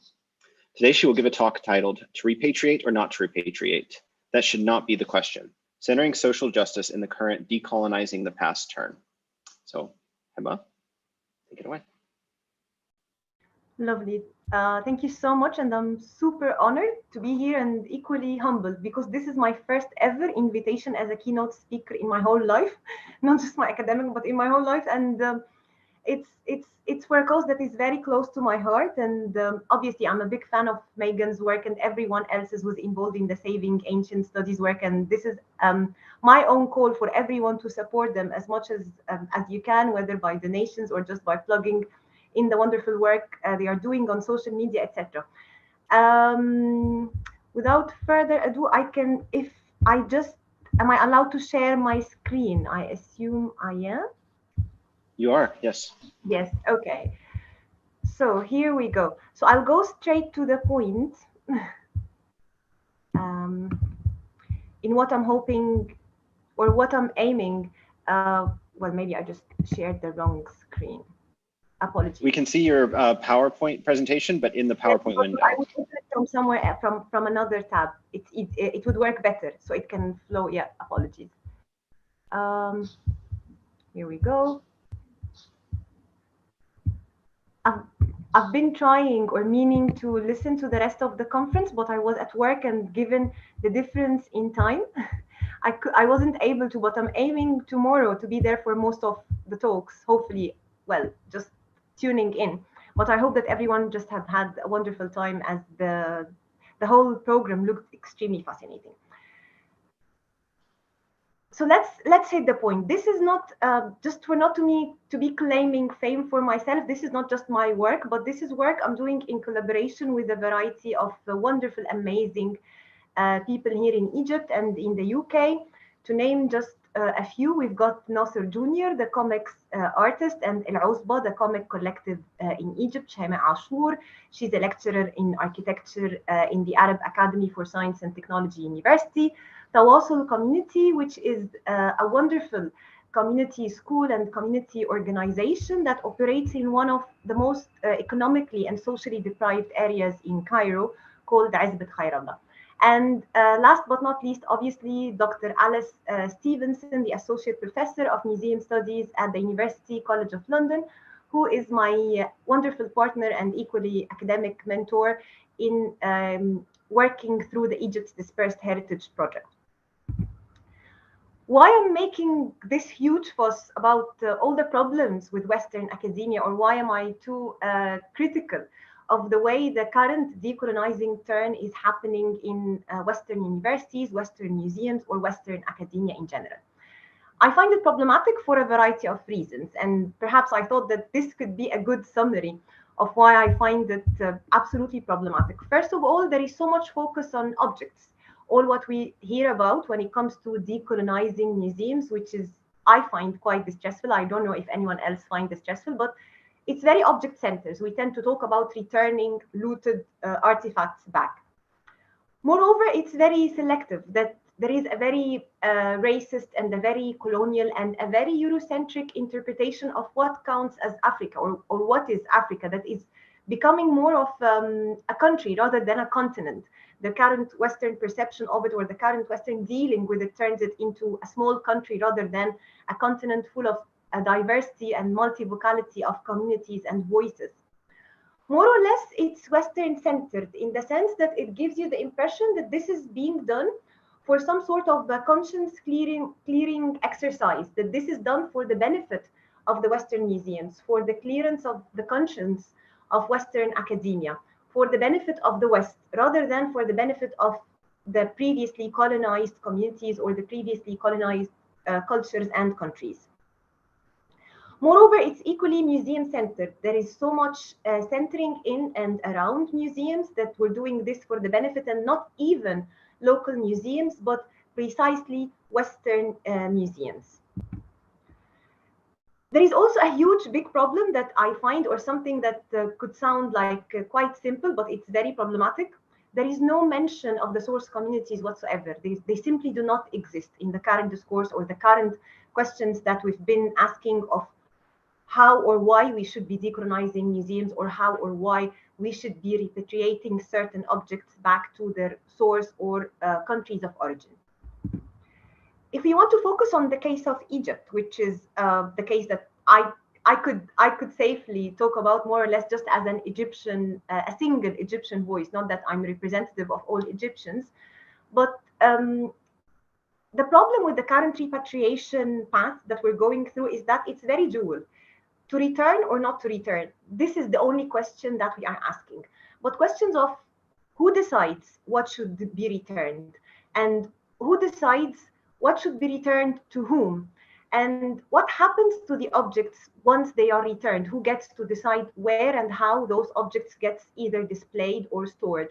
Speaker 3: Today, she will give a talk titled, "To Repatriate or Not to Repatriate? That Should Not Be the Question, Centering Social Justice in the Current Decolonizing the Past Turn." So, Heba, take it away.
Speaker 11: Lovely. Thank you so much. And I'm super honored to be here and equally humbled because this is my first ever invitation as a keynote speaker in my whole life, not just my academic, but in my whole life. And it's for a cause that is very close to my heart. And obviously, I'm a big fan of Megan's work and everyone else's who's involved in the Saving Ancient Studies work. And this is my own call for everyone to support them as much as you can, whether by donations or just by plugging in the wonderful work they are doing on social media, etc. Without further ado, am I allowed to share my screen? I assume I am.
Speaker 3: You are, yes.
Speaker 11: Yes, okay. So here we go. So I'll go straight to the point in what I'm hoping or what I'm aiming. Well, maybe I just shared the wrong screen. Apologies.
Speaker 3: We can see your PowerPoint presentation, but in the PowerPoint window.
Speaker 11: I would open it from somewhere from another tab. It would work better, so it can flow. Yeah, apologies. Here we go. I've been trying or meaning to listen to the rest of the conference, but I was at work, and given the difference in time, I wasn't able to. But I'm aiming tomorrow to be there for most of the talks. Hopefully, well, just tuning in. But I hope that everyone just have had a wonderful time, as the whole program looked extremely fascinating. So let's hit the point. This is not just for not to be claiming fame for myself. This is not just my work, but this is work I'm doing in collaboration with a variety of wonderful, amazing people here in Egypt and in the UK. To name just a few, we've got Nasser Jr., the comics artist, and 🀭Support, the comic collective in Egypt, Shema Ashur. She's a lecturer in architecture in the Arab Academy for Science and Technology University. 🀭Support community, which is a wonderful community school and community organization that operates in one of the most economically and socially deprived areas in Cairo, called 𝒀ة خير. And last but not least, obviously, Dr. Alice Stevenson, the Associate Professor of Museum Studies at the University College of London, who is my wonderful partner and equally academic mentor in working through the Egypt's Dispersed Heritage Project. Why I'm making this huge fuss about all the problems with Western academia, or why am I too critical of the way the current decolonizing turn is happening in Western universities, Western museums, or Western academia in general? I find it problematic for a variety of reasons, and perhaps I thought that this could be a good summary of why I find it absolutely problematic. First of all, there is so much focus on objects. All what we hear about when it comes to decolonizing museums, which is, I find, quite distressful. I don't know if anyone else finds distressful, but it's very object-centered. We tend to talk about returning looted artifacts back. Moreover, it's very selective, that there is a very racist and a very colonial and a very Eurocentric interpretation of what counts as Africa, or what is Africa, that is becoming more of a country rather than a continent. The current Western perception of it, or the current Western dealing with it, turns it into a small country rather than a continent full of a diversity and multivocality of communities and voices. More or less, it's Western-centered in the sense that it gives you the impression that this is being done for some sort of conscience clearing exercise, that this is done for the benefit of the Western museums, for the clearance of the conscience of Western academia, for the benefit of the West, rather than for the benefit of the previously colonized communities or the previously colonized cultures and countries. Moreover, it's equally museum-centered. There is so much centering in and around museums that we're doing this for the benefit and not even local museums, but precisely Western museums. There is also a huge, big problem that I find, or something that could sound like quite simple, but it's very problematic. There is no mention of the source communities whatsoever. They simply do not exist in the current discourse or the current questions that we've been asking of how or why we should be decolonizing museums, or how or why we should be repatriating certain objects back to their source or countries of origin. If we want to focus on the case of Egypt, which is the case that I could safely talk about more or less just as an Egyptian, a single Egyptian voice, not that I'm representative of all Egyptians, but the problem with the current repatriation path that we're going through is that it's very dual. To return or not to return, this is the only question that we are asking. But questions of who decides what should be returned, and who decides what should be returned to whom, and what happens to the objects once they are returned, who gets to decide where and how those objects gets either displayed or stored,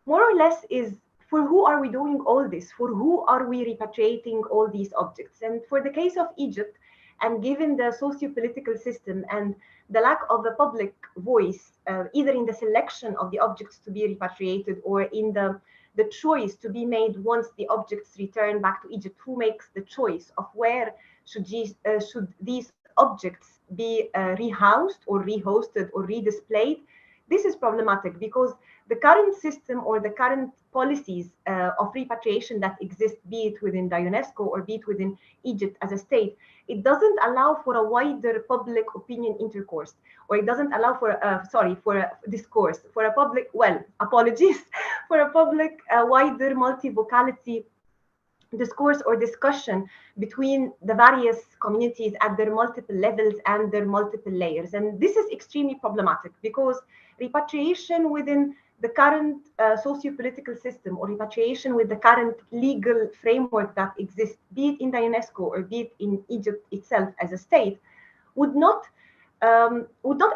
Speaker 11: more or less is, for who are we doing all this? For who are we repatriating all these objects? And for the case of Egypt, and given the socio-political system and the lack of a public voice, either in the selection of the objects to be repatriated or in the choice to be made once the objects return back to Egypt, who makes the choice of where should these objects be rehoused or rehosted or redisplayed? This is problematic because the current system or the current policies of repatriation that exist, be it within the UNESCO or be it within Egypt as a state, it doesn't allow for a wider public opinion intercourse, or it doesn't allow for a discourse, for a public, for a public wider multivocality discourse or discussion between the various communities at their multiple levels and their multiple layers. And this is extremely problematic because repatriation within the current socio-political system, or repatriation with the current legal framework that exists, be it in the UNESCO or be it in Egypt itself as a state, would not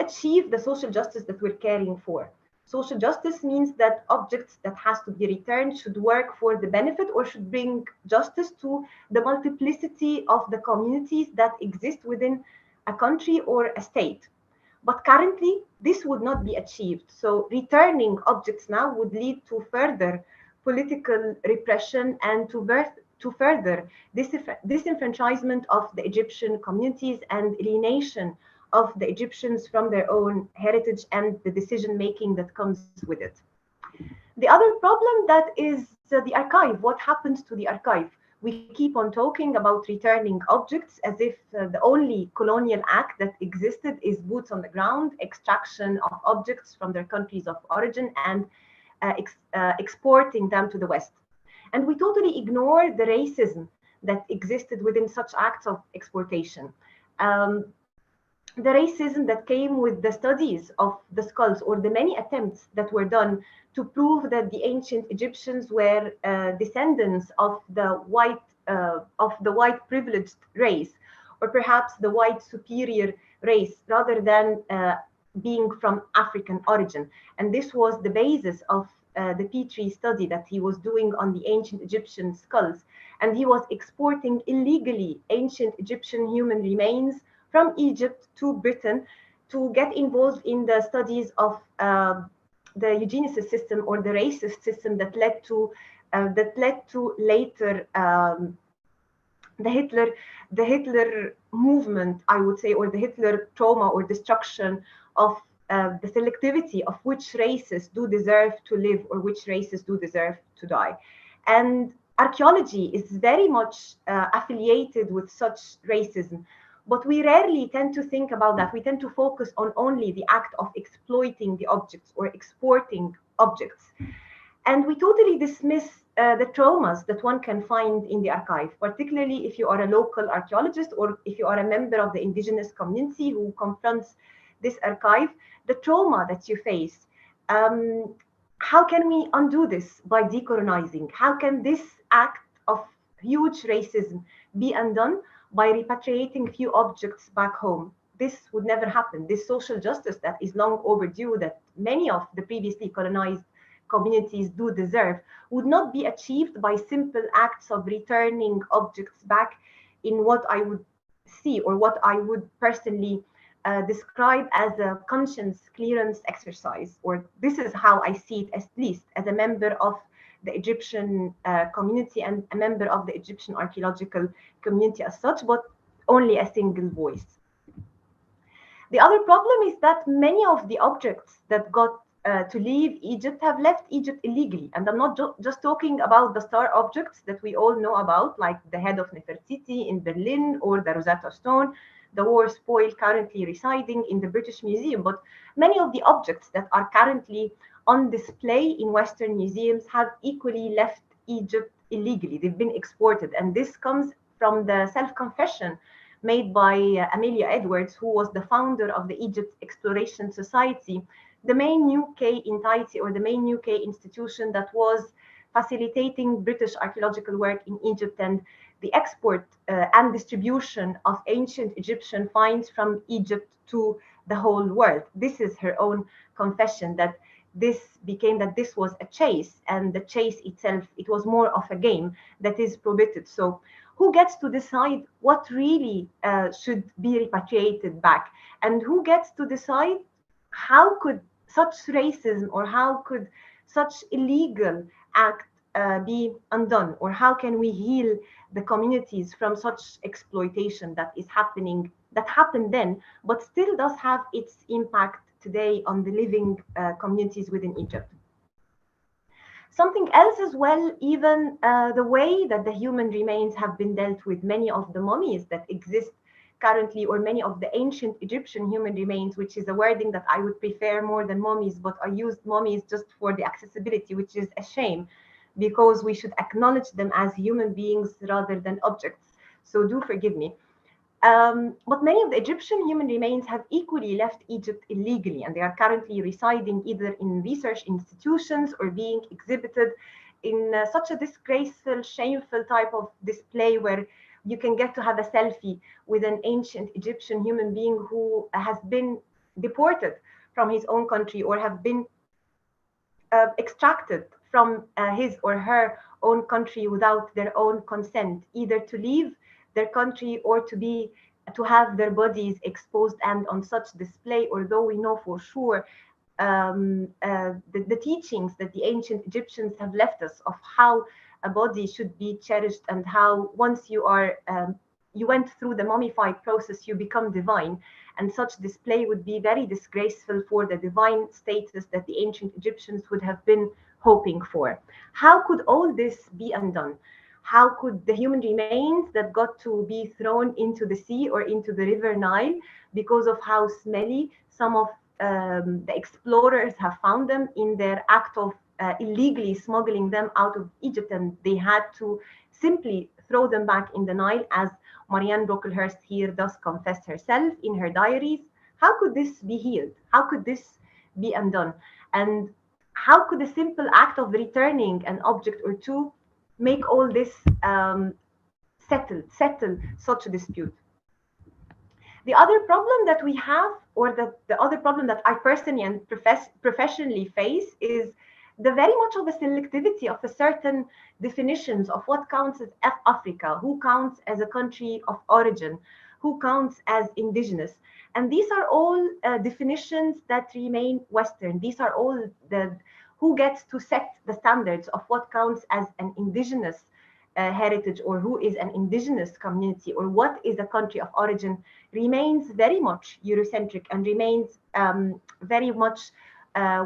Speaker 11: achieve the social justice that we're caring for. Social justice means that objects that has to be returned should work for the benefit or should bring justice to the multiplicity of the communities that exist within a country or a state. But currently, this would not be achieved. So returning objects now would lead to further political repression and to further disenfranchisement of the Egyptian communities and alienation of the Egyptians from their own heritage and the decision-making that comes with it. The other problem that is the archive. What happens to the archive? We keep on talking about returning objects as if the only colonial act that existed is boots on the ground, extraction of objects from their countries of origin and exporting them to the West. And we totally ignore the racism that existed within such acts of exportation. The racism that came with the studies of the skulls, or the many attempts that were done to prove that the ancient Egyptians were descendants of the white privileged race, or perhaps the white superior race, rather than being from African origin. And this was the basis of the Petrie study that he was doing on the ancient Egyptian skulls. And he was exporting illegally ancient Egyptian human remains from Egypt to Britain to get involved in the studies of the eugenicist system, or the racist system that led to later the Hitler movement, I would say, or the Hitler trauma or destruction of the selectivity of which races do deserve to live or which races do deserve to die. And archaeology is very much affiliated with such racism, but we rarely tend to think about that. We tend to focus on only the act of exploiting the objects or exporting objects. And we totally dismiss the traumas that one can find in the archive, particularly if you are a local archaeologist or if you are a member of the indigenous community who confronts this archive, the trauma that you face. How can we undo this by decolonizing? How can this act of huge racism be undone by repatriating few objects back home? This would never happen. This social justice that is long overdue, that many of the previously colonized communities do deserve, would not be achieved by simple acts of returning objects back in what I would see or what I would personally describe as a conscience clearance exercise, or this is how I see it, at least as a member of the Egyptian community and a member of the Egyptian archaeological community as such, but only a single voice. The other problem is that many of the objects that got to leave Egypt have left Egypt illegally. And I'm not just talking about the star objects that we all know about, like the head of Nefertiti in Berlin or the Rosetta Stone, the war spoil currently residing in the British Museum, but many of the objects that are currently on display in Western museums have equally left Egypt illegally. They've been exported. And this comes from the self-confession made by Amelia Edwards, who was the founder of the Egypt Exploration Society, the main UK entity or the main UK institution that was facilitating British archaeological work in Egypt and the export and distribution of ancient Egyptian finds from Egypt to the whole world. This is her own confession, that this was a chase, and the chase itself, it was more of a game that is prohibited. So who gets to decide what really should be repatriated back? And who gets to decide how could such racism or how could such illegal act be undone? Or how can we heal the communities from such exploitation that is happening, that happened then, but still does have its impact today on the living communities within Egypt? Something else as well, even the way that the human remains have been dealt with. Many of the mummies that exist currently, or many of the ancient Egyptian human remains, which is a wording that I would prefer more than mummies, but I used mummies just for the accessibility, which is a shame, because we should acknowledge them as human beings rather than objects. So do forgive me. But many of the Egyptian human remains have equally left Egypt illegally, and they are currently residing either in research institutions or being exhibited in such a disgraceful, shameful type of display where you can get to have a selfie with an ancient Egyptian human being who has been deported from his own country or have been extracted from his or her own country without their own consent, either to leave their country or to have their bodies exposed and on such display. Although we know for sure the teachings that the ancient Egyptians have left us of how a body should be cherished, and how once you are you went through the mummified process, you become divine, and such display would be very disgraceful for the divine status that the ancient Egyptians would have been hoping for. How could all this be undone? How could the human remains that got to be thrown into the sea or into the river Nile because of how smelly some of the explorers have found them in their act of illegally smuggling them out of Egypt, and they had to simply throw them back in the Nile, as Marianne Brocklehurst here does confess herself in her diaries? How could this be healed? How could this be undone? And how could a simple act of returning an object or two make all this settle such a dispute? The other problem that we have, or the other problem that I personally and professionally face, is the very much of a selectivity of a certain definitions of what counts as Africa, who counts as a country of origin, who counts as indigenous. And these are all definitions that remain Western. These are all who gets to set the standards of what counts as an indigenous heritage, or who is an indigenous community, or what is a country of origin, remains very much Eurocentric and remains very much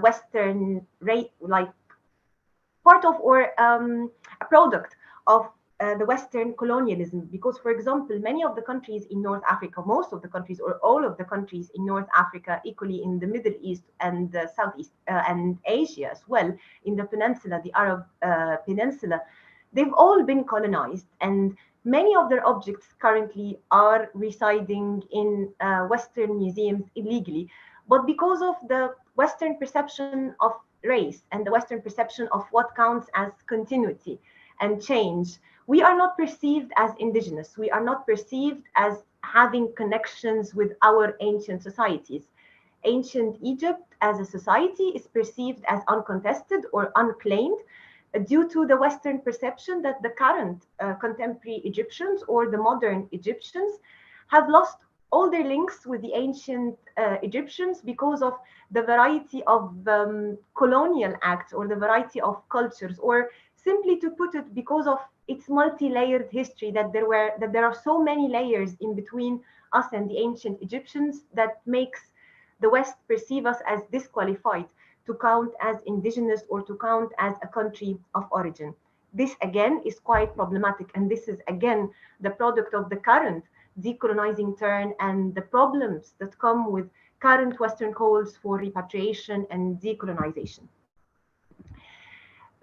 Speaker 11: Western, like part of, or a product of the Western colonialism. Because, for example, many of the countries in North Africa, most of the countries or all of the countries in North Africa, equally in the Middle East and the Southeast and Asia as well, in the peninsula, the Arab peninsula, they've all been colonized, and many of their objects currently are residing in Western museums illegally. But because of the Western perception of race and the Western perception of what counts as continuity and change, we are not perceived as indigenous. We are not perceived as having connections with our ancient societies. Ancient Egypt as a society is perceived as uncontested or unclaimed due to the Western perception that the current contemporary Egyptians or the modern Egyptians have lost all their links with the ancient Egyptians because of the variety of colonial acts or the variety of cultures, or simply to put it, because of its multi-layered history, that there are so many layers in between us and the ancient Egyptians that makes the West perceive us as disqualified to count as indigenous or to count as a country of origin. This again is quite problematic, and this is again the product of the current decolonizing turn and the problems that come with current Western calls for repatriation and decolonization.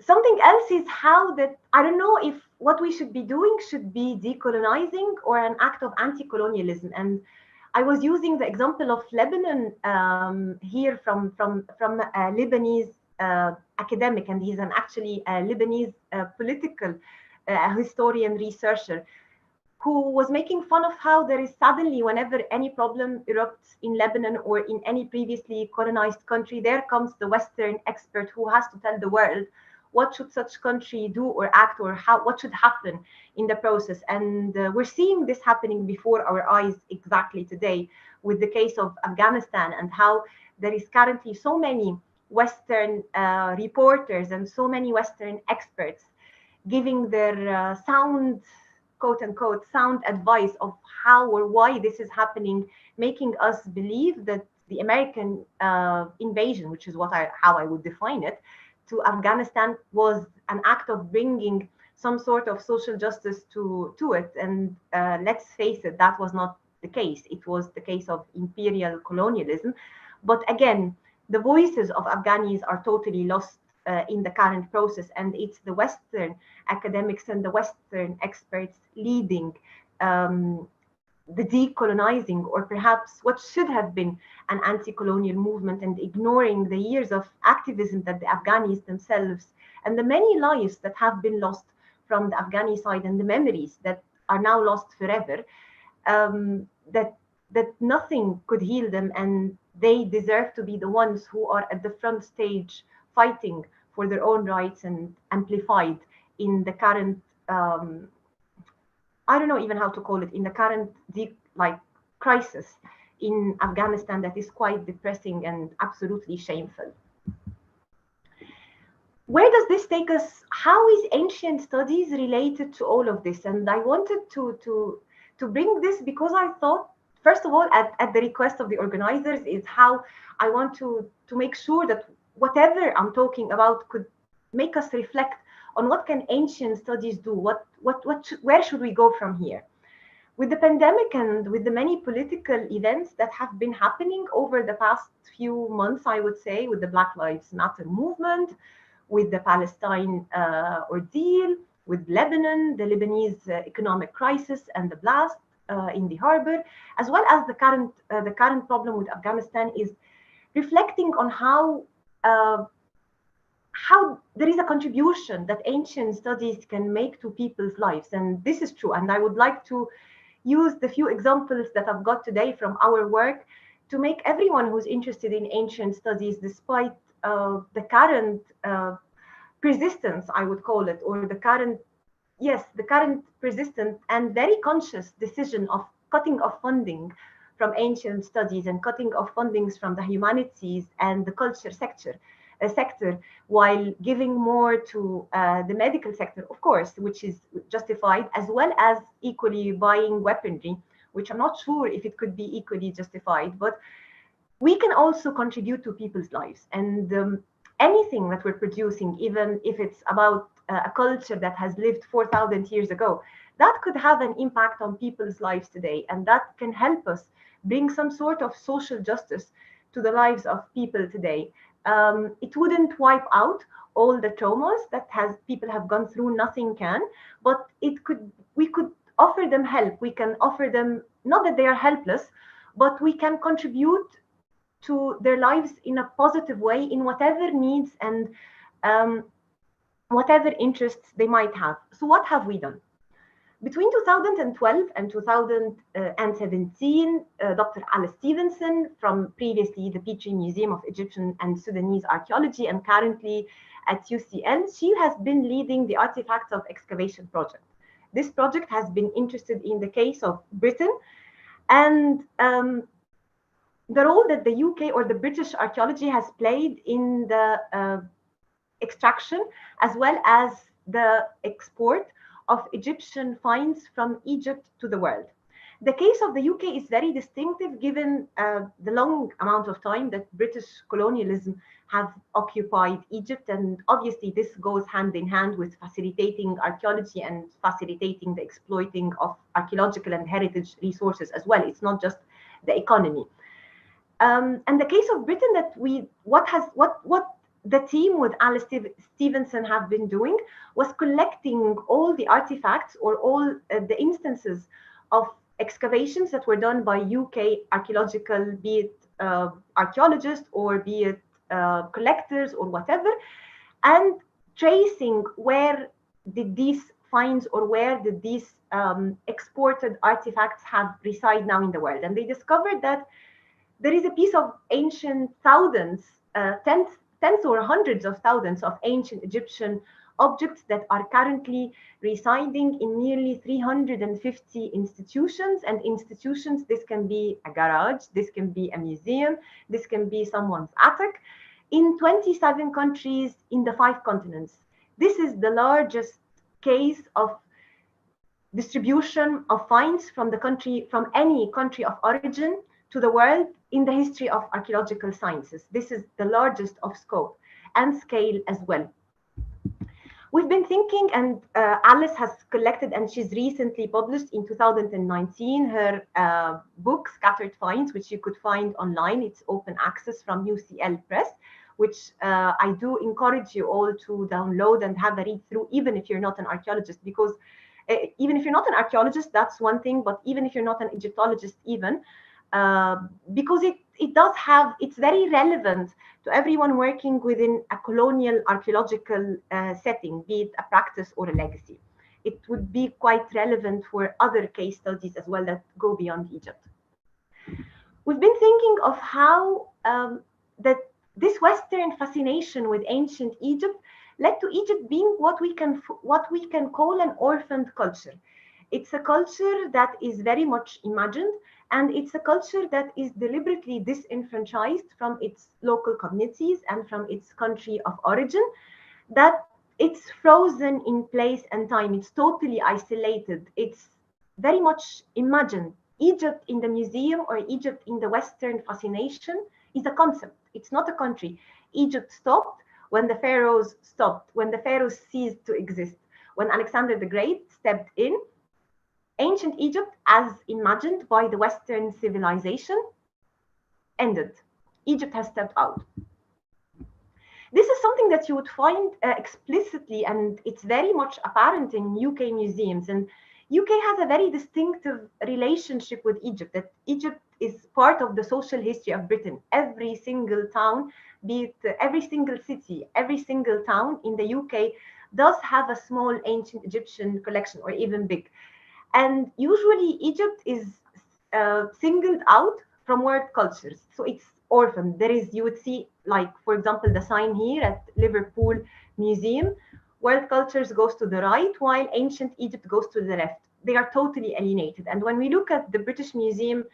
Speaker 11: Something else is how that, I don't know if what we should be doing should be decolonizing or an act of anti-colonialism. And I was using the example of Lebanon here from a Lebanese academic, and he's actually a Lebanese political historian researcher, who was making fun of how there is suddenly, whenever any problem erupts in Lebanon or in any previously colonized country, there comes the Western expert who has to tell the world what should such country do or act, or what should happen in the process. And we're seeing this happening before our eyes exactly today with the case of Afghanistan, and how there is currently so many Western reporters and so many Western experts giving their sound, quote unquote, sound advice of how or why this is happening, making us believe that the American invasion, which is how I would define it, to Afghanistan was an act of bringing some sort of social justice to it. And let's face it, that was not the case. It was the case of imperial colonialism. But again, the voices of Afghanis are totally lost in the current process, and it's the Western academics and the Western experts leading the decolonizing, or perhaps what should have been an anti-colonial movement, and ignoring the years of activism that the Afghanis themselves and the many lives that have been lost from the Afghani side, and the memories that are now lost forever, that nothing could heal them, and they deserve to be the ones who are at the front stage fighting for their own rights and amplified in the current I don't know even how to call it, in the current crisis in Afghanistan that is quite depressing and absolutely shameful. Where does this take us? How is ancient studies related to all of this? And I wanted to bring this because I thought, first of all, at the request of the organizers, is how I want to make sure that whatever I'm talking about could make us reflect on what can ancient studies do, where should we go from here? With the pandemic and with the many political events that have been happening over the past few months, I would say, with the Black Lives Matter movement, with the Palestine ordeal, with Lebanon, the Lebanese economic crisis and the blast in the harbor, as well as the current problem with Afghanistan, is reflecting on how there is a contribution that ancient studies can make to people's lives. And this is true. And I would like to use the few examples that I've got today from our work to make everyone who's interested in ancient studies, despite the current persistence, I would call it, or the current persistent and very conscious decision of cutting off funding from ancient studies and cutting off fundings from the humanities and the culture sector. sector, while giving more to the medical sector, of course, which is justified, as well as equally buying weaponry, which I'm not sure if it could be equally justified, but we can also contribute to people's lives. And anything that we're producing, even if it's about a culture that has lived 4,000 years ago, that could have an impact on people's lives today. And that can help us bring some sort of social justice to the lives of people today. It wouldn't wipe out all the traumas that people have gone through, nothing can, but we could offer them help. We can offer them, not that they are helpless, but we can contribute to their lives in a positive way in whatever needs and whatever interests they might have. So what have we done? Between 2012 and 2017, Dr. Alice Stevenson, from previously the Petrie Museum of Egyptian and Sudanese Archaeology and currently at UCL, she has been leading the Artifacts of Excavation project. This project has been interested in the case of Britain and the role that the UK or the British archaeology has played in the extraction as well as the export of Egyptian finds from Egypt to the world. The case of the UK is very distinctive given the long amount of time that British colonialism have occupied Egypt, and obviously this goes hand in hand with facilitating archaeology and facilitating the exploiting of archaeological and heritage resources as well. It's not just the economy. And the case of Britain, that what the team with Alice Stevenson have been doing was collecting all the artifacts or all the instances of excavations that were done by UK archaeological, be it archaeologists or be it collectors or whatever, and tracing where did these finds or where did these exported artifacts have reside now in the world. And they discovered that there is a piece of ancient thousands, tens or hundreds of thousands of ancient Egyptian objects that are currently residing in nearly 350 institutions. And institutions, this can be a garage, this can be a museum, this can be someone's attic, in 27 countries in the 5 continents. This is the largest case of distribution of finds from any country of origin to the world in the history of archaeological sciences. This is the largest of scope and scale as well. We've been thinking, and Alice has collected, and she's recently published in 2019 her book, Scattered Finds, which you could find online. It's open access from UCL Press, which I do encourage you all to download and have a read through, even if you're not an archaeologist, because even if you're not an archaeologist, that's one thing, but even if you're not an Egyptologist even, because it's very relevant to everyone working within a colonial archaeological setting, be it a practice or a legacy. It would be quite relevant for other case studies as well that go beyond Egypt. We've been thinking of how that this Western fascination with ancient Egypt led to Egypt being what we can call an orphaned culture. It's a culture that is very much imagined, and it's a culture that is deliberately disenfranchised from its local communities and from its country of origin, that it's frozen in place and time. It's totally isolated. It's very much imagined. Egypt in the museum or Egypt in the Western fascination is a concept. It's not a country. Egypt stopped when the pharaohs stopped, when the pharaohs ceased to exist, when Alexander the Great stepped in. Ancient Egypt, as imagined by the Western civilization, ended. Egypt has stepped out. This is something that you would find explicitly, and it's very much apparent in UK museums. And UK has a very distinctive relationship with Egypt, that Egypt is part of the social history of Britain. Every single town, be it every single city, every single town in the UK does have a small ancient Egyptian collection, or even big. And usually Egypt is singled out from world cultures. So it's orphaned. You would see, like, for example, the sign here at Liverpool Museum, world cultures goes to the right, while ancient Egypt goes to the left. They are totally alienated. And when we look at the British Museum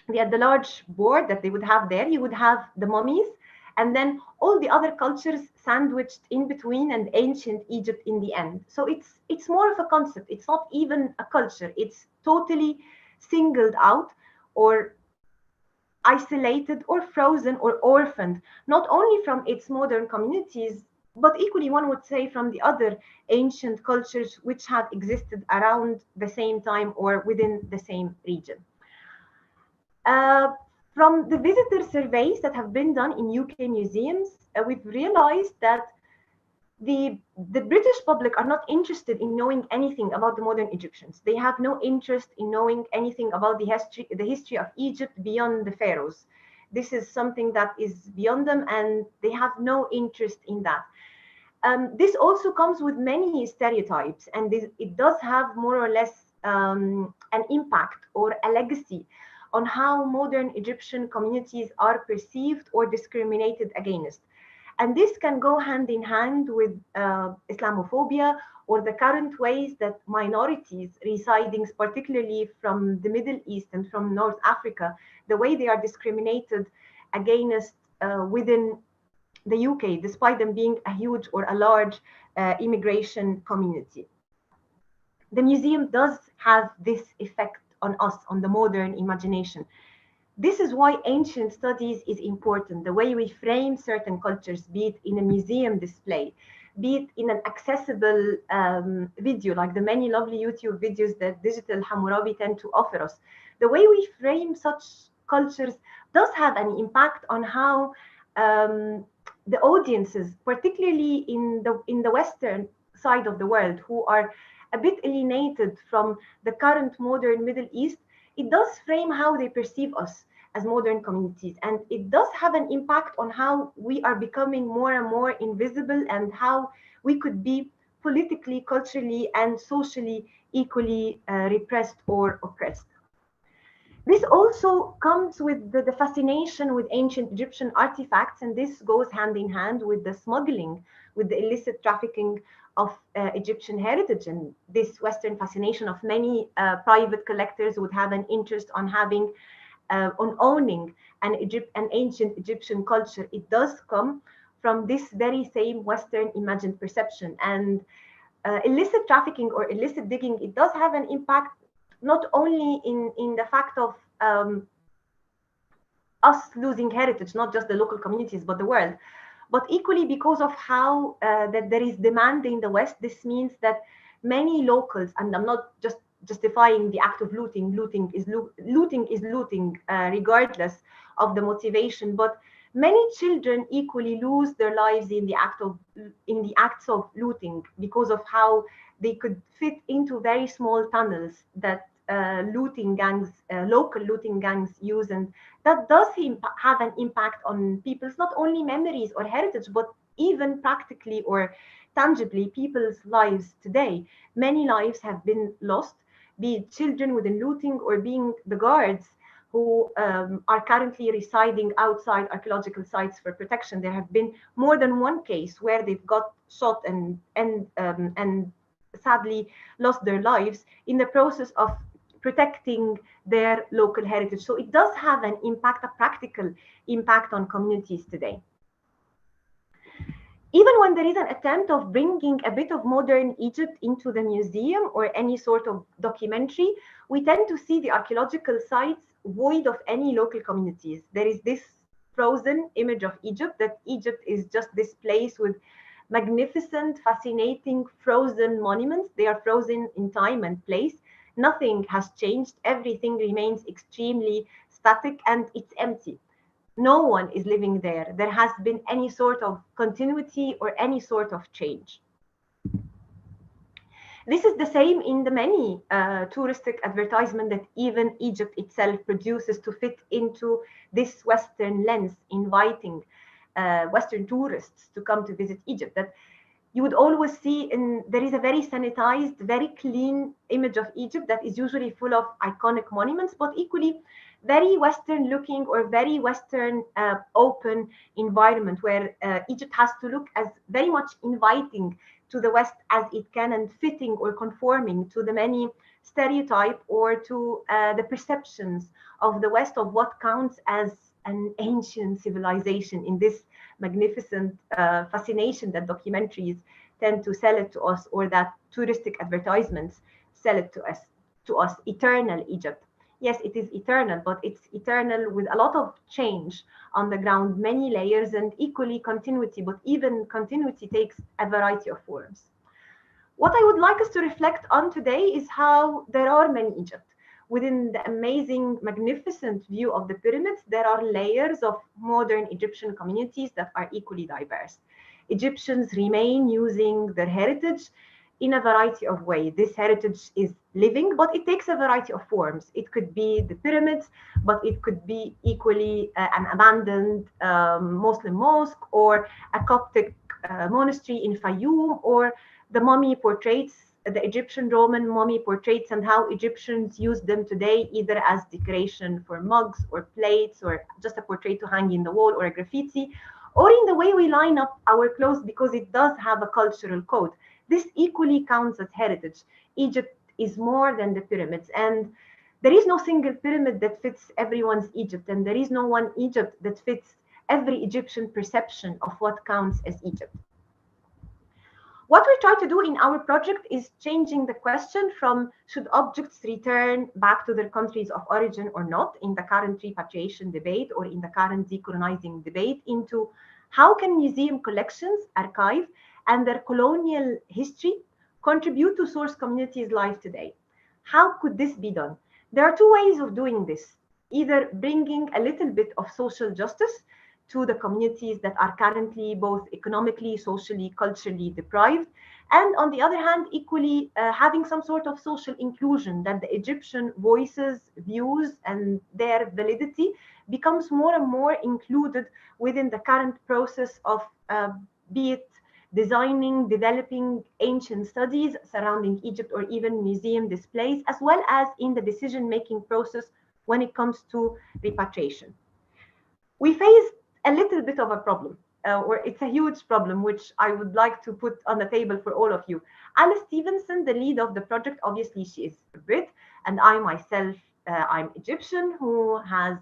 Speaker 11: the large board that they would have there, you would have the mummies, and then all the other cultures sandwiched in between, and ancient Egypt in the end. So it's more of a concept. It's not even a culture. It's totally singled out, or isolated, or frozen, or orphaned, not only from its modern communities, but equally, one would say, from the other ancient cultures which have existed around the same time or within the same region. From the visitor surveys that have been done in UK museums, we've realized that the British public are not interested in knowing anything about the modern Egyptians. They have no interest in knowing anything about the history of Egypt beyond the pharaohs. This is something that is beyond them, and they have no interest in that. This also comes with many stereotypes, and it does have more or less an impact or a legacy on how modern Egyptian communities are perceived or discriminated against. And this can go hand in hand with Islamophobia, or the current ways that minorities residing particularly from the Middle East and from North Africa, the way they are discriminated against within the UK, despite them being a huge or a large immigration community. The museum does have this effect on us, on the modern imagination. This is why ancient studies is important. The way we frame certain cultures, be it in a museum display, be it in an accessible video, like the many lovely YouTube videos that Digital Hammurabi tend to offer us. The way we frame such cultures does have an impact on how the audiences, particularly in the Western side of the world, who are a bit alienated from the current modern Middle East, it does frame how they perceive us as modern communities. And it does have an impact on how we are becoming more and more invisible, and how we could be politically, culturally, and socially equally repressed or oppressed. This also comes with the fascination with ancient Egyptian artifacts, and this goes hand in hand with the smuggling, with the illicit trafficking of Egyptian heritage. And this Western fascination of many private collectors would have an interest on having, on owning an ancient Egyptian culture. It does come from this very same Western imagined perception. And illicit trafficking or illicit digging, it does have an impact not only in the fact of us losing heritage, not just the local communities, but the world, but equally because of how that there is demand in the West. This means that many locals, and I'm not just justifying the act of looting, looting is looting regardless of the motivation, but many children equally lose their lives in the acts of looting because of how they could fit into very small tunnels that looting gangs, local looting gangs use. And that does have an impact on people's not only memories or heritage, but even practically or tangibly people's lives today. Many lives have been lost, be it children within looting or being the guards who are currently residing outside archaeological sites for protection. There have been more than one case where they've got shot and sadly lost their lives in the process of protecting their local heritage. So it does have an impact, a practical impact on communities today. Even when there is an attempt of bringing a bit of modern Egypt into the museum or any sort of documentary, we tend to see the archaeological sites void of any local communities. There is this frozen image of Egypt, that Egypt is just this place with magnificent, fascinating, frozen monuments. They are frozen in time and place. Nothing has changed. Everything remains extremely static and it's empty. No one is living there. There has been any sort of continuity or any sort of change. This is the same in the many touristic advertisements that even Egypt itself produces to fit into this Western lens, inviting Western tourists to come to visit Egypt. That you would always see there is a very sanitized, very clean image of Egypt that is usually full of iconic monuments, but equally very Western looking or very Western open environment where Egypt has to look as very much inviting to the West as it can and fitting or conforming to the many stereotype or to the perceptions of the West of what counts as an ancient civilization in this magnificent fascination that documentaries tend to sell it to us, or that touristic advertisements sell it to us, eternal Egypt. Yes, it is eternal, but it's eternal with a lot of change on the ground, many layers, and equally continuity, but even continuity takes a variety of forms. What I would like us to reflect on today is how there are many Egypt. Within the amazing, magnificent view of the pyramids, there are layers of modern Egyptian communities that are equally diverse. Egyptians remain using their heritage in a variety of ways. This heritage is living, but it takes a variety of forms. It could be the pyramids, but it could be equally an abandoned Muslim mosque, or a Coptic monastery in Fayoum, or the mummy portraits, the Egyptian Roman mummy portraits, and how Egyptians use them today, either as decoration for mugs or plates, or just a portrait to hang in the wall, or a graffiti, or in the way we line up our clothes, because it does have a cultural code. This equally counts as heritage. Egypt is more than the pyramids, and there is no single pyramid that fits everyone's Egypt, and there is no one Egypt that fits every Egyptian perception of what counts as Egypt. What we try to do in our project is changing the question from should objects return back to their countries of origin or not in the current repatriation debate or in the current decolonizing debate, into how can museum collections, archive, and their colonial history contribute to source communities' life today. How could this be done? There are two ways of doing this: either bringing a little bit of social justice to the communities that are currently both economically, socially, culturally deprived, and on the other hand, equally having some sort of social inclusion, that the Egyptian voices, views, and their validity becomes more and more included within the current process of be it designing, developing ancient studies surrounding Egypt, or even museum displays, as well as in the decision-making process when it comes to repatriation. We face a little bit of a problem, or it's a huge problem, which I would like to put on the table for all of you. Alice Stevenson, the lead of the project, obviously she is a Brit, and I myself, I'm Egyptian, who has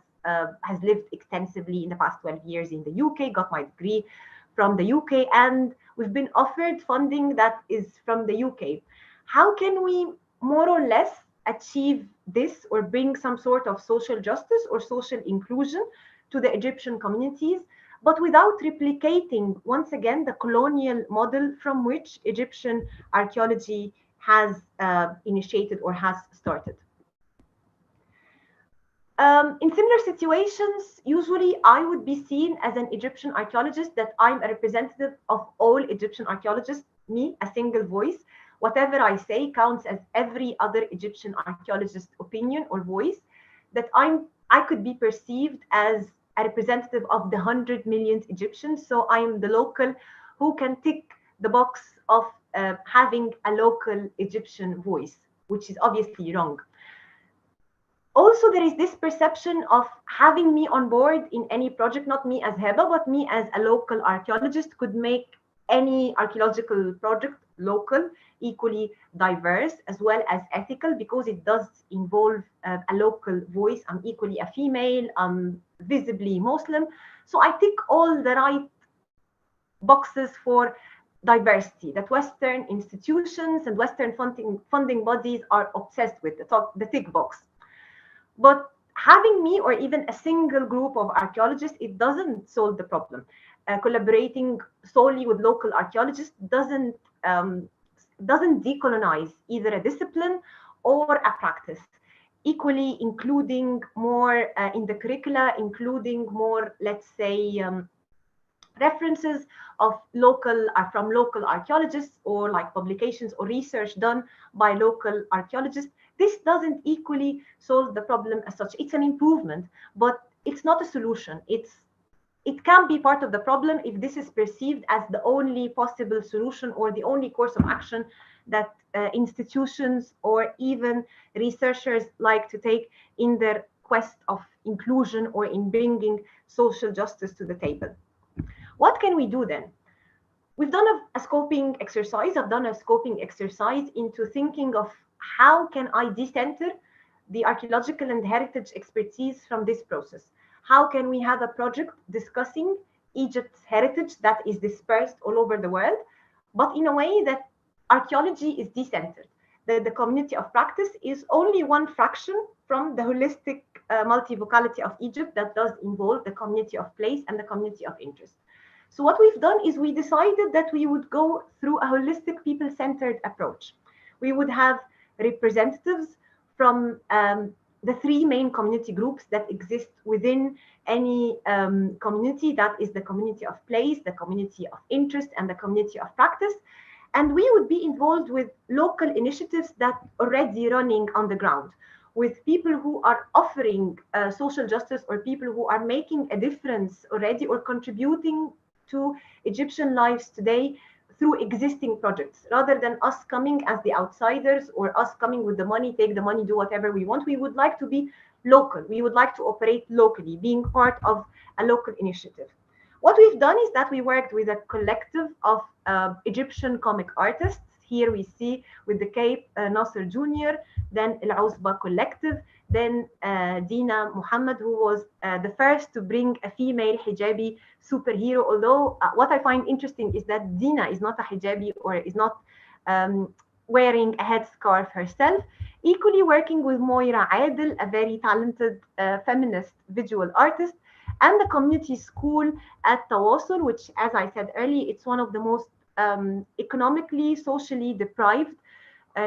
Speaker 11: lived extensively in the past 12 years in the UK, got my degree from the UK, and we've been offered funding that is from the UK. How can we more or less achieve this, or bring some sort of social justice or social inclusion to the Egyptian communities, but without replicating, once again, the colonial model from which Egyptian archaeology has initiated or has started? In similar situations, usually I would be seen as an Egyptian archaeologist, that I'm a representative of all Egyptian archaeologists, me, a single voice. Whatever I say counts as every other Egyptian archaeologist's opinion or voice, that I could be perceived as a representative of the 100 million Egyptians. So I am the local who can tick the box of having a local Egyptian voice, which is obviously wrong. Also, there is this perception of having me on board in any project, not me as Heba, but me as a local archaeologist, could make any archaeological project local, equally diverse, as well as ethical, because it does involve a local voice. I'm equally a female, I'm visibly Muslim. So I tick all the right boxes for diversity that Western institutions and Western funding bodies are obsessed with, the tick box. But having me, or even a single group of archaeologists, it doesn't solve the problem. Collaborating solely with local archaeologists doesn't decolonize either a discipline or a practice. Equally, including more in the curricula, including more, let's say, references of from local archaeologists, or like publications or research done by local archaeologists. This doesn't equally solve the problem as such. It's an improvement, but it's not a solution. It can be part of the problem if this is perceived as the only possible solution, or the only course of action that institutions or even researchers like to take in their quest of inclusion or in bringing social justice to the table. What can we do then? we've done a scoping exercise. I've done a scoping exercise into thinking of how can I decenter the archaeological and heritage expertise from this process? How can we have a project discussing Egypt's heritage that is dispersed all over the world, but in a way that archaeology is decentered, that the community of practice is only one fraction from the holistic multivocality of Egypt that does involve the community of place and the community of interest. So what we've done is we decided that we would go through a holistic people-centered approach. We would have representatives from the three main community groups that exist within any community, that is the community of place, the community of interest, and the community of practice. And we would be involved with local initiatives that are already running on the ground, with people who are offering social justice or people who are making a difference already or contributing to Egyptian lives today through existing projects, rather than us coming as the outsiders or us coming with the money, take the money, do whatever we want. We would like to be local. We would like to operate locally, being part of a local initiative. What we've done is that we worked with a collective of Egyptian comic artists. Here we see with the Cape Nasser Jr., then 🀭Support collective, then Dina Muhammad, who was the first to bring a female hijabi superhero. Although what I find interesting is that Dina is not a hijabi or is not wearing a headscarf herself. Equally working with Moira Adel, a very talented feminist visual artist, and the community school at 🀭Support, which, as I said earlier, it's one of the most economically, socially deprived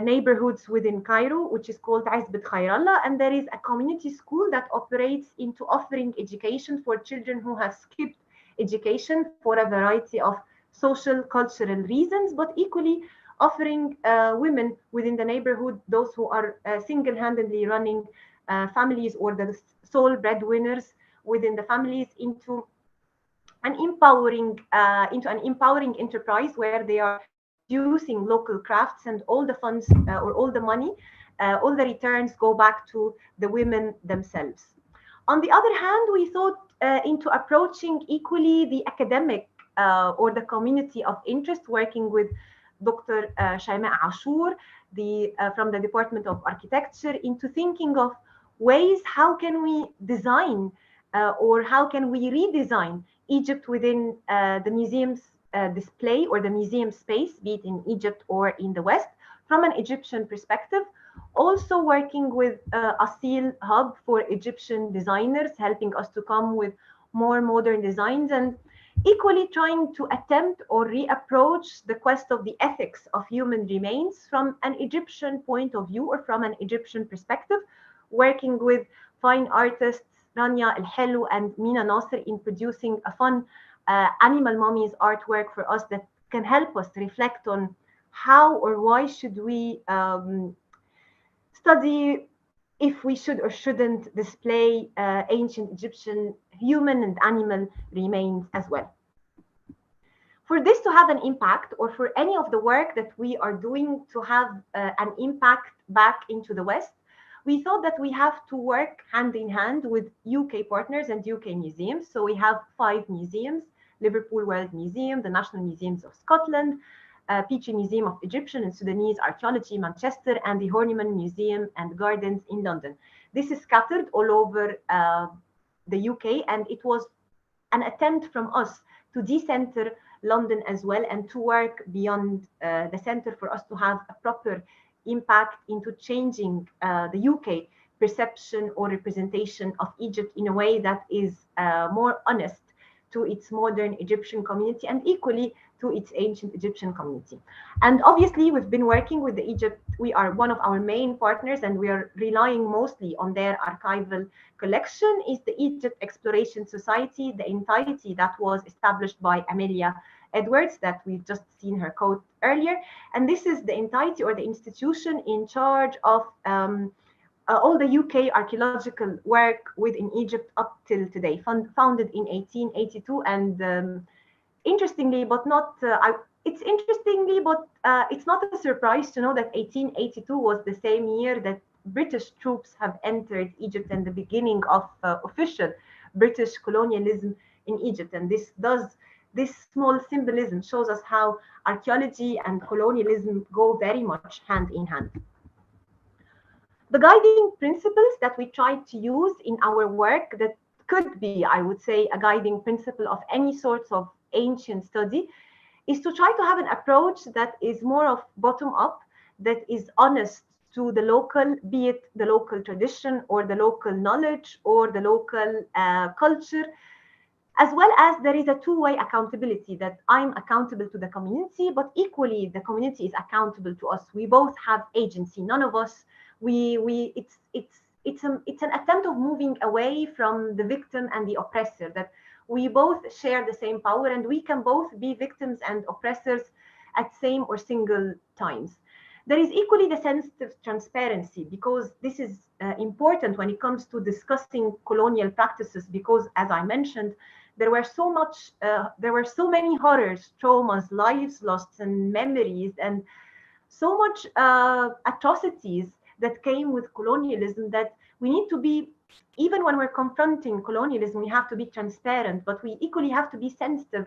Speaker 11: neighborhoods within Cairo, which is called Azbet Khairallah. And there is a community school that operates into offering education for children who have skipped education for a variety of social, cultural reasons, but equally offering women within the neighborhood, those who are single-handedly running families or the sole breadwinners within the families, into an empowering enterprise where they are using local crafts, and all the funds or all the money, all the returns go back to the women themselves. On the other hand, we thought into approaching equally the academic or the community of interest, working with Dr. Shaimaa Ashur, from the Department of Architecture, into thinking of ways how can we design or how can we redesign Egypt within the museum's display or the museum space, be it in Egypt or in the West, from an Egyptian perspective. Also working with Asil Hub for Egyptian designers, helping us to come with more modern designs, and equally trying to attempt or reapproach the quest of the ethics of human remains from an Egyptian point of view or from an Egyptian perspective, working with fine artists Rania El-Helu and Mina Nasser in producing a fun animal mummies artwork for us that can help us reflect on how or why should we study if we should or shouldn't display ancient Egyptian human and animal remains as well. For this to have an impact, or for any of the work that we are doing to have an impact back into the West, we thought that we have to work hand in hand with UK partners and UK museums. So we have 5 museums: Liverpool World Museum, the National Museums of Scotland, Petrie Museum of Egyptian and Sudanese Archaeology, Manchester, and the Horniman Museum and Gardens in London. This is scattered all over the UK, and it was an attempt from us to decenter London as well and to work beyond the center for us to have a proper impact into changing the UK perception or representation of Egypt in a way that is more honest to its modern Egyptian community and equally to its ancient Egyptian community. And obviously, we've been working with the Egypt. We are one of our main partners, and we are relying mostly on their archival collection, is the Egypt Exploration Society, the entity that was established by Amelia Edwards, that we've just seen her quote earlier. And this is the entity or the institution in charge of all the UK archaeological work within Egypt up till today, founded in 1882. And interestingly, but not, it's not a surprise to know that 1882 was the same year that British troops have entered Egypt and the beginning of official British colonialism in Egypt. And this does this small symbolism shows us how archaeology and colonialism go very much hand in hand. The guiding principles that we try to use in our work, that could be, I would say, a guiding principle of any sorts of ancient study, is to try to have an approach that is more of bottom up, that is honest to the local, be it the local tradition or the local knowledge or the local culture, as well as there is a two-way accountability, that I'm accountable to the community, but equally the community is accountable to us. We both have agency. None of us, it's an attempt of moving away from the victim and the oppressor, that we both share the same power and we can both be victims and oppressors at same or single times. There is equally the sense of transparency, because this is important when it comes to discussing colonial practices, because as I mentioned, there were so many horrors, traumas, lives lost, and memories, and so much atrocities that came with colonialism, that we need to be, even when we're confronting colonialism, we have to be transparent, but we equally have to be sensitive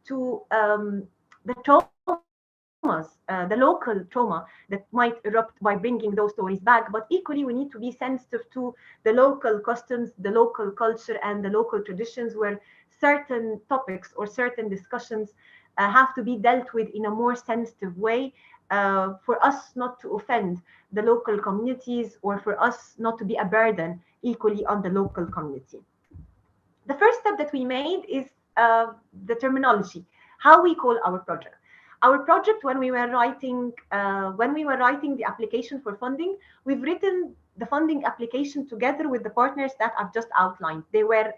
Speaker 11: to the traumas, the local trauma that might erupt by bringing those stories back. But equally, we need to be sensitive to the local customs, the local culture, and the local traditions, where certain topics or certain discussions have to be dealt with in a more sensitive way, for us not to offend the local communities, or for us not to be a burden equally on the local community. The first step that we made is the terminology, how we call our project. Our project, when we were writing the application for funding, we've written the funding application together with the partners that I've just outlined. They were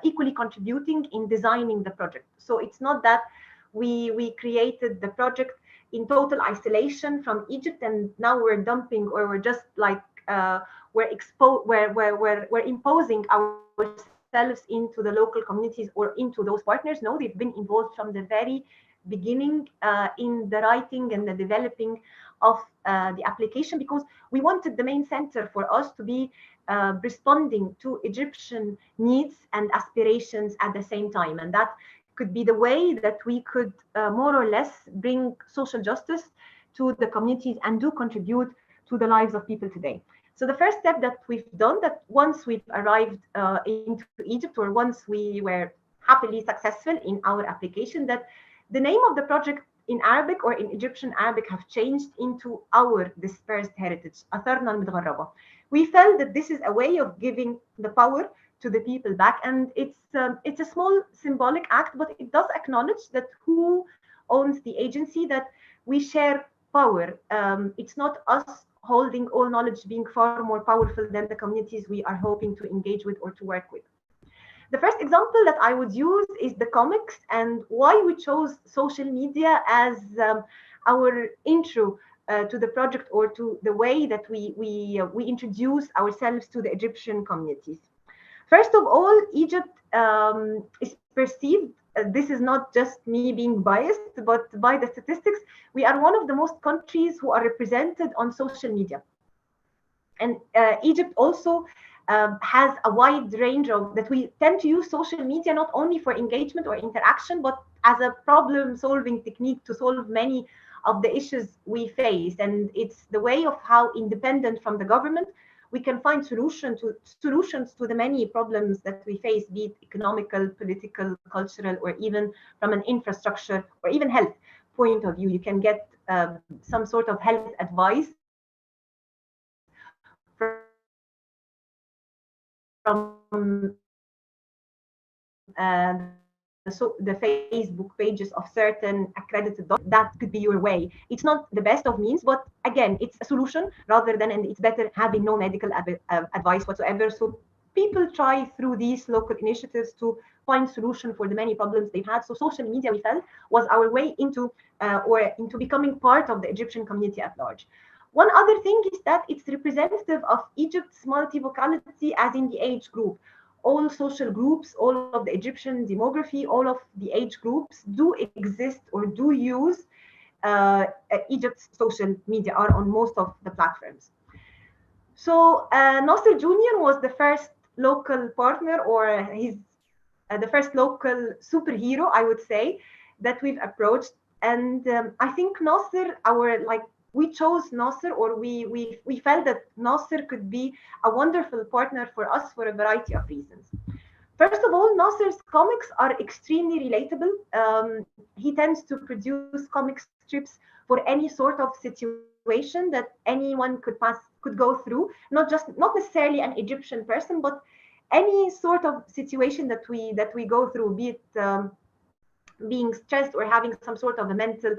Speaker 11: equally contributing in designing the project. So it's not that we created the project in total isolation from Egypt, and now we're dumping, or we're just like we're imposing ourselves into the local communities or into those partners. No, they've been involved from the very beginning in the writing and the developing of the application, because we wanted the main center for us to be responding to Egyptian needs and aspirations at the same time. And that could be the way that we could more or less bring social justice to the communities and do contribute to the lives of people today. So the first step that we've done, that once we've arrived into Egypt, or once we were happily successful in our application, that the name of the project in Arabic or in Egyptian Arabic have changed into our dispersed heritage, أثرنا المتغربة. We felt that this is a way of giving the power to the people back, and it's a small symbolic act, but it does acknowledge that who owns the agency, that we share power. It's not us holding all knowledge, being far more powerful than the communities we are hoping to engage with or to work with. The first example that I would use is the comics, and why we chose social media as our intro to the project, or to the way that we introduce ourselves to the Egyptian communities. First of all, Egypt is perceived, this is not just me being biased, but by the statistics, we are one of the most countries who are represented on social media. And Egypt also has a wide range of, that we tend to use social media not only for engagement or interaction, but as a problem-solving technique to solve many of the issues we face. And it's the way of how, independent from the government, we can find solutions to the many problems that we face, be it economical, political, cultural, or even from an infrastructure or even health point of view. You can get some sort of health advice from the Facebook pages of certain accredited doctors. That could be your way. It's not the best of means, but again, it's a solution rather than, and it's better having no medical advice whatsoever. So people try through these local initiatives to find solution for the many problems they've had. So social media, we felt, was our way into becoming part of the Egyptian community at large. One other thing is that it's representative of Egypt's multivocality, as in the age group. All social groups, all of the Egyptian demography, all of the age groups do exist or do use Egypt's social media, are on most of the platforms. So Nasser Junior was the first local partner, or his the first local superhero, I would say, that we've approached. And I think Nasser, we chose Nasser, or we felt that Nasser could be a wonderful partner for us for a variety of reasons. First of all, Nasser's comics are extremely relatable. He tends to produce comic strips for any sort of situation that anyone could go through, not necessarily an Egyptian person, but any sort of situation that we go through, be it being stressed or having some sort of a mental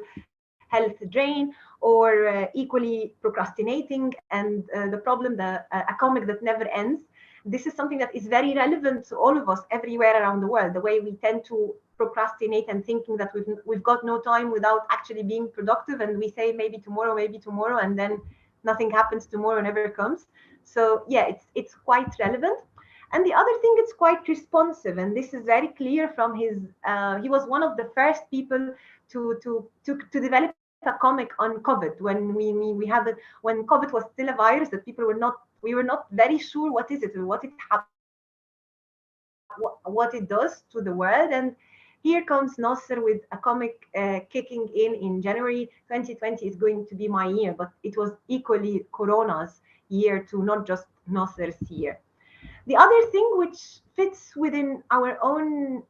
Speaker 11: health drain, or equally procrastinating, and the problem, a comic that never ends. This is something that is very relevant to all of us everywhere around the world, the way we tend to procrastinate and thinking that we've got no time without actually being productive, and we say maybe tomorrow, and then nothing happens, tomorrow never comes. So yeah, it's quite relevant. And the other thing, it's quite responsive, and this is very clear from his he was one of the first people to develop a comic on COVID, when we had it, when COVID was still a virus that we were not very sure what is it or what it does to the world. And here comes Nasser with a comic kicking in January 2020 is going to be my year, but it was equally Corona's year too, not just Nasser's year. The other thing which fits within our own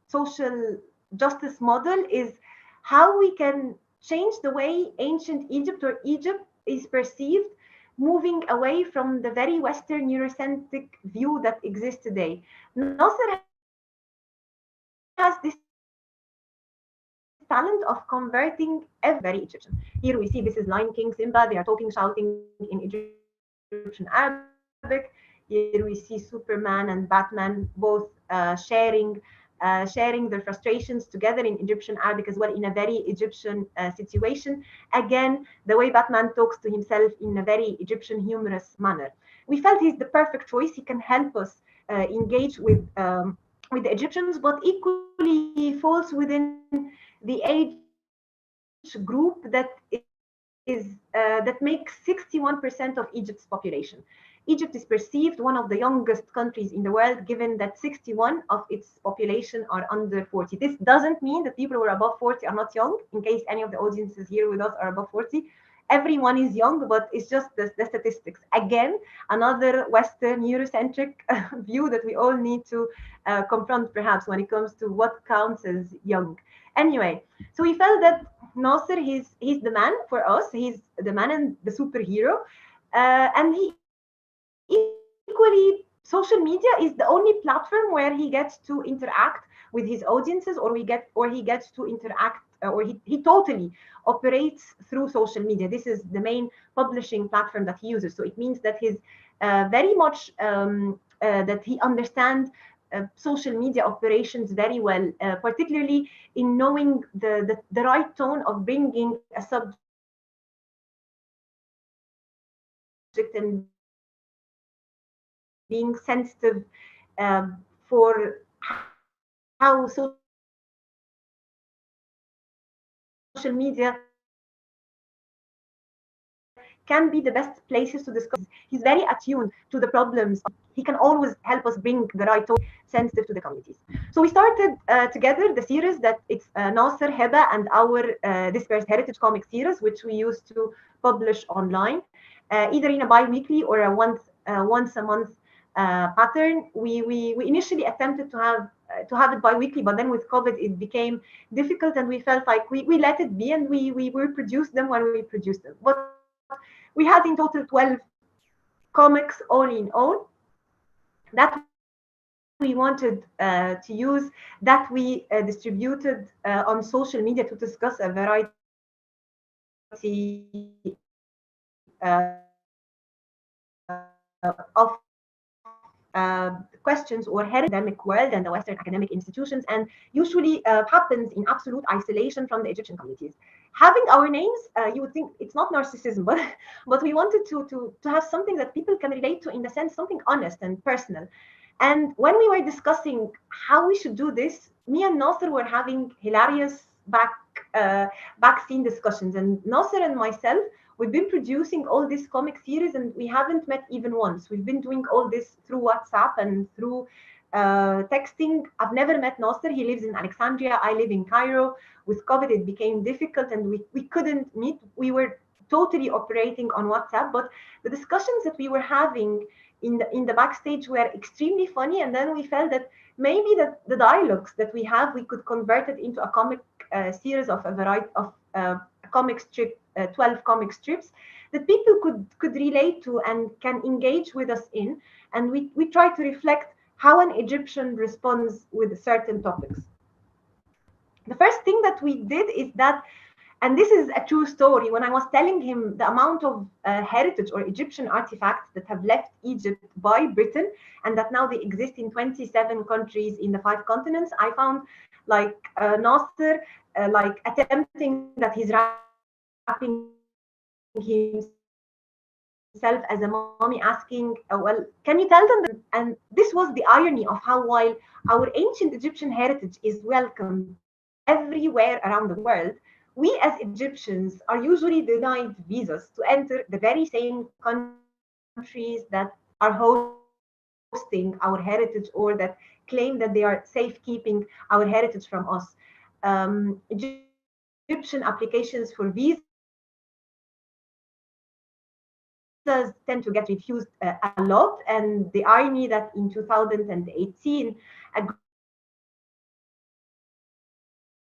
Speaker 11: social justice model is how we can change the way ancient Egypt or Egypt is perceived, moving away from the very Western Eurocentric view that exists today. Nasser has this talent of converting every Egyptian. Here we see, this is Lion King, Simba, they are talking, shouting in Egyptian Arabic. Here we see Superman and Batman both sharing their frustrations together in Egyptian Arabic as well, in a very Egyptian situation. Again, the way Batman talks to himself in a very Egyptian humorous manner. We felt he's the perfect choice. He can help us engage with the Egyptians, but equally he falls within the age group that makes 61% of Egypt's population. Egypt is perceived one of the youngest countries in the world, given that 61 of its population are under 40. This doesn't mean that people who are above 40 are not young, in case any of the audiences here with us are above 40. Everyone is young, but it's just the statistics. Again, another Western Eurocentric view that we all need to confront, perhaps, when it comes to what counts as young. Anyway, so we felt that Nasser, he's the man for us. He's the man and the superhero. And he equally, social media is the only platform where he gets to interact with his audiences, or he gets to interact, or he totally operates through social media. This is the main publishing platform that he uses. So it means that he's very much that he understands social media operations very well, particularly in knowing the right tone of bringing a subject and being sensitive for how social media can be the best places to discuss. He's very attuned to the problems. He can always help us bring the right tone, sensitive to the communities. So we started together the series that it's Nasser, Heba, and our Dispersed Heritage comic series, which we used to publish online, either in a bi-weekly or a once a month pattern. We initially attempted to have it bi-weekly, but then with COVID it became difficult, and we felt like we let it be, and we reproduced them when we produced them. But we had in total 12 comics all in all that we wanted to use, that we distributed on social media to discuss a variety of questions or academic world and the Western academic institutions, and usually happens in absolute isolation from the Egyptian communities. Having our names, you would think it's not narcissism, but we wanted to have something that people can relate to, in the sense something honest and personal. And when we were discussing how we should do this, me and Nasser were having hilarious back scene discussions. And Nasser and myself, we've been producing all this comic series, and we haven't met even once. We've been doing all this through WhatsApp and through texting. I've never met Nasser. He lives in Alexandria. I live in Cairo. With COVID, it became difficult and we couldn't meet. We were totally operating on WhatsApp, but the discussions that we were having in the backstage were extremely funny. And then we felt that maybe the dialogues that we have, we could convert it into a comic series of a variety of a comic strip, 12 comic strips that people could relate to and can engage with us in. And we try to reflect how an Egyptian responds with certain topics. The first thing that we did is that, and this is a true story, when I was telling him the amount of heritage or Egyptian artifacts that have left Egypt by Britain and that now they exist in 27 countries in the 5 continents, I found like Nasser like attempting that he's wrapping himself as a mommy, asking, well, can you tell them? And this was the irony of how, while our ancient Egyptian heritage is welcomed everywhere around the world, we as Egyptians are usually denied visas to enter the very same countries that are hosting our heritage or that claim that they are safekeeping our heritage from us. Egyptian applications for visas tend to get refused a lot, and the irony that in 2018 a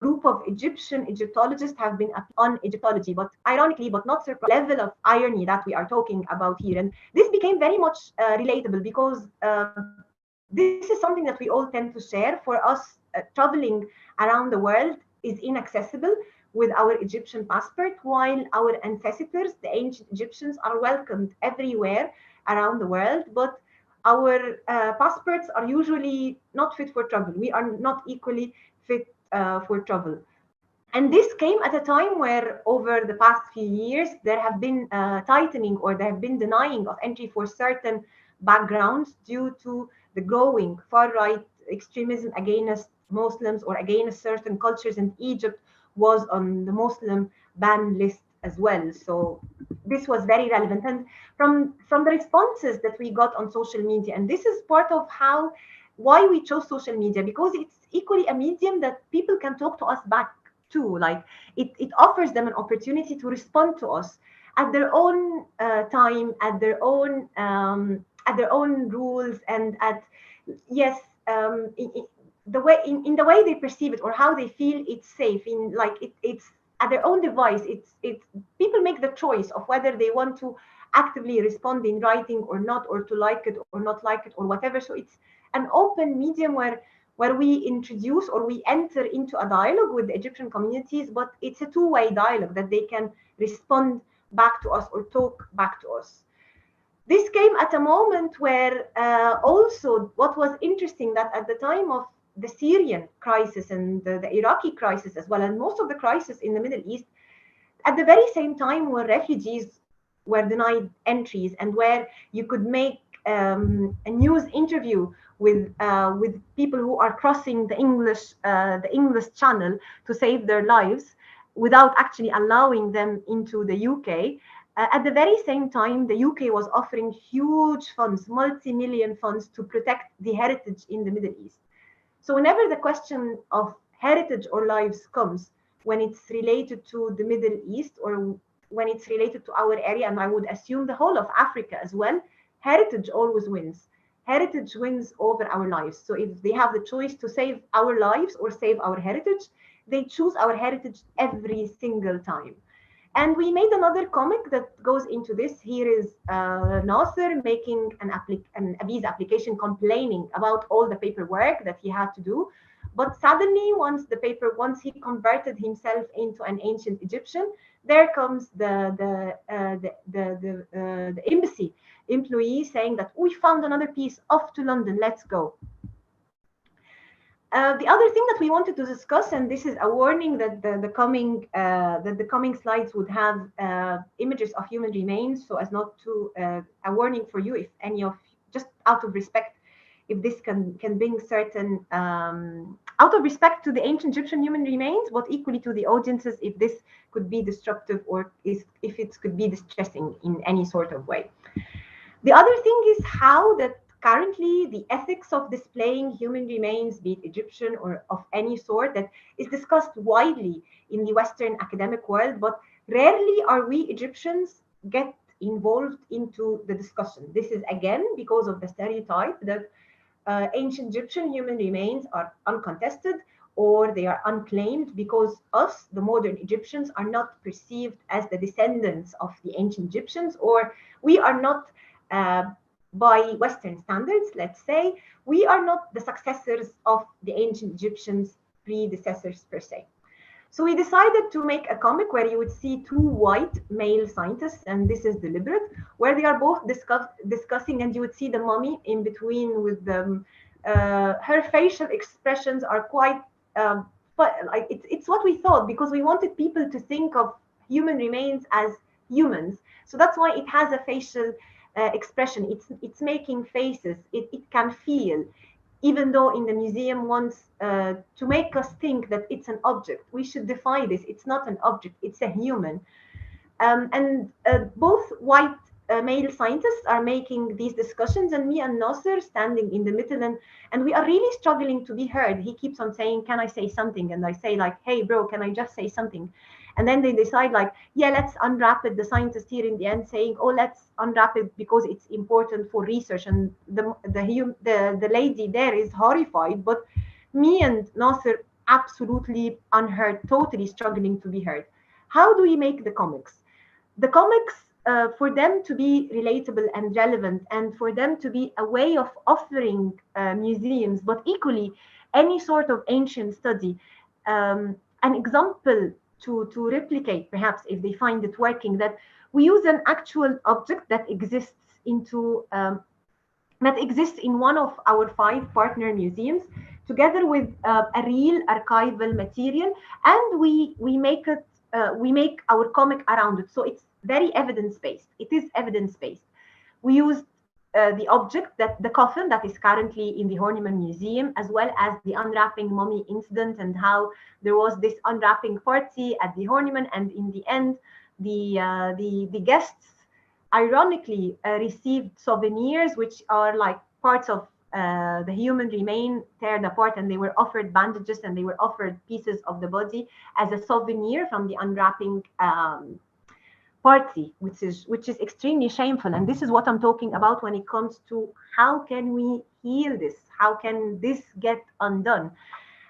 Speaker 11: group of Egyptologists have been on Egyptology, but ironically, but not surprising, level of irony that we are talking about here. And this became very much relatable because this is something that we all tend to share. For us, traveling around the world is inaccessible with our Egyptian passport, while our ancestors, the ancient Egyptians, are welcomed everywhere around the world. But our passports are usually not fit for travel. We are not equally fit for travel. And this came at a time where over the past few years, there have been tightening or there have been denying of entry for certain backgrounds due to the growing far-right extremism against Muslims or against certain cultures, and Egypt was on the Muslim ban list as well. So this was very relevant. And from the responses that we got on social media, and this is part of why we chose social media, because it's equally a medium that people can talk to us back to. Like it offers them an opportunity to respond to us at their own time, at their own rules, and at the way they perceive it or how they feel it's safe. It's at their own device. It's people make the choice of whether they want to actively respond in writing or not, or to like it or not like it or whatever. So it's an open medium where we introduce or we enter into a dialogue with the Egyptian communities, but it's a two-way dialogue that they can respond back to us or talk back to us. This came at a moment where also what was interesting, that at the time of the Syrian crisis and the Iraqi crisis as well, and most of the crisis in the Middle East, at the very same time where refugees were denied entries and where you could make a news interview with people who are crossing the English Channel to save their lives without actually allowing them into the UK. At the very same time, the UK was offering huge funds, multi-million funds, to protect the heritage in the Middle East. So whenever the question of heritage or lives comes, when it's related to the Middle East or when it's related to our area, and I would assume the whole of Africa as well, heritage always wins. Heritage wins over our lives. So if they have the choice to save our lives or save our heritage, they choose our heritage every single time. And we made another comic that goes into this. Here is Nasser making a visa application, complaining about all the paperwork that he had to do. But suddenly, once he converted himself into an ancient Egyptian, there comes the embassy employee saying that we found another piece, off to London, let's go. The other thing that we wanted to discuss, and this is a warning that the coming slides would have images of human remains, so as not to a warning for you, if any of, just out of respect, if this can bring certain out of respect to the ancient Egyptian human remains, but equally to the audiences, if this could be disruptive or if it could be distressing in any sort of way. The other thing is how that currently the ethics of displaying human remains, be it Egyptian or of any sort, that is discussed widely in the Western academic world, but rarely are we Egyptians get involved into the discussion. This is again because of the stereotype that ancient Egyptian human remains are uncontested or they are unclaimed because us, the modern Egyptians, are not perceived as the descendants of the ancient Egyptians, or we are not, by Western standards, let's say, we are not the successors of the ancient Egyptians' predecessors per se. So we decided to make a comic where you would see two white male scientists, and this is deliberate, where they are both discussing, and you would see the mummy in between with them. Her facial expressions are quite, but like it's what we thought, because we wanted people to think of human remains as humans. So that's why it has a facial expression. It's making faces. It can feel. Even though in the museum wants to make us think that it's an object. We should defy this. It's not an object, it's a human. And both white male scientists are making these discussions, and me and Nasser standing in the middle, and we are really struggling to be heard. He keeps on saying, can I say something? And I say like, hey bro, can I just say something? And then they decide like, yeah, let's unwrap it. The scientist here in the end saying, oh, let's unwrap it because it's important for research. And the lady there is horrified, but me and Nasser absolutely unheard, totally struggling to be heard. How do we make the comics? The comics, for them to be relatable and relevant, and for them to be a way of offering museums, but equally any sort of ancient study, an example to replicate, perhaps if they find it working, that we use an actual object that exists in one of our 5 partner museums, together with a real archival material, and we make our comic around it. So it's very evidence-based. It is evidence-based. We used the object, that the coffin that is currently in the Horniman Museum, as well as the unwrapping mummy incident, and how there was this unwrapping party at the Horniman, and in the end, the guests ironically received souvenirs, which are like parts of the human remain teared apart, and they were offered bandages and they were offered pieces of the body as a souvenir from the unwrapping party, which is extremely shameful. And this is what I'm talking about when it comes to how can we heal this? How can this get undone?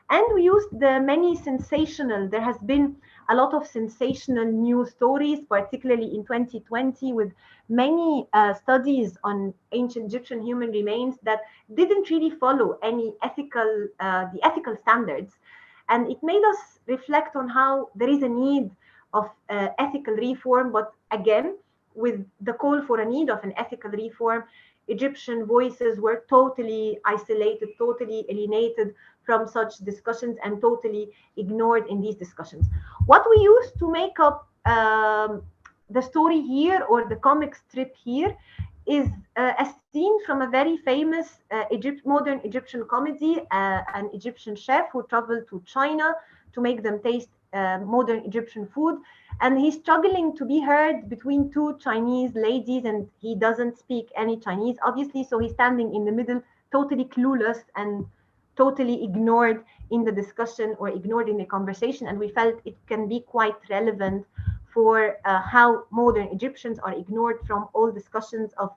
Speaker 11: And we used there has been a lot of sensational news stories, particularly in 2020, with many studies on ancient Egyptian human remains that didn't really follow any the ethical standards. And it made us reflect on how there is a need of ethical reform, but again, with the call for a need of an ethical reform, Egyptian voices were totally isolated, totally alienated from such discussions, and totally ignored in these discussions. What we used to make up the story here, or the comic strip here, is a scene from a very famous modern Egyptian comedy, an Egyptian chef who traveled to China to make them taste modern Egyptian food, and he's struggling to be heard between 2 Chinese ladies, and he doesn't speak any Chinese, obviously, so he's standing in the middle, totally clueless and totally ignored in the discussion or ignored in the conversation. And we felt it can be quite relevant for how modern Egyptians are ignored from all discussions of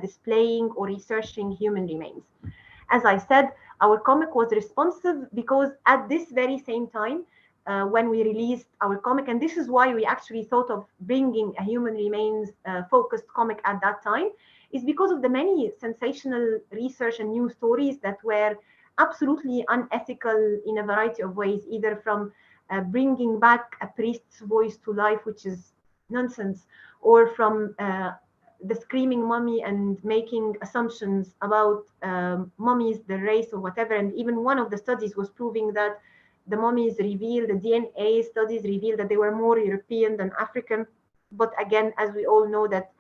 Speaker 11: displaying or researching human remains. As I said, our comic was responsive because at this very same time, when we released our comic, and this is why we actually thought of bringing a human remains focused comic at that time, is because of the many sensational research and news stories that were absolutely unethical in a variety of ways, either from bringing back a priest's voice to life, which is nonsense, or from the screaming mummy and making assumptions about mummies, the race or whatever. And even one of the studies was proving that the mummies revealed, the DNA studies revealed that they were more European than African. But again, as we all know, that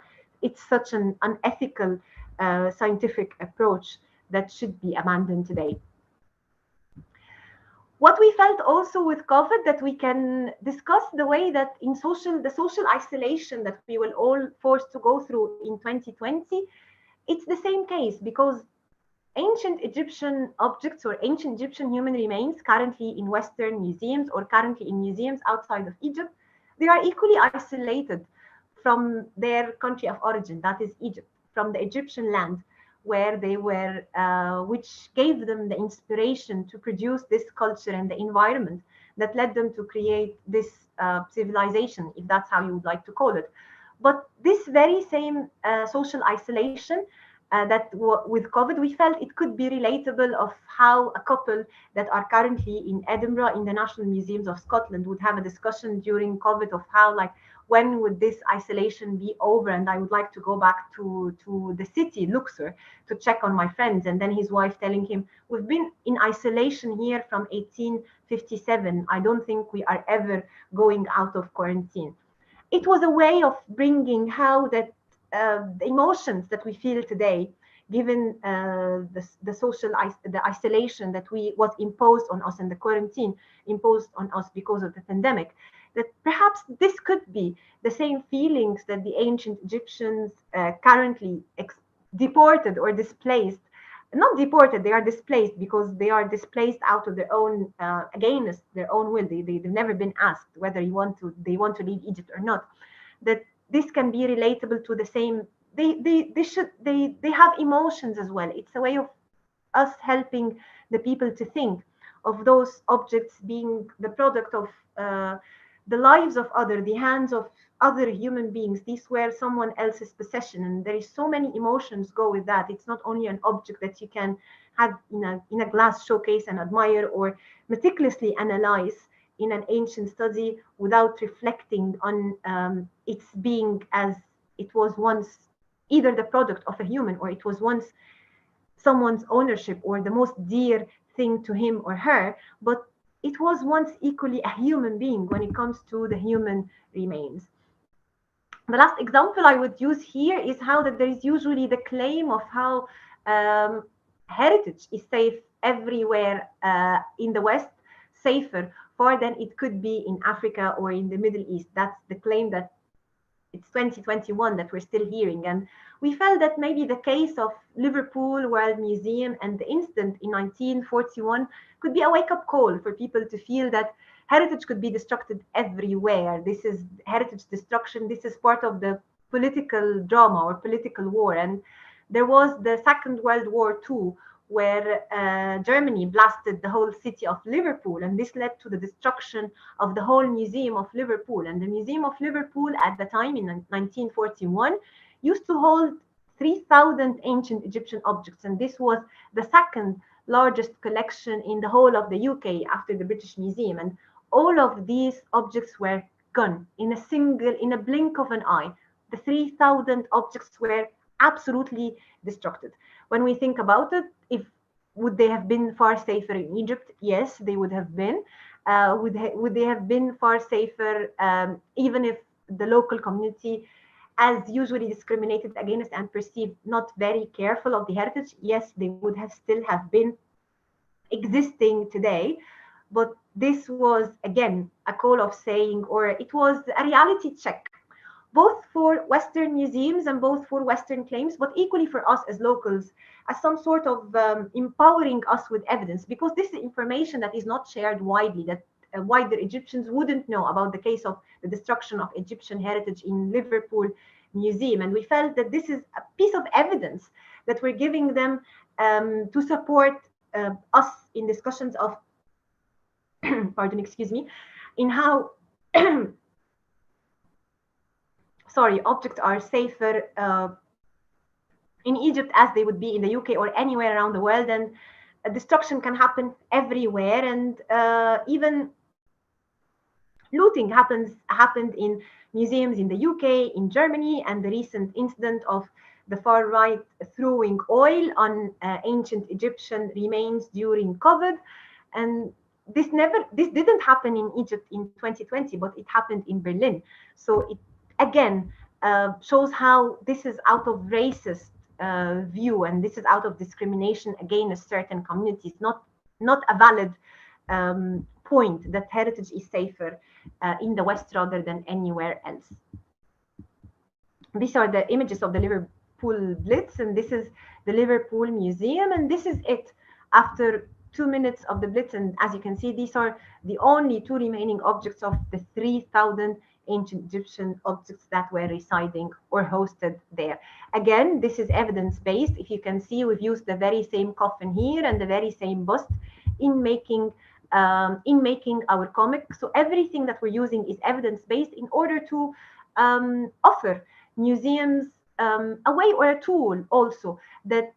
Speaker 11: it's such an unethical scientific approach that should be abandoned today. What we felt also with COVID, that we can discuss the way that in the social isolation that we were all forced to go through in 2020, it's the same case, because ancient Egyptian objects or ancient Egyptian human remains currently in Western museums or currently in museums outside of Egypt, they are equally isolated from their country of origin, that is Egypt, from the Egyptian land where they were, which gave them the inspiration to produce this culture and the environment that led them to create this civilization, if that's how you would like to call it. But this very same social isolation with COVID, we felt it could be relatable of how a couple that are currently in Edinburgh in the National Museums of Scotland would have a discussion during COVID of how, like, when would this isolation be over, and I would like to go back to the city, Luxor, to check on my friends. And then his wife telling him, we've been in isolation here from 1857. I don't think we are ever going out of quarantine. It was a way of bringing how that the emotions that we feel today, given the social isolation that was imposed on us and the quarantine imposed on us because of the pandemic, that perhaps this could be the same feelings that the ancient Egyptians currently deported or displaced. Not deported, they are displaced because they are displaced out of their own, against their own will. They've never been asked whether they want to leave Egypt or not. That this can be relatable to the same. They have emotions as well. It's a way of us helping the people to think of those objects being the product of the lives of the hands of other human beings. These were someone else's possession, and there is so many emotions go with that. It's not only an object that you can have in a glass showcase and admire or meticulously analyze in an ancient study without reflecting on its being as it was once either the product of a human or it was once someone's ownership or the most dear thing to him or her, but it was once equally a human being when it comes to the human remains. The last example I would use here is how that there is usually the claim of how heritage is safe everywhere in the West, safer far than it could be in Africa or in the Middle East. That's the claim that it's 2021 that we're still hearing. And we felt that maybe the case of Liverpool World Museum and the incident in 1941 could be a wake-up call for people to feel that heritage could be destructed everywhere. This is heritage destruction. This is part of the political drama or political war. And there was the Second World War too, where Germany blasted the whole city of Liverpool, and this led to the destruction of the whole Museum of Liverpool. And the Museum of Liverpool at the time in 1941 used to hold 3,000 ancient Egyptian objects, and this was the second largest collection in the whole of the UK after the British Museum. And all of these objects were gone in a blink of an eye. The 3,000 objects were absolutely destructed. When we think about it, would they have been far safer in Egypt? Yes, they would have been. Would they have been far safer even if the local community, as usually discriminated against and perceived not very careful of the heritage? Yes, they would have still have been existing today. But this was, again, a call of saying, or it was a reality check, both for Western museums and both for Western claims, but equally for us as locals, as some sort of empowering us with evidence, because this is information that is not shared widely, that wider Egyptians wouldn't know about the case of the destruction of Egyptian heritage in Liverpool Museum. And we felt that this is a piece of evidence that we're giving them to support us in discussions of, pardon, excuse me, in how objects are safer in Egypt as they would be in the UK or anywhere around the world, and destruction can happen everywhere, and even looting happened in museums in the UK, in Germany, and the recent incident of the far right throwing oil on ancient Egyptian remains during COVID. And this didn't happen in Egypt in 2020, but it happened in Berlin. So it again shows how this is out of racist view, and this is out of discrimination against certain communities, not a valid point that heritage is safer in the West rather than anywhere else. These are the images of the Liverpool Blitz, and this is the Liverpool Museum. And this is it after 2 minutes of the Blitz. And as you can see, these are the only 2 remaining objects of the 3,000 ancient Egyptian objects that were residing or hosted there. Again, this is evidence-based. If you can see, we've used the very same coffin here and the very same bust in making our comic. So everything that we're using is evidence-based in order to offer museums a way or a tool also that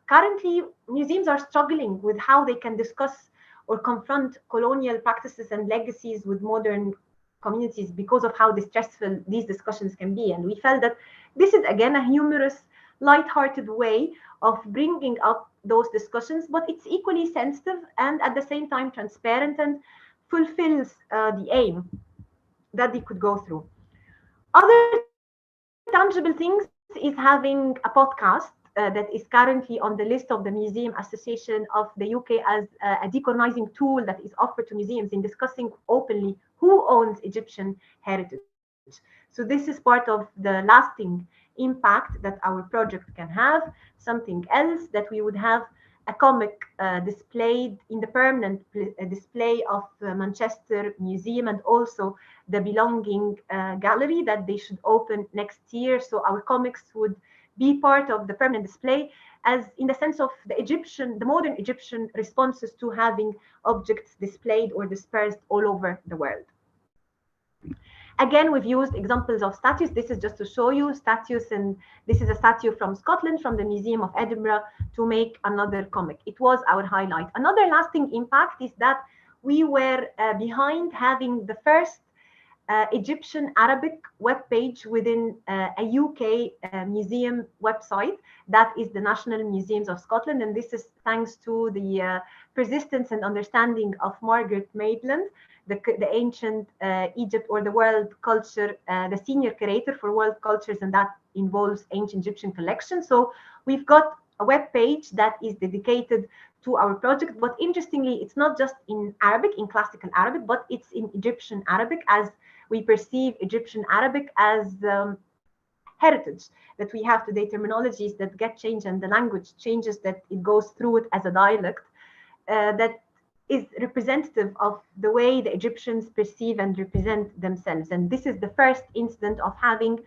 Speaker 11: currently museums are struggling with how they can discuss or confront colonial practices and legacies with modern communities because of how distressful these discussions can be. And we felt that this is again a humorous, light-hearted way of bringing up those discussions, but it's equally sensitive and at the same time transparent and fulfills the aim that they could go through. Other tangible things is having a podcast that is currently on the list of the Museum Association of the UK as a decolonizing tool that is offered to museums in discussing openly who owns Egyptian heritage. So this is part of the lasting impact that our project can have. Something else that we would have a comic displayed in the permanent display of Manchester Museum and also the belonging gallery that they should open next year. So our comics would be part of the permanent display as in the sense of the modern Egyptian responses to having objects displayed or dispersed all over the world. Again, we've used examples of statues. This is just to show you statues, and this is a statue from Scotland, from the Museum of Edinburgh, to make another comic. It was our highlight. Another lasting impact is that we were behind having the first Egyptian Arabic web page within a UK museum website that is the National Museums of Scotland, and this is thanks to the persistence and understanding of Margaret Maitland, the ancient Egypt or the world culture, the senior curator for world cultures, and that involves ancient Egyptian collection. So we've got a web page that is dedicated to our project, but interestingly, it's not just in Arabic, in classical Arabic, but it's in Egyptian Arabic, as we perceive Egyptian Arabic as heritage that we have today, terminologies that get changed and the language changes, that it goes through it as a dialect that is representative of the way the Egyptians perceive and represent themselves. And this is the first incident of having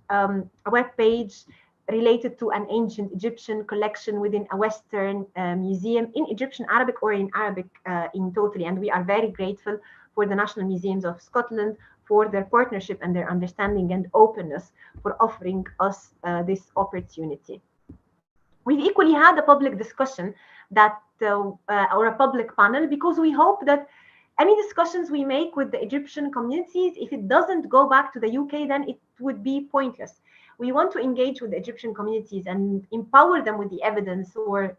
Speaker 11: a web page related to an ancient Egyptian collection within a Western museum in Egyptian Arabic or in Arabic in totally. And we are very grateful for the National Museums of Scotland for their partnership and their understanding and openness for offering us this opportunity. We've equally had a public discussion that or a public panel, because we hope that any discussions we make with the Egyptian communities, if it doesn't go back to the UK, then it would be pointless. We want to engage with the Egyptian communities and empower them with the evidence or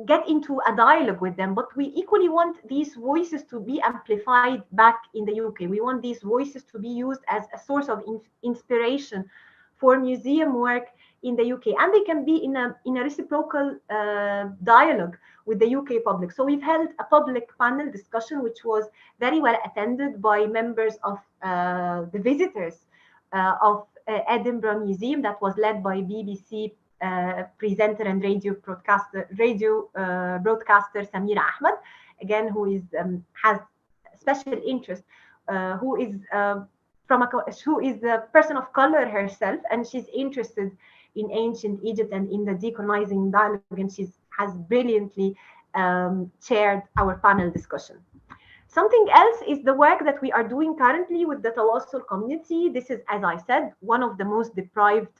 Speaker 11: get into a dialogue with them. But we equally want these voices to be amplified back in the UK. We want these voices to be used as a source of inspiration for museum work in the UK, and they can be in a reciprocal dialogue with the UK public. So we've held a public panel discussion, which was very well attended by members of the visitors of Edinburgh Museum, that was led by BBC presenter and radio broadcaster Samira Ahmed, again, who is has special interest, who is a person of color herself, and she's interested in ancient Egypt and in the decolonizing dialogue, and she has brilliantly chaired our panel discussion. Something else is the work that we are doing currently with the @Ō��Support community. This is, as I said, one of the most deprived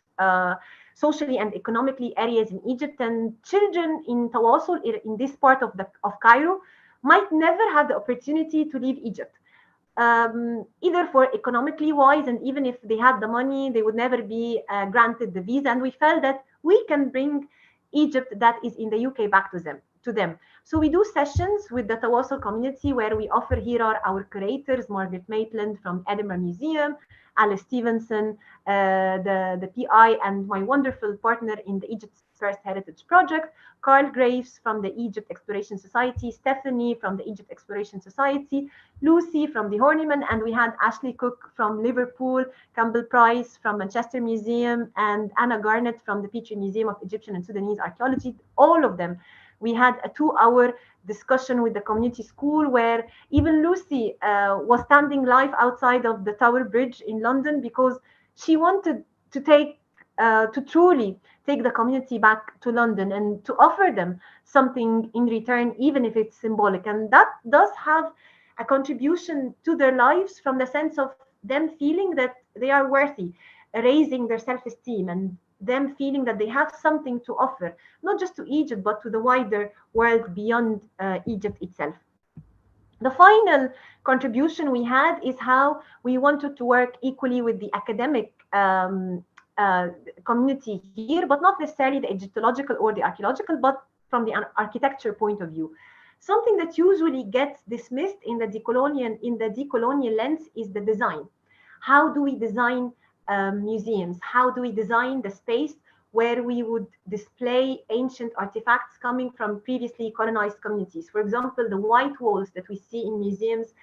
Speaker 11: socially and economically areas in Egypt, and children in @Ō��Support in this part of Cairo might never have the opportunity to leave Egypt. Either for economically wise, and even if they had the money, they would never be granted the visa. And we felt that we can bring Egypt that is in the UK back to them. to them. So we do sessions with the Tawasul community where we offer, here are our curators, Margaret Maitland from Edinburgh Museum, Alice Stevenson, the PI and my wonderful partner in the Egypt First Heritage Project, Carl Graves from the Egypt Exploration Society, Stephanie from the Egypt Exploration Society, Lucy from the Horniman, and we had Ashley Cook from Liverpool, Campbell Price from Manchester Museum, and Anna Garnett from the Petrie Museum of Egyptian and Sudanese Archaeology. All of them. We had a 2-hour discussion with the community school where even Lucy was standing live outside of the Tower Bridge in London because she wanted to truly take the community back to London and to offer them something in return, even if it's symbolic. And that does have a contribution to their lives from the sense of them feeling that they are worthy, raising their self-esteem, and them feeling that they have something to offer, not just to Egypt, but to the wider world beyond Egypt itself. The final contribution we had is how we wanted to work equally with the academic community here, but not necessarily the Egyptological or the archaeological, but from the architecture point of view. Something that usually gets dismissed in the decolonial lens is the design. How do we design museums? How do we design the space where we would display ancient artifacts coming from previously colonized communities? For example, the white walls that we see in museums,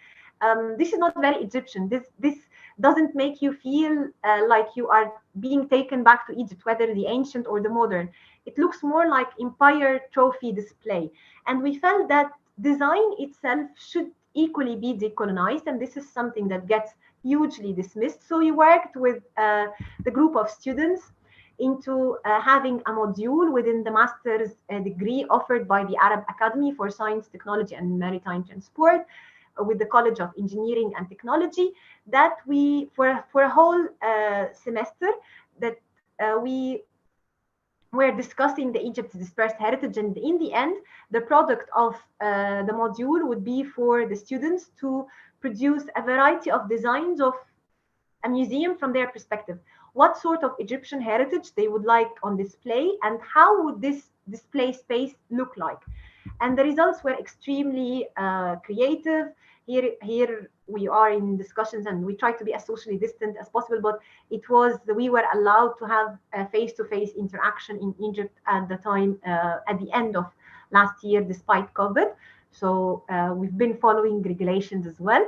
Speaker 11: this is not very Egyptian. This doesn't make you feel like you are being taken back to Egypt, whether the ancient or the modern. It looks more like empire trophy display. And we felt that design itself should equally be decolonized, and this is something that gets hugely dismissed. So we worked with the group of students into having a module within the master's degree offered by the Arab Academy for Science, Technology and Maritime Transport with the College of Engineering and Technology, that we, for a whole semester, that we were discussing the Egypt's dispersed heritage. And in the end, the product of the module would be for the students to produce a variety of designs of a museum from their perspective. What sort of Egyptian heritage they would like on display, and how would this display space look like? And the results were extremely creative. Here we are in discussions, and we try to be as socially distant as possible, but we were allowed to have a face-to-face interaction in Egypt at the time, at the end of last year, despite COVID. So we've been following regulations as well.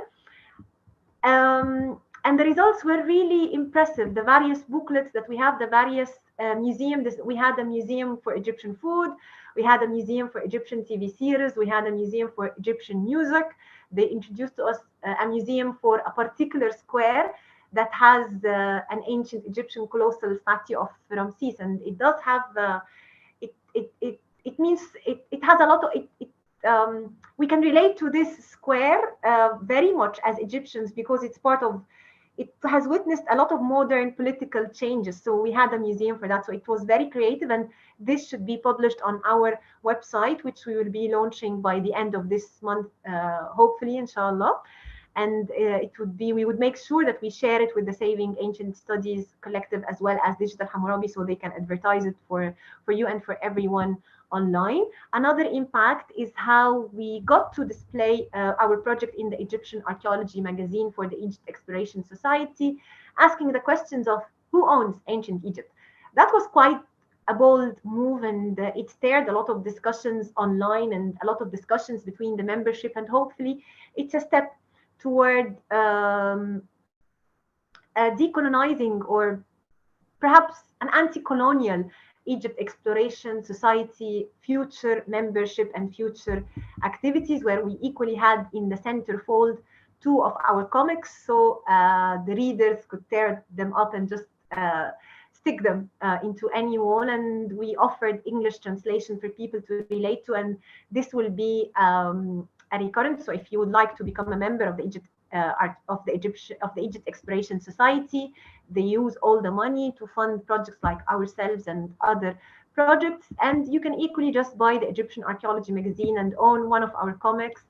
Speaker 11: And the results were really impressive. The various booklets that we have, the various museums, we had a museum for Egyptian food, we had a museum for Egyptian TV series, we had a museum for Egyptian music. They introduced to us a museum for a particular square that has an ancient Egyptian colossal statue of Ramses, and it does have it means it has a lot of we can relate to this square very much as Egyptians, because it has witnessed a lot of modern political changes. So we had a museum for that. So it was very creative, and this should be published on our website, which we will be launching by the end of this month, hopefully, inshallah. And we would make sure that we share it with the Saving Ancient Studies Collective as well as Digital Hammurabi, so they can advertise it for you and for everyone online. Another impact is how we got to display our project in the Egyptian Archaeology magazine for the Egypt Exploration Society, asking the questions of who owns ancient Egypt. That was quite a bold move, and it stirred a lot of discussions online and a lot of discussions between the membership, and hopefully it's a step toward decolonizing, or perhaps an anti-colonial Egypt Exploration Society future membership and future activities, where we equally had in the centerfold 2 of our comics, so the readers could tear them up and just stick them into any wall. And we offered English translation for people to relate to, and this will be a recurrent. So if you would like to become a member of the Egypt Exploration Society, they use all the money to fund projects like ourselves and other projects. And you can equally just buy the Egyptian Archaeology magazine and own one of our comics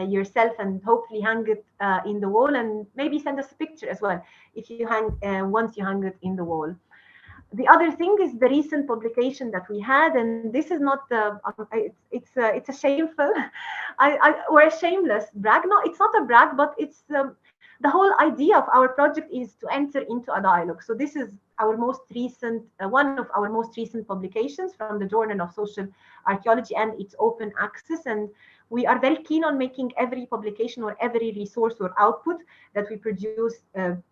Speaker 11: yourself, and hopefully hang it in the wall, and maybe send us a picture as well if you once you hang it in the wall. the other thing is the recent publication that we had, and this is not it's a shameful or a shameless brag. No, it's not a brag, but it's the whole idea of our project is to enter into a dialogue. So this is our most recent one of our most recent publications from the Journal of Social Archaeology, and it's open access, and we are very keen on making every publication or every resource or output that we produce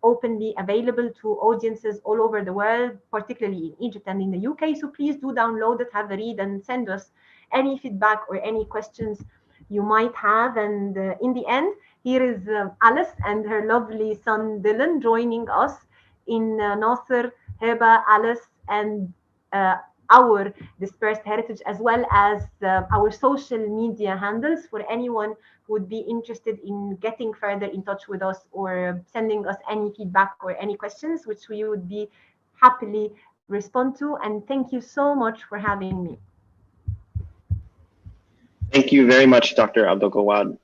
Speaker 11: openly available to audiences all over the world, particularly in Egypt and in the UK. So please do download it, have a read, and send us any feedback or any questions you might have. And in the end, here is Alice and her lovely son Dylan joining us in Nasser, Heba, Alice, and our dispersed heritage, as well as our social media handles for anyone who would be interested in getting further in touch with us or sending us any feedback or any questions, which we would be happily respond to. And thank you so much for having me.
Speaker 3: Thank you very much, Dr. Abdel-Gawad.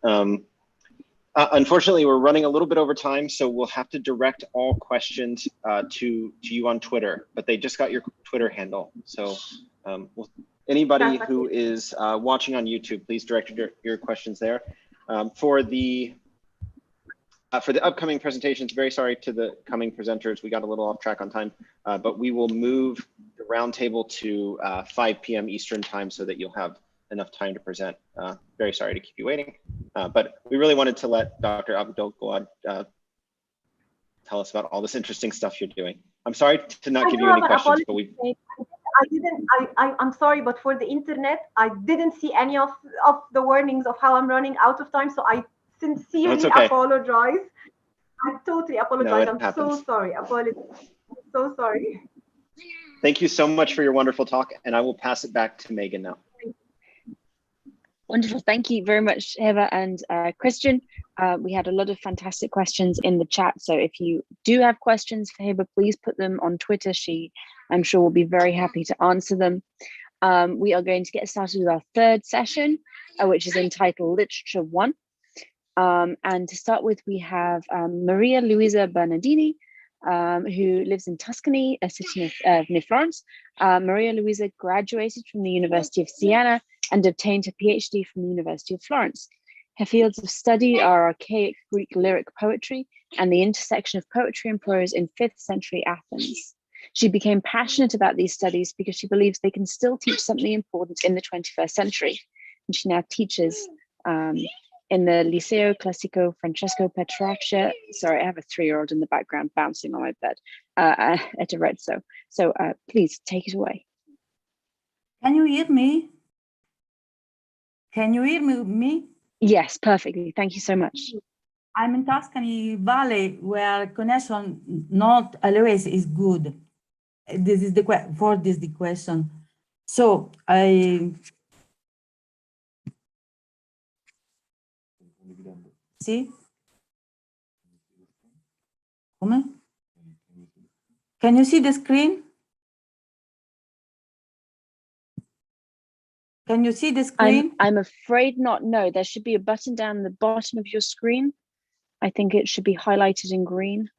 Speaker 3: Unfortunately, we're running a little bit over time, so we'll have to direct all questions to you on Twitter, but they just got your Twitter handle. So anybody who is watching on YouTube, please direct your questions there. For the upcoming presentations, very sorry to the coming presenters, we got a little off track on time, but we will move the roundtable to 5 p.m. Eastern time so that you'll have enough time to present. Very sorry to keep you waiting, but we really wanted to let Dr. Abdel-Gawad tell us about all this interesting stuff you're doing. I'm sorry to not give you any questions, but
Speaker 11: I'm sorry, but for the internet, I didn't see any of the warnings of how I'm running out of time. So I sincerely apologize. I totally apologize.
Speaker 3: No,
Speaker 11: I'm so sorry. Apologize. I'm so sorry.
Speaker 3: Thank you so much for your wonderful talk, and I will pass it back to Megan now.
Speaker 2: Wonderful. Thank you very much, Heba and Christian. We had a lot of fantastic questions in the chat. So if you do have questions for Heba, please put them on Twitter. She, I'm sure, will be very happy to answer them. We are going to get started with our third session, which is entitled Literature 1. And to start with, we have Maria Luisa Bernardini, who lives in Tuscany, a city near Florence. Maria Luisa graduated from the University of Siena and obtained a PhD from the University of Florence. Her fields of study are archaic Greek lyric poetry and the intersection of poetry and prose in 5th century Athens. She became passionate about these studies because she believes they can still teach something important in the 21st century. And she now teaches in the Liceo Classico Francesco Petrarca. Sorry, I have a 3-year-old in the background bouncing on my bed at Arezzo. So please take it away.
Speaker 12: Can you hear me? Can you hear me?
Speaker 2: Yes, perfectly. Thank you so much.
Speaker 12: I'm in Tuscany Valley, where connection not always is good. This is the question. So I see. Can you see the screen? Can you see the screen?
Speaker 2: I'm afraid not. No, there should be a button down the bottom of your screen. I think it should be highlighted in green.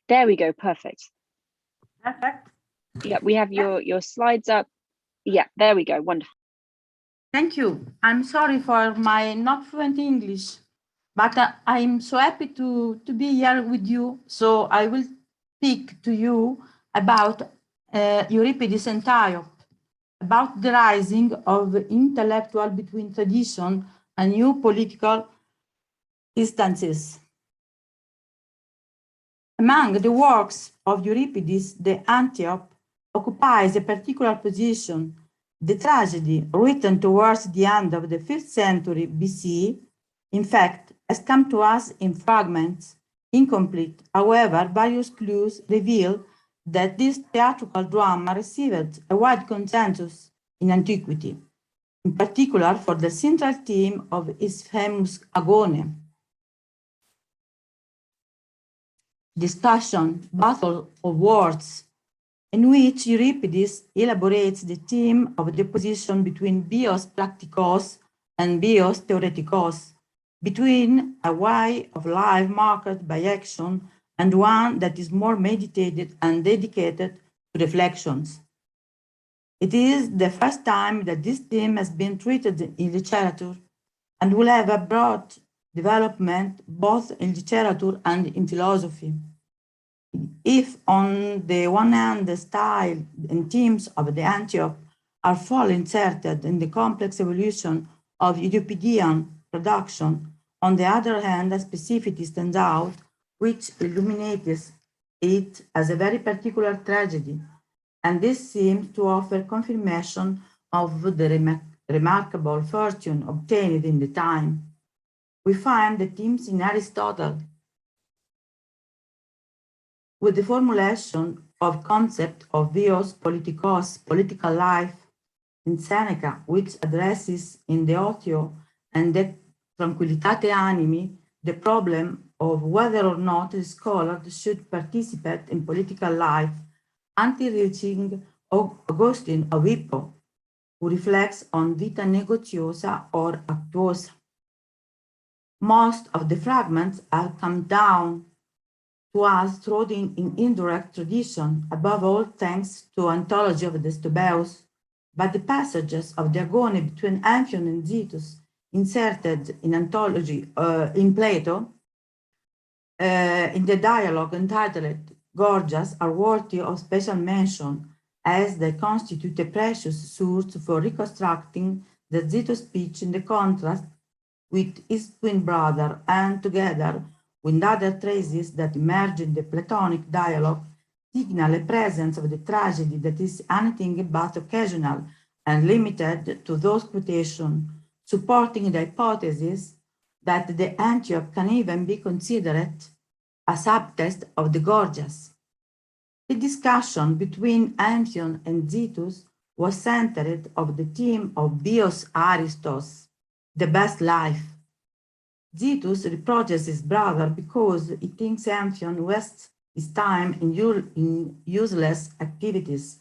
Speaker 2: There we go. Perfect.
Speaker 12: Perfect.
Speaker 2: Yeah, we have your slides up. Yeah, there we go. Wonderful.
Speaker 12: Thank you. I'm sorry for my not fluent English, but I'm so happy to be here with you. So I will speak to you about Euripides and Antiope, about the rising of intellectual between tradition and new political instances. Among the works of Euripides, the Antiope occupies a particular position. The tragedy, written towards the end of the 5th century BC, in fact, has come to us in fragments, incomplete. However, various clues reveal that this theatrical drama received a wide consensus in antiquity, in particular for the central theme of its famous agone. discussion, battle of words, in which Euripides elaborates the theme of the opposition between bios practicos and bios theoreticos, between a way of life marked by action and one that is more meditated and dedicated to reflections. It is the first time that this theme has been treated in literature and will have a broad development both in literature and in philosophy. If on the one hand, the style and themes of the Antioch are fully inserted in the complex evolution of Euripidean production, on the other hand, a specificity stands out, which illuminates it as a very particular tragedy, and this seems to offer confirmation of the remarkable fortune obtained in the time. We find the themes in Aristotle, with the formulation of concept of bios politikos, political life, in Seneca, which addresses in the Otio and the Tranquillitate Animi the problem of whether or not the scholar should participate in political life, until reaching Augustine of Hippo, who reflects on vita negoziosa or actuosa. Most of the fragments have come down to us through in indirect tradition, above all thanks to anthology of the 𝒀�Support, but the passages of the Agone between Amphion and Zetus, inserted in anthology in Plato, in the dialogue entitled Gorgias, are worthy of special mention, as they constitute a precious source for reconstructing the Zetus speech in the contrast with his twin brother, and together with other traces that emerge in the Platonic dialogue, signal a presence of the tragedy that is anything but occasional and limited to those quotations, supporting the hypothesis that the Antioch can even be considered a subtext of the Gorgias. The discussion between Amphion and Zetus was centered on the theme of bios Aristos, the best life. Zetus reproaches his brother because he thinks Amphion wastes his time in useless activities,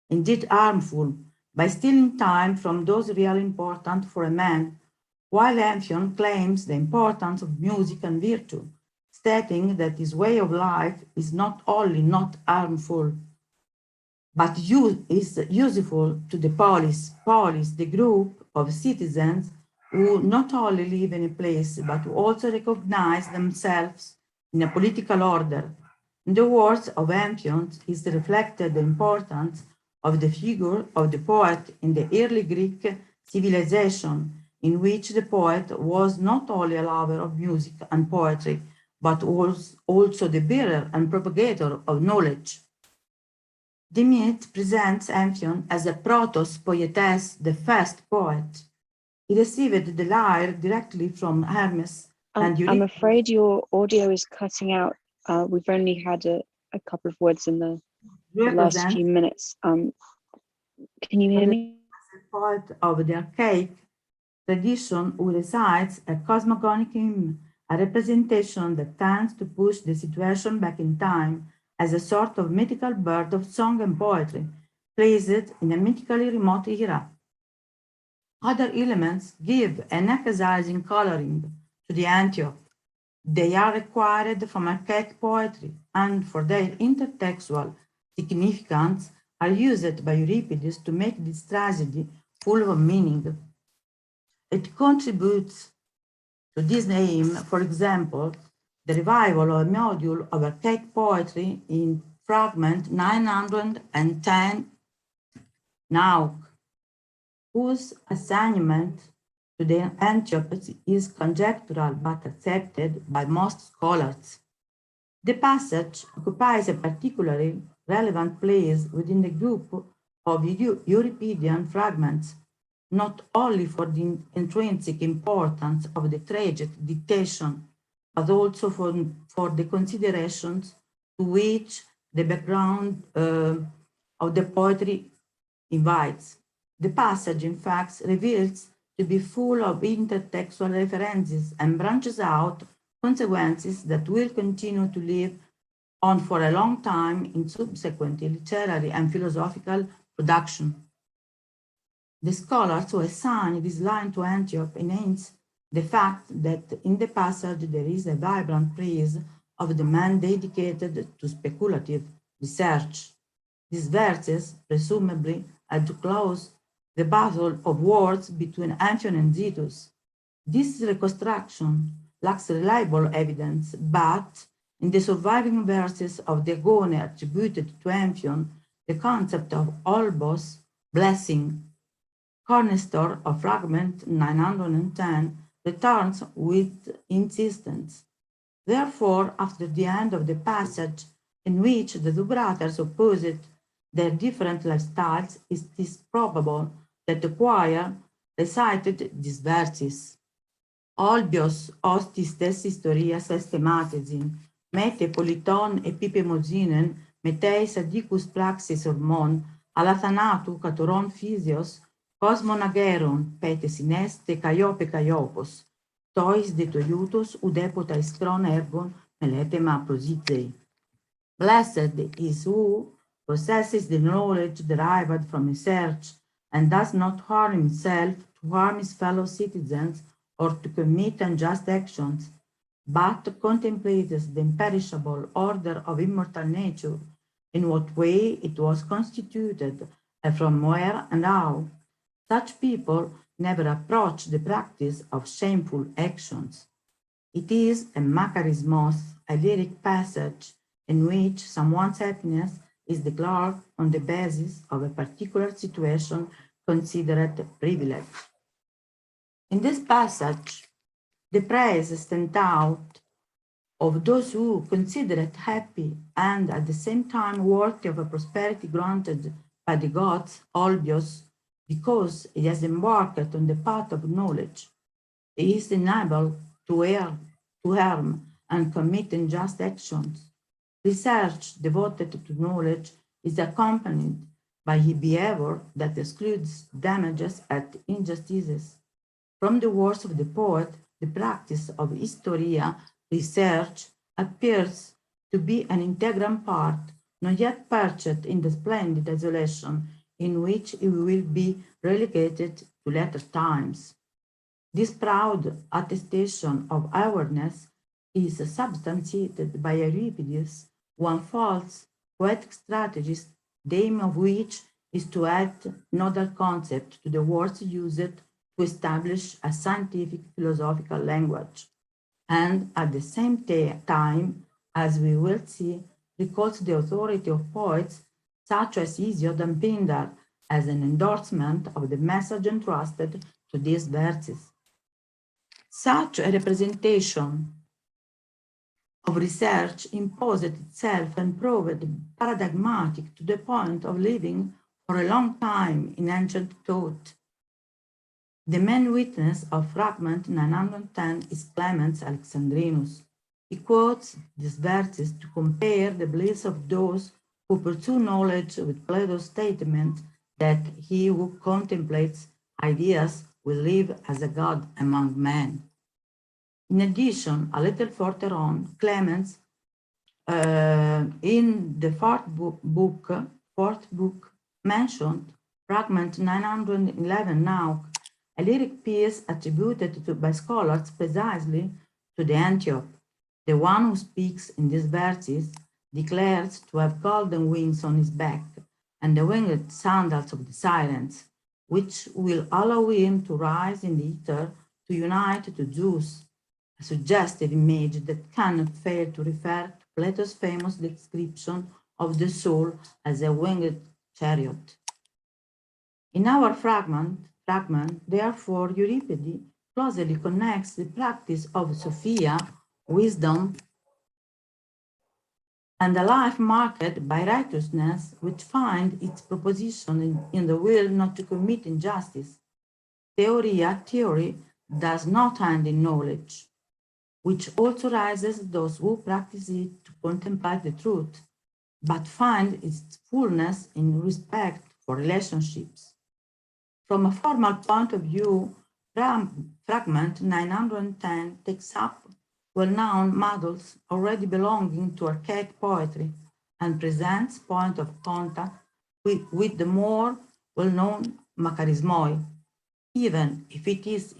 Speaker 12: indeed harmful, by stealing time from those really important for a man, while Amphion claims the importance of music and virtue, stating that his way of life is not only not harmful, but is useful to the polis, the group of citizens who not only live in a place, but who also recognize themselves in a political order. In the words of Amphion is reflected the importance of the figure of the poet in the early Greek civilization, in which the poet was not only a lover of music and poetry, but was also the bearer and propagator of knowledge. The myth presents Amphion as a protos poietes, the first poet. He received the lyre directly from Hermes.
Speaker 2: I'm afraid your audio is cutting out. We've only had a couple of words in the last few minutes. Can you hear me?
Speaker 12: The poet of the archaic tradition who recites a cosmogonic hymn, a representation that tends to push the situation back in time as a sort of mythical birth of song and poetry, placed in a mythically remote era. Other elements give an emphasizing coloring to the Antioch. They are acquired from archaic poetry, and for their intertextual significance are used by Euripides to make this tragedy full of meaning. It contributes to this name, for example, the revival of a module of archaic poetry in fragment 910 Nauk, whose assignment to the Antioch is conjectural but accepted by most scholars. The passage occupies a particularly relevant place within the group of Euripidean fragments, not only for the intrinsic importance of the tragic dictation, but also for the considerations to which the background of the poetry invites. The passage, in fact, reveals to be full of intertextual references and branches out consequences that will continue to live on for a long time in subsequent literary and philosophical production. The scholars who assign this line to Antioch enhance the fact that in the passage there is a vibrant praise of the man dedicated to speculative research. These verses presumably had to close the battle of words between Amphion and Zetus. This reconstruction lacks reliable evidence, but in the surviving verses of the Agone attributed to Amphion, the concept of 𝑒 blessing, cornerstone of fragment 910, returns with insistence. Therefore, after the end of the passage in which the two brothers opposed their different lifestyles, it is probable that the choir recited these verses. Olbios hostis tes historias estematesin, mete politon epipemosinen, meteis adicus praxis hormon, alathanatu catoron physios, cosmon ageron, petes ineste caiope caiopos, tois de toiutos udepota estron ergon meletema prositei. Blessed is who possesses the knowledge derived from research and does not harm himself to harm his fellow citizens or to commit unjust actions, but contemplates the imperishable order of immortal nature, in what way it was constituted, and from where and how. Such people never approach the practice of shameful actions. It is a macarismos, a lyric passage in which someone's happiness is declared on the basis of a particular situation considered privilege. In this passage, the praise stands out of those who consider it happy and at the same time worthy of a prosperity granted by the gods, Olbios, because he has embarked on the path of knowledge. He is enabled to err, to harm, and commit unjust actions. Research devoted to knowledge is accompanied by a behavior that excludes damages and injustices. From the words of the poet, the practice of historia, research, appears to be an integral part, not yet perched in the splendid isolation in which it will be relegated to later times. This proud attestation of awareness is substantiated by Euripides, one false poetic strategist, the aim of which is to add nodal concept to the words used to establish a scientific philosophical language, and at the same time, as we will see, recalls the authority of poets such as Hesiod and Pindar as an endorsement of the message entrusted to these verses. Such a representation of research imposed itself and proved paradigmatic to the point of living for a long time in ancient thought. The main witness of fragment 910 is Clemens Alexandrinus. He quotes these verses to compare the beliefs of those who pursue knowledge with Plato's statement that he who contemplates ideas will live as a god among men. In addition, a little further on, Clemens, in the fourth book, mentioned fragment 911 now, a lyric piece attributed by scholars precisely to the Antioch. The one who speaks in these verses declares to have golden wings on his back and the winged sandals of the sirens, which will allow him to rise in the ether to unite to Zeus, a suggestive image that cannot fail to refer to Plato's famous description of the soul as a winged chariot. In our fragment, therefore, Euripides closely connects the practice of Sophia, wisdom, and a life marked by righteousness, which find its proposition in the will not to commit injustice. Theory does not end in knowledge, which also raises those who practice it to contemplate the truth, but find its fullness in respect for relationships. From a formal point of view, fragment 910 takes up well-known models already belonging to archaic poetry and presents point of contact with the more well-known macarismoi, even if it is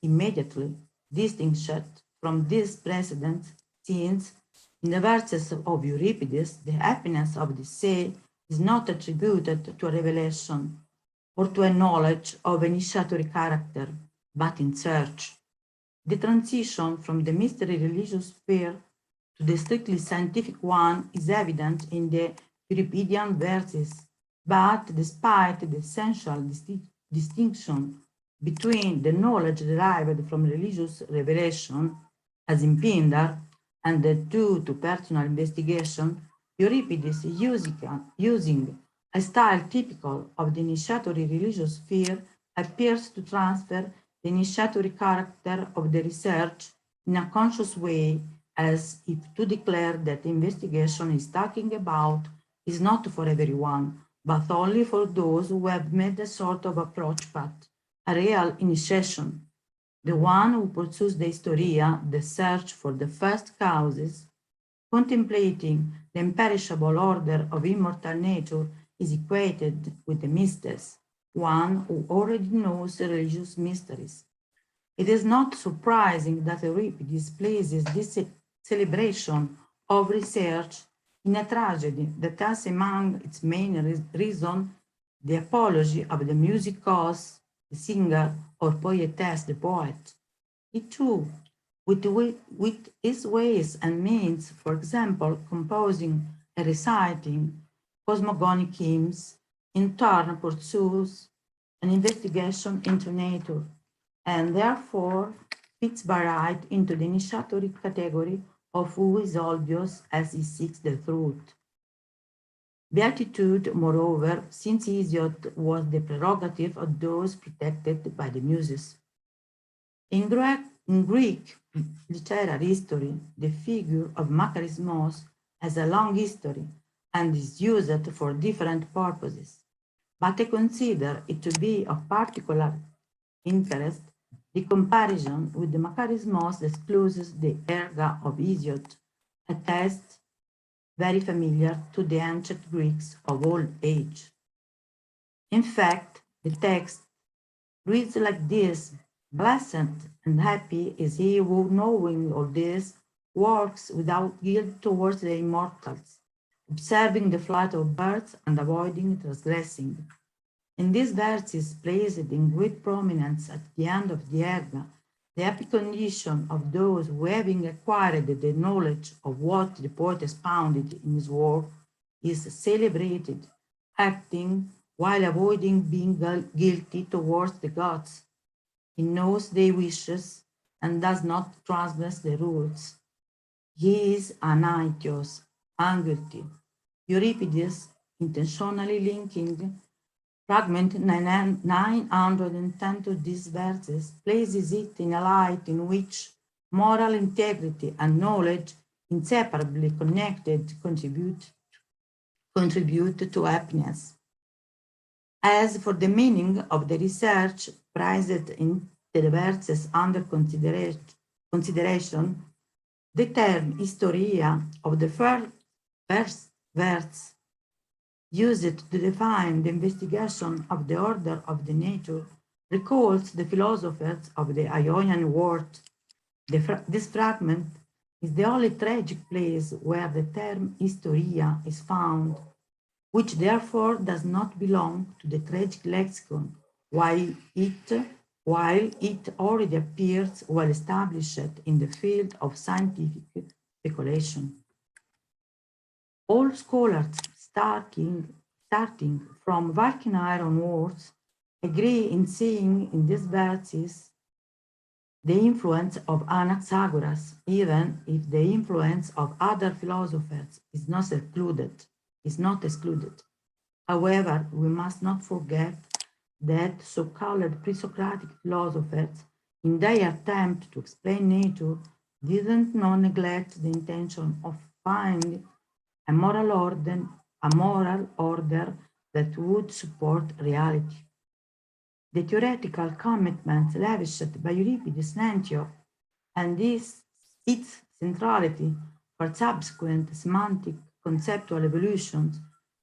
Speaker 12: immediately distinguished from these precedents, since in the verses of Euripides, the happiness of the sea is not attributed to a revelation or to a knowledge of initiatory character, but in search. The transition from the mystery religious sphere to the strictly scientific one is evident in the Euripidean verses, but despite the essential distinction between the knowledge derived from religious revelation, as in Pindar, and the due to personal investigation, Euripides using a style typical of the initiatory religious sphere appears to transfer the initiatory character of the research in a conscious way, as if to declare that the investigation is talking about is not for everyone, but only for those who have made a sort of approach path, a real initiation. The one who pursues the historia, the search for the first causes, contemplating the imperishable order of immortal nature, is equated with the mystes, one who already knows the religious mysteries. It is not surprising that Euripides places this celebration of research in a tragedy that has among its main reasons the apology of the musicos, the singer, or poetess, the poet. It too, with its ways and means, for example, composing and reciting cosmogonic hymns, in turn pursues an investigation into nature, and therefore fits by right into the initiatory category of who is obvious as he seeks the truth. Beatitude, moreover, since Hesiod was the prerogative of those protected by the Muses. In Greek literary history, the figure of macarismos has a long history and is used for different purposes, but I consider it to be of particular interest the comparison with the macarismos that excludes the erga of Hesiod, a text very familiar to the ancient Greeks of all age. In fact, the text reads like this: blessed and happy is he who, knowing all this, works without guilt towards the immortals, observing the flight of birds and avoiding transgressing. In these verses, placed in great prominence at the end of the Erga, the happy condition of those who, having acquired the knowledge of what the poet expounded in his work, is celebrated, acting while avoiding being guilty towards the gods. He knows their wishes and does not transgress the rules. He is anaitios, unguilty. Euripides, intentionally linking fragment 910 to these verses, places it in a light in which moral integrity and knowledge, inseparably connected, contribute to happiness. As for the meaning of the research prized in the verses under consideration, the term historia of the first verse used to define the investigation of the order of the nature recalls the philosophers of the Ionian world. This fragment is the only tragic place where the term historia is found, which therefore does not belong to the tragic lexicon, while it already appears well established in the field of scientific speculation. All scholars, starting from Valkenhaer onwards, agree in seeing in these verses the influence of Anaxagoras, even if the influence of other philosophers is not excluded. However, we must not forget that so-called pre-Socratic philosophers, in their attempt to explain nature, didn't neglect the intention of finding a moral order that would support reality. The theoretical commitments lavished by Euripides in Antioch and his its centrality for subsequent semantic conceptual evolutions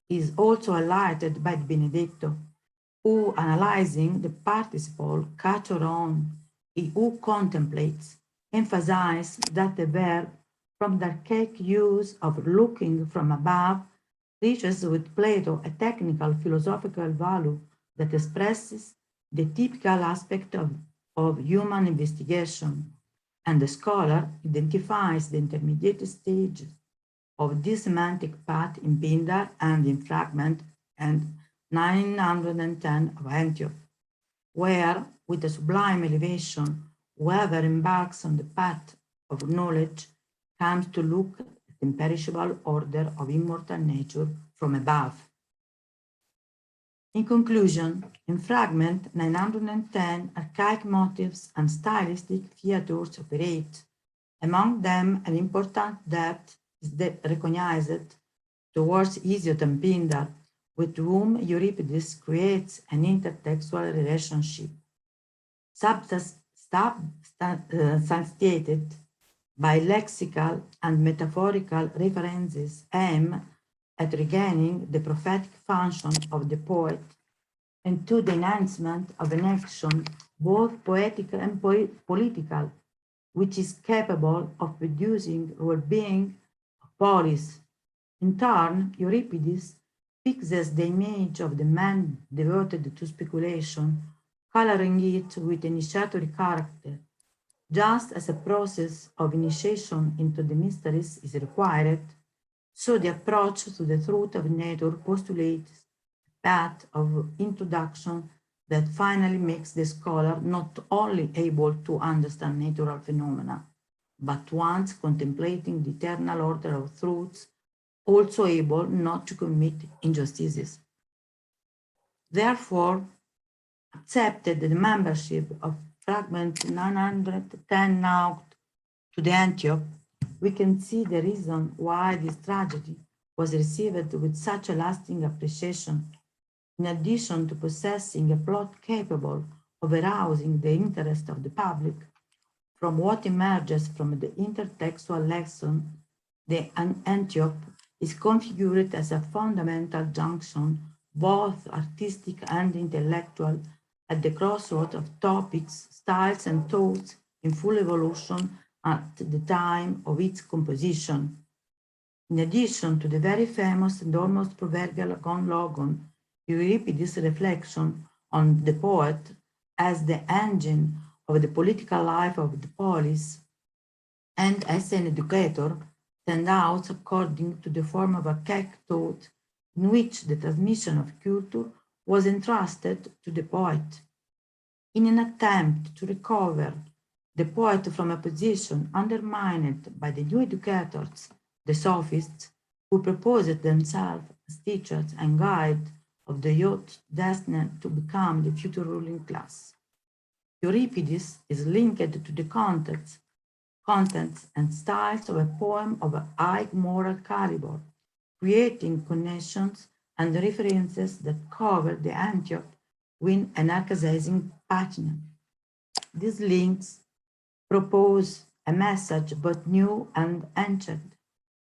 Speaker 12: is also highlighted by Benedetto, who, analyzing the participle catcher on, who contemplates, emphasizes that the verb, from the archaic use of looking from above, reaches with Plato a technical philosophical value that expresses the typical aspect of human investigation, and the scholar identifies the intermediate stages of this semantic path in Pindar and in Fragment and 910 of Antioch, where, with a sublime elevation, whoever embarks on the path of knowledge comes to look at the imperishable order of immortal nature from above. In conclusion, in Fragment 910, archaic motives and stylistic theaters operate. Among them, an important depth is recognized towards Hesiod and Pindar, with whom Euripides creates an intertextual relationship, substantiated by lexical and metaphorical references aim at regaining the prophetic function of the poet and to the enhancement of an action both poetic and political, which is capable of producing well-being of polis. In turn, Euripides fixes the image of the man devoted to speculation, coloring it with initiatory character. Just as a process of initiation into the mysteries is required, so the approach to the truth of nature postulates a path of introduction that finally makes the scholar not only able to understand natural phenomena, but once contemplating the eternal order of truths, also able not to commit injustices. Therefore, accepted the membership of Fragment 910 now to the Antioch, we can see the reason why this tragedy was received with such a lasting appreciation, in addition to possessing a plot capable of arousing the interest of the public. From what emerges from the intertextual lesson, the Antioch is configured as a fundamental junction, both artistic and intellectual, at the crossroads of topics, styles, and thoughts in full evolution at the time of its composition. In addition to the very famous and almost proverbial logon, Euripides' reflection on the poet as the engine of the political life of the polis, and as an educator, stand out according to the form of archaic thought in which the transmission of culture was entrusted to the poet. In an attempt to recover the poet from a position undermined by the new educators, the sophists, who proposed themselves as teachers and guides of the youth destined to become the future ruling class. Euripides is linked to the contents and styles of a poem of a high moral caliber, creating connections and references that cover the Antioch with an archaizing patina. These links propose a message both new and ancient,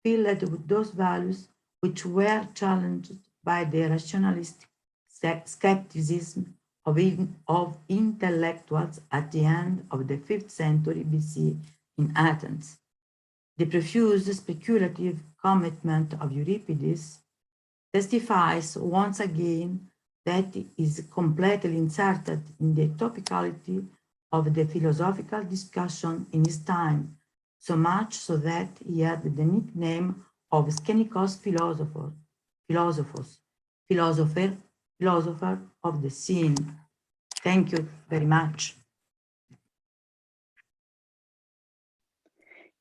Speaker 12: filled with those values which were challenged by the rationalist skepticism of intellectuals at the end of the 5th century BC in Athens. The profuse speculative commitment of Euripides testifies once again that it is completely inserted in the topicality of the philosophical discussion in his time, so much so that he had the nickname of Skenikos philosopher of the scene. Thank you very much.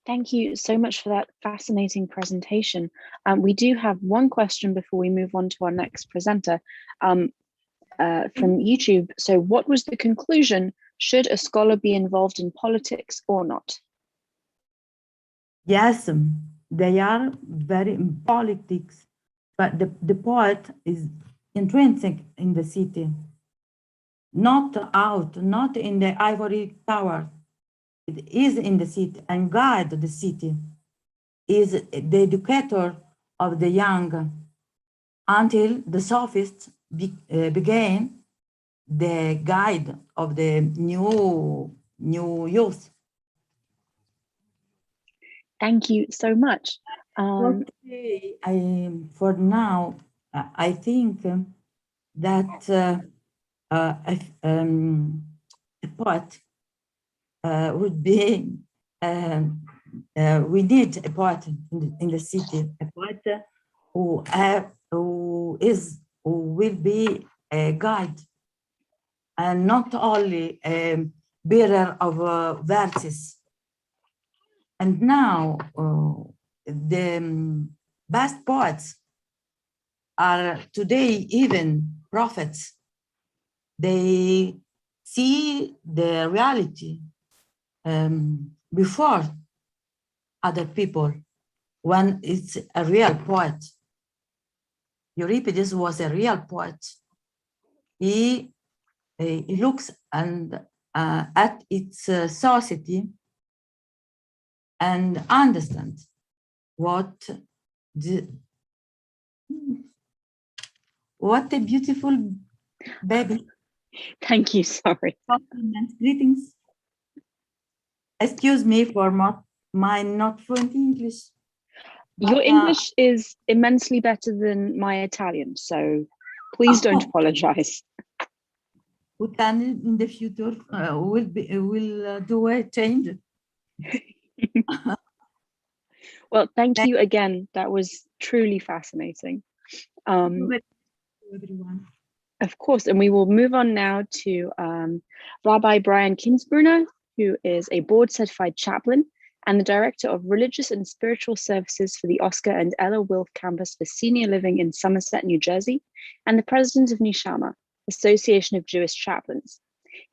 Speaker 2: Thank you so much for that fascinating presentation. We do have one question before we move on to our next presenter from YouTube. So what was the conclusion? Should a scholar be involved in politics or not?
Speaker 12: Yes, they are very in politics, but the poet is intrinsic in the city, not out, not in the ivory tower. it is in the city and guide the city, is the educator of the young, until the sophists began the guide of the new youth.
Speaker 2: Thank you so much.
Speaker 12: Okay, for now, I think that a poet would be, we need a poet in the city, a poet who will be a guide and not only a bearer of verses. And now the best poets are today even prophets. They see the reality before other people when it's a real poet. Euripides was a real poet. He looks at its society and understands what a beautiful baby.
Speaker 2: Thank you, sorry.
Speaker 12: Compliments, greetings. Excuse me for my not fluent English.
Speaker 2: Your English is immensely better than my Italian, so please don't apologize.
Speaker 12: We can in the future will do a change.
Speaker 2: Well, thank you again. That was truly fascinating.
Speaker 12: Everyone.
Speaker 2: Of course, and we will move on now to Rabbi Brian Kinsbrunner, who is a board-certified chaplain and the Director of Religious and Spiritual Services for the Oscar and Ella Wilf Campus for Senior Living in Somerset, New Jersey, and the President of Nishama, Association of Jewish Chaplains.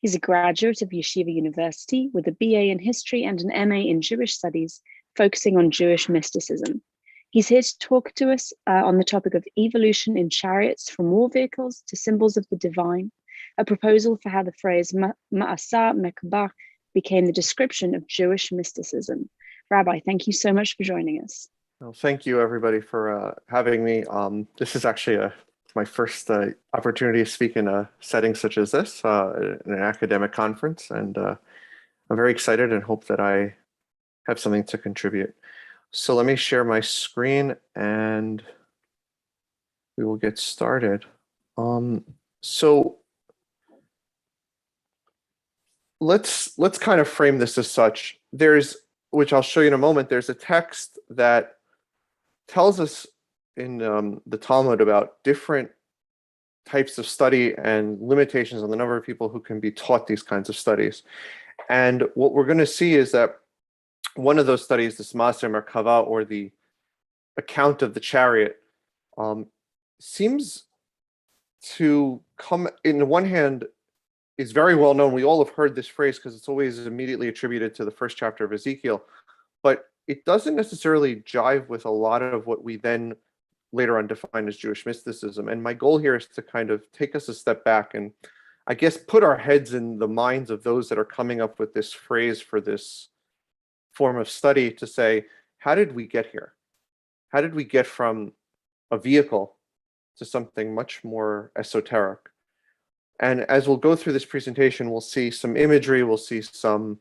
Speaker 2: He's a graduate of Yeshiva University with a BA in History and an MA in Jewish Studies, focusing on Jewish mysticism. He's here to talk to us on the topic of evolution in chariots from war vehicles to symbols of the divine, a proposal for how the phrase ma'asa mekbah became the description of Jewish mysticism. Rabbi, thank you so much for joining us.
Speaker 13: Well, thank you everybody for having me. This is actually my first opportunity to speak in a setting such as this, in an academic conference, and I'm very excited and hope that I have something to contribute. So let me share my screen and we will get started. So let's kind of frame this as such. Which I'll show you in a moment, there's a text that tells us in the Talmud about different types of study and limitations on the number of people who can be taught these kinds of studies. And what we're going to see is that one of those studies, this Maaser Merkava, or the account of the chariot, seems to come, in the one hand, is very well known. We all have heard this phrase because it's always immediately attributed to the first chapter of Ezekiel, but it doesn't necessarily jive with a lot of what we then later on define as Jewish mysticism. And my goal here is to kind of take us a step back and I guess put our heads in the minds of those that are coming up with this phrase for this form of study to say, how did we get here? How did we get from a vehicle to something much more esoteric? And as we'll go through this presentation, we'll see some imagery, we'll see some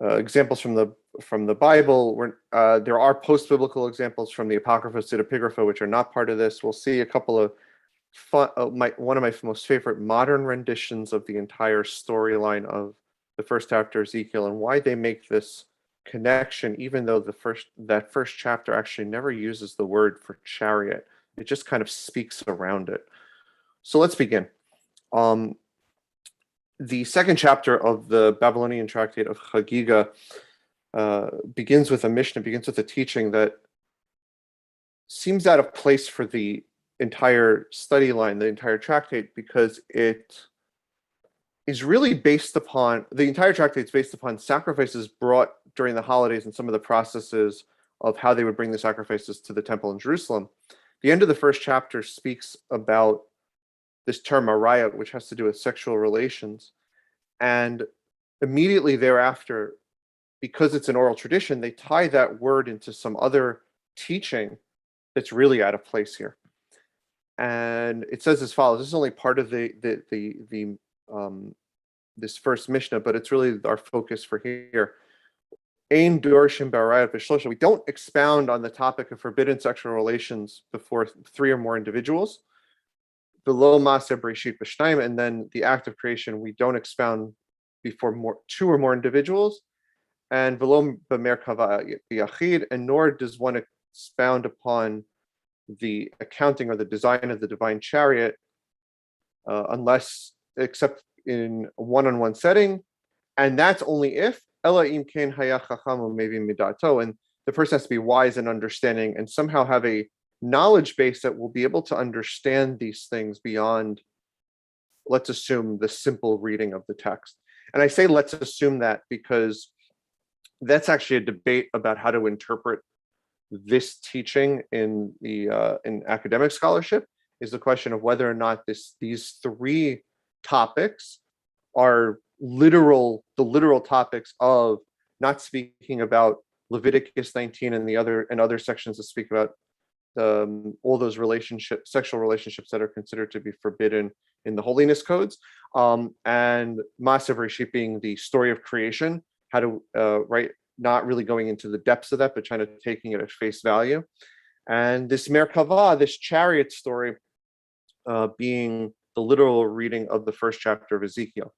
Speaker 13: examples from the Bible. There are post-biblical examples from the Apocrypha, Pseudepigrapha, which are not part of this. We'll see a couple of one of my most favorite modern renditions of the entire storyline of the first chapter of Ezekiel and why they make this connection, even though that first chapter actually never uses the word for chariot. It just kind of speaks around it. So let's begin. The second chapter of the Babylonian tractate of Haggai begins with a Mishnah, begins with a teaching that seems out of place for the entire study line, the entire tractate, because it is really based upon, the entire tractate is based upon sacrifices brought during the holidays and some of the processes of how they would bring the sacrifices to the temple in Jerusalem. The end of the first chapter speaks about this term araya, which has to do with sexual relations. And immediately thereafter, because it's an oral tradition, they tie that word into some other teaching that's really out of place here. And it says as follows. This is only part of this first Mishnah, but it's really our focus for here. Ein dorshim b'arayot b'shlosha. We don't expound on the topic of forbidden sexual relations before 3 or more individuals. Below Maaser Bereshit b'shnayim, and then the act of creation, we don't expound before 2 or more individuals. And below b'merkava b'yachid, and nor does one expound upon the accounting or the design of the divine chariot, except in a one-on-one setting, and that's only if Ela im ken haya chachamu maybe midato, and the person has to be wise and understanding and somehow have a knowledge base that will be able to understand these things beyond, let's assume, the simple reading of the text. And I say let's assume that because that's actually a debate about how to interpret this teaching in the in academic scholarship, is the question of whether or not these 3 topics are the literal topics of, not speaking about Leviticus 19 and other sections that speak about all those sexual relationships that are considered to be forbidden in the holiness codes, and Maaser Bereshit being the story of creation, how to not really going into the depths of that, but kind of taking it at face value. And this Merkava, this chariot story, being the literal reading of the first chapter of Ezekiel.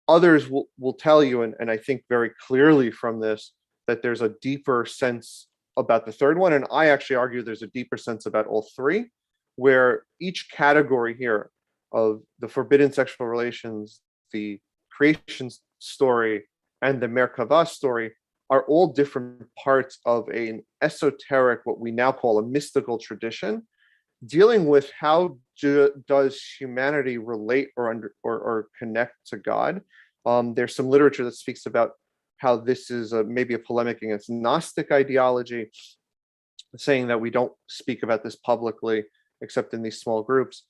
Speaker 13: Others will tell you, and I think very clearly from this, that there's a deeper sense about the third one. And I actually argue there's a deeper sense about all 3, where each category here of the forbidden sexual relations, the creation story, and the Merkava story are all different parts of an esoteric, what we now call a mystical tradition, dealing with how does humanity relate or connect to God. There's some literature that speaks about how this is maybe a polemic against Gnostic ideology, saying that we don't speak about this publicly except in these small groups.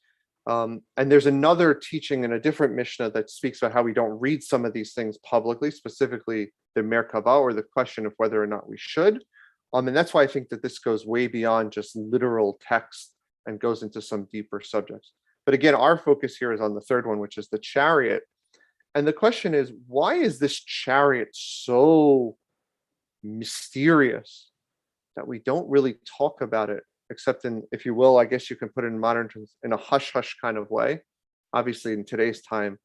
Speaker 13: And there's another teaching in a different Mishnah that speaks about how we don't read some of these things publicly, specifically the Merkava, or the question of whether or not we should. And that's why I think that this goes way beyond just literal text and goes into some deeper subjects. But again, our focus here is on the third one, which is the chariot. And the question is, why is this chariot so mysterious that we don't really talk about it, except in, if you will, I guess you can put it in modern terms, in a hush-hush kind of way. Obviously, in today's time,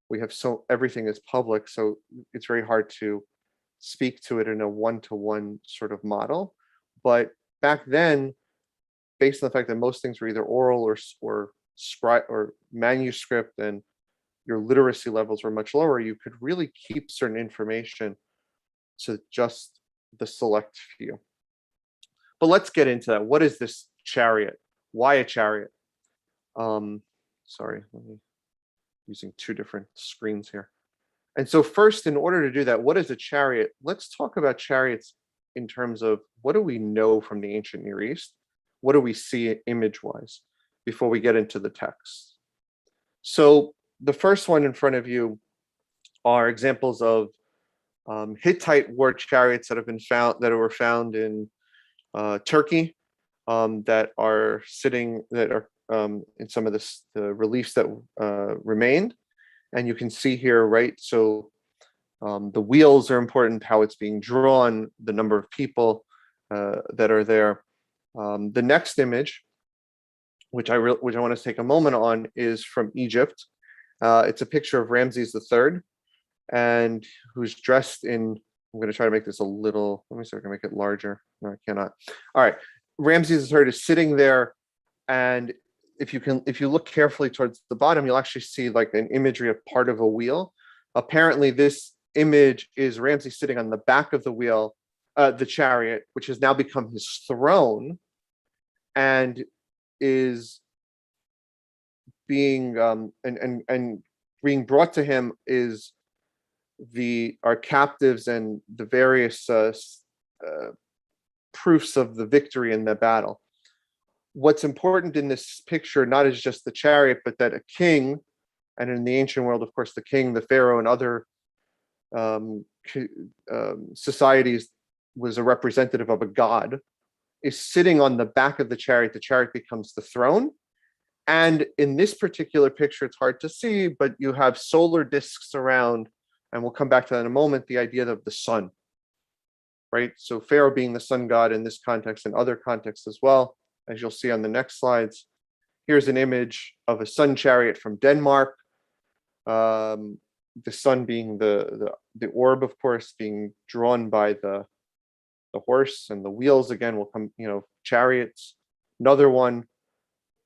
Speaker 13: we have everything is public, so it's very hard to speak to it in a one-to-one sort of model. But back then, based on the fact that most things were either oral or scribe or manuscript, and your literacy levels were much lower, you could really keep certain information to just the select few. But let's get into that. What is this chariot? Why a chariot? Sorry, using 2 different screens here. And so first, in order to do that, what is a chariot? Let's talk about chariots in terms of what do we know from the ancient Near East? What do we see image-wise before we get into the text? So the first one in front of you are examples of Hittite war chariots that were found in Turkey, that are in some of the reliefs that remained. And you can see here, right? So the wheels are important, how it's being drawn, the number of people that are there. The next image, which I want to take a moment on, is from Egypt. It's a picture of Ramses III, and who's dressed in, I'm going to try to make this a little, let me see if I can make it larger. No, I cannot. All right. Ramses III is sitting there, and if you look carefully towards the bottom, you'll actually see like an imagery of part of a wheel. Apparently this image is Ramses sitting on the back of the wheel, the chariot, which has now become his throne, and is being and being brought to him is our captives and the various proofs of the victory in the battle. What's important in this picture, not as just the chariot, but that a king, and in the ancient world, of course, the king, the pharaoh, and other societies was a representative of a god, is sitting on the back of the chariot. The chariot becomes the throne. And in this particular picture, it's hard to see, but you have solar discs around, and we'll come back to that in a moment, the idea of the sun, right? So Pharaoh being the sun god in this context and other contexts as well, as you'll see on the next slides. Here's an image of a sun chariot from Denmark. The sun being the orb, of course, being drawn by the horse, and the wheels again will come, chariots. Another one,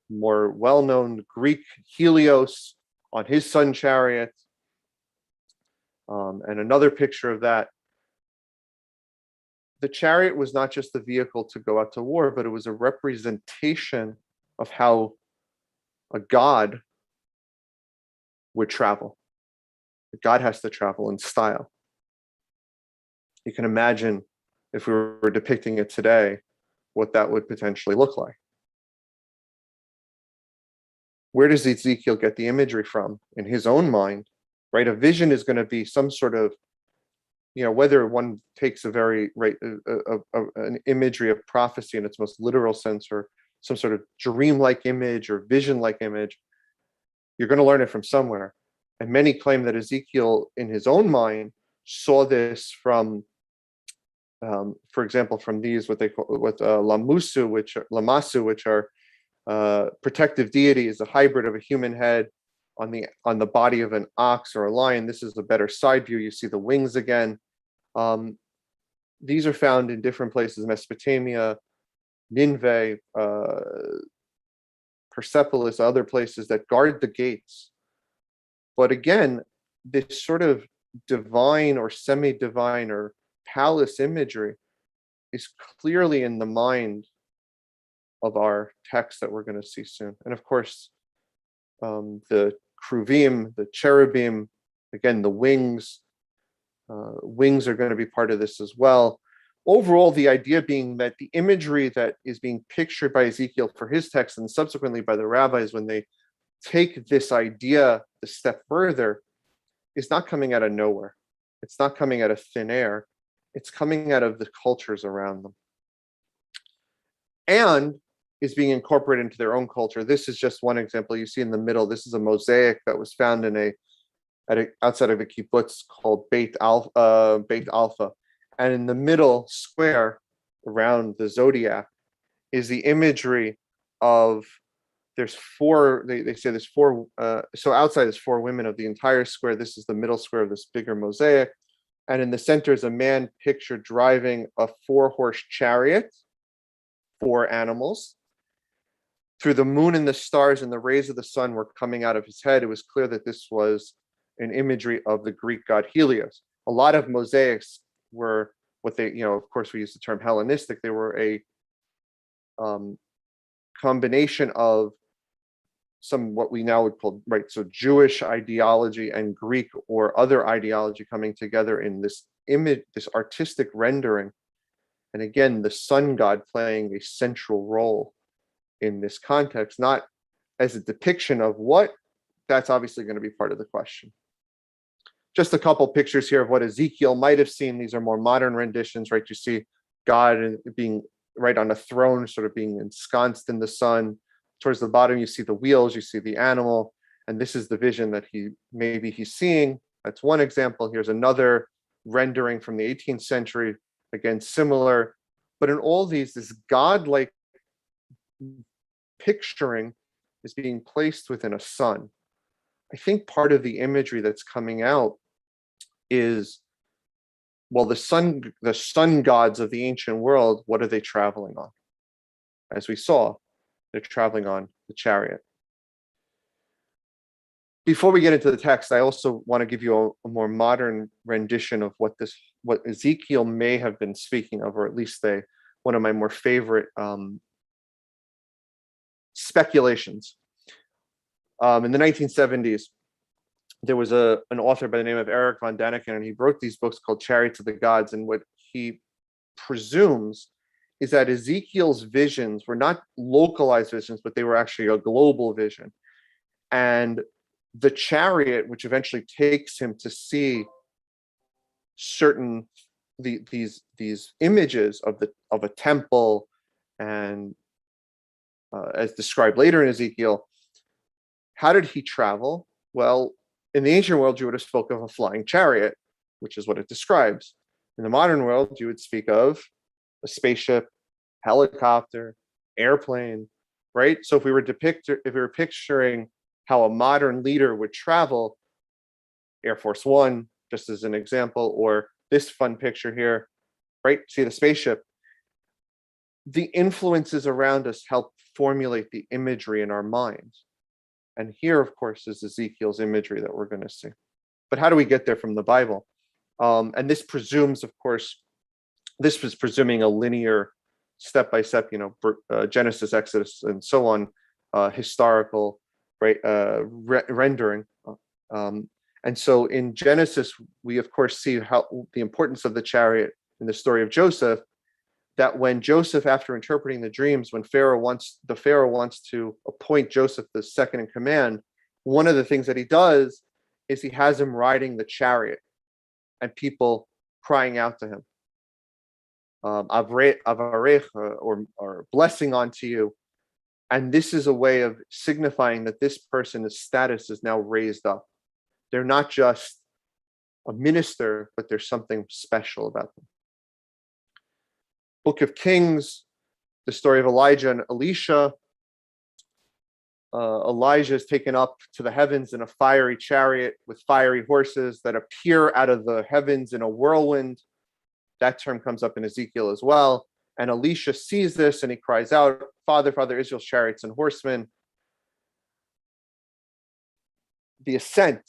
Speaker 13: more well-known, Greek Helios on his sun chariot. And another picture of that. The chariot was not just the vehicle to go out to war, but it was a representation of how a god would travel. A god has to travel in style. You can imagine, if we were depicting it today, what that would potentially look like. Where does Ezekiel get the imagery from? In his own mind, right? A vision is going to be some sort of, whether one takes a very, an imagery of prophecy in its most literal sense, or some sort of dream-like image or vision-like image, you're going to learn it from somewhere. And many claim that Ezekiel, in his own mind, saw this from, for example, from these, what Lamasu, which are protective deities, a hybrid of a human head on the body of an ox or a lion. This is a better side view. You see the wings again. These are found in different places: Mesopotamia, Nineveh, Persepolis, other places that guard the gates. But again, this sort of divine or semi-divine or palace imagery is clearly in the mind of our text that we're going to see soon. And of course, the Kruvim, the cherubim, again, the wings are going to be part of this as well. Overall, the idea being that the imagery that is being pictured by Ezekiel for his text, and subsequently by the rabbis when they take this idea a step further, is not coming out of nowhere. It's not coming out of thin air. It's coming out of the cultures around them, and is being incorporated into their own culture. This is just one example. You see in the middle, this is a mosaic that was found outside of a kibbutz called Beit Alpha. And in the middle square around the zodiac is the imagery of, there's four, they say there's four, so outside is four women of the entire square. This is the middle square of this bigger mosaic. And in the center is a man pictured driving a 4-horse chariot, 4 animals. Through the moon and the stars and the rays of the sun were coming out of his head. It was clear that this was an imagery of the Greek god Helios. A lot of mosaics were what they, of course we use the term Hellenistic. They were a combination of some, what we now would call, right, so Jewish ideology and Greek or other ideology coming together in this image, this artistic rendering. And again, the sun god playing a central role in this context, not as a depiction of what, that's obviously going to be part of the question. Just a couple pictures here of what Ezekiel might have seen. These are more modern renditions, right? You see God being right on a throne, sort of being ensconced in the sun. Towards the bottom, you see the wheels, you see the animal, and this is the vision that he's seeing. That's one example. Here's another rendering from the 18th century, again, similar. But in all these, this godlike picturing is being placed within a sun. I think part of the imagery that's coming out is, well, the sun gods of the ancient world, what are they traveling on? As we saw, they're traveling on the chariot. Before we get into the text, I also want to give you a more modern rendition of what Ezekiel may have been speaking of, or at least one of my more favorite speculations. In the 1970s, there was an author by the name of Eric von Daniken, and he wrote these books called Chariots of the Gods. And what he presumes is that Ezekiel's visions were not localized visions, but they were actually a global vision. And the chariot, which eventually takes him to see certain these images of a temple, and as described later in Ezekiel. How did he travel? Well, in the ancient world, you would have spoken of a flying chariot, which is what it describes. In the modern world, you would speak of a spaceship, helicopter, airplane, right? So if we were picturing how a modern leader would travel, Air Force One, just as an example, or this fun picture here, right? See the spaceship. The influences around us help formulate the imagery in our minds. And here, of course, is Ezekiel's imagery that we're going to see. But how do we get there from the Bible? And this presumes, of course, this was presuming a linear, step-by-step, Genesis, Exodus, and so on, historical, right, rendering. And so in Genesis, we, of course, see how the importance of the chariot in the story of Joseph, that when Joseph, after interpreting the dreams, when Pharaoh wants to appoint Joseph the second in command, one of the things that he does is he has him riding the chariot and people crying out to him, Avarech, or blessing onto you. And this is a way of signifying that this person's status is now raised up. They're not just a minister, but there's something special about them. Book of Kings, the story of Elijah and Elisha. Elijah is taken up to the heavens in a fiery chariot with fiery horses that appear out of the heavens in a whirlwind. That term comes up in Ezekiel as well. And Elisha sees this and he cries out, Father, Father, Israel's chariots and horsemen. The ascent.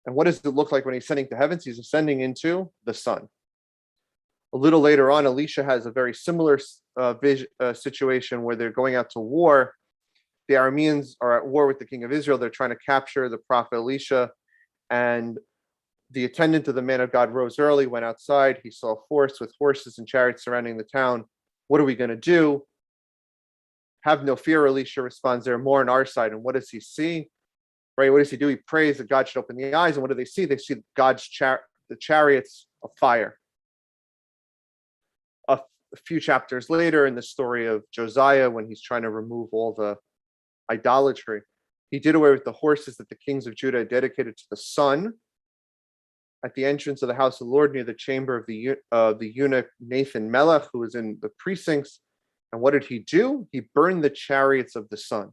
Speaker 13: And what does it look like when he's ascending to heavens? He's ascending into the sun. A little later on, Elisha has a very similar situation where they're going out to war. The Arameans are at war with the king of Israel. They're trying to capture the prophet Elisha. And the attendant of the man of God rose early, went outside. He saw a forest with horses and chariots surrounding the town. What are we going to do? Have no fear, Elisha responds. They're more on our side. And what does he see? Right? What does he do? He prays that God should open the eyes. And what do they see? They see God's the chariots of fire. A few chapters later, in the story of Josiah, when he's trying to remove all the idolatry, he did away with the horses that the kings of Judah dedicated to the sun at the entrance of the house of the Lord near the chamber of the eunuch Nathan Melech, who was in the precincts. And what did he do? He burned the chariots of the sun.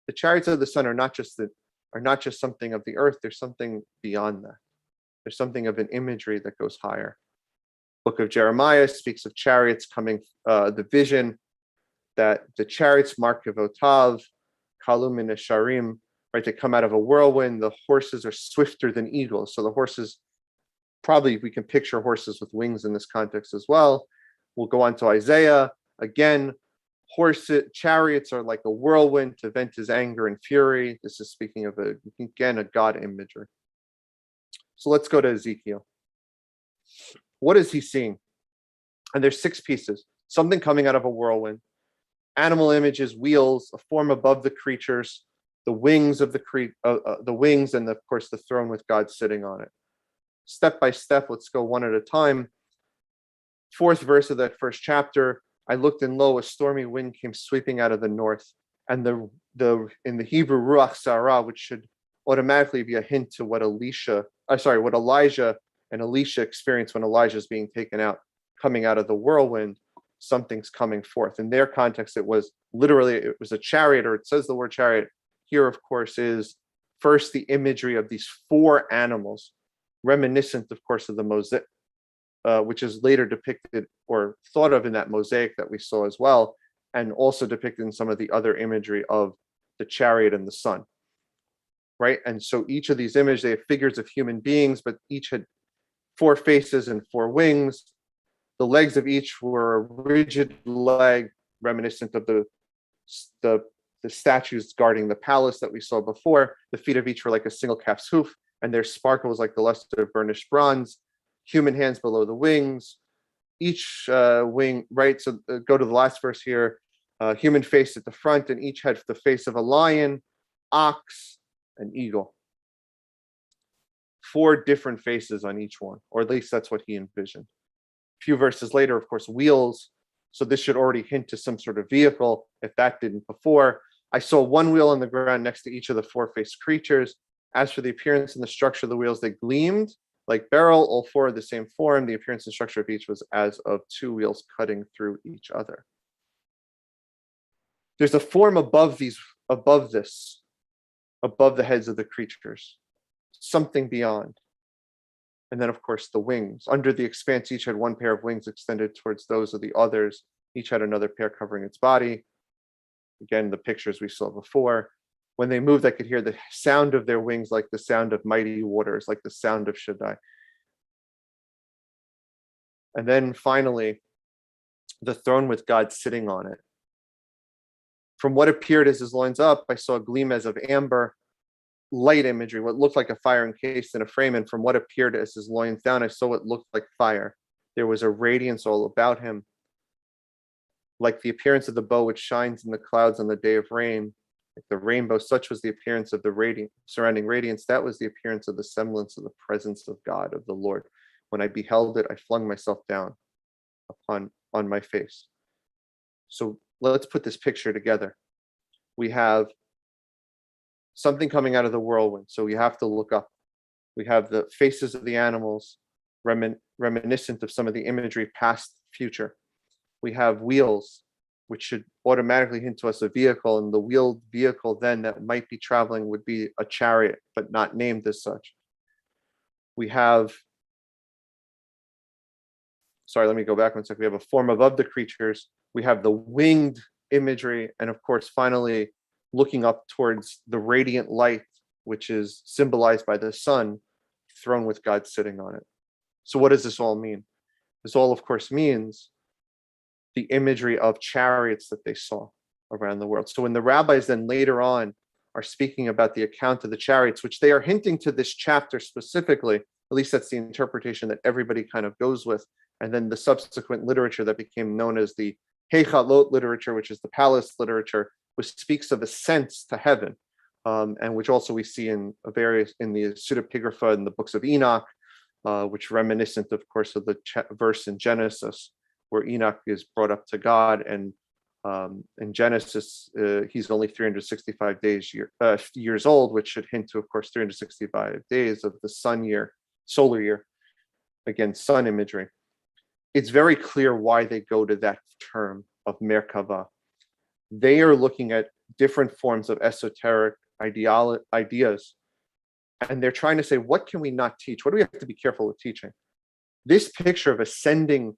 Speaker 13: The chariots of the sun are not just something of the earth. There's something beyond that. There's something of an imagery that goes higher. Book of Jeremiah speaks of chariots coming, the vision that the chariots mark Kevotav, Kalum and Esharim, right? They come out of a whirlwind. The horses are swifter than eagles. So the horses, probably we can picture horses with wings in this context as well. We'll go on to Isaiah. Again, chariots are like a whirlwind to vent his anger and fury. This is speaking of a God imagery. So let's go to Ezekiel. What is he seeing? And there's 6 pieces. Something coming out of a whirlwind. Animal images, wheels, a form above the creatures, the wings of the wings, and of course the throne with God sitting on it. Step by step, let's go one at a time. 4th verse of that first chapter. I looked, and lo, a stormy wind came sweeping out of the north. And in the Hebrew ruach sarah, which should automatically be a hint to what Elijah and Elisha experienced when Elijah is being taken out, coming out of the whirlwind. Something's coming forth. In their context, it was a chariot, or it says the word chariot. Here, of course, is first the imagery of these 4 animals, reminiscent, of course, of the mosaic, which is later depicted or thought of in that mosaic that we saw as well, and also depicted in some of the other imagery of the chariot and the sun. Right? And so each of these images, they have figures of human beings, but each had 4 faces and 4 wings. The legs of each were a rigid leg, reminiscent of the statues guarding the palace that we saw before. The feet of each were like a single calf's hoof, and their sparkle was like the luster of burnished bronze. Human hands below the wings. Each wing, right? So go to the last verse here. Human face at the front, and each had the face of a lion, ox, and eagle. 4 different faces on each one, or at least that's what he envisioned. A few verses later, of course, wheels. So this should already hint to some sort of vehicle, if that didn't before. I saw 1 wheel on the ground next to each of the 4-faced creatures. As for the appearance and the structure of the wheels, they gleamed like beryl, all 4 of the same form. The appearance and structure of each was as of 2 wheels cutting through each other. There's a form above this, above the heads of the creatures, something beyond. And then, of course, the wings. Under the expanse, each had 1 pair of wings extended towards those of the others. Each had another pair covering its body. Again, the pictures we saw before. When they moved, I could hear the sound of their wings like the sound of mighty waters, like the sound of Shaddai. And then finally, the throne with God sitting on it. From what appeared as his loins up, I saw a gleam as of amber, light imagery, what looked like a fire encased in a frame. And from what appeared as his loins down, I saw what looked like fire. There was a radiance all about him, like the appearance of the bow which shines in the clouds on the day of rain. Like the rainbow, such was the appearance of the surrounding radiance. That was the appearance of the semblance of the presence of God, of the Lord. When I beheld it, I flung myself down on my face. So let's put this picture together. We have something coming out of the whirlwind, so we have to look up. We have the faces of the animals, reminiscent of some of the imagery, past, future. We have wheels, which should automatically hint to us a vehicle, and the wheeled vehicle then that might be traveling would be a chariot, but not named as such. We have, sorry, let me go back 1 second. We have a form above the creatures. We have the winged imagery, and of course, finally, looking up towards the radiant light, which is symbolized by the sun, throne with God sitting on it. So what does this all mean? This all, of course, means the imagery of chariots that they saw around the world. So when the rabbis then later on are speaking about the account of the chariots, which they are hinting to this chapter specifically, at least that's the interpretation that everybody kind of goes with, and then the subsequent literature that became known as the Hechalot literature, which is the palace literature, which speaks of ascents to heaven, and which also we see in the pseudepigrapha in the books of Enoch, which reminiscent, of course, of the verse in Genesis, where Enoch is brought up to God, and in Genesis, he's only 365 years old, which should hint to, of course, 365 days of the solar year. Again, sun imagery. It's very clear why they go to that term of Merkava. They are looking at different forms of esoteric ideas, and they're trying to say, what can we not teach? What do we have to be careful with teaching? This picture of ascending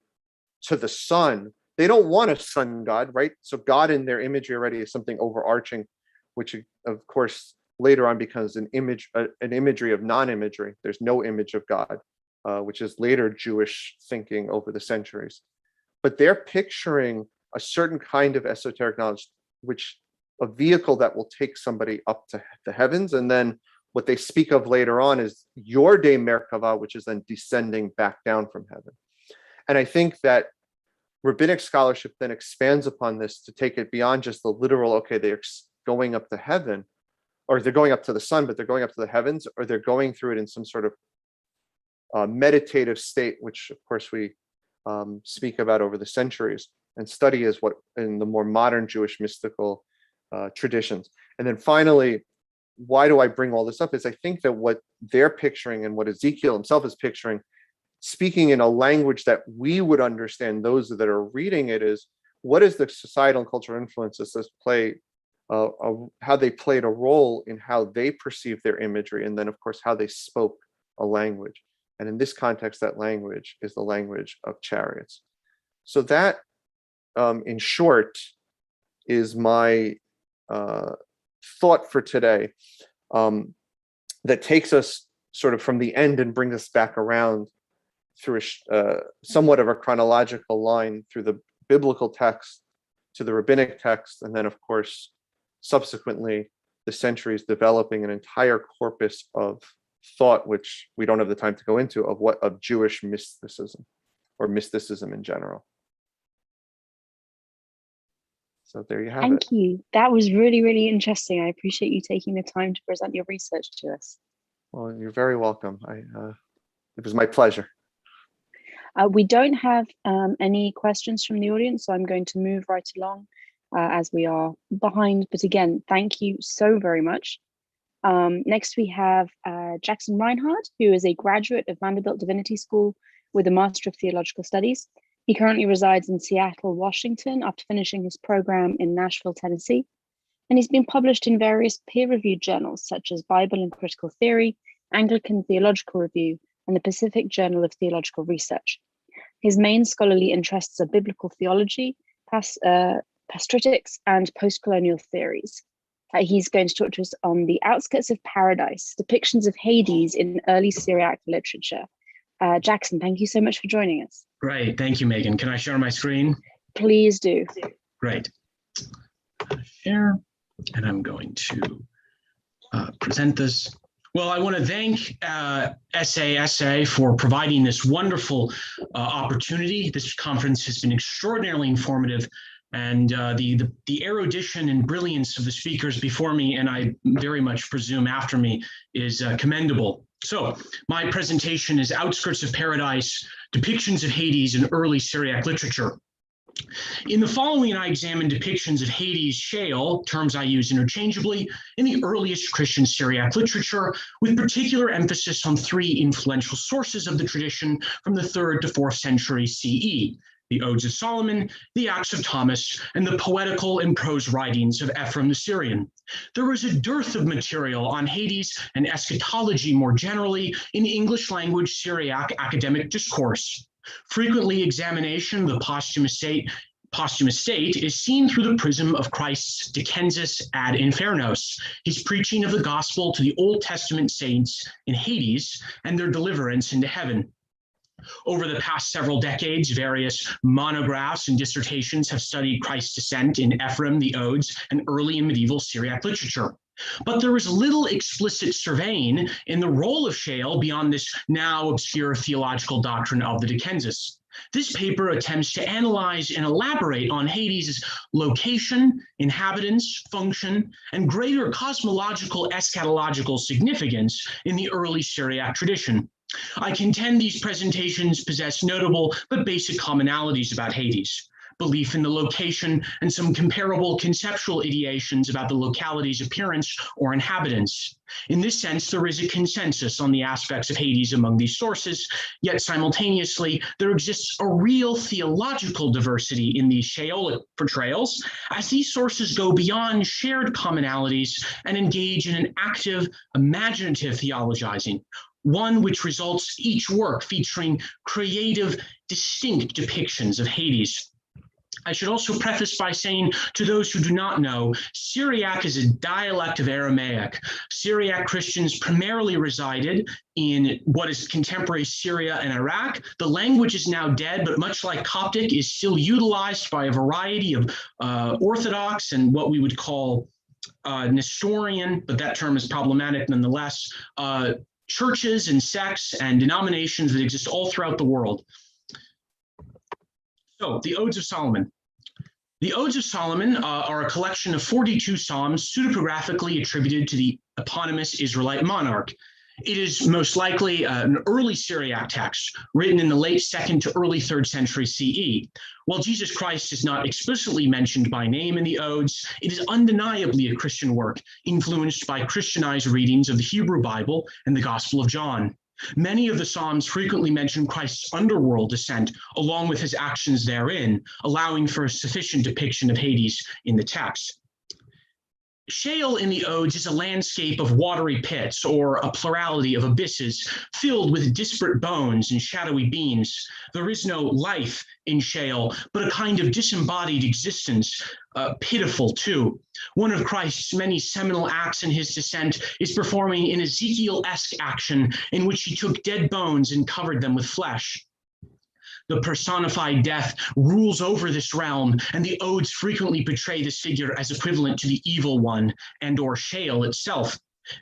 Speaker 13: to the sun, they don't want a sun god, right? So God in their imagery already is something overarching, which of course later on becomes an imagery of non-imagery. There's no image of God, which is later Jewish thinking over the centuries. But they're picturing a certain kind of esoteric knowledge, which a vehicle that will take somebody up to the heavens. And then what they speak of later on is your day Merkava, which is then descending back down from heaven. And I think that rabbinic scholarship then expands upon this to take it beyond just the literal, okay, they're going up to heaven, or they're going up to the sun, but they're going up to the heavens, or they're going through it in some sort of meditative state, which of course we speak about over the centuries and study as what in the more modern Jewish mystical traditions. And then finally, why do I bring all this up is I think that what they're picturing and what Ezekiel himself is picturing, speaking in a language that we would understand, those that are reading it, is what is the societal and cultural influences that play, how they played a role in how they perceive their imagery, and then of course how they spoke a language. And in this context, that language is the language of chariots. So that, in short, is my thought for today, that takes us sort of from the end and brings us back around through somewhat of a chronological line through the biblical text to the rabbinic text, and then of course subsequently the centuries developing an entire corpus of thought, which we don't have the time to go into, of Jewish mysticism or mysticism in general. So there you have it.
Speaker 2: Thank you. That was really, really interesting. I appreciate you taking the time to present your research to us.
Speaker 13: Well, you're very welcome. It was my pleasure.
Speaker 2: We don't have any questions from the audience, so I'm going to move right along as we are behind. But again, thank you so very much. Next, we have Jackson Reinhardt, who is a graduate of Vanderbilt Divinity School with a Master of Theological Studies. He currently resides in Seattle, Washington, after finishing his program in Nashville, Tennessee. And he's been published in various peer-reviewed journals, such as Bible and Critical Theory, Anglican Theological Review, and the Pacific Journal of Theological Research. His main scholarly interests are biblical theology, pastritics, and postcolonial theories. He's going to talk to us on the outskirts of paradise, depictions of Hades in early Syriac literature. Jackson, thank you so much for joining us.
Speaker 14: Great, thank you, Megan. Can I share my screen?
Speaker 2: Please do.
Speaker 14: Great. Share, and I'm going to present this. Well, I want to thank SASA for providing this wonderful opportunity. This conference has been extraordinarily informative, and the erudition and brilliance of the speakers before me, and I very much presume after me, is commendable. So my presentation is Outskirts of Paradise, Depictions of Hades in Early Syriac Literature. In the following, I examine depictions of Hades, Sheol, terms I use interchangeably, in the earliest Christian Syriac literature, with particular emphasis on three influential sources of the tradition from the 3rd to 4th century CE, the Odes of Solomon, the Acts of Thomas, and the poetical and prose writings of Ephraim the Syrian. There was a dearth of material on Hades and eschatology more generally in English language Syriac academic discourse. Frequently, examination of the posthumous state is seen through the prism of Christ's Decensis ad Infernos, his preaching of the gospel to the Old Testament saints in Hades and their deliverance into heaven. Over the past several decades, various monographs and dissertations have studied Christ's descent in Ephraim, the Odes, and early and medieval Syriac literature. But there is little explicit surveying in the role of Sheol beyond this now obscure theological doctrine of the Decensis. This paper attempts to analyze and elaborate on Hades' location, inhabitants, function, and greater cosmological eschatological significance in the early Syriac tradition. I contend these presentations possess notable but basic commonalities about Hades: belief in the location and some comparable conceptual ideations about the locality's appearance or inhabitants. In this sense, there is a consensus on the aspects of Hades among these sources, yet simultaneously, there exists a real theological diversity in these Sheolic portrayals, as these sources go beyond shared commonalities and engage in an active, imaginative theologizing, one which results each work featuring creative, distinct depictions of Hades. I should also preface by saying, to those who do not know, Syriac is a dialect of Aramaic. Syriac Christians primarily resided in what is contemporary Syria and Iraq. The language is now dead, but much like Coptic, is still utilized by a variety of Orthodox and what we would call Nestorian, but that term is problematic nonetheless, churches and sects and denominations that exist all throughout the world. So, the Odes of Solomon. The Odes of Solomon are a collection of 42 psalms pseudepigraphically attributed to the eponymous Israelite monarch. It is most likely an early Syriac text written in the late 2nd to early 3rd century CE. While Jesus Christ is not explicitly mentioned by name in the Odes, it is undeniably a Christian work influenced by Christianized readings of the Hebrew Bible and the Gospel of John. Many of the Psalms frequently mention Christ's underworld descent along with his actions therein, allowing for a sufficient depiction of Hades in the text. Sheol in the Odes is a landscape of watery pits, or a plurality of abysses filled with disparate bones and shadowy beams. There is no life in Sheol, but a kind of disembodied existence, pitiful too. One of Christ's many seminal acts in his descent is performing an Ezekiel-esque action in which he took dead bones and covered them with flesh. The personified death rules over this realm, and the Odes frequently portray this figure as equivalent to the evil one and or Sheol itself.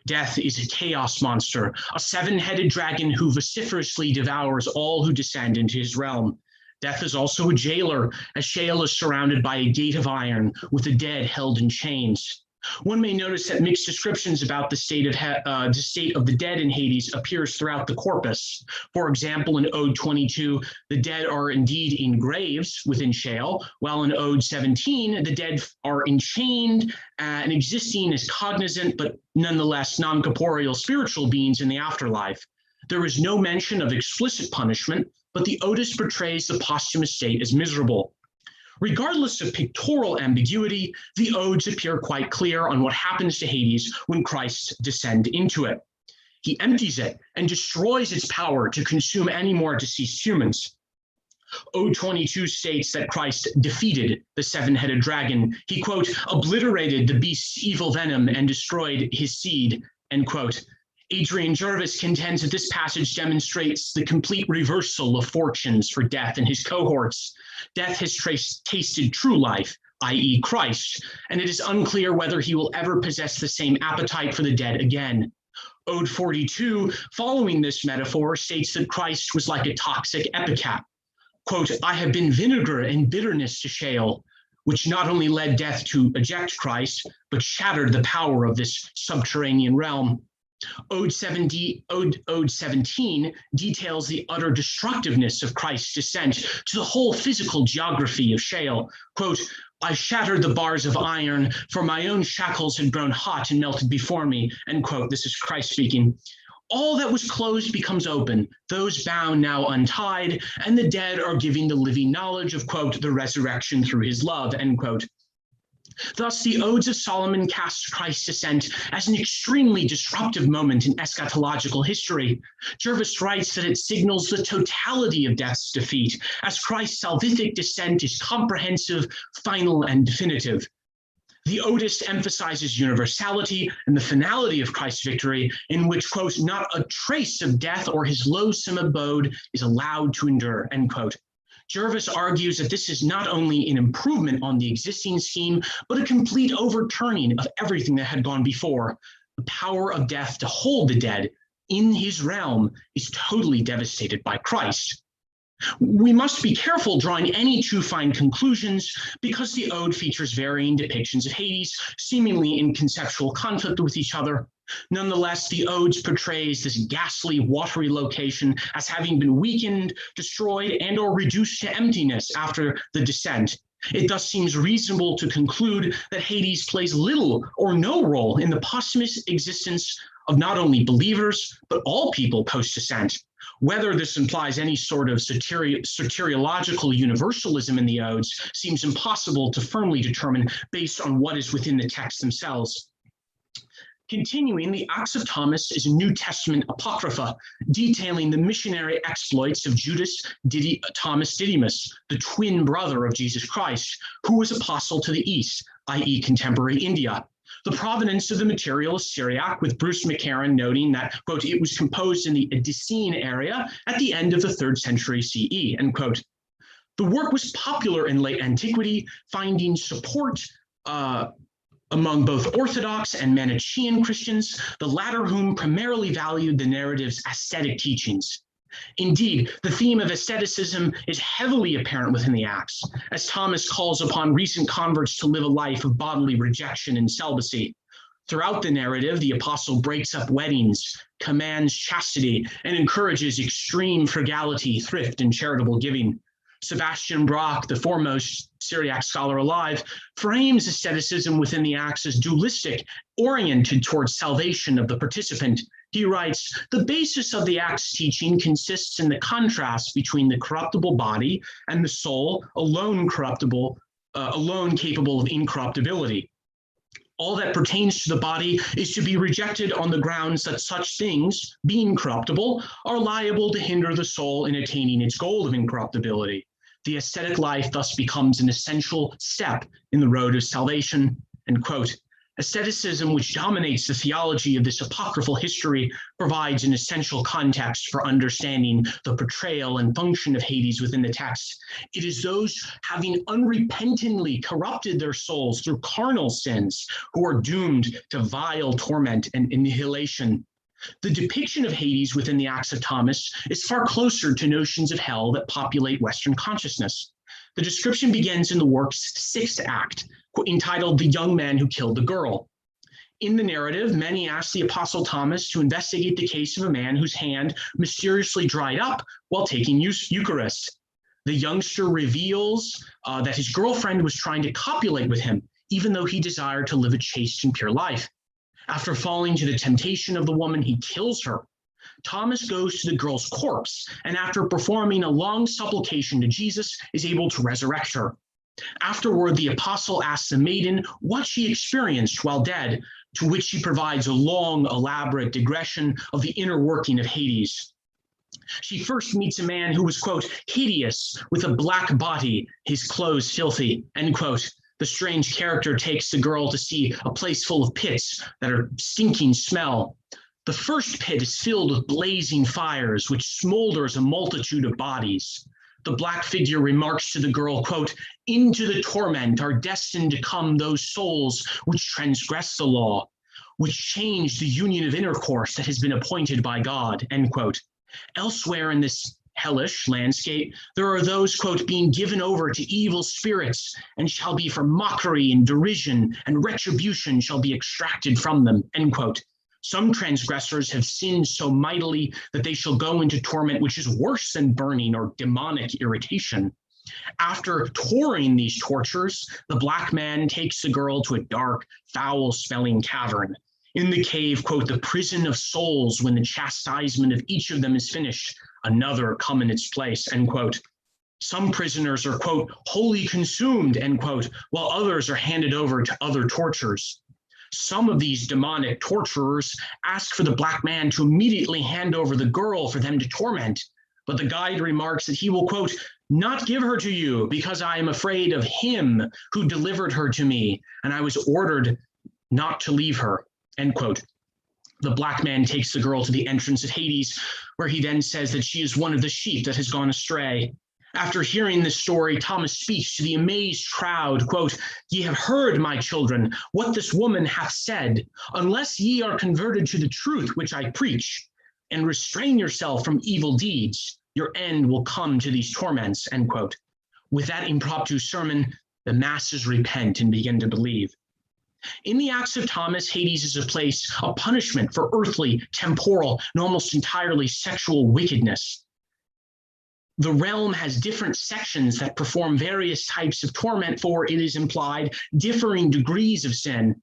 Speaker 14: Death is a chaos monster, a seven-headed dragon who vociferously devours all who descend into his realm. Death is also a jailer, as Sheol is surrounded by a gate of iron with the dead held in chains. One may notice that mixed descriptions about the state of the dead in Hades appears throughout the corpus. For example, in Ode 22, the dead are indeed in graves within Sheol, while in Ode 17, the dead are enchained and existing as cognizant, but nonetheless non-corporeal spiritual beings in the afterlife. There is no mention of explicit punishment, but the Odist portrays the posthumous state as miserable. Regardless of pictorial ambiguity, the odes appear quite clear on what happens to Hades when Christ descends into it. He empties it and destroys its power to consume any more deceased humans. Ode 22 states that Christ defeated the seven-headed dragon. He, quote, obliterated the beast's evil venom and destroyed his seed, end quote. Adrian Jervis contends that this passage demonstrates the complete reversal of fortunes for Death and his cohorts. Death has tasted true life, i.e. Christ, and it is unclear whether he will ever possess the same appetite for the dead again. Ode 42, following this metaphor, states that Christ was like a toxic epitaph. Quote, I have been vinegar and bitterness to Sheol, which not only led Death to eject Christ, but shattered the power of this subterranean realm. Ode 17 details the utter destructiveness of Christ's descent to the whole physical geography of Sheol. Quote, I shattered the bars of iron, for my own shackles had grown hot and melted before me, end quote. This is Christ speaking. All that was closed becomes open, those bound now untied, and the dead are giving the living knowledge of, quote, the resurrection through his love, end quote. Thus, the Odes of Solomon cast Christ's descent as an extremely disruptive moment in eschatological history. Jervis writes that it signals the totality of Death's defeat, as Christ's salvific descent is comprehensive, final, and definitive. The Odist emphasizes universality and the finality of Christ's victory, in which, quote, not a trace of Death or his loathsome abode is allowed to endure, end quote. Jervis argues that this is not only an improvement on the existing scheme, but a complete overturning of everything that had gone before. The power of Death to hold the dead in his realm is totally devastated by Christ. We must be careful drawing any too fine conclusions because the ode features varying depictions of Hades, seemingly in conceptual conflict with each other. Nonetheless, the odes portrays this ghastly, watery location as having been weakened, destroyed, and or reduced to emptiness after the descent. It thus seems reasonable to conclude that Hades plays little or no role in the posthumous existence of not only believers, but all people post-descent. Whether this implies any sort of soteriological universalism in the odes seems impossible to firmly determine based on what is within the texts themselves. Continuing, the Acts of Thomas is a New Testament apocrypha detailing the missionary exploits of Thomas Didymus, the twin brother of Jesus Christ, who was apostle to the East, i.e. contemporary India. The provenance of the material is Syriac, with Bruce McCarran noting that, quote, it was composed in the Edessene area at the end of the 3rd century CE, end quote. The work was popular in late antiquity, finding support among both Orthodox and Manichaean Christians, the latter whom primarily valued the narrative's ascetic teachings. Indeed, the theme of asceticism is heavily apparent within the Acts, as Thomas calls upon recent converts to live a life of bodily rejection and celibacy. Throughout the narrative, the apostle breaks up weddings, commands chastity, and encourages extreme frugality, thrift, and charitable giving. Sebastian Brock, the foremost Syriac scholar alive, frames asceticism within the Acts as dualistic, oriented towards salvation of the participant. He writes, the basis of the Acts teaching consists in the contrast between the corruptible body and the soul, alone capable of incorruptibility. All that pertains to the body is to be rejected on the grounds that such things, being corruptible, are liable to hinder the soul in attaining its goal of incorruptibility. The ascetic life thus becomes an essential step in the road of salvation, end quote. Asceticism, which dominates the theology of this apocryphal history, provides an essential context for understanding the portrayal and function of Hades within the text. It is those having unrepentantly corrupted their souls through carnal sins who are doomed to vile torment and annihilation. The depiction of Hades within the Acts of Thomas is far closer to notions of hell that populate Western consciousness. The description begins in the work's 6th act, entitled The Young Man Who Killed the Girl. In the narrative, many ask the Apostle Thomas to investigate the case of a man whose hand mysteriously dried up while taking Eucharist. The youngster reveals that his girlfriend was trying to copulate with him, even though he desired to live a chaste and pure life. After falling to the temptation of the woman, he kills her. Thomas goes to the girl's corpse, and after performing a long supplication to Jesus, is able to resurrect her. Afterward, the apostle asks the maiden what she experienced while dead, to which she provides a long, elaborate digression of the inner working of Hades. She first meets a man who was, quote, hideous, with a black body, his clothes filthy, end quote. The strange character takes the girl to see a place full of pits that are stinking smell. The first pit is filled with blazing fires, which smolders a multitude of bodies. The black figure remarks to the girl, quote, into the torment are destined to come those souls which transgress the law, which change the union of intercourse that has been appointed by God, end quote. Elsewhere in this hellish landscape, there are those, quote, being given over to evil spirits and shall be for mockery and derision, and retribution shall be extracted from them, end quote. Some transgressors have sinned so mightily that they shall go into torment, which is worse than burning or demonic irritation. After touring these tortures, the black man takes the girl to a dark, foul-smelling cavern. In the cave, quote, the prison of souls, when the chastisement of each of them is finished, another come in its place, end quote. Some prisoners are, quote, wholly consumed, end quote, while others are handed over to other tortures. Some of these demonic torturers ask for the black man to immediately hand over the girl for them to torment, but the guide remarks that he will, quote, not give her to you because I am afraid of him who delivered her to me, and I was ordered not to leave her, end quote. The black man takes the girl to the entrance of Hades, where he then says that she is one of the sheep that has gone astray. After hearing this story, Thomas speaks to the amazed crowd, quote, ye have heard, my children, what this woman hath said. Unless ye are converted to the truth which I preach, and restrain yourself from evil deeds, your end will come to these torments, end quote. With that impromptu sermon, the masses repent and begin to believe. In the Acts of Thomas, Hades is a place of punishment for earthly, temporal, and almost entirely sexual wickedness. The realm has different sections that perform various types of torment for, it is implied, differing degrees of sin.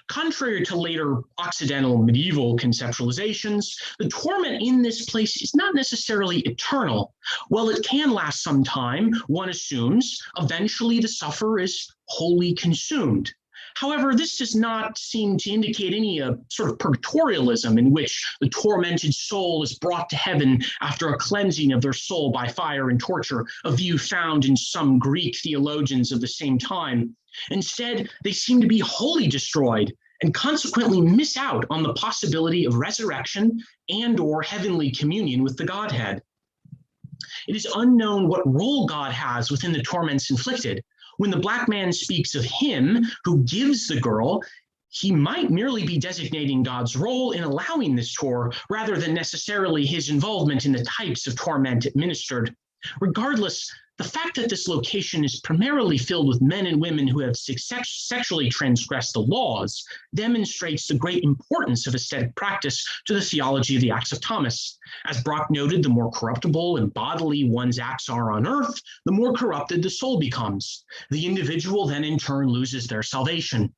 Speaker 14: Contrary to later Occidental medieval conceptualizations, the torment in this place is not necessarily eternal. While it can last some time, one assumes eventually the sufferer is wholly consumed. However, this does not seem to indicate any sort of purgatorialism in which the tormented soul is brought to heaven after a cleansing of their soul by fire and torture, a view found in some Greek theologians of the same time. Instead, they seem to be wholly destroyed and consequently miss out on the possibility of resurrection and/or heavenly communion with the Godhead. It is unknown what role God has within the torments inflicted. When the black man speaks of him who gives the girl, he might merely be designating God's role in allowing this tour rather than necessarily his involvement in the types of torment administered. Regardless, the fact that this location is primarily filled with men and women who have sexually transgressed the laws demonstrates the great importance of ascetic practice to the theology of the Acts of Thomas. As Brock noted, the more corruptible and bodily one's acts are on earth, the more corrupted the soul becomes. The individual then in turn loses their salvation.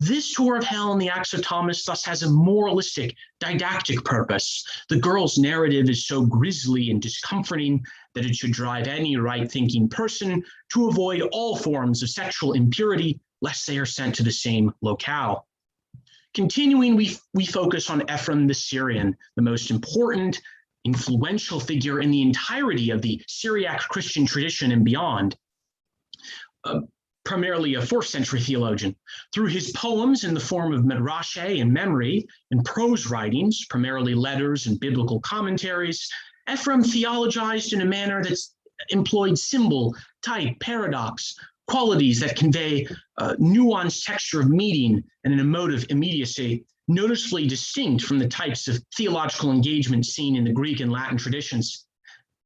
Speaker 14: This tour of hell in the Acts of Thomas thus has a moralistic, didactic purpose. The girl's narrative is so grisly and discomforting that it should drive any right-thinking person to avoid all forms of sexual impurity, lest they are sent to the same locale. Continuing, we focus on Ephraim the Syrian, the most important, influential figure in the entirety of the Syriac Christian tradition and beyond. Primarily a 4th century theologian. Through his poems in the form of midrashe and memory, and prose writings, primarily letters and biblical commentaries, Ephraim theologized in a manner that's employed symbol, type, paradox, qualities that convey a nuanced texture of meaning and an emotive immediacy, noticeably distinct from the types of theological engagement seen in the Greek and Latin traditions.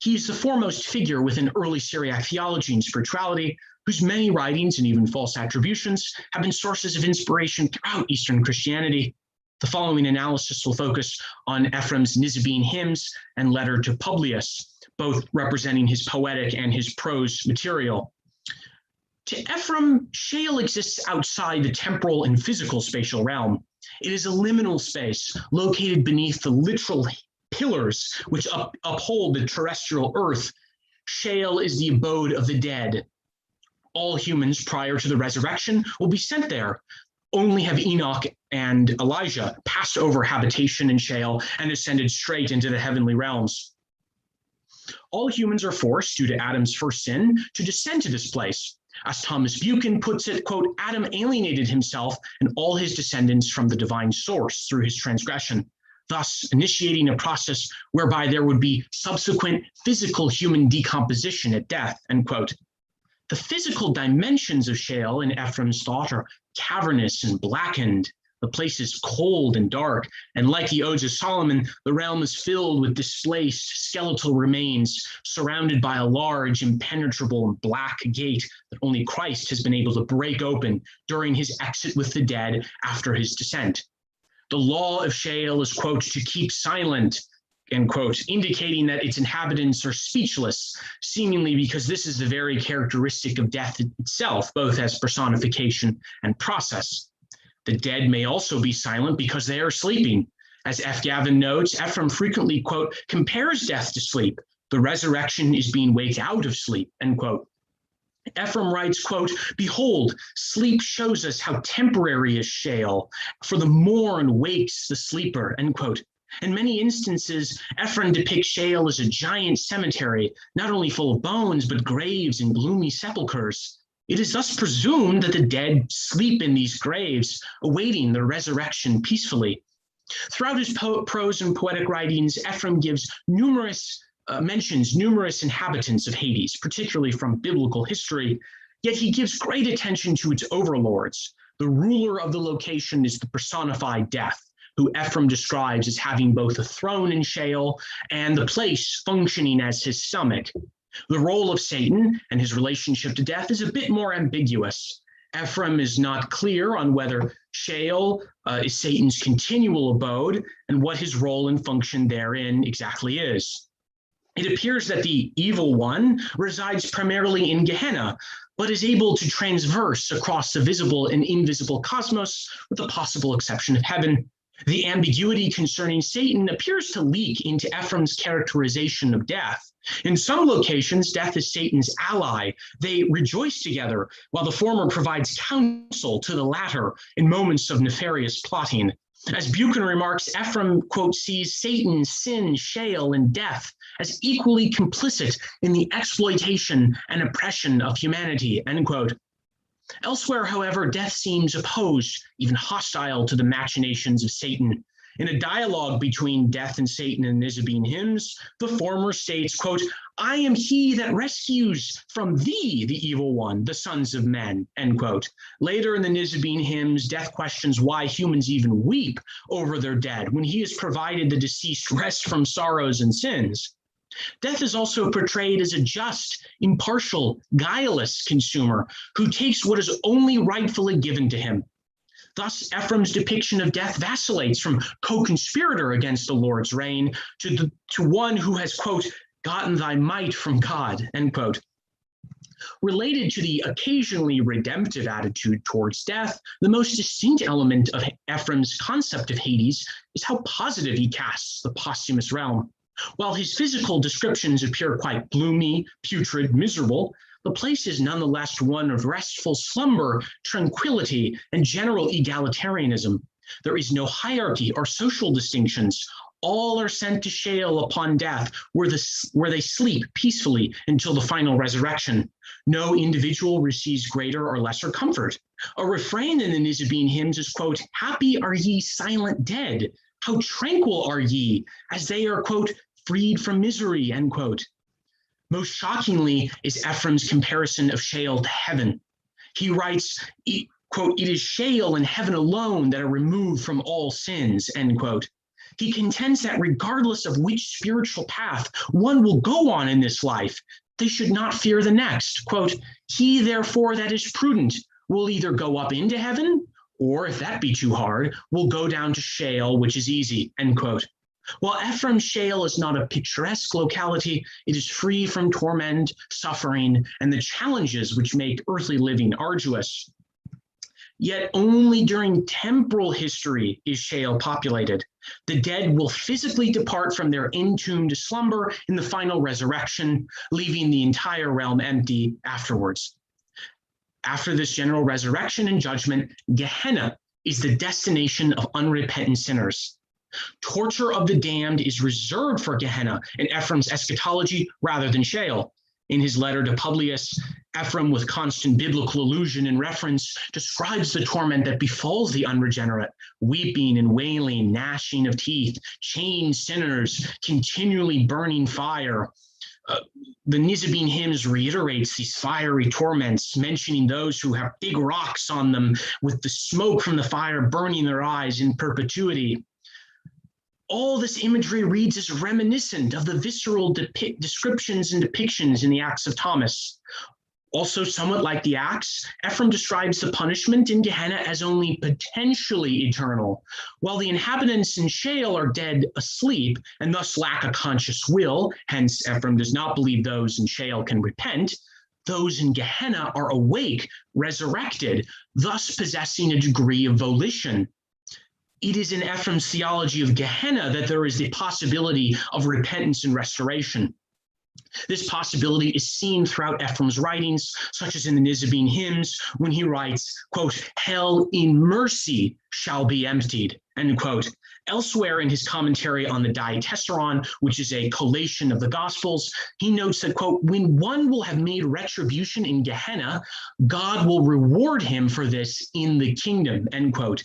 Speaker 14: He is the foremost figure within early Syriac theology and spirituality, whose many writings and even false attributions have been sources of inspiration throughout Eastern Christianity. The following analysis will focus on Ephraim's Nisibene hymns and letter to Publius, both representing his poetic and his prose material. To Ephraim, Sheol exists outside the temporal and physical spatial realm. It is a liminal space located beneath the literal pillars which uphold the terrestrial earth. Sheol is the abode of the dead. All humans prior to the resurrection will be sent there. Only have Enoch and Elijah passed over habitation in Sheol and ascended straight into the heavenly realms. All humans are forced, due to Adam's first sin, to descend to this place. As Thomas Buchan puts it, quote, Adam alienated himself and all his descendants from the divine source through his transgression, thus initiating a process whereby there would be subsequent physical human decomposition at death, end quote. The physical dimensions of Sheol in Ephraim's thought are cavernous and blackened. The place is cold and dark, and like the Odes of Solomon, the realm is filled with displaced skeletal remains, surrounded by a large, impenetrable, and black gate that only Christ has been able to break open during his exit with the dead after his descent. The law of Sheol is, quote, to keep silent, end quote, indicating that its inhabitants are speechless, seemingly because this is the very characteristic of death itself, both as personification and process. The dead may also be silent because they are sleeping. As F. Gavin notes, Ephraim frequently, quote, compares death to sleep. The resurrection is being waked out of sleep, end quote. Ephraim writes, quote, behold, sleep shows us how temporary is Sheol, for the morn wakes the sleeper, end quote. In many instances, Ephraim depicts Sheol as a giant cemetery, not only full of bones, but graves and gloomy sepulchres. It is thus presumed that the dead sleep in these graves, awaiting the resurrection peacefully. Throughout his prose and poetic writings, Ephraim gives mentions numerous inhabitants of Hades, particularly from biblical history, yet he gives great attention to its overlords. The ruler of the location is the personified death, who Ephraim describes as having both a throne in Sheol and the place functioning as his stomach. The role of Satan and his relationship to death is a bit more ambiguous. Ephraim is not clear on whether Sheol is Satan's continual abode and what his role and function therein exactly is. It appears that the evil one resides primarily in Gehenna, but is able to transverse across the visible and invisible cosmos, with the possible exception of heaven. The ambiguity concerning Satan appears to leak into Ephraim's characterization of death. In some locations, death is Satan's ally. They rejoice together, while the former provides counsel to the latter in moments of nefarious plotting. As Buchan remarks, Ephraim, quote, sees Satan, sin, Sheol, and death as equally complicit in the exploitation and oppression of humanity, end quote. Elsewhere, however, death seems opposed, even hostile to the machinations of Satan. In a dialogue between Death and Satan in Nisibene hymns, the former states, quote, I am he that rescues from thee the evil one, the sons of men, end quote. Later in the Nisibene hymns, Death questions why humans even weep over their dead when he has provided the deceased rest from sorrows and sins. Death is also portrayed as a just, impartial, guileless consumer who takes what is only rightfully given to him. Thus, Ephraim's depiction of death vacillates from co-conspirator against the Lord's reign to one who has, quote, gotten thy might from God, end quote. Related to the occasionally redemptive attitude towards death, the most distinct element of Ephraim's concept of Hades is how positive he casts the posthumous realm. While his physical descriptions appear quite gloomy, putrid, miserable, the place is nonetheless one of restful slumber, tranquility, and general egalitarianism. There is no hierarchy or social distinctions. All are sent to Sheol upon death, where they sleep peacefully until the final resurrection. No individual receives greater or lesser comfort. A refrain in the Nisibene hymns is, quote, happy are ye silent dead. How tranquil are ye, as they are, quote, freed from misery, end quote. Most shockingly is Ephraim's comparison of Sheol to heaven. He writes, quote, it is Sheol and heaven alone that are removed from all sins, end quote. He contends that regardless of which spiritual path one will go on in this life, they should not fear the next. Quote, He, therefore, that is prudent will either go up into heaven, or if that be too hard, will go down to Sheol, which is easy, end quote. While Ephraim's Sheol is not a picturesque locality, it is free from torment, suffering, and the challenges which make earthly living arduous. Yet only during temporal history is Sheol populated. The dead will physically depart from their entombed slumber in the final resurrection, leaving the entire realm empty afterwards. After this general resurrection and judgment, Gehenna is the destination of unrepentant sinners. Torture of the damned is reserved for Gehenna in Ephraim's eschatology rather than Sheol. In his letter to Publius, Ephraim, with constant biblical allusion and reference, describes the torment that befalls the unregenerate: weeping and wailing, gnashing of teeth, chained sinners, continually burning fire. The Nizabin hymns reiterates these fiery torments, mentioning those who have big rocks on them with the smoke from the fire burning their eyes in perpetuity. All this imagery reads as reminiscent of the visceral descriptions and depictions in the Acts of Thomas. Also, somewhat like the Acts, Ephraim describes the punishment in Gehenna as only potentially eternal. While the inhabitants in Sheol are dead asleep and thus lack a conscious will, hence Ephraim does not believe those in Sheol can repent, those in Gehenna are awake, resurrected, thus possessing a degree of volition. It is in Ephraim's theology of Gehenna that there is the possibility of repentance and restoration. This possibility is seen throughout Ephraim's writings, such as in the Nizabin hymns, when he writes, quote, "Hell in mercy shall be emptied," end quote. Elsewhere in his commentary on the Diatessaron, which is a collation of the Gospels, he notes that, quote, "When one will have made retribution in Gehenna, God will reward him for this in the kingdom," end quote.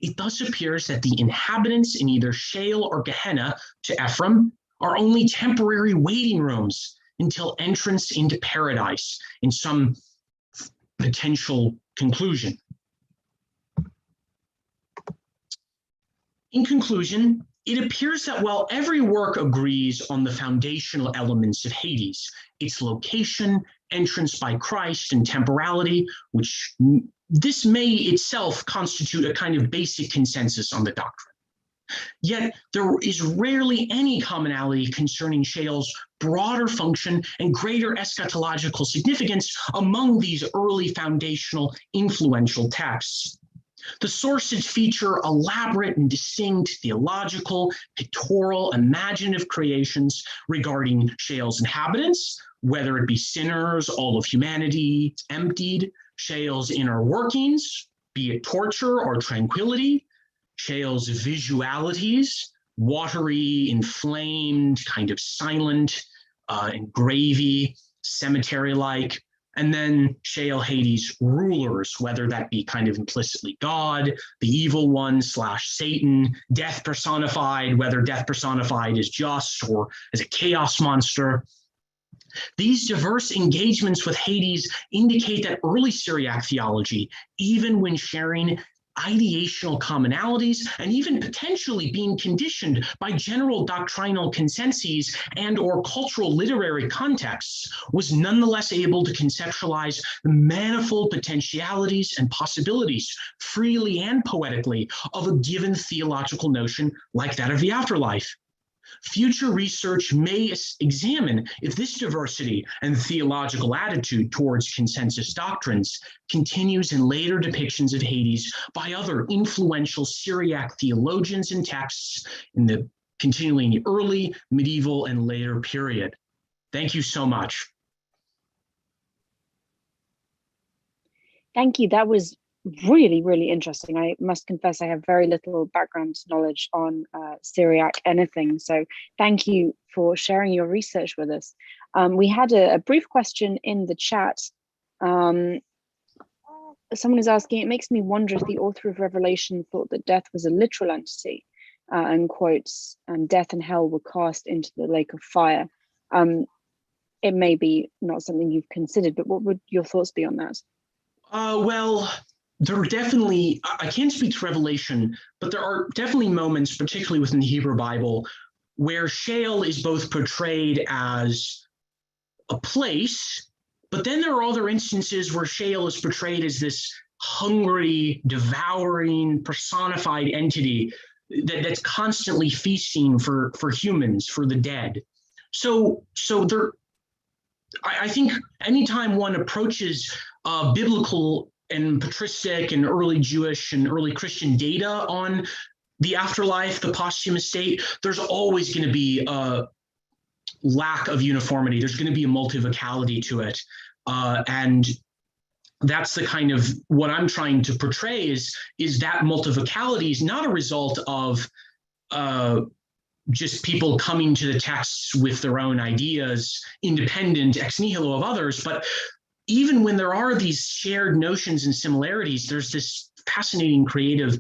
Speaker 14: It thus appears that the inhabitants in either Sheol or Gehenna to Ephraim are only temporary waiting rooms until entrance into paradise in some potential conclusion. In conclusion, it appears that while every work agrees on the foundational elements of Hades, its location, entrance by Christ, and temporality, which this may itself constitute a kind of basic consensus on the doctrine. Yet there is rarely any commonality concerning Sheol's broader function and greater eschatological significance among these early foundational influential texts. The sources feature elaborate and distinct theological, pictorial, imaginative creations regarding Sheol's inhabitants, whether it be sinners, all of humanity emptied, Sheol's inner workings, be it torture or tranquility, Sheol's visualities, watery, inflamed, kind of silent, and gravy, cemetery-like, and then Sheol Hades rulers, whether that be kind of implicitly God, the evil one / Satan, death personified, whether death personified as just or as a chaos monster. These diverse engagements with Hades indicate that early Syriac theology, even when sharing ideational commonalities and even potentially being conditioned by general doctrinal consensus and or cultural literary contexts, was nonetheless able to conceptualize the manifold potentialities and possibilities freely and poetically of a given theological notion like that of the afterlife. Future research may examine if this diversity and theological attitude towards consensus doctrines continues in later depictions of Hades by other influential Syriac theologians and texts continuing in the early, medieval, and later period. Thank you so much.
Speaker 2: Thank you. That was really, really interesting. I must confess I have very little background knowledge on Syriac anything. So thank you for sharing your research with us. We had a brief question in the chat. Someone is asking, it makes me wonder if the author of Revelation thought that death was a literal entity, and quotes, and death and hell were cast into the lake of fire. It may be not something you've considered, but what would your thoughts be on that?
Speaker 14: Well, there are definitely, I can't speak to Revelation, but there are definitely moments, particularly within the Hebrew Bible, where Sheol is both portrayed as a place But then there are other instances where Sheol is portrayed as this hungry, devouring, personified entity that's constantly feasting for humans, for the dead. So there, I think anytime one approaches biblical and patristic and early Jewish and early Christian data on the afterlife, the posthumous state, there's always going to be a lack of uniformity. There's going to be a multivocality to it. And that's the kind of what I'm trying to portray is that multivocality is not a result of just people coming to the texts with their own ideas, independent ex nihilo of others, but even when there are these shared notions and similarities, there's this fascinating creative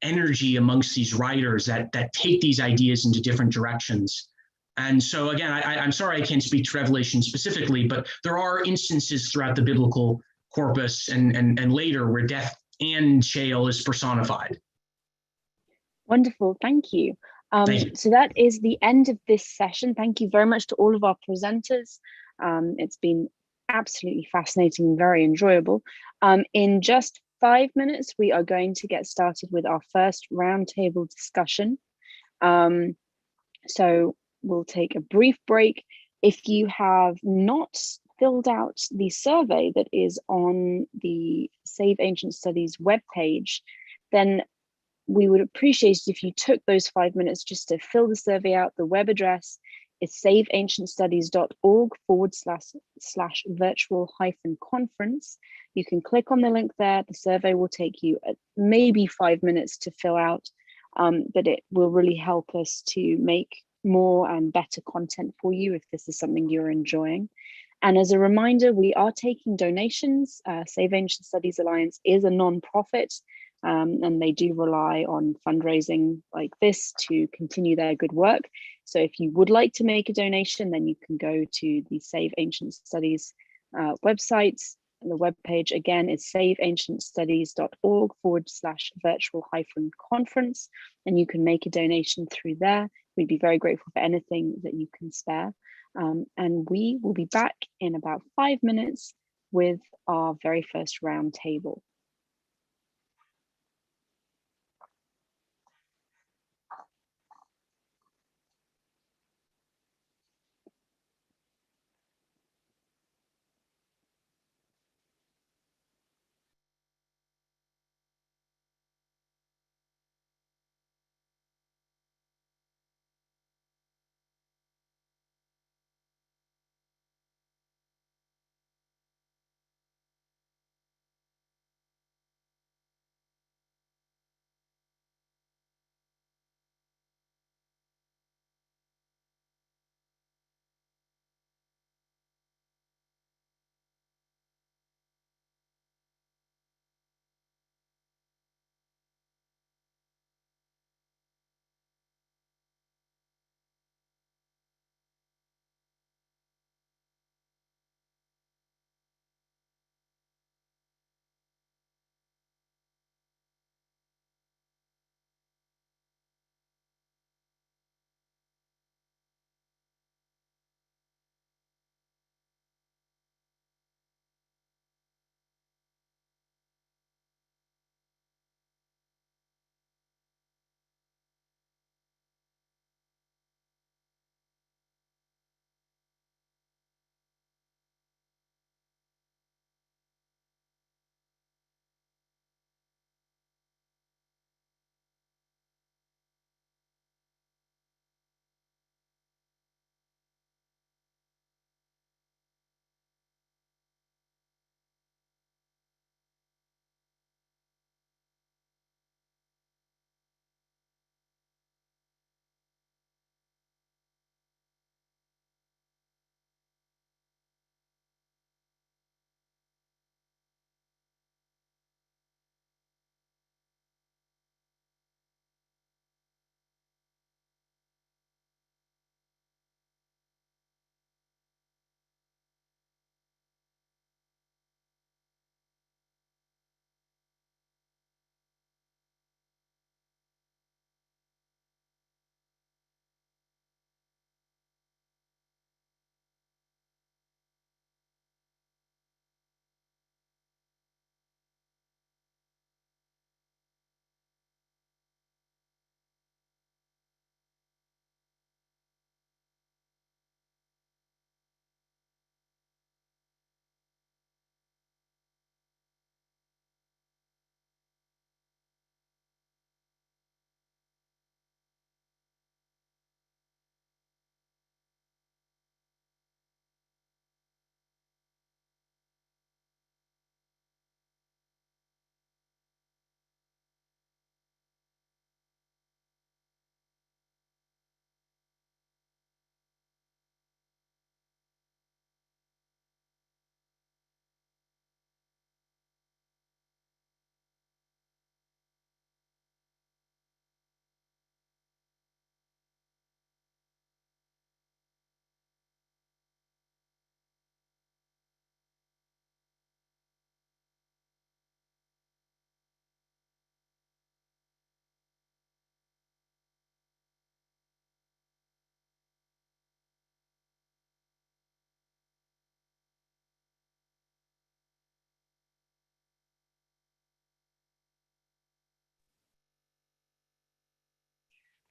Speaker 14: energy amongst these writers that take these ideas into different directions. And so again, I'm sorry I can't speak to Revelation specifically, but there are instances throughout the biblical corpus and later where death and Sheol is personified.
Speaker 2: Wonderful, thank you.
Speaker 14: Thank you.
Speaker 2: So that is the end of this session. Thank you very much to all of our presenters. It's been absolutely fascinating, very enjoyable. In just 5 minutes, we are going to get started with our first roundtable discussion. So we'll take a brief break. If you have not filled out the survey that is on the Save Ancient Studies webpage, then we would appreciate it if you took those 5 minutes just to fill the survey out. The web address is saveancientstudies.org/virtual-conference. You can click on the link there. The survey will take you maybe 5 minutes to fill out, but it will really help us to make more and better content for you if this is something you're enjoying. And as a reminder, we are taking donations. Save Ancient Studies Alliance is a non-profit, and they do rely on fundraising like this to continue their good work. So if you would like to make a donation, then you can go to the Save Ancient Studies website. And the webpage again is saveancientstudies.org/virtual-conference, and you can make a donation through there. We'd be very grateful for anything that you can spare. And we will be back in about 5 minutes with our very first round table.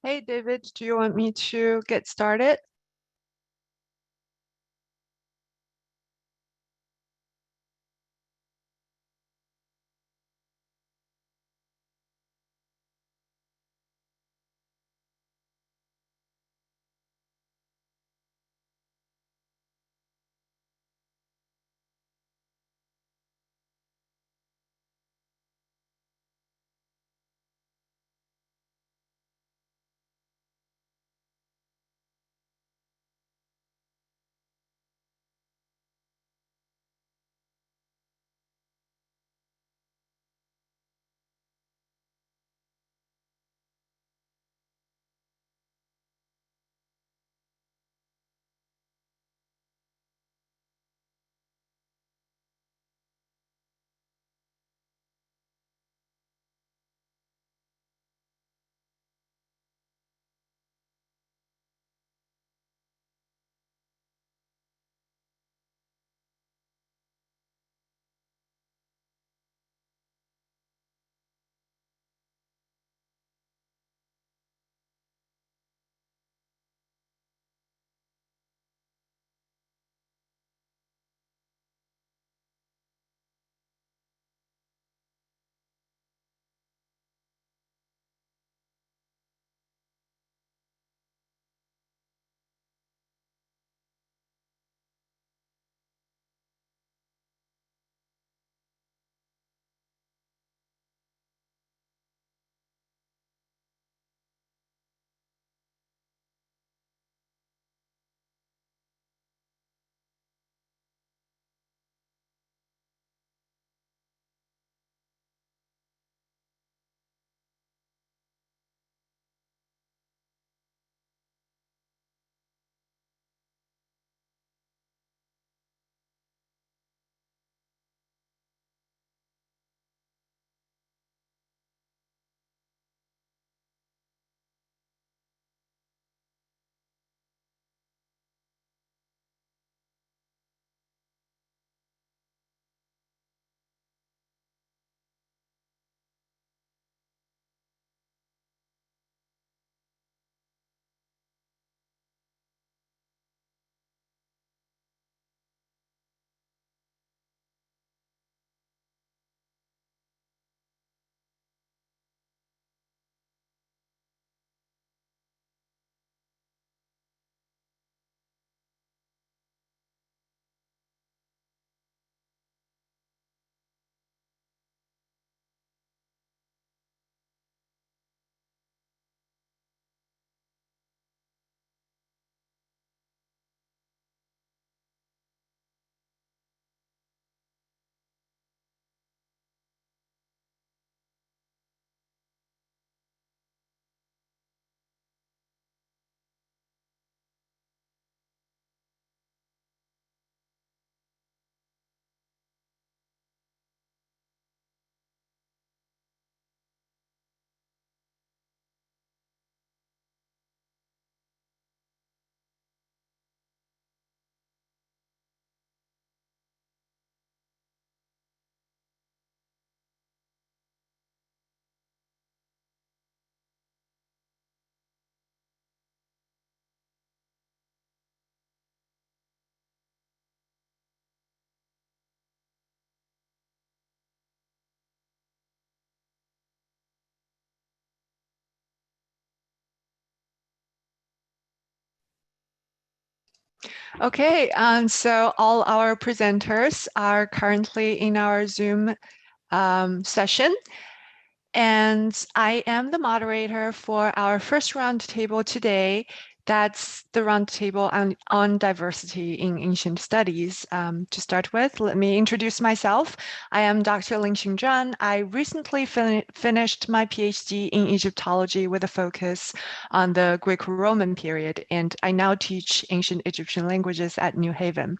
Speaker 15: Hey, David, do you want me to get started? Okay, so all our presenters are currently in our Zoom session. And I am the moderator for our first roundtable today. That's the roundtable on diversity in ancient studies. To start with, let me introduce myself. I am Dr. Lingxing Zhan. I recently finished my PhD in Egyptology with a focus on the Greco-Roman period, and I now teach ancient Egyptian languages at New Haven.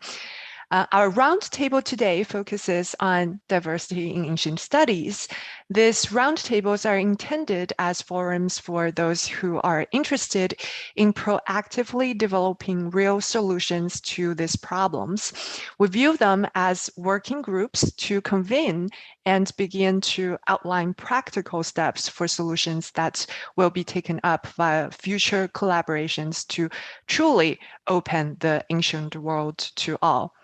Speaker 15: Our roundtable today focuses on diversity in ancient studies. These roundtables are intended as forums for those who are interested in proactively developing real solutions to these problems. We view them as working groups to convene and begin to outline practical steps for solutions that will be taken up via future collaborations to truly open the ancient world to all.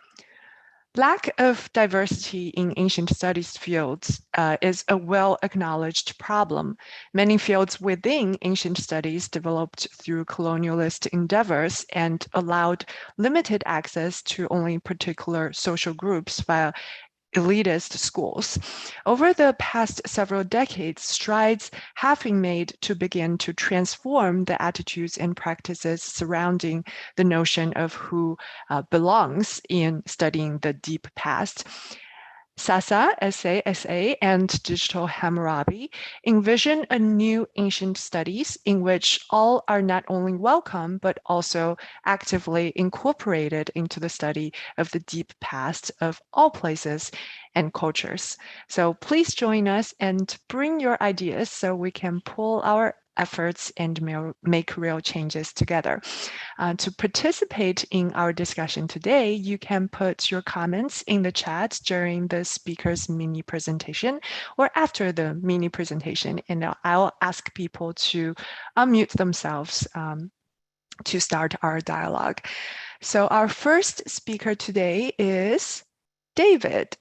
Speaker 15: Lack of diversity in ancient studies fields is a well-acknowledged problem. Many fields within ancient studies developed through colonialist endeavors and allowed limited access to only particular social groups via elitist schools. Over the past several decades, strides have been made to begin to transform the attitudes and practices surrounding the notion of who belongs in studying the deep past. Sasa, SA, and Digital Hammurabi envision a new ancient studies in which all are not only welcome, but also actively incorporated into the study of the deep past of all places and cultures. So please join us and bring your ideas so we can pull our efforts and make real changes together. To participate in our discussion today, you can put your comments in the chat during the speaker's mini presentation or after the mini presentation, and I'll ask people to unmute themselves to start our dialogue. So our first speaker today is David.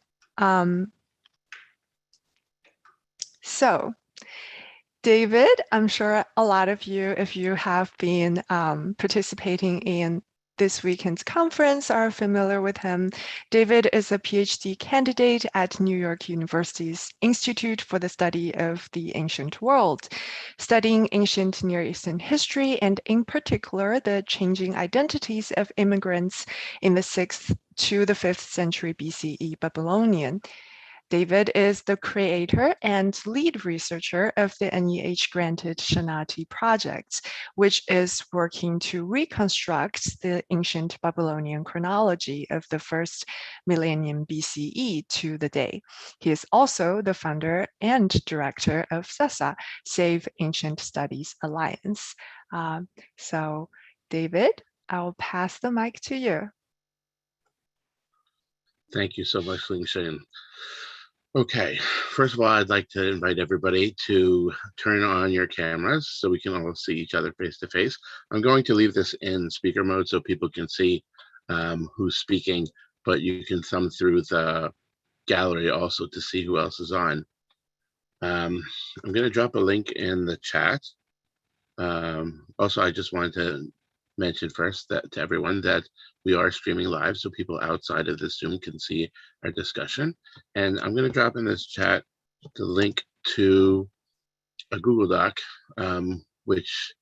Speaker 15: David, I'm sure a lot of you, if you have been participating in this weekend's conference, are familiar with him. David is a PhD candidate at New York University's Institute for the Study of the Ancient World, studying ancient Near Eastern history and in particular the changing identities of immigrants in the 6th to the 5th century BCE Babylonian. David is the creator and lead researcher of the NEH-granted Shanati project, which is working to reconstruct the ancient Babylonian chronology of the 1st millennium BCE to the day. He is also the founder and director of SASA, Save Ancient Studies Alliance. So David, I'll pass the mic to you.
Speaker 1: Thank you so much, Ling Shen. Okay, first of all, I'd like to invite everybody to turn on your cameras so we can all see each other face to face. I'm going to leave this in speaker mode so people can see who's speaking, but you can thumb through the gallery also to see who else is on. I'm going to drop a link in the chat. Also, I just wanted to mention first that to everyone that we are streaming live so people outside of this Zoom can see our discussion. And I'm going to drop in this chat the link to a Google Doc, which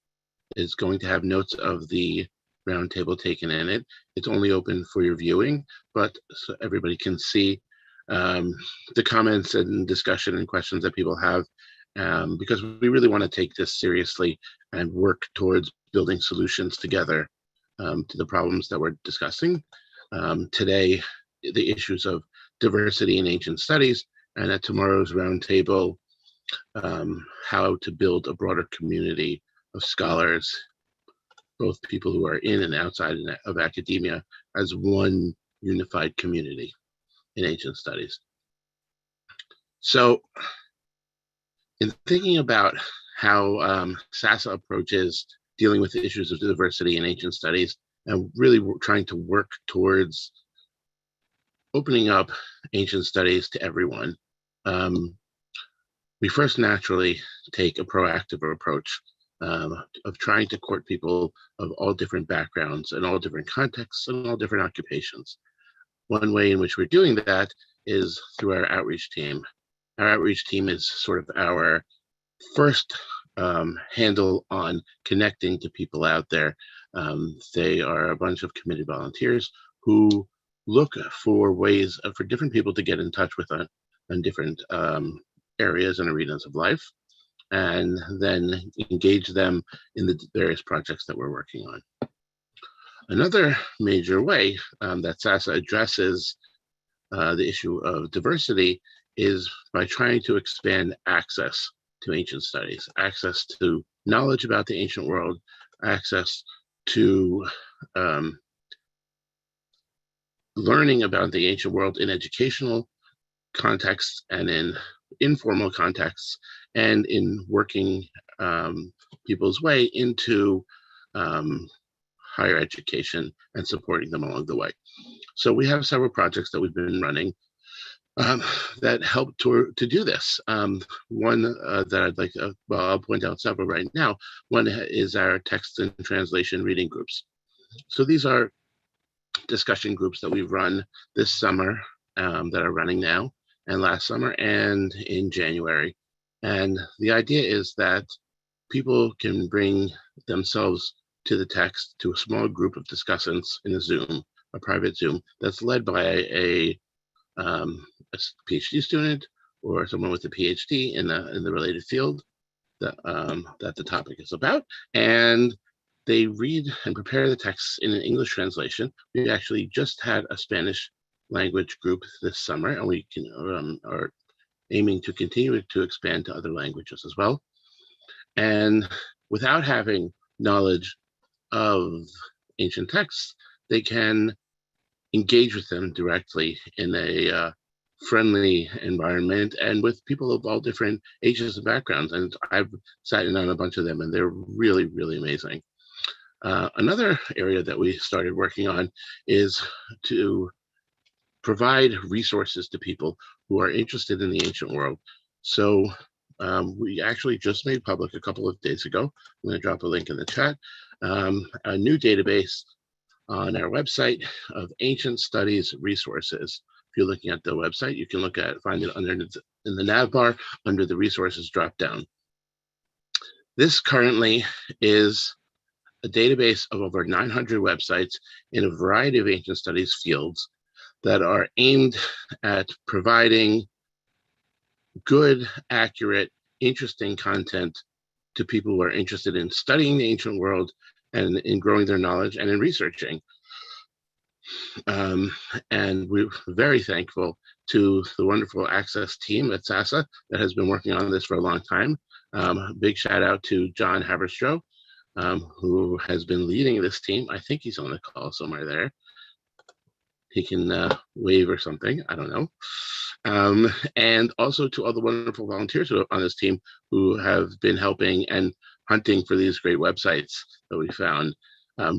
Speaker 1: is going to have notes of the roundtable taken in it. It's only open for your viewing, but so everybody can see the comments and discussion and questions that people have, because we really want to take this seriously and work towards building solutions together to the problems that we're discussing. Today, the issues of diversity in ancient studies, and at tomorrow's roundtable, how to build a broader community of scholars, both people who are in and outside of academia, as one unified community in ancient studies. So, in thinking about how SASA approaches dealing with the issues of diversity in ancient studies, and really trying to work towards opening up ancient studies to everyone, we first naturally take a proactive approach of trying to court people of all different backgrounds and all different contexts and all different occupations. One way in which we're doing that is through our outreach team. Our outreach team is sort of our first handle on connecting to people out there. They are a bunch of committed volunteers who look for ways for different people to get in touch with on different areas and arenas of life, and then engage them in the various projects that we're working Another major way that SASA addresses the issue of diversity is by trying to expand access to ancient studies, access to knowledge about the ancient world, access to learning about the ancient world in educational contexts and in informal contexts, and in working people's way into higher education and supporting them along the way. So we have several projects that we've been running that help to do this. One that I'd like to, well, I'll point out several right now. One is our text and translation reading groups. So these are discussion groups that we've run this summer that are running now, and last summer and in January. And the idea is that people can bring themselves to the text to a small group of discussants in a Zoom, a private Zoom, that's led by a PhD student or someone with a PhD in the related field that the topic is about. And they read and prepare the text in an English translation. We actually just had a Spanish language group this summer, and we are aiming to continue to expand to other languages as well. And without having knowledge of ancient texts, they can engage with them directly in a friendly environment and with people of all different ages and backgrounds. And I've sat in on a bunch of them, and they're really, really amazing. Another area that we started working on is to provide resources to people who are interested in the ancient world. So we actually just made public a couple of days ago, I'm going to drop a link in the chat, a new database on our website of ancient studies resources. If you're looking at the website, you can find it in the nav bar under the resources drop down. This currently is a database of over 900 websites in a variety of ancient studies fields that are aimed at providing good, accurate, interesting content to people who are interested in studying the ancient world and in growing their knowledge and in researching. And we're very thankful to the wonderful Access team at SASA that has been working on this for a long time. Big shout out to John Haberstroh, who has been leading this team. I think he's on the call somewhere there. He can wave or something, I don't know. And also to all the wonderful volunteers on this team who have been helping and hunting for these great websites that we found,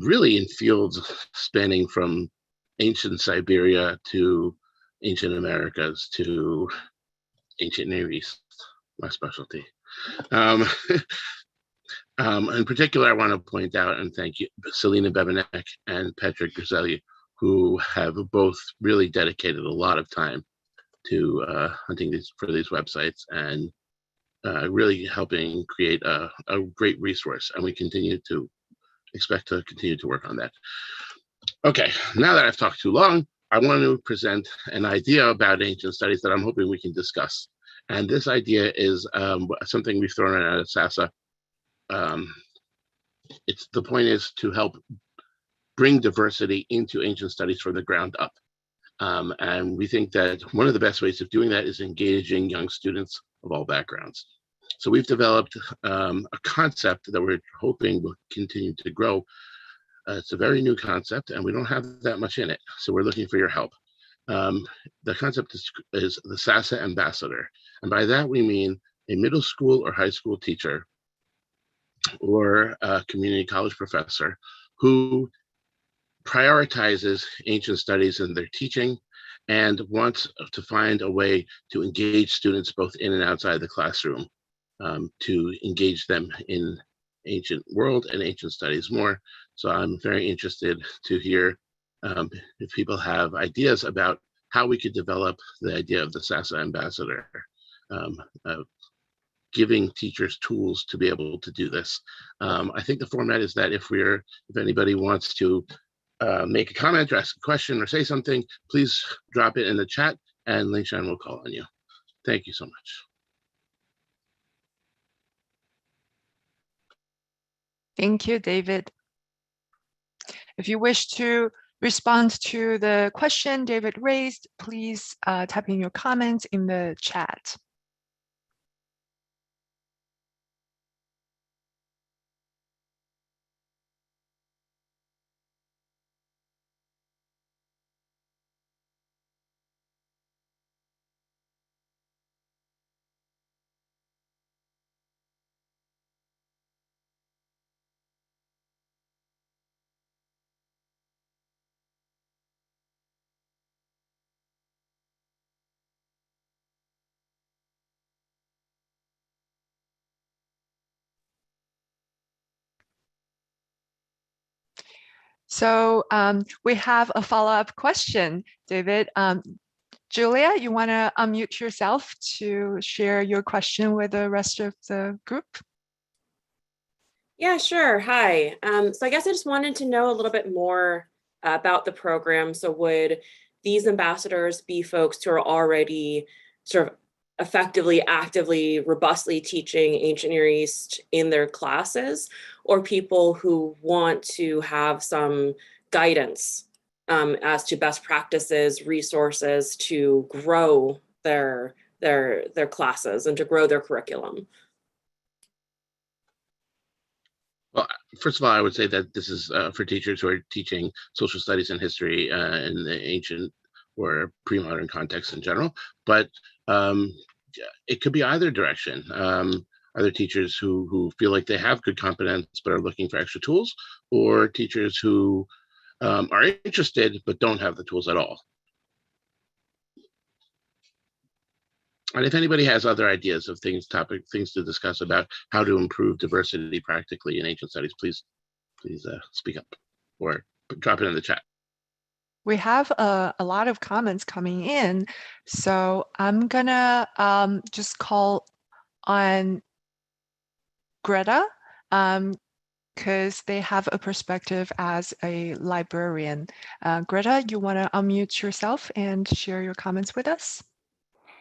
Speaker 1: really in fields spanning from ancient Siberia to ancient Americas to ancient Near East, my specialty. In particular, I want to point out and thank you, Selena Bebenek and Patrick Griselli, who have both really dedicated a lot of time to hunting for these websites and really helping create a great resource. And we expect to continue to work on that. Okay, now that I've talked too long, I want to present an idea about ancient studies that I'm hoping we can discuss. And this idea is something we've thrown out at SASA. The point is to help bring diversity into ancient studies from the ground up. And we think that one of the best ways of doing that is engaging young students of all backgrounds. So we've developed a concept that we're hoping will continue to grow. It's a very new concept, and we don't have that much in it. So we're looking for your help. The concept is the SASA ambassador. And by that, we mean a middle school or high school teacher or a community college professor who prioritizes ancient studies in their teaching and wants to find a way to engage students both in and outside the classroom, to engage them in ancient world and ancient studies more. So I'm very interested to hear if people have ideas about how we could develop the idea of the SASA ambassador, giving teachers tools to be able to do this. I think the format is that if anybody wants to make a comment or ask a question or say something, please drop it in the chat and Lingshan will call on you. Thank you so much.
Speaker 15: Thank you, David. If you wish to respond to the question David raised, please type in your comments in the chat. So we have a follow-up question, David. Julia, you want to unmute yourself to share your question with the rest of the group?
Speaker 16: Yeah, sure. Hi. So I guess I just wanted to know a little bit more about the program. So would these ambassadors be folks who are already sort of effectively, actively, robustly teaching ancient Near East in their classes, or people who want to have some guidance as to best practices, resources to grow their classes and to grow their curriculum?
Speaker 1: Well, first of all, I would say that this is for teachers who are teaching social studies and history in the ancient or pre-modern context in general, but it could be either direction. Either teachers who feel like they have good competence but are looking for extra tools, or teachers who are interested but don't have the tools at all. And if anybody has other ideas of things to discuss about how to improve diversity practically in ancient studies, please speak up or drop it in the chat.
Speaker 15: We have a lot of comments coming in, so I'm gonna just call on Greta, because they have a perspective as a librarian. Greta, you want to unmute yourself and share your comments with us?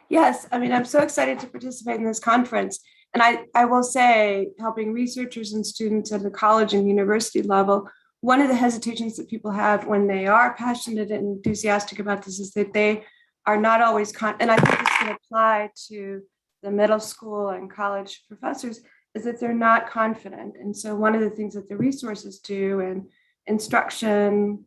Speaker 17: Yes, I mean, I'm so excited to participate in this conference. And I will say, helping researchers and students at the college and university level, one of the hesitations that people have when they are passionate and enthusiastic about this is that they are not always, and I think this can apply to the middle school and college professors, is that they're not confident. And so one of the things that the resources do and instruction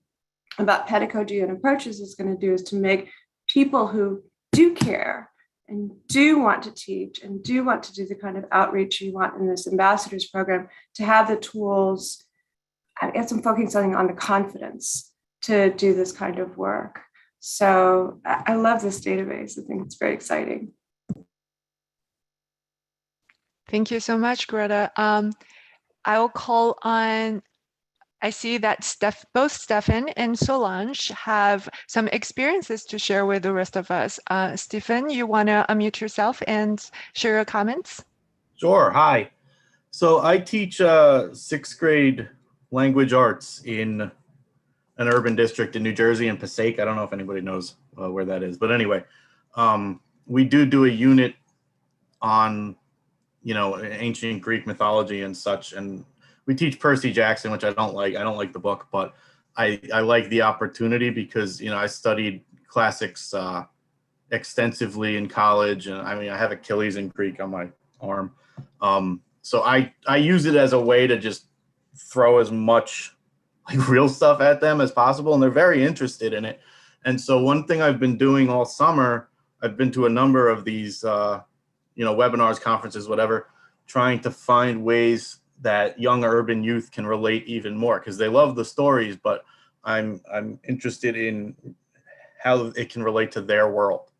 Speaker 17: about pedagogy and approaches is going to do is to make people who do care and do want to teach and do want to do the kind of outreach you want in this ambassadors program to have the tools. I guess I'm focusing on the confidence to do this kind of work. So I love this database. I think it's very exciting.
Speaker 15: Thank you so much, Greta. I will call on, I see that both Stefan and Solange have some experiences to share with the rest of us. Stefan, you want to unmute yourself and share your comments?
Speaker 18: Sure. Hi. So I teach 6th grade language arts in an urban district in New Jersey in Passaic. I don't know if anybody knows where that is, but anyway, we do a unit on, ancient Greek mythology and such, and we teach Percy Jackson, which I don't like. I don't like the book, but I like the opportunity because, I studied classics extensively in college. And I mean, I have Achilles in Greek on my arm. So I use it as a way to just throw as much real stuff at them as possible. And they're very interested in it. And so one thing I've been doing all summer, I've been to a number of these, webinars, conferences, whatever, trying to find ways that young urban youth can relate even more, because they love the stories, but I'm interested in how it can relate to their world.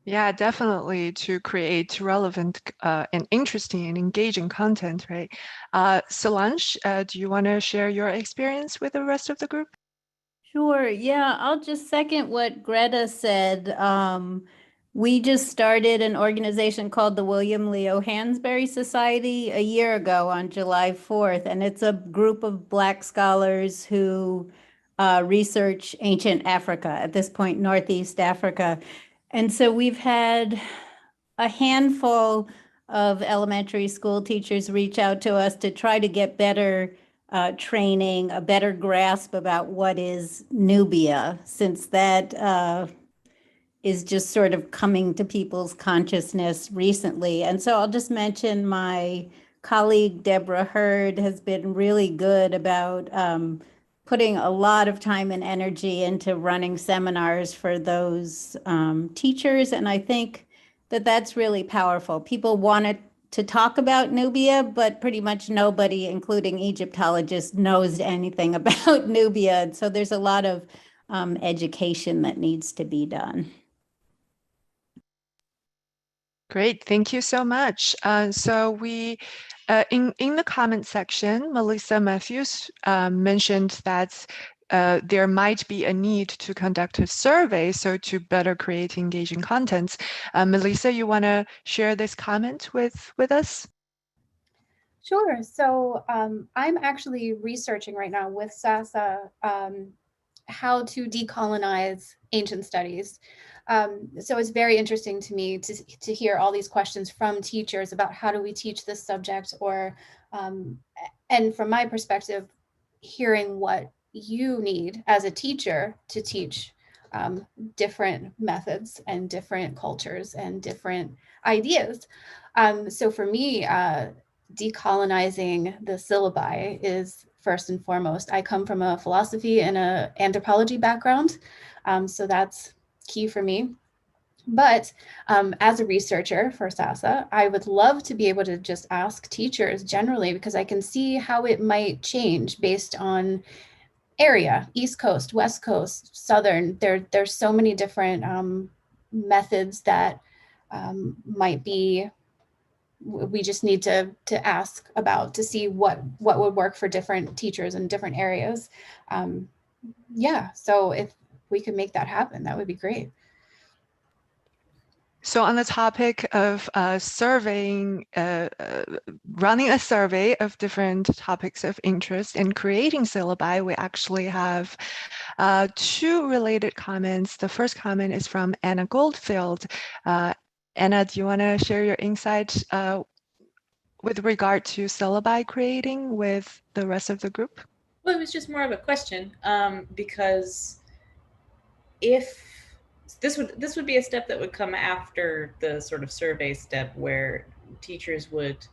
Speaker 15: Yeah, definitely, to create relevant and interesting and engaging content, right? Solange, do you want to share your experience with the rest of the group?
Speaker 19: Sure. Yeah, I'll just second what Greta said. We just started an organization called the William Leo Hansberry Society a year ago on July 4th, and it's a group of Black scholars who research ancient Africa, at this point, Northeast Africa. And so we've had a handful of elementary school teachers reach out to us to try to get better training, a better grasp about what is Nubia, since that is just sort of coming to people's consciousness recently. And so I'll just mention my colleague, Deborah Hurd, has been really good about putting a lot of time and energy into running seminars for those teachers. And I think that that's really powerful. People wanted to talk about Nubia, but pretty much nobody, including Egyptologists, knows anything about Nubia. And so there's a lot of education that needs to be done.
Speaker 15: Great, thank you so much. So we, in the comment section, Melissa Matthews mentioned that there might be a need to conduct a survey, so to better create engaging content. Melissa, you want to share this comment with us?
Speaker 20: Sure. So I'm actually researching right now with SASA how to decolonize ancient studies. So it's very interesting to me to hear all these questions from teachers about how do we teach this subject, or and from my perspective, hearing what you need as a teacher to teach different methods and different cultures and different ideas. So for me, decolonizing the syllabi is first and foremost. I come from a philosophy and an anthropology background, so that's key for me. But as a researcher for SASA, I would love to be able to just ask teachers generally, because I can see how it might change based on area, East Coast, West Coast, Southern. There's so many different methods that might be, we just need to ask about to see what would work for different teachers in different areas. Yeah, so if we could make that happen, that would be great.
Speaker 15: So on the topic of surveying, running a survey of different topics of interest and creating syllabi, we actually have two related comments. The first comment is from Anna Goldfield. Anna, do you want to share your insights with regard to syllabi creating with the rest of the group?
Speaker 21: Well, it was just more of a question, because if this would be a step that would come after the sort of survey step where teachers would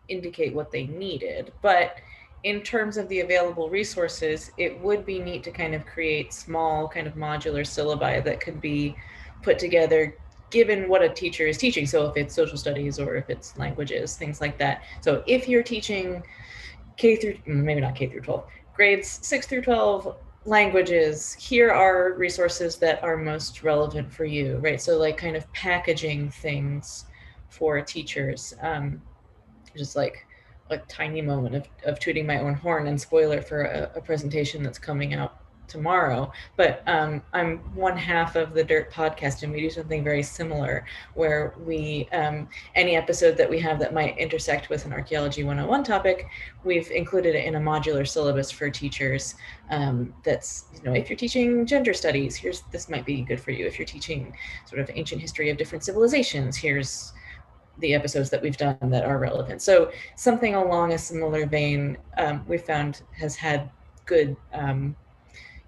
Speaker 21: indicate what they needed. But in terms of the available resources, it would be neat to kind of create small kind of modular syllabi that could be put together given what a teacher is teaching. So if it's social studies or if it's languages, things like that. So if you're teaching maybe not K through 12, grades 6 through 12, languages, here are resources that are most relevant for you, right? So like kind of packaging things for teachers, just like a tiny moment of tooting my own horn, and spoiler for a presentation that's coming out tomorrow. But I'm one half of the DIRT podcast, and we do something very similar where we, any episode that we have that might intersect with an Archaeology 101 topic, we've included it in a modular syllabus for teachers. That's, you know, if you're teaching gender studies, this might be good for you. If you're teaching sort of ancient history of different civilizations, here's the episodes that we've done that are relevant. So something along a similar vein, we found has had good,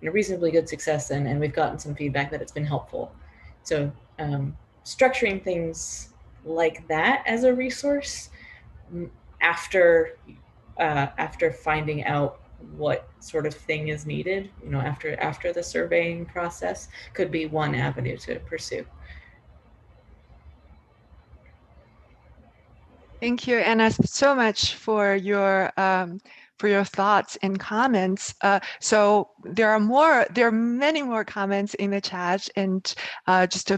Speaker 21: reasonably good success, and we've gotten some feedback that it's been helpful. So structuring things like that as a resource after finding out what sort of thing is needed, after the surveying process, could be one avenue to pursue.
Speaker 15: Thank you, Anna, so much for your thoughts and comments. So there are many more comments in the chat, and just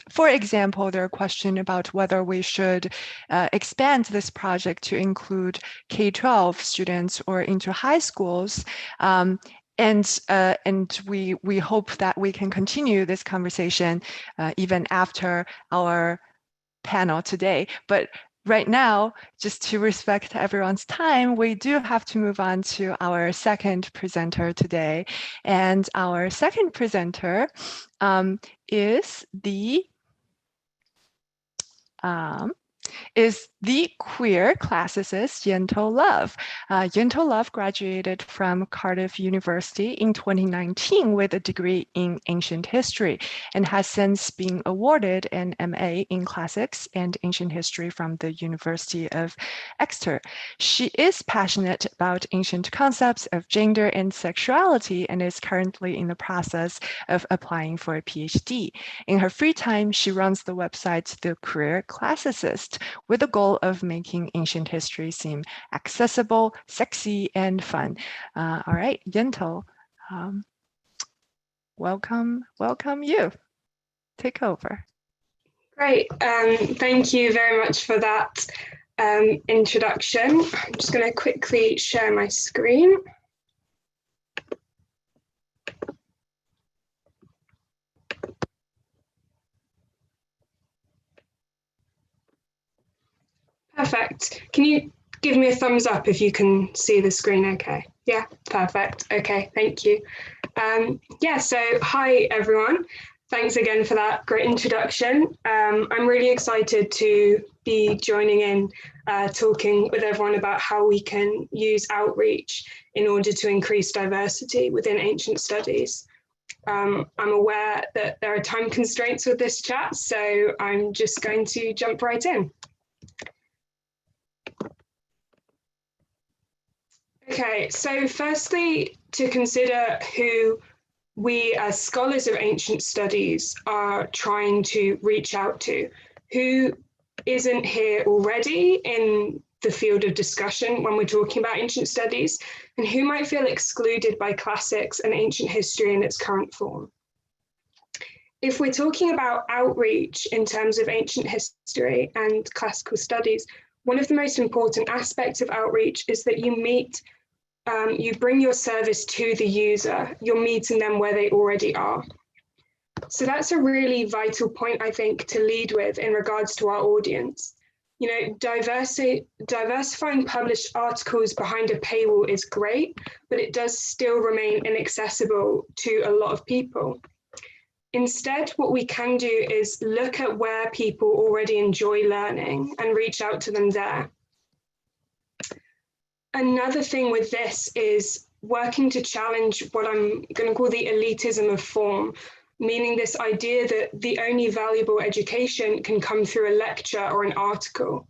Speaker 15: for example, there are questions about whether we should expand this project to include K-12 students or into high schools. And we hope that we can continue this conversation even after our panel today. But right now, just to respect everyone's time, we do have to move on to our second presenter today. And our second presenter is the queer classicist Yentl Love. Yentl Love graduated from Cardiff University in 2019 with a degree in ancient history and has since been awarded an MA in classics and ancient history from the University of Exeter. She is passionate about ancient concepts of gender and sexuality and is currently in the process of applying for a PhD. In her free time, she runs the website The Queer Classicist with the goal of making ancient history seem accessible, sexy, and fun. All right, Yentl, welcome you. Take over.
Speaker 4: Great, thank you very much for that introduction. I'm just going to quickly share my screen. Perfect. Can you give me a thumbs up if you can see the screen okay? Yeah, perfect. Okay, thank you. Yeah, so hi everyone. Thanks again for that great introduction. I'm really excited to be joining in, talking with everyone about how we can use outreach in order to increase diversity within ancient studies. I'm aware that there are time constraints with this chat, so I'm just going to jump right in. Okay, so firstly, to consider who we as scholars of ancient studies are trying to reach out to, who isn't here already in the field of discussion when we're talking about ancient studies, and who might feel excluded by classics and ancient history in its current form. If we're talking about outreach in terms of ancient history and classical studies, one of the most important aspects of outreach is that you meet you bring your service to the user. You're meeting them where they already are. So that's a really vital point, I think, to lead with in regards to our audience. You know, diversifying published articles behind a paywall is great, but it does still remain inaccessible to a lot of people. Instead, what we can do is look at where people already enjoy learning and reach out to them there. Another thing with this is working to challenge what I'm going to call the elitism of form, meaning this idea that the only valuable education can come through a lecture or an article.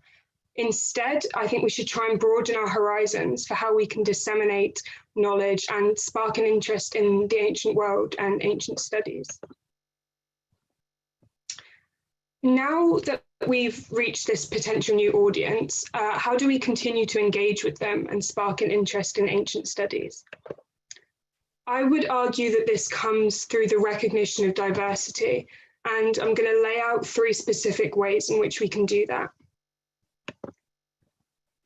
Speaker 4: Instead, I think we should try and broaden our horizons for how we can disseminate knowledge and spark an interest in the ancient world and ancient studies. Now that we've reached this potential new audience, how do we continue to engage with them and spark an interest in ancient studies? I would argue that this comes through the recognition of diversity, and I'm going to lay out 3 specific ways in which we can do that.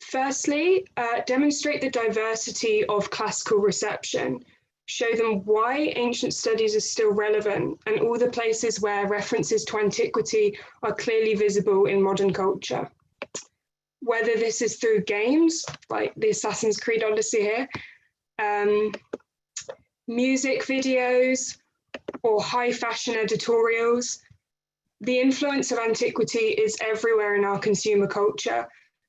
Speaker 4: Firstly, demonstrate the diversity of classical reception. Show them why ancient studies are still relevant and all the places where references to antiquity are clearly visible in modern culture. Whether this is through games, like the Assassin's Creed Odyssey here, music videos, or high fashion editorials, the influence of antiquity is everywhere in our consumer culture,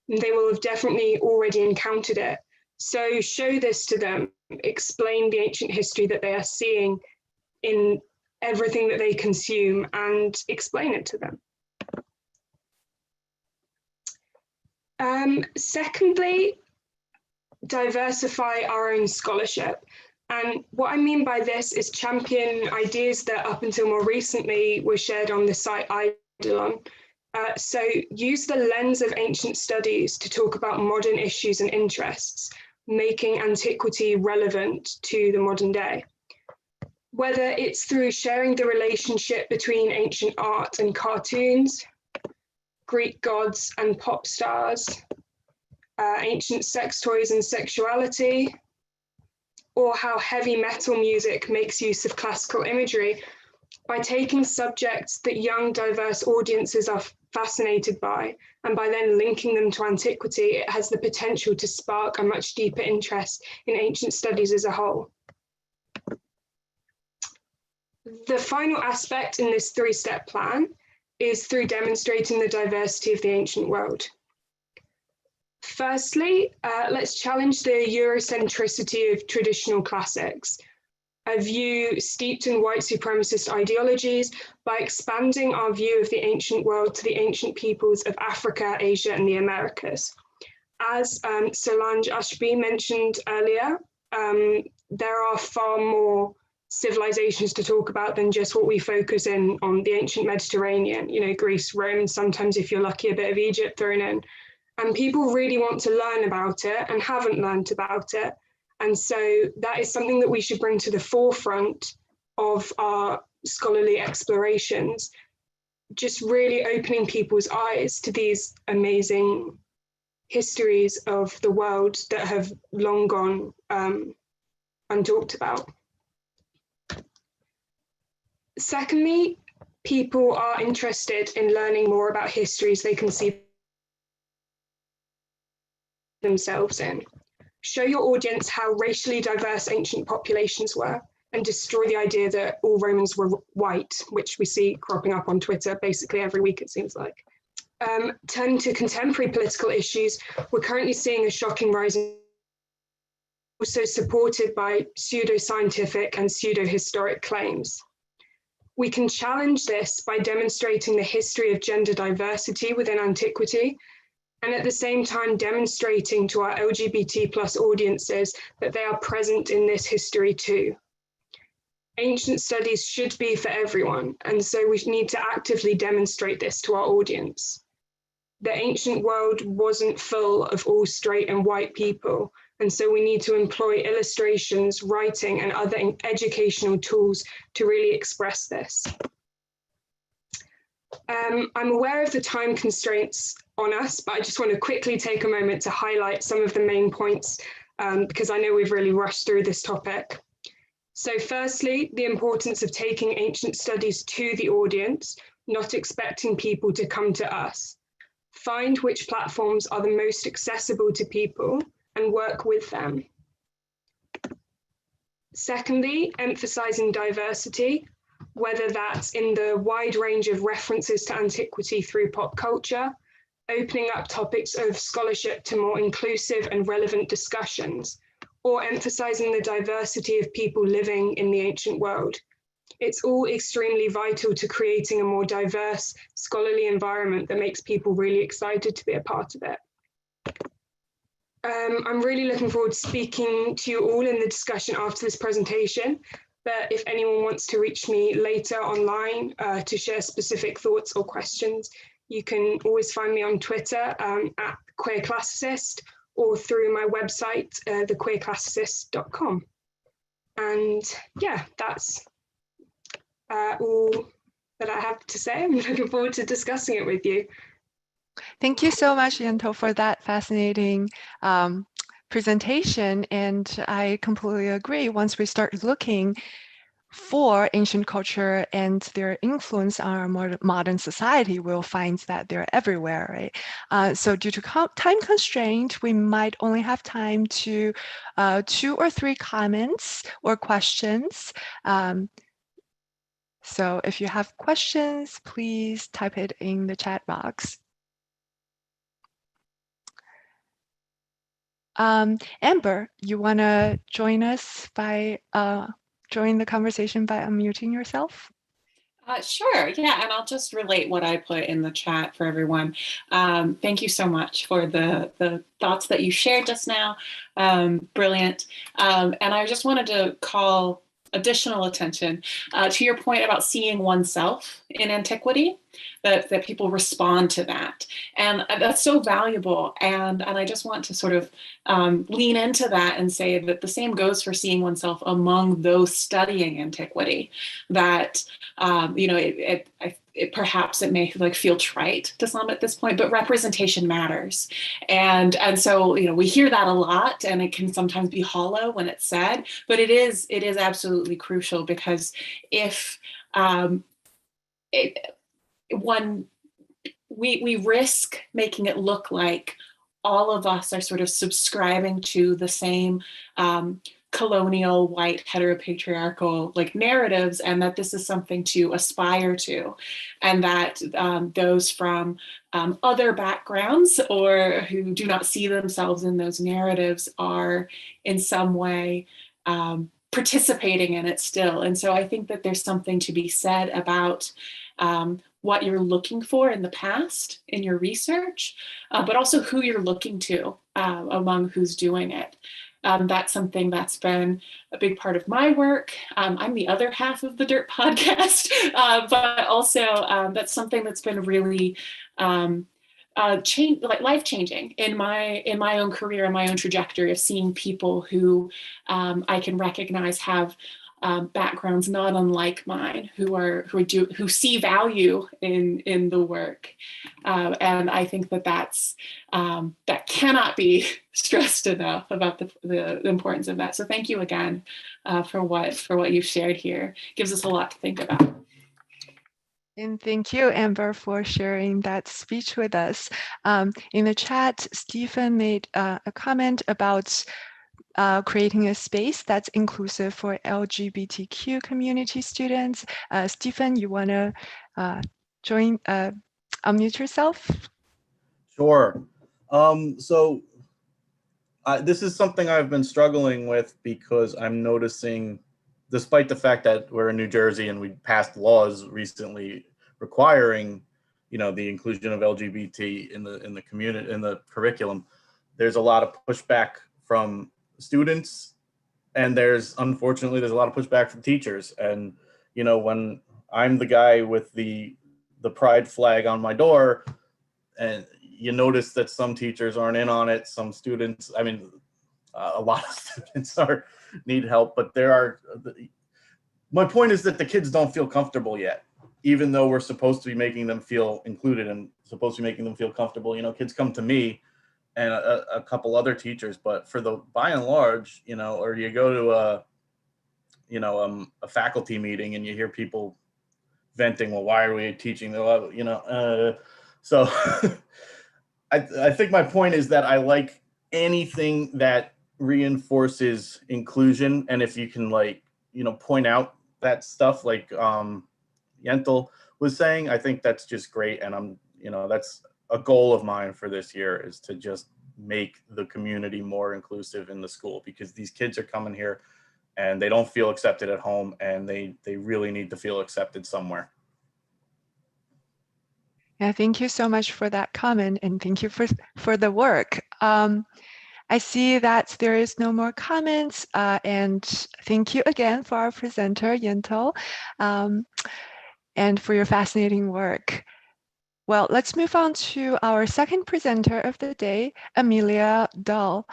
Speaker 4: and they will have definitely already encountered it. So show this to them, explain the ancient history that they are seeing in everything that they consume and explain it to them. Secondly, diversify our own scholarship. And what I mean by this is champion ideas that up until more recently were shared on the site Eidolon. So use the lens of ancient studies to talk about modern issues and interests, making antiquity relevant to the modern day. Whether it's through sharing the relationship between ancient art and cartoons, Greek gods and pop stars, ancient sex toys and sexuality, or how heavy metal music makes use of classical imagery, by taking subjects that young, diverse audiences are fascinated by, and by then linking them to antiquity, it has the potential to spark a much deeper interest in ancient studies as a whole. The final aspect in this 3-step plan is through demonstrating the diversity of the ancient world. Firstly, let's challenge the Eurocentricity of traditional classics, a view steeped in white supremacist ideologies, by expanding our view of the ancient world to the ancient peoples of Africa, Asia, and the Americas. As Solange Ashby mentioned earlier, there are far more civilizations to talk about than just what we focus in on the ancient Mediterranean, you know, Greece, Rome, and sometimes if you're lucky, a bit of Egypt thrown in. And people really want to learn about it and haven't learned about it. And so that is something that we should bring to the forefront of our scholarly explorations, just really opening people's eyes to these amazing histories of the world that have long gone untalked about. Secondly, people are interested in learning more about histories they can see themselves in. Show your audience how racially diverse ancient populations were and destroy the idea that all Romans were white, which we see cropping up on Twitter basically every week, it seems like. Turning to contemporary political issues, we're currently seeing a shocking rise in, also supported by pseudo-scientific and pseudo-historic claims. We can challenge this by demonstrating the history of gender diversity within antiquity, and at the same time demonstrating to our LGBT+ audiences that they are present in this history too. Ancient studies should be for everyone, and so we need to actively demonstrate this to our audience. The ancient world wasn't full of all straight and white people, and so we need to employ illustrations, writing, and other educational tools to really express this. I'm aware of the time constraints on us, but I just want to quickly take a moment to highlight some of the main points because I know we've really rushed through this topic. So firstly, the importance of taking ancient studies to the audience, not expecting people to come to us. Find which platforms are the most accessible to people and work with them. Secondly, emphasizing diversity, whether that's in the wide range of references to antiquity through pop culture, opening up topics of scholarship to more inclusive and relevant discussions, or emphasizing the diversity of people living in the ancient world. It's all extremely vital to creating a more diverse scholarly environment that makes people really excited to be a part of it. I'm really looking forward to speaking to you all in the discussion after this presentation, but if anyone wants to reach me later online to share specific thoughts or questions, you can always find me on Twitter at 𝒀RClassicist or through my website, thequeerclassicist.com. And yeah, that's all that I have to say. I'm looking forward to discussing it with you.
Speaker 15: Thank you so much, Yanto, for that fascinating presentation. And I completely agree. Once we start looking for ancient culture and their influence on our more modern society, we'll find that they're everywhere, right? So due to time constraint, we might only have time to 2 or 3 comments or questions. So if you have questions, please type it in the chat box. Amber, you want to join us by join the conversation by unmuting yourself?
Speaker 5: Sure, yeah, and I'll just relate what I put in the chat for everyone. Thank you so much for the thoughts that you shared just now. Brilliant. And I just wanted to call additional attention to your point about seeing oneself in antiquity, that people respond to that. And that's so valuable. And I just want to sort of lean into that and say that the same goes for seeing oneself among those studying antiquity, that, you know, perhaps it may like feel trite to some at this point, but representation matters. And so, you know, we hear that a lot and it can sometimes be hollow when it's said, but it is absolutely crucial, because if we risk making it look like all of us are sort of subscribing to the same colonial, white, heteropatriarchal like narratives, and that this is something to aspire to, and that those from other backgrounds or who do not see themselves in those narratives are in some way participating in it still. And so I think that there's something to be said about what you're looking for in the past in your research, but also who you're looking to among who's doing it. That's something that's been a big part of my work. I'm the other half of the Dirt podcast, but also that's something that's been really life-changing in my own career and my own trajectory of seeing people who I can recognize have backgrounds not unlike mine, who see value in the work, and I think that cannot be stressed enough about the importance of that. So thank you again for what you've shared here. It gives us a lot to think about.
Speaker 15: And thank you, Amber, for sharing that speech with us. In the chat, Stephen made a comment about creating a space that's inclusive for LGBTQ community students. Stephen, you want to unmute yourself?
Speaker 18: Sure. So this is something I've been struggling with because I'm noticing, despite the fact that we're in New Jersey and we passed laws recently requiring, the inclusion of LGBT in the community, in the curriculum, there's a lot of pushback from students, and unfortunately there's a lot of pushback from teachers. And when I'm the guy with the pride flag on my door, and you notice that some teachers aren't in on it, some students, a lot of students need help, but my point is that the kids don't feel comfortable yet, even though we're supposed to be making them feel included and supposed to be making them feel comfortable. Kids come to me and a couple other teachers, but by and large, or you go to a faculty meeting and you hear people venting, well, why are we teaching? So I think my point is that I like anything that reinforces inclusion. And if you can point out that stuff like Yentl was saying, I think that's just great. And that's a goal of mine for this year, is to just make the community more inclusive in the school, because these kids are coming here and they don't feel accepted at home, and they really need to feel accepted somewhere.
Speaker 15: Yeah, thank you so much for that comment, and thank you for the work. I see that there is no more comments, and thank you again for our presenter, Yentl, and for your fascinating work. Well, let's move on to our second presenter of the day, Amelia Dahl.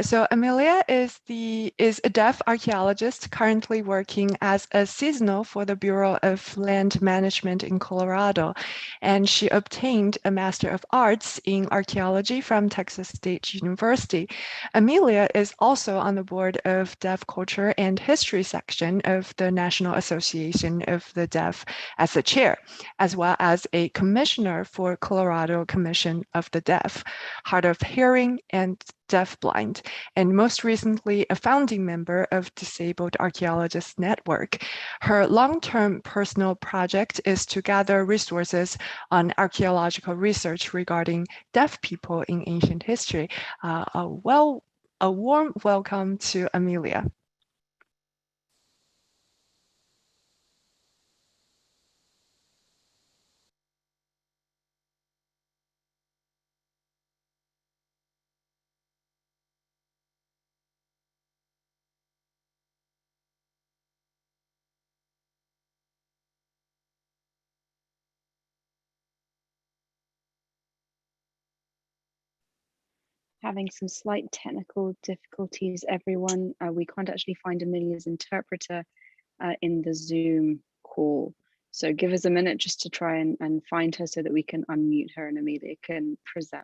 Speaker 15: So Amelia is a deaf archaeologist currently working as a seasonal for the Bureau of Land Management in Colorado, and she obtained a Master of Arts in Archaeology from Texas State University. Amelia is also on the board of Deaf Culture and History section of the National Association of the Deaf as the chair, as well as a commissioner for Colorado Commission of the Deaf, Hard of Hearing, and Deafblind, and most recently a founding member of Disabled Archaeologists Network. Her long-term personal project is to gather resources on archaeological research regarding deaf people in ancient history. A warm welcome to Amelia.
Speaker 2: Having some slight technical difficulties, everyone. We can't actually find Amelia's interpreter in the Zoom call. So give us a minute just to try and find her so that we can unmute her and Amelia can present.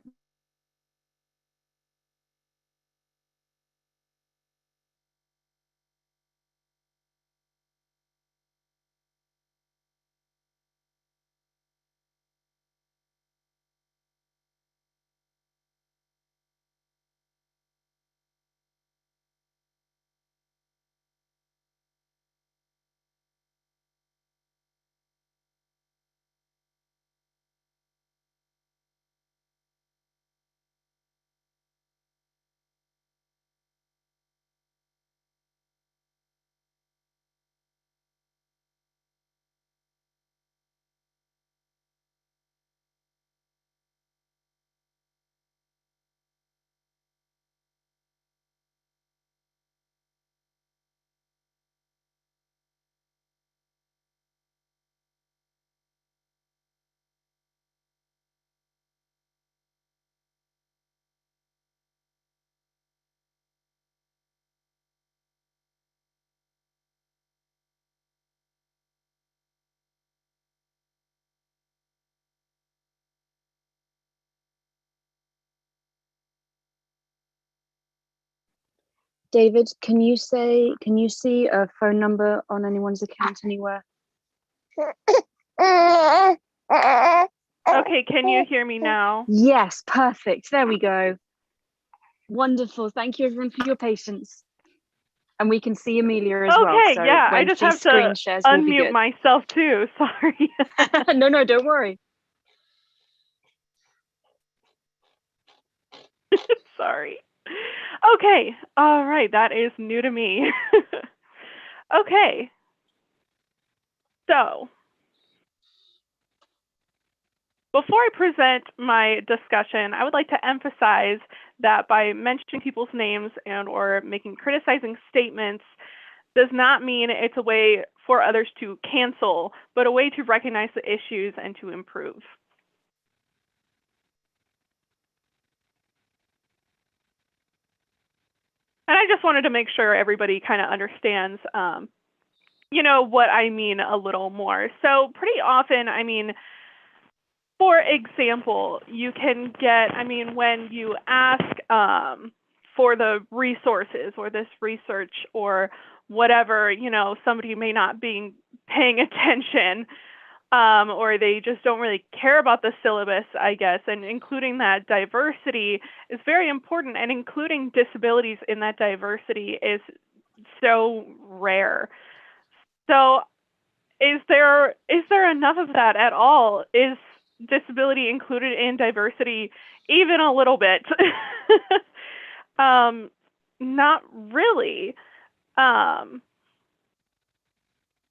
Speaker 2: David, can you see a phone number on anyone's account anywhere?
Speaker 6: Okay, can you hear me now?
Speaker 2: Yes, perfect. There we go. Wonderful. Thank you everyone for your patience. And we can see Amelia as well.
Speaker 6: Okay,
Speaker 2: So
Speaker 6: yeah, I
Speaker 2: when
Speaker 6: just
Speaker 2: she
Speaker 6: have
Speaker 2: screen
Speaker 6: to
Speaker 2: shares, we'll be
Speaker 6: unmute
Speaker 2: good.
Speaker 6: myself too. Sorry.
Speaker 2: No, don't worry.
Speaker 6: Sorry. Okay, all right, that is new to me. Okay, so before I present my discussion, I would like to emphasize that by mentioning people's names and or making criticizing statements does not mean it's a way for others to cancel, but a way to recognize the issues and to improve. And I just wanted to make sure everybody kind of understands, you know, what I mean a little more. So pretty often, I mean, for example, you can get, I mean, when you ask for the resources or this research or whatever, you know, somebody may not be paying attention or they just don't really care about the syllabus, I guess, and including that diversity is very important, and including disabilities in that diversity is so rare. So is there enough of that at all? Is disability included in diversity even a little bit? Not really.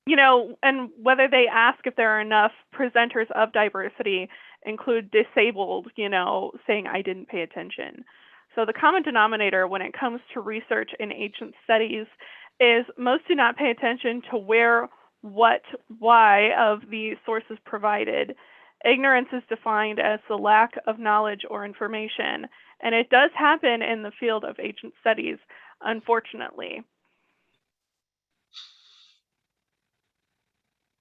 Speaker 6: You know, and whether they ask if there are enough presenters of diversity include disabled, you know, saying I didn't pay attention. So the common denominator when it comes to research in ancient studies is most do not pay attention to where, what, why of the sources provided. Ignorance is defined as the lack of knowledge or information, and it does happen in the field of ancient studies, unfortunately.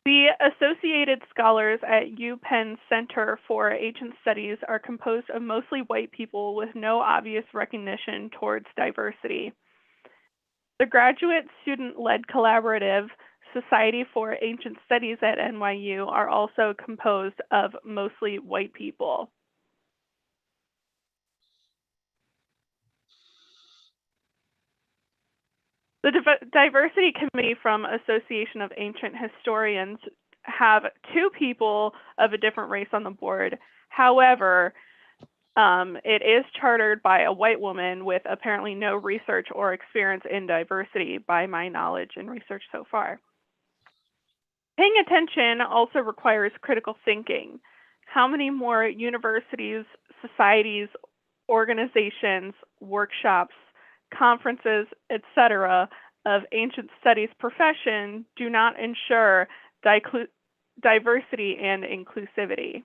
Speaker 6: The associated scholars at UPenn Center for Ancient Studies are composed of mostly white people with no obvious recognition towards diversity. The graduate student-led collaborative Society for Ancient Studies at NYU are also composed of mostly white people. The Diversity Committee from Association of Ancient Historians have 2 people of a different race on the board. However, it is chartered by a white woman with apparently no research or experience in diversity, by my knowledge and research so far. Paying attention also requires critical thinking. How many more universities, societies, organizations, workshops, conferences, etc., of ancient studies profession do not ensure diversity and inclusivity?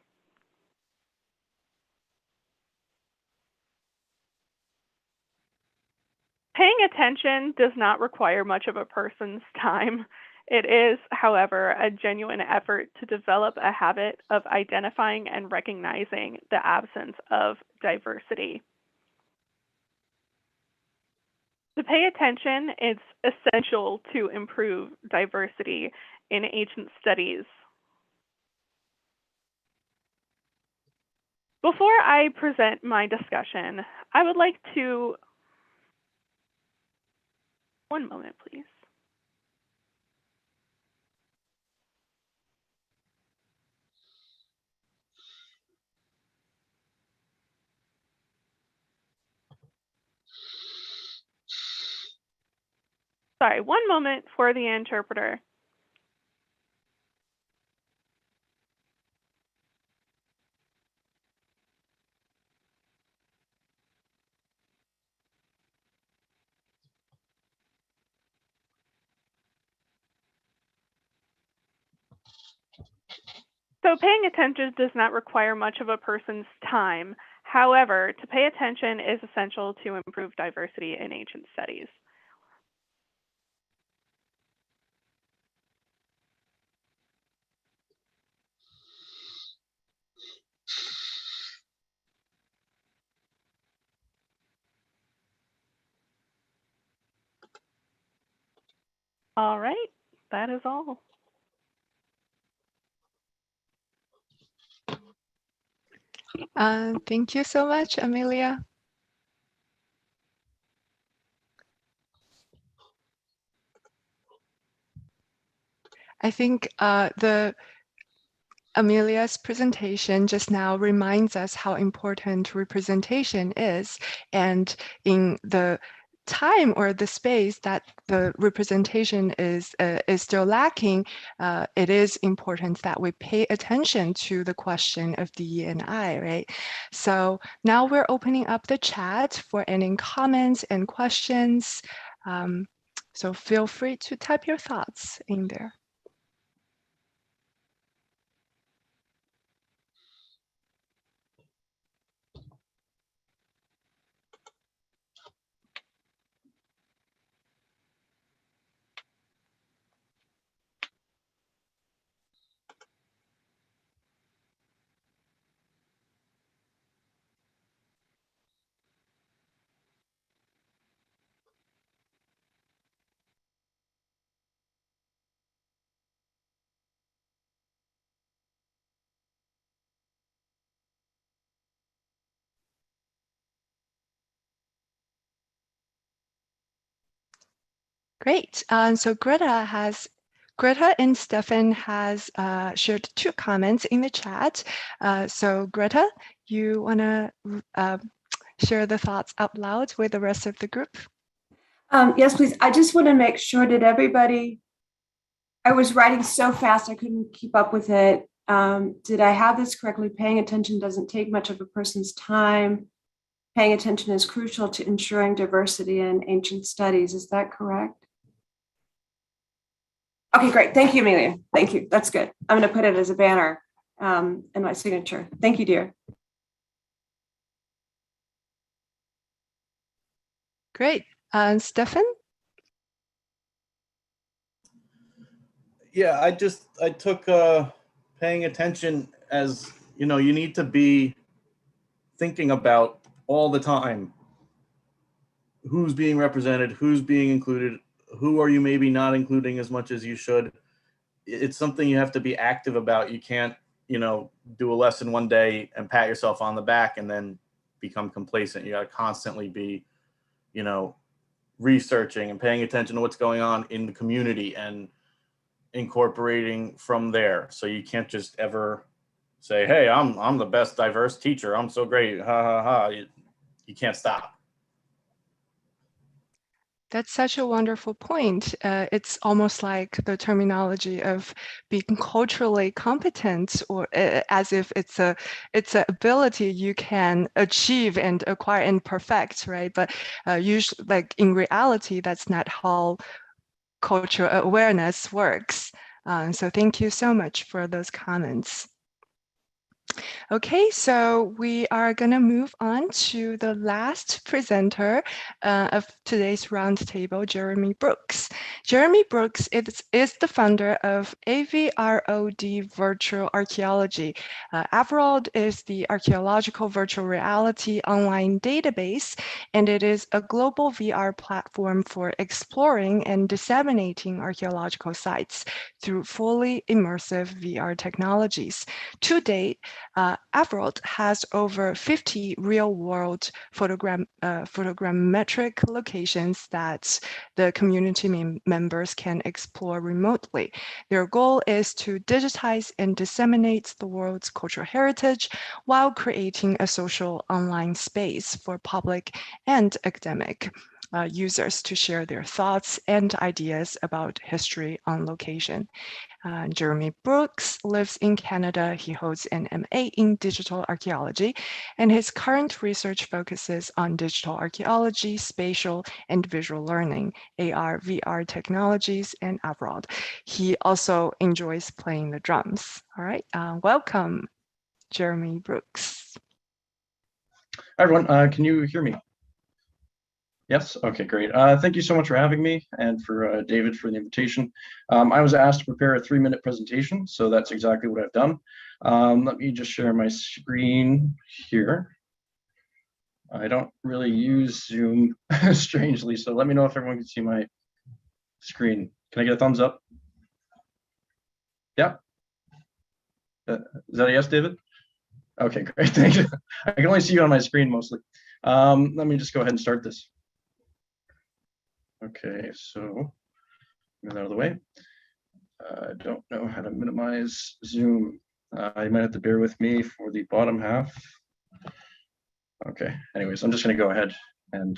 Speaker 6: Paying attention does not require much of a person's time. It is, however, a genuine effort to develop a habit of identifying and recognizing the absence of diversity. To pay attention is essential to improve diversity in ancient studies. Before I present my discussion, I would like to, one moment, please. Sorry, one moment for the interpreter. So paying attention does not require much of a person's time. However, to pay attention is essential to improve diversity in ancient studies. All right, that is all.
Speaker 15: Thank you so much, Amelia. I think Amelia's presentation just now reminds us how important representation is, and in the time or the space that the representation is still lacking, it is important that we pay attention to the question of DE&I, right? So now we're opening up the chat for any comments and questions. So feel free to type your thoughts in there. Great. So Greta and Stefan has shared 2 comments in the chat. So Greta, you want to share the thoughts out loud with the rest of the group?
Speaker 17: Yes, please. I just want to make sure that everybody, I was writing so fast I couldn't keep up with it. Did I have this correctly? Paying attention doesn't take much of a person's time. Paying attention is crucial to ensuring diversity in ancient studies. Is that correct? Okay, great. Thank you, Amelia. Thank you. That's good. I'm going to put it as a banner in my signature. Thank you, dear.
Speaker 15: Great. Stefan?
Speaker 18: Yeah, I took paying attention as, you know, you need to be thinking about all the time who's being represented, who's being included, who are you maybe not including as much as you should. It's something you have to be active about. You can't, you know, do a lesson one day and pat yourself on the back and then become complacent. You got to constantly be, you know, researching and paying attention to what's going on in the community and incorporating from there. So you can't just ever say, hey, I'm the best diverse teacher, I'm so great, ha ha ha. You can't stop.
Speaker 15: That's such a wonderful point. It's almost like the terminology of being culturally competent, or as if it's an ability you can achieve and acquire and perfect, right? But usually, like in reality, that's not how cultural awareness works. So thank you so much for those comments. Okay, so we are going to move on to the last presenter of today's roundtable, Jeremy Brooks. Jeremy Brooks is the founder of AVROD Virtual Archaeology. AVROD is the Archaeological Virtual Reality Online Database, and it is a global VR platform for exploring and disseminating archaeological sites through fully immersive VR technologies. To date, AVROD has over 50 real-world photogrammetric locations that the community members can explore remotely. Their goal is to digitize and disseminate the world's cultural heritage while creating a social online space for public and academic users to share their thoughts and ideas about history on location. Jeremy Brooks lives in Canada. He holds an MA in digital archaeology, and his current research focuses on digital archaeology, spatial and visual learning, AR, VR technologies, and AVROD. He also enjoys playing the drums. All right, welcome, Jeremy Brooks.
Speaker 7: Hi, everyone. Can you hear me? Yes. Okay, great. Thank you so much for having me, and for David for the invitation. I was asked to prepare a 3-minute presentation, so that's exactly what I've done. Let me just share my screen here. I don't really use Zoom, strangely, so let me know if everyone can see my screen. Can I get a thumbs up? Yeah. Is that a yes, David? Okay, great. Thank you. I can only see you on my screen mostly. Let me just go ahead and start this. Okay, so get that out of the way. I don't know how to minimize Zoom. You might have to bear with me for the bottom half. Okay, anyways, I'm just going to go ahead and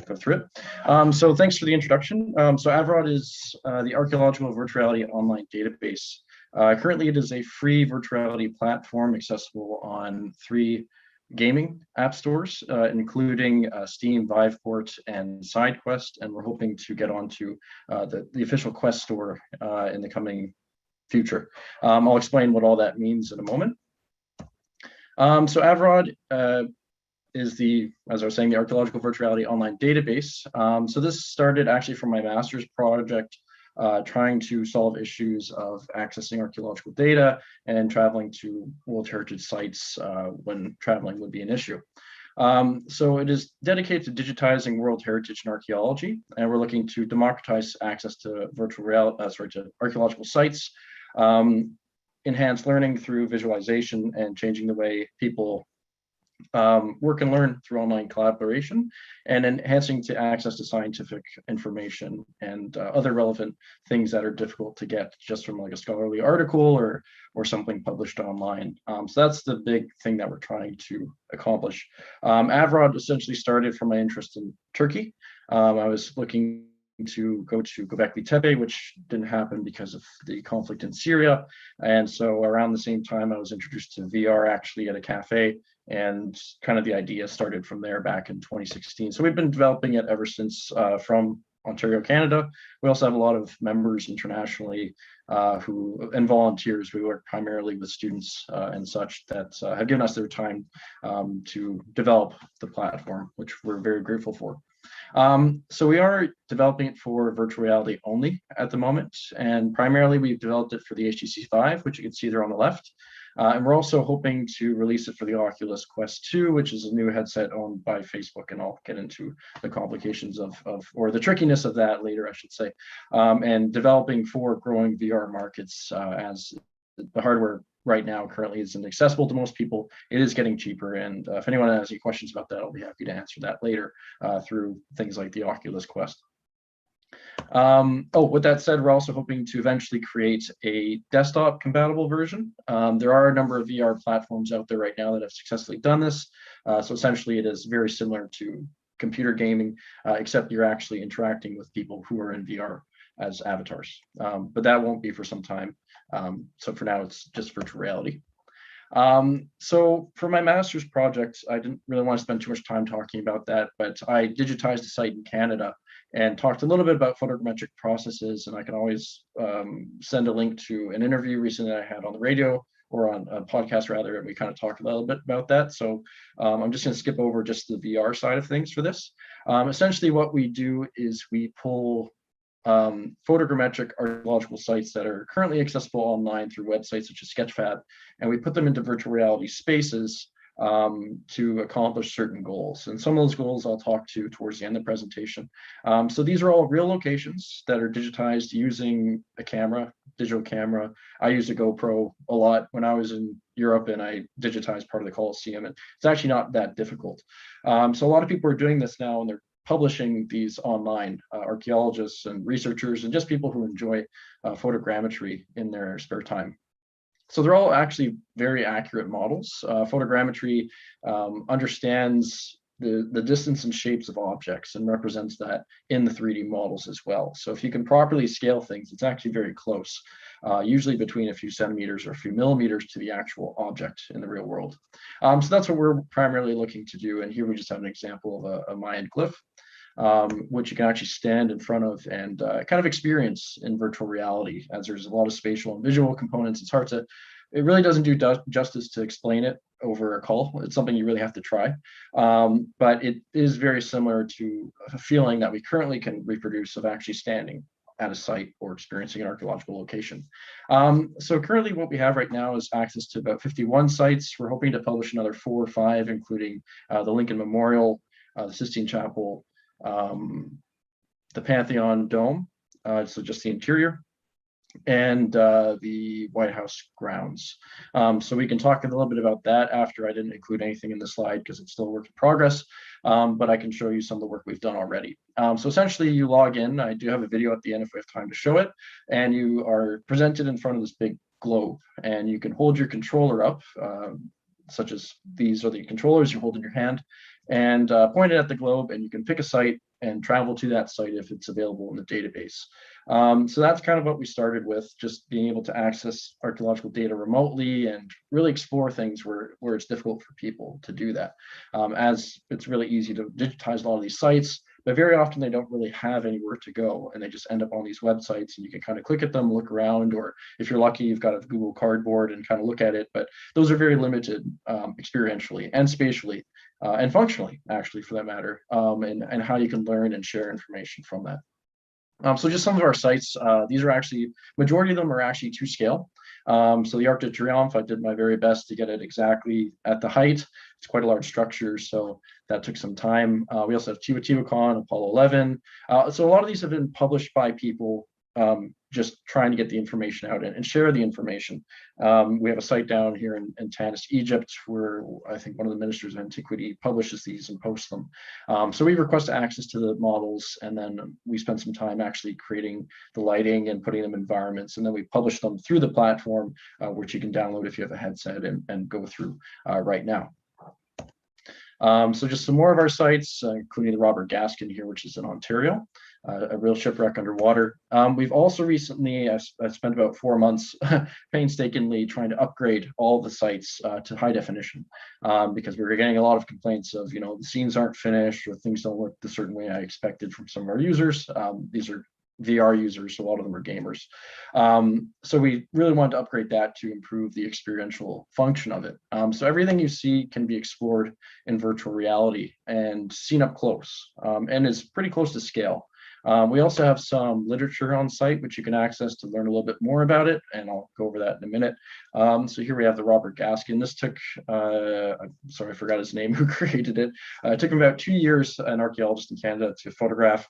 Speaker 7: go through it. So thanks for the introduction. So AVROD is the Archaeological Virtual Reality Online Database. Currently, it is a free virtual reality platform accessible on 3 gaming app stores, including Steam, Viveport, and SideQuest, and we're hoping to get onto the official Quest store in the coming future. I'll explain what all that means in a moment. So AVROD is the, as I was saying, the Archaeological Virtual Reality Online Database. So this started actually from my master's project, trying to solve issues of accessing archaeological data and traveling to World Heritage sites when traveling would be an issue. So it is dedicated to digitizing World Heritage and archaeology, and we're looking to democratize access to to archaeological sites, enhance learning through visualization, and changing the way people work and learn through online collaboration, and enhancing to access to scientific information and other relevant things that are difficult to get just from like a scholarly article or something published online. So that's the big thing that we're trying to accomplish. AVROD essentially started from my interest in Turkey. I was looking to go to Göbekli Tepe, which didn't happen because of the conflict in Syria. And so around the same time, I was introduced to VR actually at a cafe, and kind of the idea started from there back in 2016. So we've been developing it ever since from Ontario, Canada. We also have a lot of members internationally and volunteers. We work primarily with students and such that have given us their time to develop the platform, which we're very grateful for. So we are developing it for virtual reality only at the moment, and primarily we've developed it for the HTC Vive, which you can see there on the left. And we're also hoping to release it for the Oculus Quest 2, which is a new headset owned by Facebook, and I'll get into the complications or the trickiness of that later, I should say, and developing for growing VR markets as the hardware right now currently isn't accessible to most people. It is getting cheaper, and if anyone has any questions about that, I'll be happy to answer that later through things like the Oculus Quest. With that said, we're also hoping to eventually create a desktop compatible version. There are a number of VR platforms out there right now that have successfully done this. So essentially it is very similar to computer gaming, except you're actually interacting with people who are in VR as avatars. But that won't be for some time. So for now, it's just virtual reality. So for my master's project, I didn't really want to spend too much time talking about that, but I digitized a site in Canada and talked a little bit about photogrammetric processes, and I can always send a link to an interview recently that I had on the radio, or on a podcast rather, and we kind of talked a little bit about that. So I'm just going to skip over just the VR side of things for this. Essentially what we do is we pull photogrammetric archaeological sites that are currently accessible online through websites such as Sketchfab, and we put them into virtual reality spaces to accomplish certain goals. And some of those goals I'll talk to towards the end of the presentation. So these are all real locations that are digitized using a camera, digital camera. I used a GoPro a lot when I was in Europe, and I digitized part of the Colosseum, and it's actually not that difficult. So a lot of people are doing this now, and they're publishing these online, archaeologists and researchers and just people who enjoy photogrammetry in their spare time. So they're all actually very accurate models. Photogrammetry understands the distance and shapes of objects and represents that in the 3D models as well. So if you can properly scale things, it's actually very close, usually between a few centimeters or a few millimeters to the actual object in the real world. So that's what we're primarily looking to do. And here we just have an example of a Mayan glyph, which you can actually stand in front of and kind of experience in virtual reality, as there's a lot of spatial and visual components. It's hard to, it really doesn't do justice to explain it over a call. It's something you really have to try. But it is very similar to a feeling that we currently can reproduce of actually standing at a site or experiencing an archaeological location. So currently what we have right now is access to about 51 sites. We're hoping to publish another 4 or 5, including the Lincoln Memorial, the Sistine Chapel, the Pantheon Dome, so just the interior, and the White House grounds. So we can talk a little bit about that after. I didn't include anything in the slide because it's still a work in progress, but I can show you some of the work we've done already. So essentially you log in. I do have a video at the end if we have time to show it, and you are presented in front of this big globe, and you can hold your controller up, such as these are the controllers you hold in your hand, and point it at the globe, and you can pick a site and travel to that site if it's available in the database. So that's kind of what we started with, just being able to access archaeological data remotely and really explore things where it's difficult for people to do that. As it's really easy to digitize a lot of these sites, but very often they don't really have anywhere to go, and they just end up on these websites, and you can kind of click at them, look around, or if you're lucky, you've got a Google Cardboard and kind of look at it, but those are very limited experientially and spatially. And functionally, actually, for that matter, and how you can learn and share information from that. So just some of our sites, these are actually, majority of them are actually to scale. So the Arc de Triomphe, I did my very best to get it exactly at the height. It's quite a large structure, so that took some time. We also have Teotihuacan, Apollo 11. So a lot of these have been published by people just trying to get the information out and share the information. We have a site down here in Tanis, Egypt, where I think one of the ministers of antiquity publishes these and posts them. So we request access to the models, and then we spend some time actually creating the lighting and putting them in environments, and then we publish them through the platform, which you can download if you have a headset and go through right now. So just some more of our sites, including the Robert Gaskin here, which is in Ontario. A real shipwreck underwater. We've also recently, I've spent about 4 months painstakingly trying to upgrade all the sites to high definition, because we were getting a lot of complaints of, the scenes aren't finished or things don't look the certain way I expected from some of our users. These are VR users, so a lot of them are gamers. So we really wanted to upgrade that to improve the experiential function of it. So everything you see can be explored in virtual reality and seen up close, and is pretty close to scale. We also have some literature on site, which you can access to learn a little bit more about it, and I'll go over that in a minute. So here we have the Robert Gaskin. This took, I'm sorry, I forgot his name, who created it. It took him about 2 years, an archaeologist in Canada, to photograph,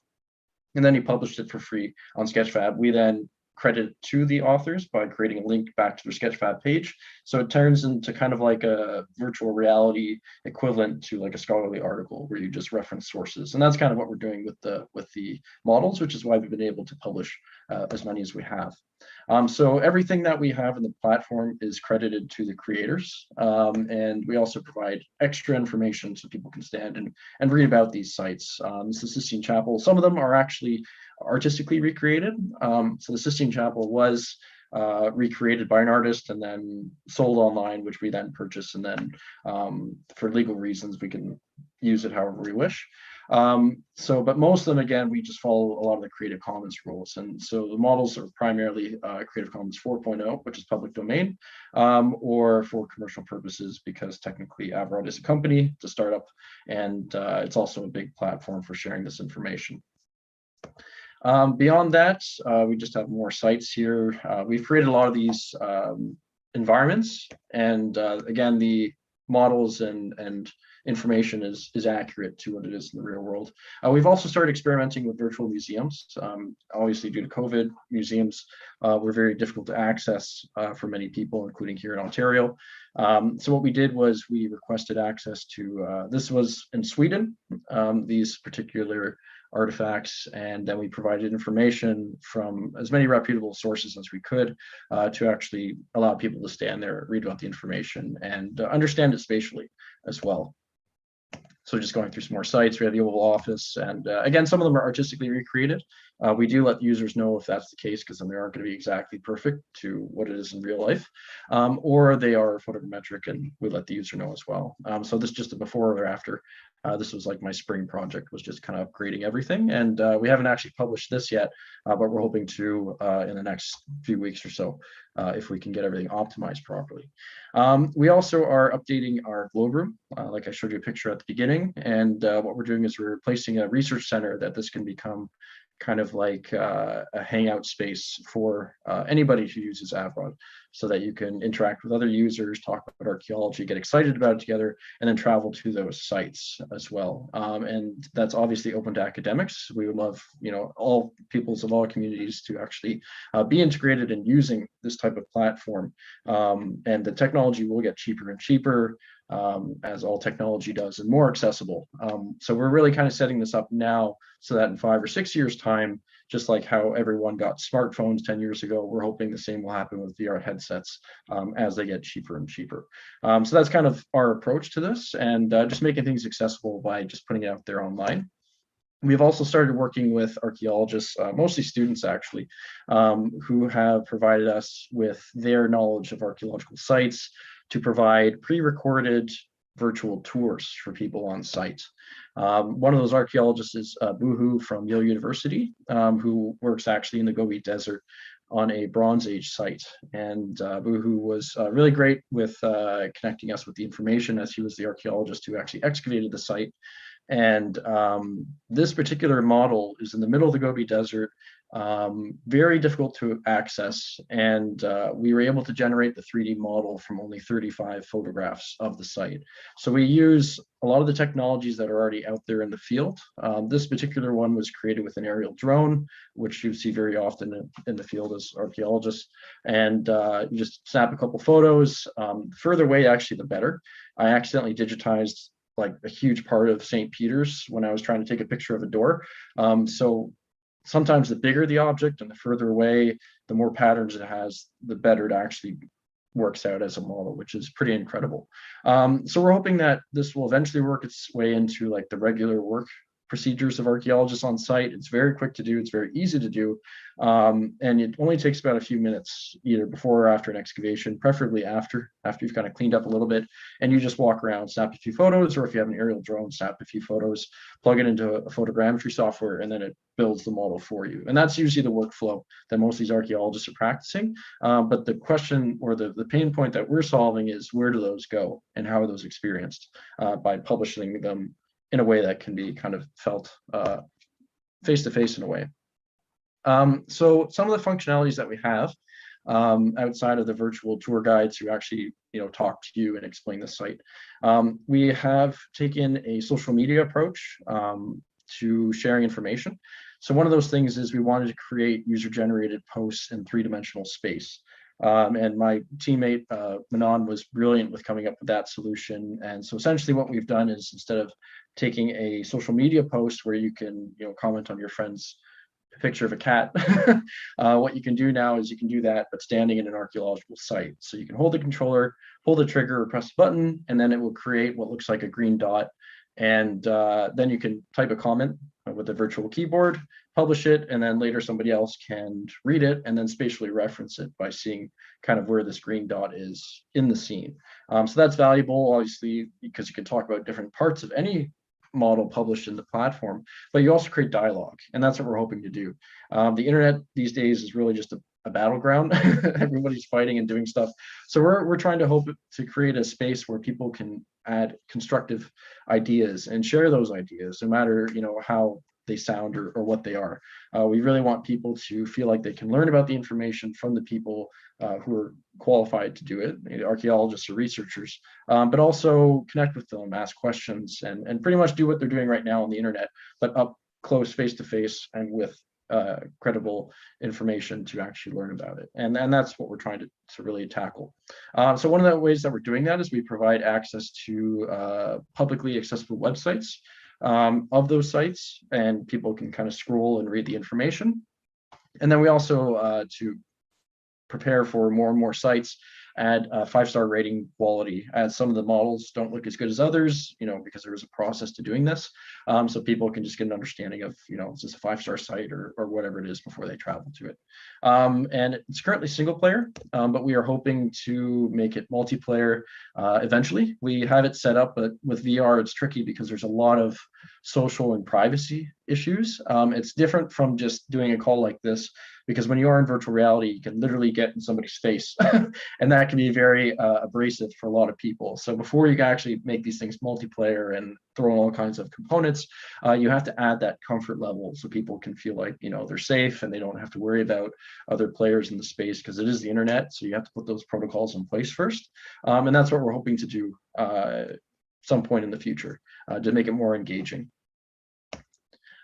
Speaker 7: and then he published it for free on Sketchfab. We then credit to the authors by creating a link back to their Sketchfab page. So it turns into kind of like a virtual reality equivalent to like a scholarly article where you just reference sources. And that's kind of what we're doing with the models, which is why we've been able to publish as many as we have. So everything that we have in the platform is credited to the creators. And we also provide extra information so people can stand and read about these sites. This is the Sistine Chapel. Some of them are actually artistically recreated. So the Sistine Chapel was recreated by an artist and then sold online, which we then purchase, and then for legal reasons we can use it however we wish. But most of them, again, we just follow a lot of the Creative Commons rules, and so the models are primarily Creative Commons 4.0, which is public domain, or for commercial purposes, because technically Avrod is a company, it's a startup, and it's also a big platform for sharing this information. Beyond that, we just have more sites here. We've created a lot of these environments, and again, the models and information is accurate to what it is in the real world. We've also started experimenting with virtual museums. Obviously, due to COVID, museums were very difficult to access for many people, including here in Ontario. So what we did was we requested access to, this was in Sweden, these particular artifacts, and then we provided information from as many reputable sources as we could to actually allow people to stand there, read about the information, and understand it spatially as well. So just going through some more sites, we have the Oval Office, and again, some of them are artistically recreated. We do let users know if that's the case, because then they aren't going to be exactly perfect to what it is in real life, or they are photogrammetric, and we let the user know as well. So this is just a before or after. This was like my spring project, was just kind of upgrading everything, and we haven't actually published this yet, but we're hoping to in the next few weeks or so, if we can get everything optimized properly. We also are updating our globe room, like I showed you a picture at the beginning, and what we're doing is we're replacing a research center that this can become kind of like a hangout space for anybody who uses Avrod, so that you can interact with other users, talk about archaeology, get excited about it together, and then travel to those sites as well. And that's obviously open to academics. We would love, all peoples of all communities to actually be integrated in using this type of platform. And the technology will get cheaper and cheaper, as all technology does, and more accessible. So we're really kind of setting this up now so that in 5 or 6 years time, just like how everyone got smartphones 10 years ago, we're hoping the same will happen with VR headsets as they get cheaper and cheaper. So that's kind of our approach to this, and just making things accessible by just putting it out there online. We've also started working with archaeologists, mostly students actually, who have provided us with their knowledge of archaeological sites to provide pre-recorded virtual tours for people on site. One of those archaeologists is 🀭 from Yale University, who works actually in the Gobi Desert on a Bronze Age site. And 🀭 was really great with connecting us with the information, as he was the archaeologist who actually excavated the site. And this particular model is in the middle of the Gobi Desert, very difficult to access. And we were able to generate the 3D model from only 35 photographs of the site. So we use a lot of the technologies that are already out there in the field. This particular one was created with an aerial drone, which you see very often in the field as archaeologists. And you just snap a couple photos. The further away, actually, the better. I accidentally digitized like a huge part of St. Peter's when I was trying to take a picture of a door. So sometimes the bigger the object and the further away, the more patterns it has, the better it actually works out as a model, which is pretty incredible. So we're hoping that this will eventually work its way into like the regular work procedures of archaeologists on site. It's very quick to do, it's very easy to do, and it only takes about a few minutes, either before or after an excavation, preferably after you've kind of cleaned up a little bit, and you just walk around, snap a few photos, or if you have an aerial drone, snap a few photos, plug it into a photogrammetry software, and then it builds the model for you. And that's usually the workflow that most of these archaeologists are practicing. But the question, or the pain point that we're solving, is where do those go and how are those experienced by publishing them in a way that can be kind of felt face-to-face in a way. So some of the functionalities that we have outside of the virtual tour guides who actually talk to you and explain the site, we have taken a social media approach to sharing information. So one of those things is we wanted to create user-generated posts in 3-dimensional space. And my teammate, Manon, was brilliant with coming up with that solution. And so essentially what we've done is, instead of taking a social media post where you can comment on your friend's picture of a cat, what you can do now is you can do that, but standing in an archaeological site. So you can hold the controller, pull the trigger, or press a button, and then it will create what looks like a green dot. And then you can type a comment with the virtual keyboard, publish it, and then later somebody else can read it and then spatially reference it by seeing kind of where this green dot is in the scene. So that's valuable, obviously, because you can talk about different parts of any model published in the platform, but you also create dialogue, and that's what we're hoping to do. The internet these days is really just a battleground. Everybody's fighting and doing stuff. So we're trying to hope to create a space where people can add constructive ideas and share those ideas, no matter how they sound or what they are. We really want people to feel like they can learn about the information from the people who are qualified to do it, archaeologists or researchers, but also connect with them, ask questions, and pretty much do what they're doing right now on the internet, but up close, face-to-face, and with credible information to actually learn about it. And that's what we're trying to really tackle. So one of the ways that we're doing that is we provide access to publicly accessible websites of those sites, and people can kind of scroll and read the information. And then we also, to prepare for more and more sites, add 5-star rating quality, as some of the models don't look as good as others, because there was a process to doing this. So people can just get an understanding of, is this a 5-star site or whatever it is before they travel to it. And it's currently single player, but we are hoping to make it multiplayer eventually. We have it set up, but with VR, it's tricky because there's a lot of social and privacy issues. It's different from just doing a call like this, because when you are in virtual reality, you can literally get in somebody's face, and that can be very abrasive for a lot of people. So before you can actually make these things multiplayer and throw in all kinds of components, you have to add that comfort level so people can feel like, you know, they're safe and they don't have to worry about other players in the space, because it is the internet. So you have to put those protocols in place first. And that's what we're hoping to do some point in the future to make it more engaging.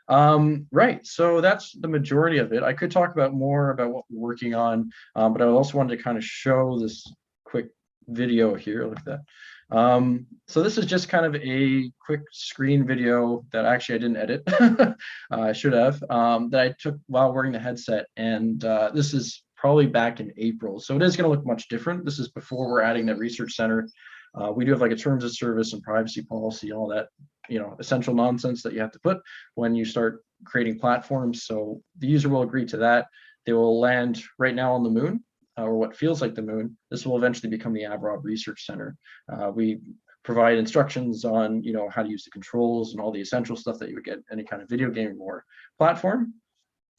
Speaker 7: Right, so that's the majority of it. I could talk about more about what we're working on, but I also wanted to kind of show this quick video here. Look at that. So this is just kind of a quick screen video that actually I didn't edit. I should have, that I took while wearing the headset, and this is probably back in April. So it is going to look much different. This is before we're adding the research center. We do have like a terms of service and privacy policy, all that, you know, essential nonsense that you have to put when you start creating platforms. So the user will agree to that. They will land right now on the moon, or what feels like the moon. This will eventually become the 𝑎𝑏𝑟𝑜b Research Center. We provide instructions on, you know, how to use the controls and all the essential stuff that you would get any kind of video game or platform.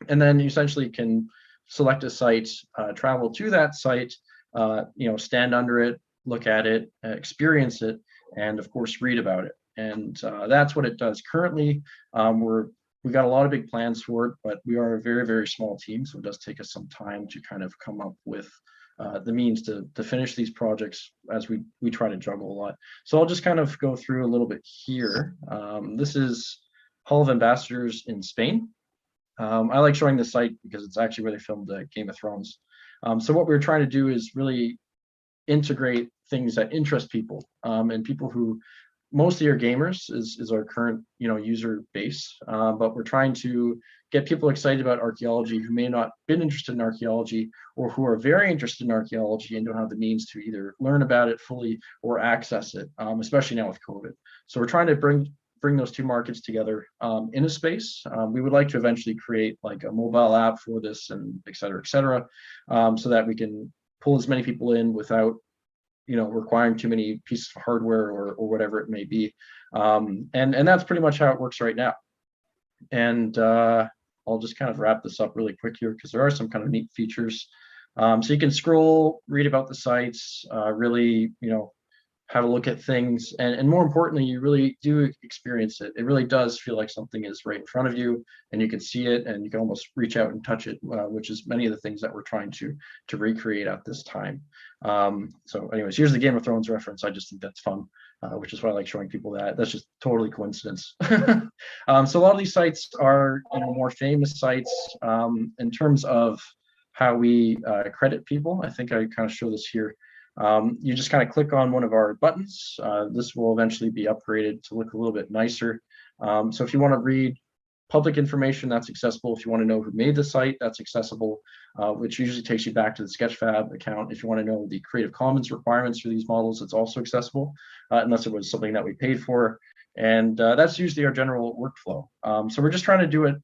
Speaker 7: And then you essentially can select a site, travel to that site, you know, stand under it, look at it, experience it, and of course read about it. And that's what it does currently. We've got a lot of big plans for it, but we are a very, very small team, so it does take us some time to kind of come up with the means to finish these projects as we try to juggle a lot. So I'll just kind of go through a little bit here. This is Hall of Ambassadors in Spain. I like showing this site because it's actually where they filmed Game of Thrones. So what we're trying to do is really integrate things that interest people, and people who mostly are gamers is our current, you know, user base, but we're trying to get people excited about archaeology who may not been interested in archaeology, or who are very interested in archaeology and don't have the means to either learn about it fully or access it, especially now with COVID. So we're trying to bring those two markets together in a space. We would like to eventually create like a mobile app for this, and et cetera, so that we can pull as many people in without, you know, requiring too many pieces of hardware or whatever it may be. And that's pretty much how it works right now. And I'll just kind of wrap this up really quick here, because there are some kind of neat features. So you can scroll, read about the sites, really, you know, have a look at things, and more importantly, you really do experience it. It really does feel like something is right in front of you, and you can see it, and you can almost reach out and touch it, which is many of the things that we're trying to recreate at this time. So anyways, here's the Game of Thrones reference. I just think that's fun, which is why I like showing people that. That's just totally coincidence. So a lot of these sites are, you know, more famous sites in terms of how we credit people. I think I kind of show this here. You just kind of click on one of our buttons. This will eventually be upgraded to look a little bit nicer. So if you want to read public information, that's accessible. If you want to know who made the site, that's accessible, which usually takes you back to the Sketchfab account. If you want to know the Creative Commons requirements for these models, it's also accessible, unless it was something that we paid for. And that's usually our general workflow. So we're just trying to do it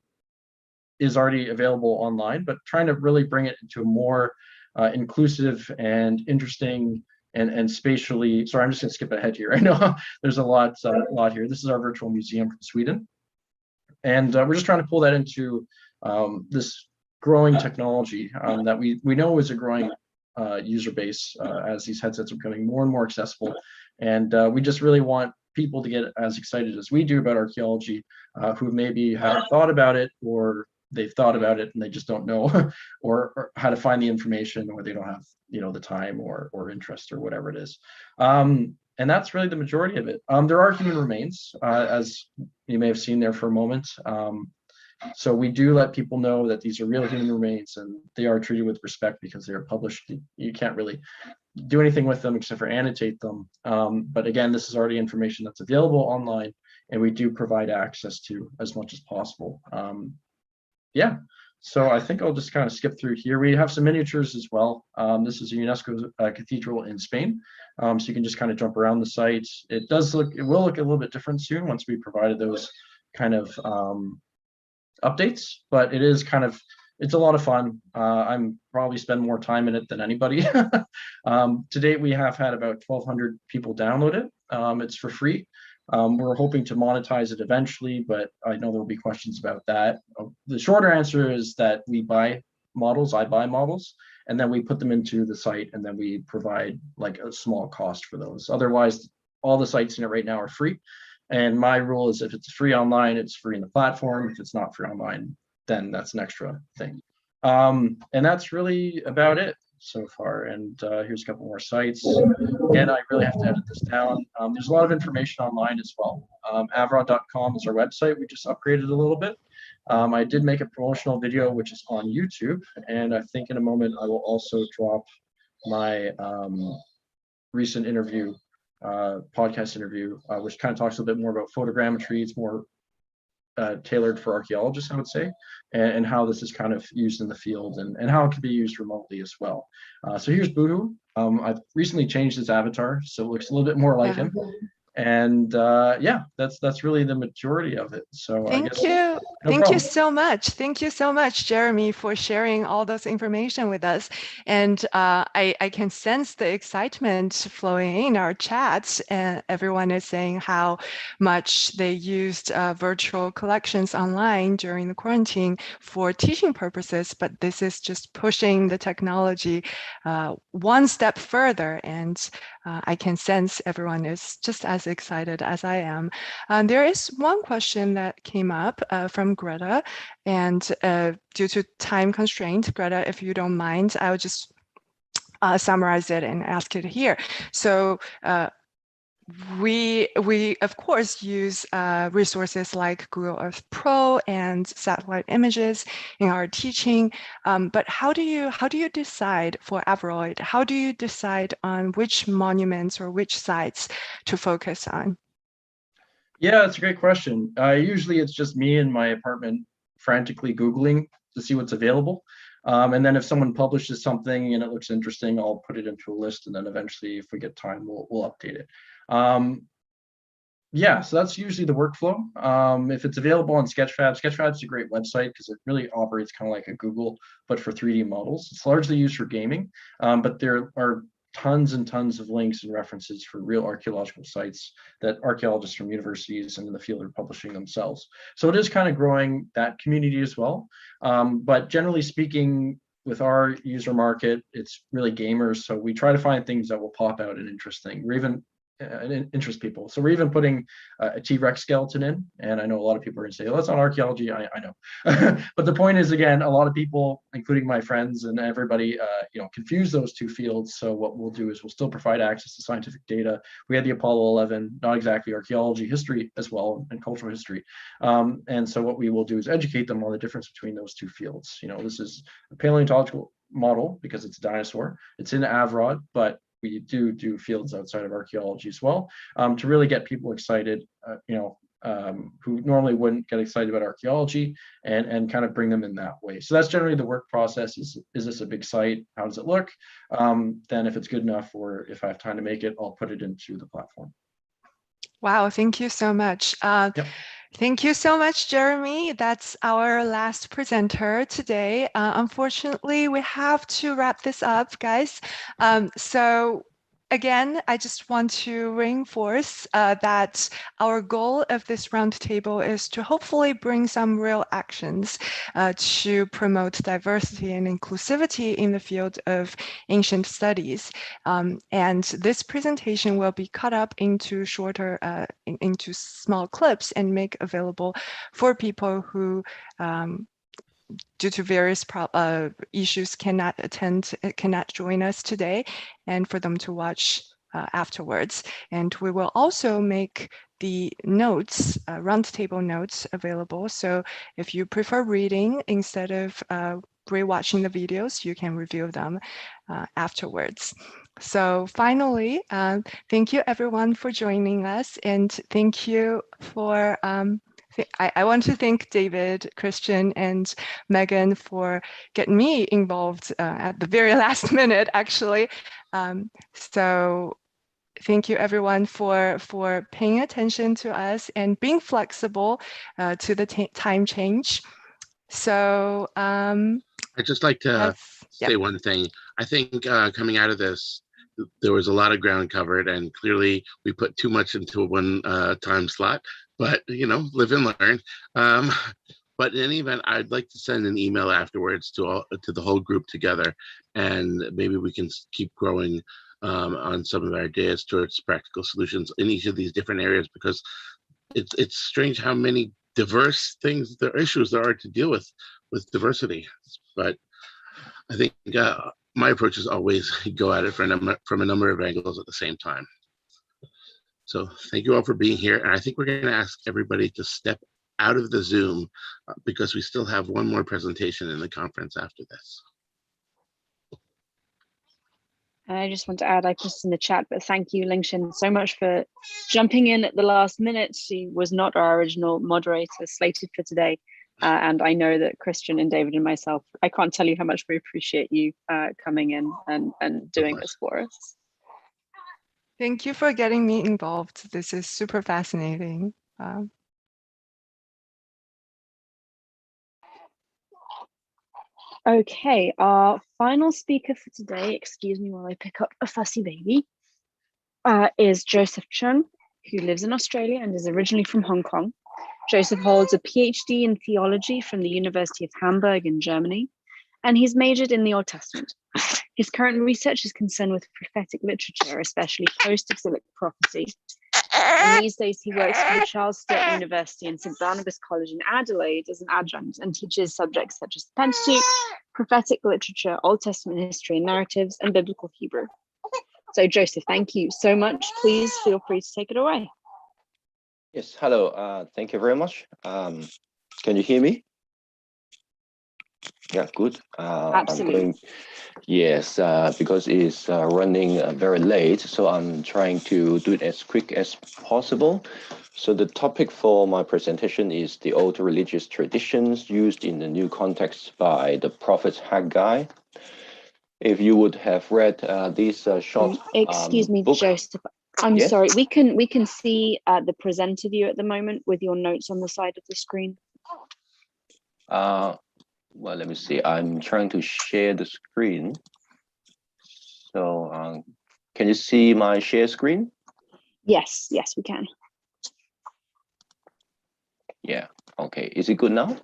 Speaker 7: is already available online, but trying to really bring it into a more inclusive and interesting and spatially. Sorry, I'm just gonna skip ahead here. I know there's a lot here. This is our virtual museum from Sweden, and we're just trying to pull that into this growing technology that we know is a growing user base as these headsets are becoming more and more accessible, and we just really want people to get as excited as we do about archaeology, who maybe haven't thought about it, or they've thought about it and they just don't know or how to find the information, or they don't have, you know, the time or interest or whatever it is. And that's really the majority of it. There are human remains, as you may have seen there for a moment. So we do let people know that these are real human remains, and they are treated with respect because they are published. You can't really do anything with them except for annotate them. But again, this is already information that's available online, and we do provide access to as much as possible. Yeah, so I think I'll just kind of skip through here. We have some miniatures as well. This is a UNESCO cathedral in Spain, so you can just kind of jump around the site. It will look a little bit different soon once we provided those kind of updates, but it is kind of, it's a lot of fun. I'm probably spend more time in it than anybody. To date, we have had about 1,200 people download it. It's for free. We're hoping to monetize it eventually, but I know there will be questions about that. The shorter answer is that we buy models, I buy models, and then we put them into the site, and then we provide like a small cost for those. Otherwise, all the sites in it right now are free. And my rule is if it's free online, it's free in the platform. If it's not free online, then that's an extra thing. And that's really about it so far. And here's a couple more sites. Again, I really have to edit this down. There's a lot of information online as well. Avrod.com is our website. We just upgraded a little bit. I did make a promotional video, which is on YouTube. And I think in a moment, I will also drop my recent interview, podcast interview, which kind of talks a little bit more about photogrammetry. It's more tailored for archaeologists, I would say, and how this is kind of used in the field and how it can be used remotely as well. So here's Boohoo. I've recently changed his avatar, so it looks a little bit more like him. And yeah, that's really the majority of it. So
Speaker 15: Thank you. Thank you so much. Thank you so much, Jeremy, for sharing all those information with us. And I can sense the excitement flowing in our chats. And everyone is saying how much they used virtual collections online during the quarantine for teaching purposes. But this is just pushing the technology one step further. And I can sense everyone is just as excited as I am. There is one question that came up from Greta, and due to time constraint, Greta, if you don't mind, I will just summarize it and ask it here. So we of course use resources like Google Earth Pro and satellite images in our teaching, but how do you decide for Avrod? How do you decide on which monuments or which sites to focus on?
Speaker 7: Yeah, that's a great question. Usually it's just me in my apartment frantically Googling to see what's available. And then if someone publishes something and it looks interesting, I'll put it into a list, and then eventually, if we get time, we'll update it. Yeah, so that's usually the workflow. If it's available on Sketchfab, Sketchfab's a great website because it really operates kind of like a Google, but for 3D models. It's largely used for gaming, but there are tons and tons of links and references for real archaeological sites that archaeologists from universities and in the field are publishing themselves. So it is kind of growing that community as well. But generally speaking, with our user market, it's really gamers. So we try to find things that will pop out and interesting. We're even interest people. So we're even putting a T-Rex skeleton in, and I know a lot of people are going to say, "Oh, that's not archaeology." I know, but the point is, again, a lot of people, including my friends and everybody, confuse those two fields. So what we'll do is we'll still provide access to scientific data. We had the Apollo 11, not exactly archaeology, history as well, and cultural history. And so what we will do is educate them on the difference between those two fields. This is a paleontological model because it's a dinosaur. It's in Avrod, but we do fields outside of archaeology as well, to really get people excited, who normally wouldn't get excited about archaeology, and kind of bring them in that way. So that's generally the work process. Is this a big site? How does it look? Then if it's good enough, or if I have time to make it, I'll put it into the platform.
Speaker 15: Wow, thank you so much.
Speaker 7: Yep.
Speaker 15: Thank you so much, Jeremy. That's our last presenter today. Unfortunately, we have to wrap this up, guys. So again, I just want to reinforce that our goal of this roundtable is to hopefully bring some real actions to promote diversity and inclusivity in the field of ancient studies. And this presentation will be cut up into shorter, into small clips and make available for people who due to various issues cannot join us today, and for them to watch afterwards. And we will also make the notes, roundtable notes, available. So if you prefer reading instead of rewatching the videos, you can review them afterwards. So finally, thank you everyone for joining us, and thank you for I want to thank David, Christian, and Megan for getting me involved at the very last minute, actually. So thank you everyone for paying attention to us and being flexible to the time change. So
Speaker 1: I'd just like to say one thing. I think coming out of this, there was a lot of ground covered, and clearly we put too much into one time slot, but live and learn. But in any event, I'd like to send an email afterwards to the whole group together, and maybe we can keep growing on some of our ideas towards practical solutions in each of these different areas, because it's strange how many diverse issues there are to deal with diversity. But I think my approach is always go at it from a number of angles at the same time. So thank you all for being here. And I think we're going to ask everybody to step out of the Zoom because we still have one more presentation in the conference after this.
Speaker 2: I just want to add, I posted in the chat, but thank you, Lingshin, so much for jumping in at the last minute. She was not our original moderator slated for today. And I know that Christian and David and myself, I can't tell you how much we appreciate you coming in and doing this for us.
Speaker 15: Thank you for getting me involved. This is super fascinating.
Speaker 2: Okay, our final speaker for today, excuse me while I pick up a fussy baby, is Joseph Chun, who lives in Australia and is originally from Hong Kong. Joseph holds a PhD in theology from the University of Hamburg in Germany, and he's majored in the Old Testament. His current research is concerned with prophetic literature, especially post-exilic prophecy. And these days he works for the Charles Sturt University and St. Barnabas College in Adelaide as an adjunct and teaches subjects such as the Pentateuch, prophetic literature, Old Testament history and narratives, and biblical Hebrew. So Joseph, thank you so much. Please feel free to take it away.
Speaker 8: Yes, hello. Thank you very much. Can you hear me? Yeah, good.
Speaker 2: Absolutely.
Speaker 8: Yes, because it's running very late, so I'm trying to do it as quick as possible. So the topic for my presentation is the old religious traditions used in the new context by the prophet Haggai. If you would have read this short
Speaker 2: excuse me,
Speaker 8: book.
Speaker 2: Joseph. I'm
Speaker 8: Yes?
Speaker 2: sorry. We can see the presenter view at the moment with your notes on the side of the screen.
Speaker 8: Well, let me see. I'm trying to share the screen. So can you see my share screen?
Speaker 2: Yes, yes, we can.
Speaker 8: Yeah. Okay. Is it good now?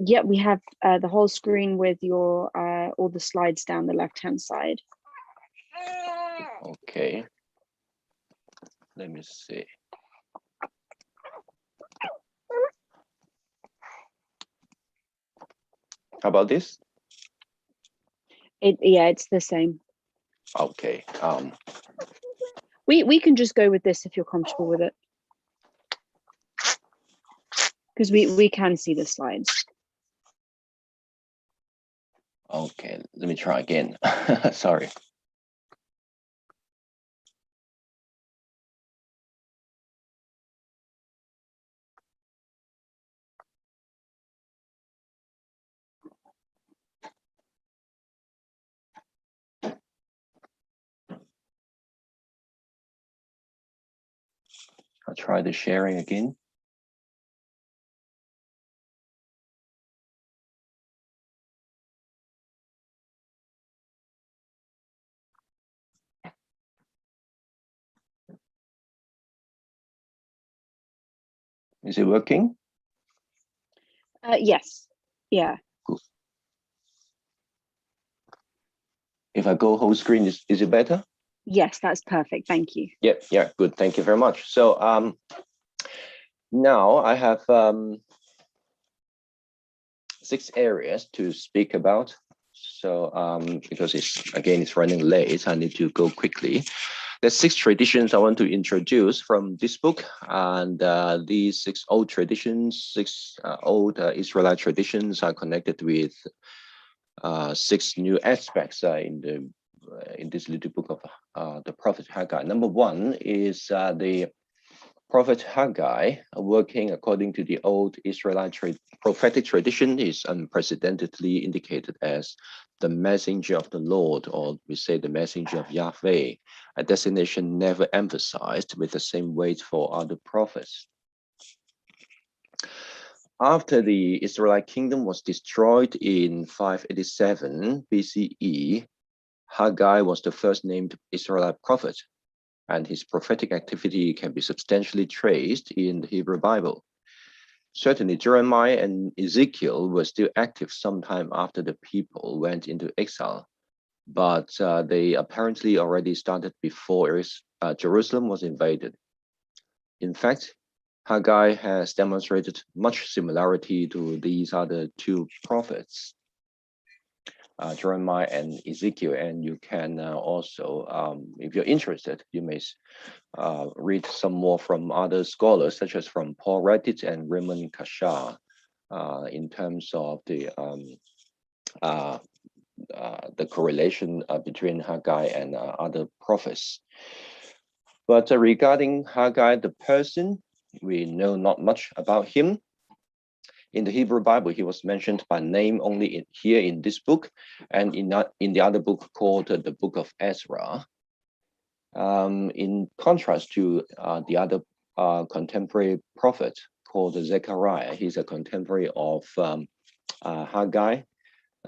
Speaker 2: Yeah, we have the whole screen with your all the slides down the left-hand side.
Speaker 8: Okay. Let me see. How about this?
Speaker 2: Yeah, it's the same.
Speaker 8: Okay.
Speaker 2: We can just go with this if you're comfortable with it, because we can see the slides.
Speaker 8: Okay. Let me try again. Sorry. I'll try the sharing again. Is it working?
Speaker 2: Yes. Yeah.
Speaker 8: Good. If I go whole screen, is it better?
Speaker 2: Yes, that's perfect. Thank you.
Speaker 8: Yep. Yeah. Good. Thank you very much. So now I have 6 areas to speak about. So because it's running late, I need to go quickly. There's 6 traditions I want to introduce from this book, and these 6 old traditions, 6 old Israelite traditions are connected with 6 new aspects in this little book of the prophet Haggai. Number 1 is the prophet Haggai, working according to the old Israelite prophetic tradition, is unprecedentedly indicated as the messenger of the Lord, or we say the messenger of Yahweh, a designation never emphasized with the same weight for other prophets. After the Israelite kingdom was destroyed in 587 BCE, Haggai was the first named Israelite prophet, and his prophetic activity can be substantially traced in the Hebrew Bible. Certainly, Jeremiah and Ezekiel were still active sometime after the people went into exile, but they apparently already started before Jerusalem was invaded. In fact, Haggai has demonstrated much similarity to these other two prophets, Jeremiah and Ezekiel, and you can also, if you're interested, you may read some more from other scholars, such as from Paul Reddit and Raymond Kashar, in terms of the correlation between Haggai and other prophets. But regarding Haggai, the person, we know not much about him. In the Hebrew Bible, he was mentioned by name only here in this book, and in the other book called the Book of Ezra. In contrast to the other contemporary prophet called Zechariah, he's a contemporary of Haggai.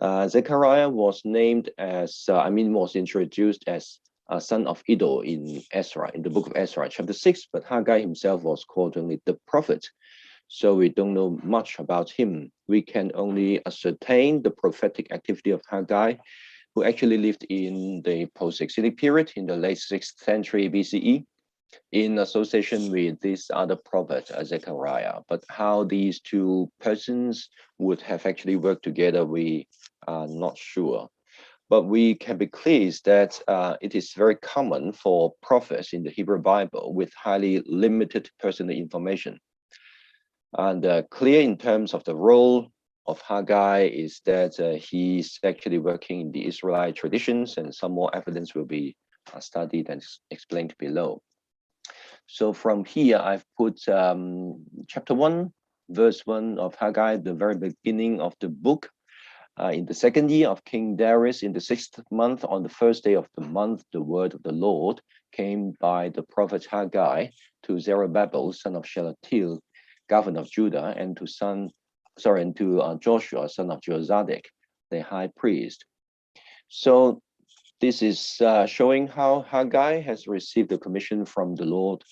Speaker 8: Zechariah was named as, was introduced as a son of Iddo in Ezra, in the book of Ezra, chapter 6, but Haggai himself was called only the prophet. So we don't know much about him. We can only ascertain the prophetic activity of Haggai, who actually lived in the post-exilic period in the late 6th century BCE, in association with this other prophet, Zechariah. But how these two persons would have actually worked together, we are not sure. But we can be clear that it is very common for prophets in the Hebrew Bible with highly limited personal information. And clear in terms of the role of Haggai is that he's actually working in the Israelite traditions, and some more evidence will be studied and explained below. So from here, I've put chapter 1, verse 1 of Haggai, the very beginning of the book. In the 2nd year of King Darius, in the 6th month, on the 1st day of the month, the word of the Lord came by the prophet Haggai to Zerubbabel, son of Shealtiel, governor of Judah, and to Joshua, son of Jozadak, the high priest. So this is showing how Haggai has received the commission from the Lord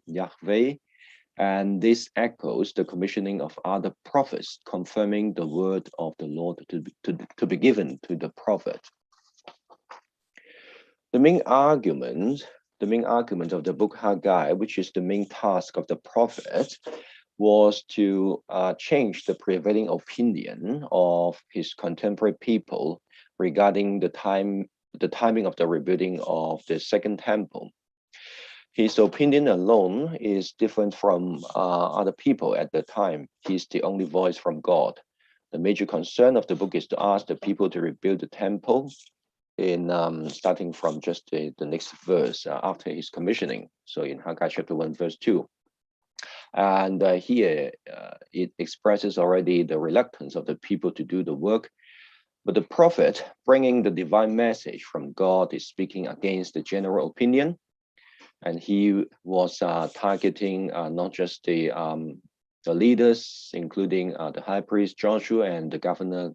Speaker 8: Yahweh, and this echoes the commissioning of other prophets, confirming the word of the Lord to be given to the prophet. The main argument of the book Haggai, which is the main task of the prophet, was to change the prevailing opinion of his contemporary people regarding the timing of the rebuilding of the Second Temple. His opinion alone is different from other people at the time. He's the only voice from God. The major concern of the book is to ask the people to rebuild the temple, in starting from just the next verse after his commissioning. So in Haggai chapter 1, verse 2. And here it expresses already the reluctance of the people to do the work. But the prophet, bringing the divine message from God, is speaking against the general opinion. And he was targeting not just the leaders, including the high priest Joshua and the governor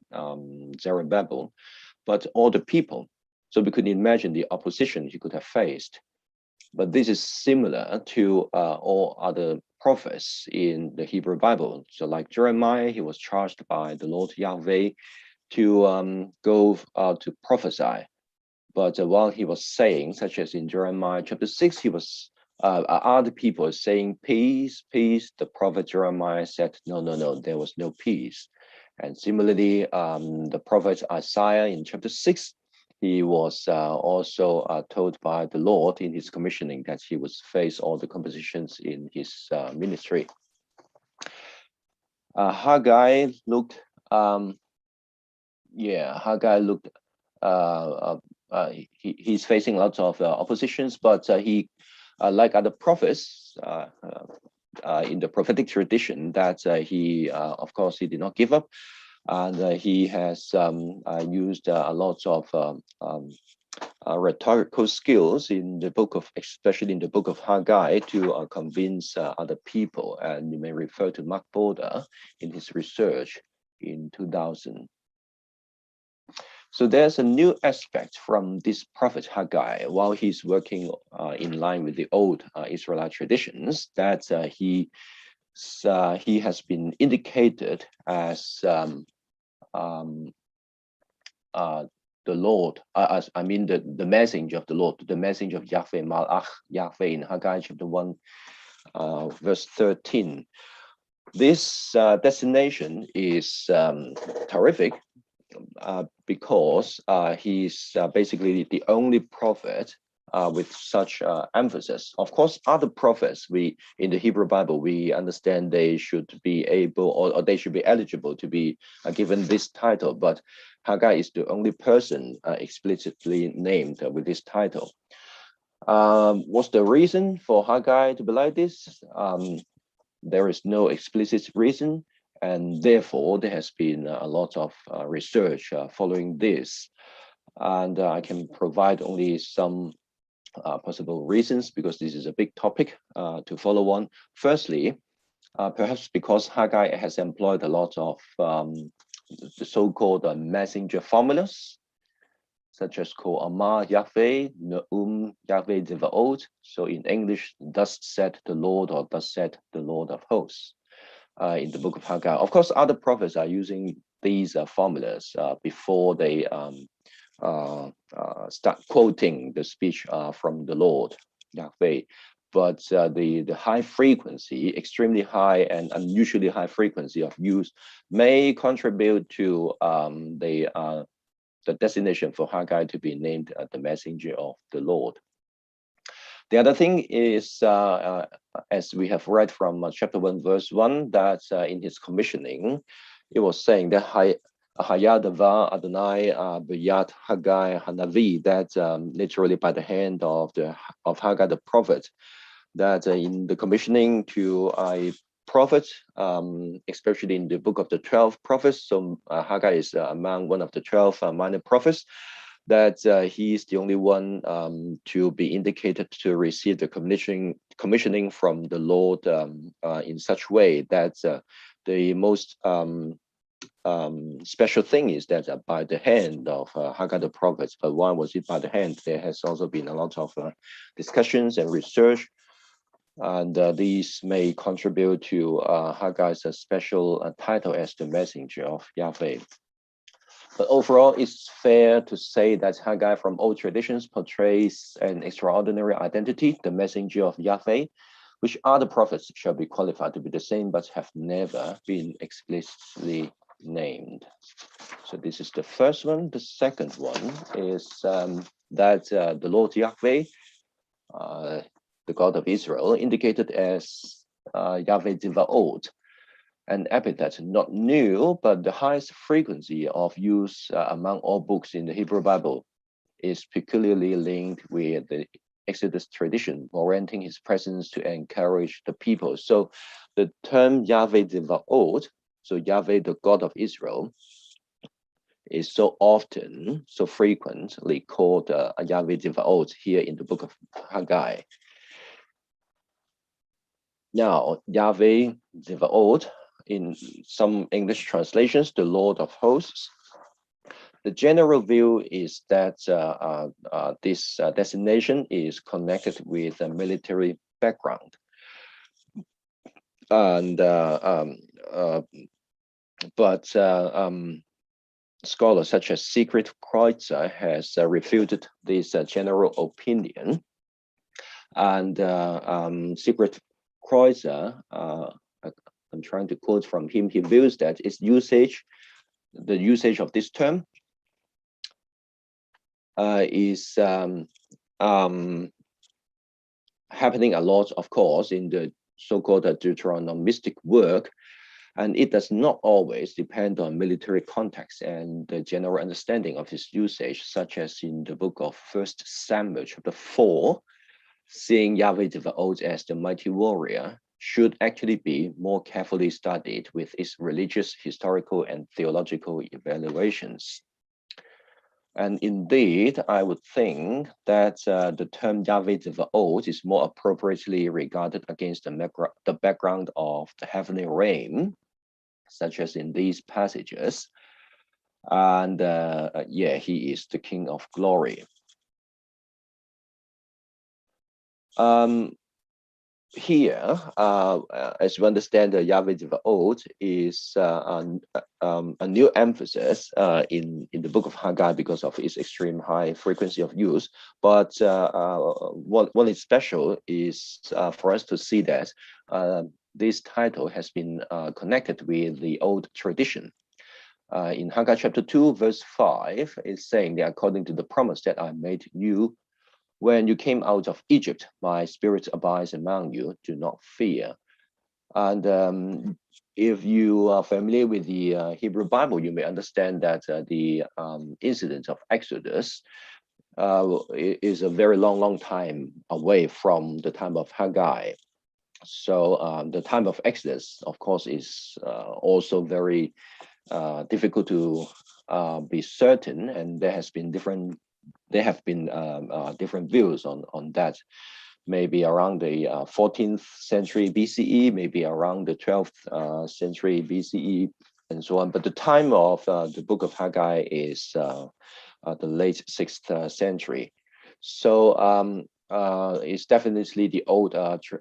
Speaker 8: Zerubbabel, but all the people. So we could imagine the opposition he could have faced. But this is similar to all other prophets in the Hebrew Bible. So like Jeremiah, he was charged by the Lord Yahweh to go to prophesy. But while he was saying, such as in Jeremiah chapter 6, he was other people saying, peace, peace. The prophet Jeremiah said, no, no, no, there was no peace. And similarly, the prophet Isaiah in chapter 6, he was also told by the Lord in his commissioning that he would face all the compositions in his ministry. Haggai looked, he's facing lots of oppositions, but he, like other prophets in the prophetic tradition, that he, of course, he did not give up. And he has used a lot of rhetorical skills in the book of, especially in the book of Haggai, to convince other people. And you may refer to Mark Border in his research in 2000. So there's a new aspect from this prophet Haggai while he's working in line with the old Israelite traditions, that he has been indicated as the Lord, I mean the messenger of the Lord, the messenger of Yahweh, Malach Yahweh in Haggai chapter 1, verse 13. This designation is terrific because he's basically the only prophet with such emphasis. Of course, other prophets, in the Hebrew Bible, we understand they should be able, or they should be eligible to be given this title, but Haggai is the only person explicitly named with this title. What's the reason for Haggai to be like this? There is no explicit reason, and therefore there has been a lot of research following this. And I can provide only some possible reasons, because this is a big topic to follow on. Firstly, perhaps because Haggai has employed a lot of the so-called messenger formulas, such as Ko Amar Yahweh, Ne'um Yahweh Devaot. So in English, thus said the Lord, or thus said the Lord of hosts, in the book of Haggai. Of course, other prophets are using these formulas before they start quoting the speech from the Lord, Yahweh. But the high frequency, extremely high and unusually high frequency of use may contribute to the designation for Haggai to be named the messenger of the Lord. The other thing is, as we have read from chapter 1, verse 1, that in his commissioning, it was saying that Hayadava Adonai B'yat Haggai Hanavi, that literally by the hand of Haggai the prophet, that in the commissioning to a prophet, especially in the book of the 12 prophets, so Haggai is among one of the 12 minor prophets, that he is the only one to be indicated to receive the commissioning from the Lord in such way that the most special thing is that by the hand of Haggai the prophet. But why was it by the hand? There has also been a lot of discussions and research, and these may contribute to Haggai's special title as the messenger of Yahweh. But overall, it's fair to say that Haggai from old traditions portrays an extraordinary identity, the messenger of Yahweh, which other prophets shall be qualified to be the same, but have never been explicitly named. So this is the first one. The second one is that the Lord Yahweh, the God of Israel, indicated as Yahweh Devaot, an epithet not new, but the highest frequency of use among all books in the Hebrew Bible, is peculiarly linked with the Exodus tradition, warranting his presence to encourage the people. So the term Yahweh Devaot, so Yahweh, the God of Israel, is so often, so frequently called Yahweh Devaot here in the book of Haggai. Now, Yahweh Devaot, in some English translations, the Lord of hosts. The general view is that this designation is connected with a military background. And scholars such as Sigrid Kreutzer has refuted this general opinion. And Sigrid Kreutzer, I'm trying to quote from him, he views that its usage, the usage of this term is happening a lot, of course, in the so-called Deuteronomistic work, and it does not always depend on military context and the general understanding of its usage, such as in the book of 1 Samuel chapter 4, seeing Yahweh Devaot as the mighty warrior should actually be more carefully studied with its religious, historical, and theological evaluations. And indeed, I would think that the term Yahweh Tzvaot is more appropriately regarded against the background of the heavenly realm, such as in these passages. And yeah, he is the King of glory. Here, as we understand, the Yahweh Tzvaot is a new emphasis in the book of Haggai because of its extreme high frequency of use. But what is special is for us to see that this title has been connected with the old tradition. In Haggai chapter 2, verse 5, it's saying that according to the promise that I made you, when you came out of Egypt, my spirit abides among you, do not fear. And if you are familiar with the Hebrew Bible, you may understand that the incident of Exodus is a very long time away from the time of Haggai. So the time of Exodus, of course, is also very difficult to be certain, and there have been different views on that. Maybe around the 14th century BCE, maybe around the 12th century BCE, and so on. But the time of the book of Haggai is the late 6th century. So it's definitely the old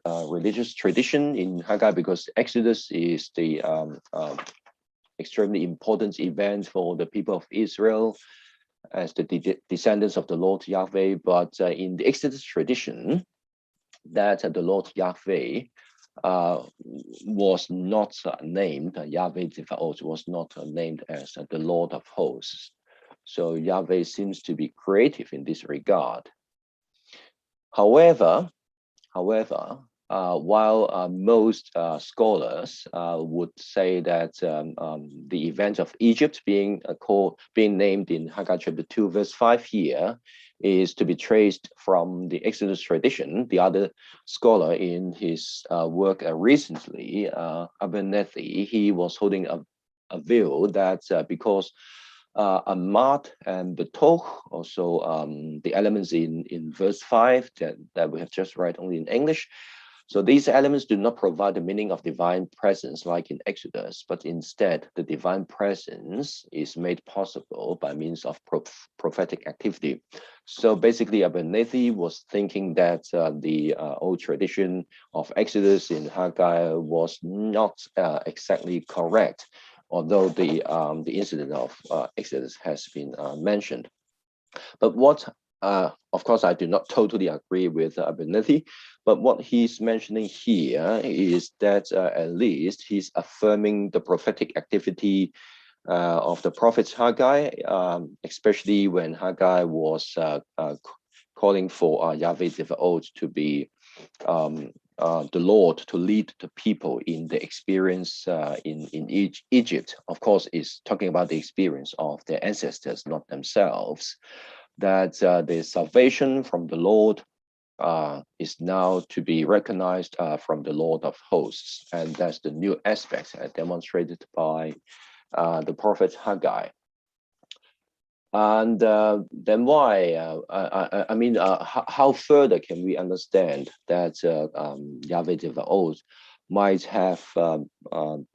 Speaker 8: religious tradition in Haggai, because Exodus is the extremely important event for the people of Israel as the descendants of the Lord Yahweh. But in the Exodus tradition, that the Lord Yahweh was not named, Yahweh Tzvaot was not named as the Lord of hosts. So Yahweh seems to be creative in this regard. However, while most scholars would say that the event of Egypt being named in Haggai chapter 2, verse 5 here is to be traced from the Exodus tradition, the other scholar in his work recently, Abernethy, he was holding a view that because Amat and Betoch, also the elements in verse 5 that we have just read only in English. So these elements do not provide the meaning of divine presence like in Exodus, but instead the divine presence is made possible by means of prophetic activity. So basically Abernethy was thinking that the old tradition of Exodus in Haggai was not exactly correct, although the incident of Exodus has been mentioned. But what, of course, I do not totally agree with Abernethy, but what he's mentioning here is that at least he's affirming the prophetic activity of the prophet Haggai, especially when Haggai was calling for Yahweh Tzvaot to be the Lord, to lead the people in the experience in Egypt. Of course, is talking about the experience of their ancestors, not themselves. That the salvation from the Lord is now to be recognized from the Lord of hosts. And that's the new aspect demonstrated by the prophet Haggai. And then why, I mean, how further can we understand that Yahweh Tzvaot might have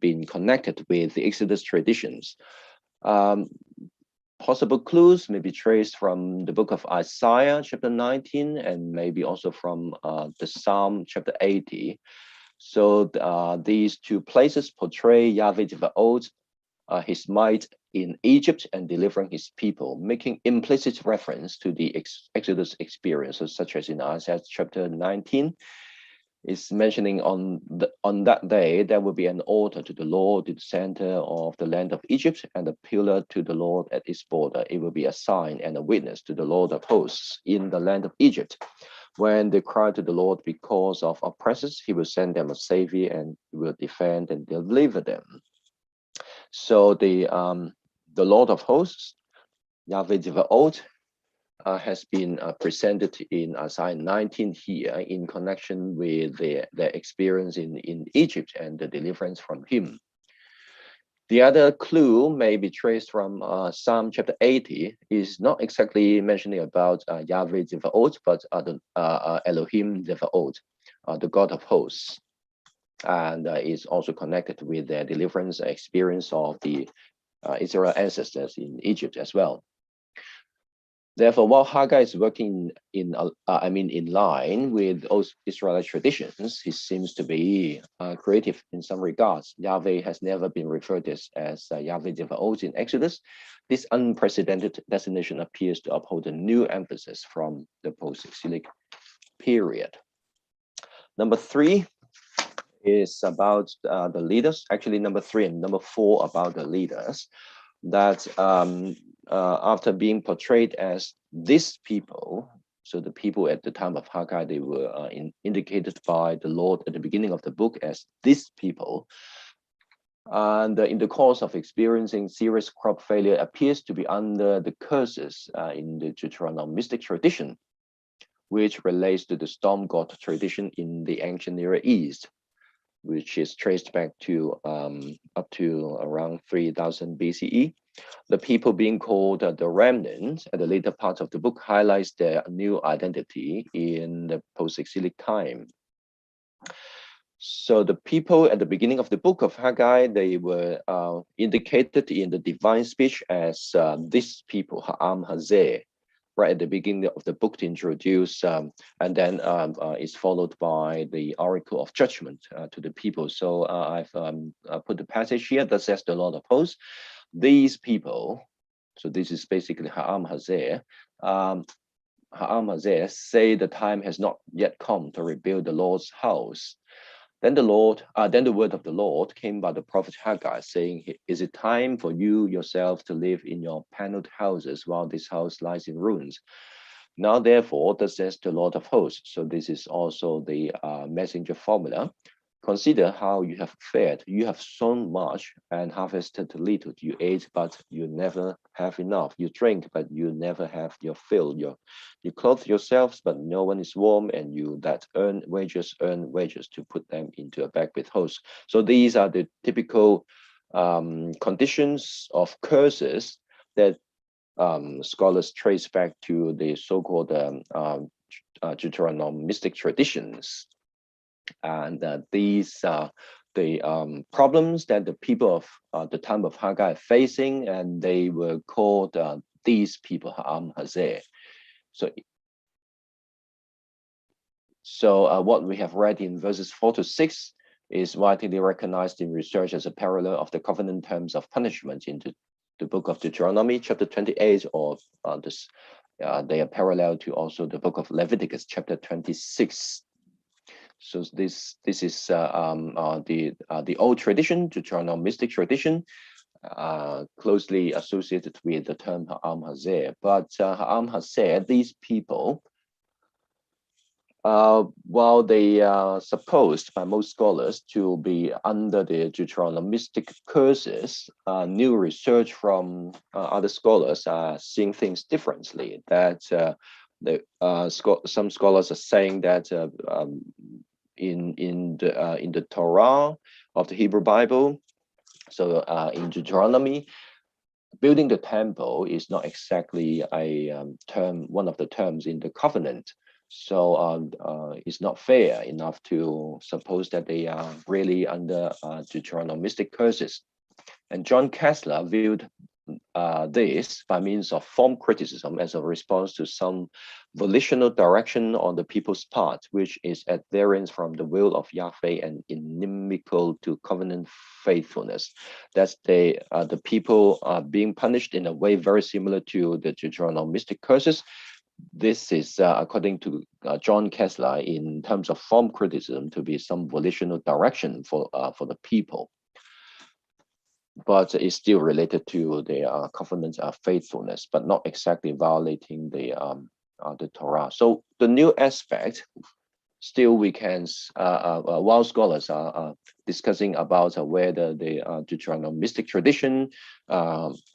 Speaker 8: been connected with the Exodus traditions? Possible clues may be traced from the book of Isaiah, chapter 19, and maybe also from the Psalm, chapter 80. So these two places portray Yahweh Tzvaot, his might in Egypt and delivering his people, making implicit reference to the Exodus experiences, such as in Isaiah chapter 19. Is mentioning on that day there will be an altar to the Lord in the center of the land of Egypt, and a pillar to the Lord at its border. It will be a sign and a witness to the Lord of hosts in the land of Egypt. When they cry to the Lord because of oppressors, he will send them a savior and will defend and deliver them. So the Lord of hosts, Yahweh Tzvaot, has been presented in Isaiah 19 here in connection with their experience in Egypt and the deliverance from him. The other clue may be traced from Psalm chapter 80, is not exactly mentioning about Yahweh Zevaot, but Elohim Zevaot, the God of hosts, and is also connected with the deliverance experience of the Israel ancestors in Egypt as well. Therefore, while Haggai is working in line with those Israelite traditions, he seems to be creative in some regards. Yahweh has never been referred to as Yahweh Zevaot in Exodus. This unprecedented designation appears to uphold a new emphasis from the post-exilic period. Number 3 is about the leaders. Actually, number 3 and number 4 about the leaders. That after being portrayed as this people, so the people at the time of Haggai, they were indicated by the Lord at the beginning of the book as this people. And in the course of experiencing serious crop failure, appears to be under the curses in the Deuteronomistic tradition, which relates to the storm god tradition in the ancient Near East, which is traced back to up to around 3000 BCE. The people being called the remnant at the later part of the book highlights their new identity in the post-exilic time. So the people at the beginning of the book of Haggai, they were indicated in the divine speech as this people, Ha'am Hazeh, right at the beginning of the book to introduce, and then is followed by the oracle of judgment to the people. So I've put the passage here that says the Lord of hosts, these people, so this is basically Ha'am Hazeh, Ha'am Hazeh say the time has not yet come to rebuild the Lord's house. Then the word of the Lord came by the prophet Haggai, saying, is it time for you yourself to live in your paneled houses while this house lies in ruins? Now, therefore, thus says the Lord of hosts. So this is also the messenger formula. Consider how you have fared. You have sown much and harvested little. You ate, but you never have enough. You drink, but you never have your fill. You clothe yourselves, but no one is warm. And you that earn wages to put them into a bag with holes. So these are the typical conditions of curses that scholars trace back to the so-called Deuteronomistic traditions. And these are the problems that the people of the time of Haggai are facing, and they were called these people, Ha'am Hazeh. So what we have read in verses 4 to 6 is widely recognized in research as a parallel of the covenant terms of punishment in the book of Deuteronomy, chapter 28, or they are parallel to also the book of Leviticus, chapter 26. So this is the old tradition, Deuteronomistic tradition, closely associated with the term Ha'am Hazeh. But Ha'am Hazeh, these people, while they are supposed by most scholars to be under the Deuteronomistic curses, new research from other scholars are seeing things differently. That some scholars are saying that in the Torah of the Hebrew Bible, so in Deuteronomy, building the temple is not exactly a one of the terms in the covenant. So it's not fair enough to suppose that they are really under Deuteronomistic curses. And John Kessler viewed this by means of form criticism as a response to some volitional direction on the people's part, which is at variance from the will of Yahweh and inimical to covenant faithfulness. That's the people are being punished in a way very similar to the Deuteronomistic curses. This is, according to John Kessler, in terms of form criticism, to be some volitional direction for the people. But it's still related to the covenant faithfulness, but not exactly violating the Torah. So the new aspect, still we can, while scholars are discussing about whether the Deuteronomistic tradition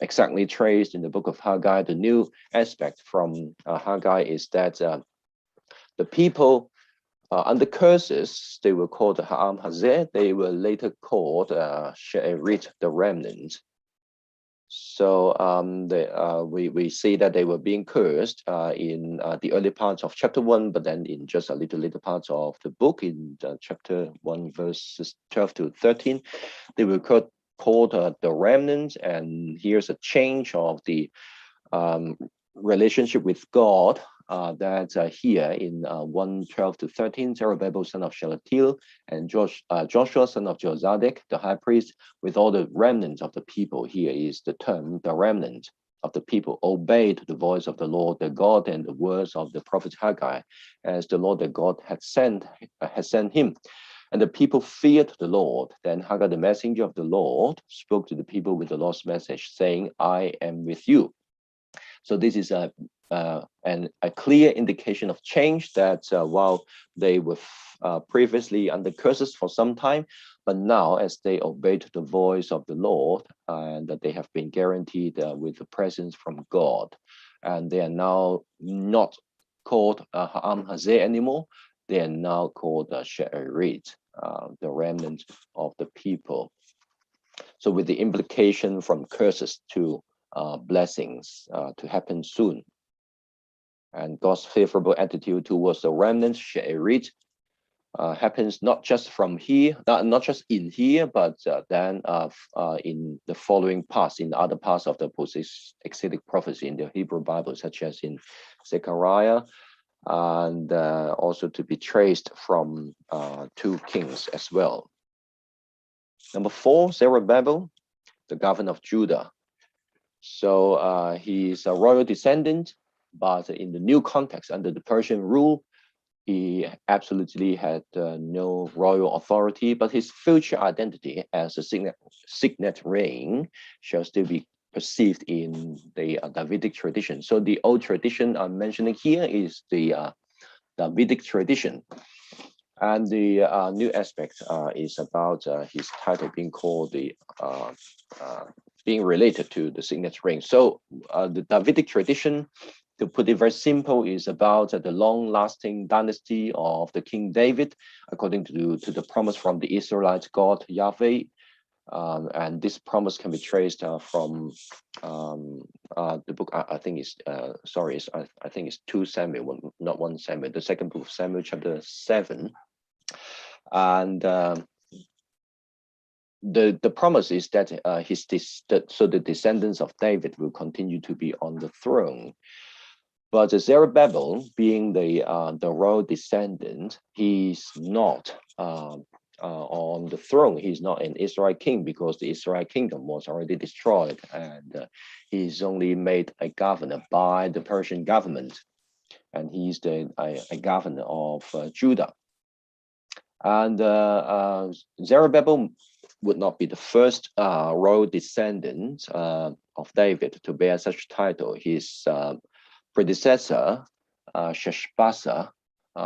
Speaker 8: exactly traced in the book of Haggai, the new aspect from Haggai is that the people under curses, they were called Ha'am Hazeh. They were later called She'erit, the remnant. So we see that they were being cursed in the early parts of chapter 1, but then in just a little parts of the book, in chapter 1, verses 12 to 13, they were called the remnant. And here's a change of the relationship with God. That here in 1:12 to 13, Zerubbabel son of Shealtiel and Joshua son of Jozadak, the high priest, with all the remnants of the people, here is the term, the remnant of the people, obeyed the voice of the Lord their God and the words of the prophet Haggai, as the Lord their God had sent him. And the people feared the Lord. Then Haggai, the messenger of the Lord, spoke to the people with the Lord's message, saying, I am with you. So this is a clear indication of change, that while they were previously under curses for some time, but now as they obeyed the voice of the Lord, and that they have been guaranteed with the presence from God, and they are now not called Ha'am Hazeh anymore. They are now called She'erit, the remnant of the people. So with the implication from curses to blessings to happen soon. And God's favorable attitude towards the remnant, She'erit, happens not just from here, not just in here, but then in the following parts, in other parts of the post-exilic prophecy in the Hebrew Bible, such as in Zechariah, and also to be traced from 2 Kings as well. Number 4, Zerubbabel, the governor of Judah. So he's a royal descendant, but in the new context, under the Persian rule, he absolutely had no royal authority, but his future identity as a signet ring shall still be perceived in the Davidic tradition. So the old tradition I'm mentioning here is the Davidic tradition. And the new aspect is about his title being called being related to the signet ring. So the Davidic tradition, to put it very simple, is about the long-lasting dynasty of the King David, according to the promise from the Israelite God Yahweh. And this promise can be traced from the book. I think it's I think it's 2 Samuel, not 1 Samuel. The second book of Samuel, chapter 7. And the promise is that the descendants of David will continue to be on the throne. But Zerubbabel, being the royal descendant, he's not on the throne. He's not an Israel king, because the Israel kingdom was already destroyed, and he's only made a governor by the Persian government, and he's a governor of Judah. And Zerubbabel would not be the first royal descendant of David to bear such title. His predecessor, Sheshbazzar,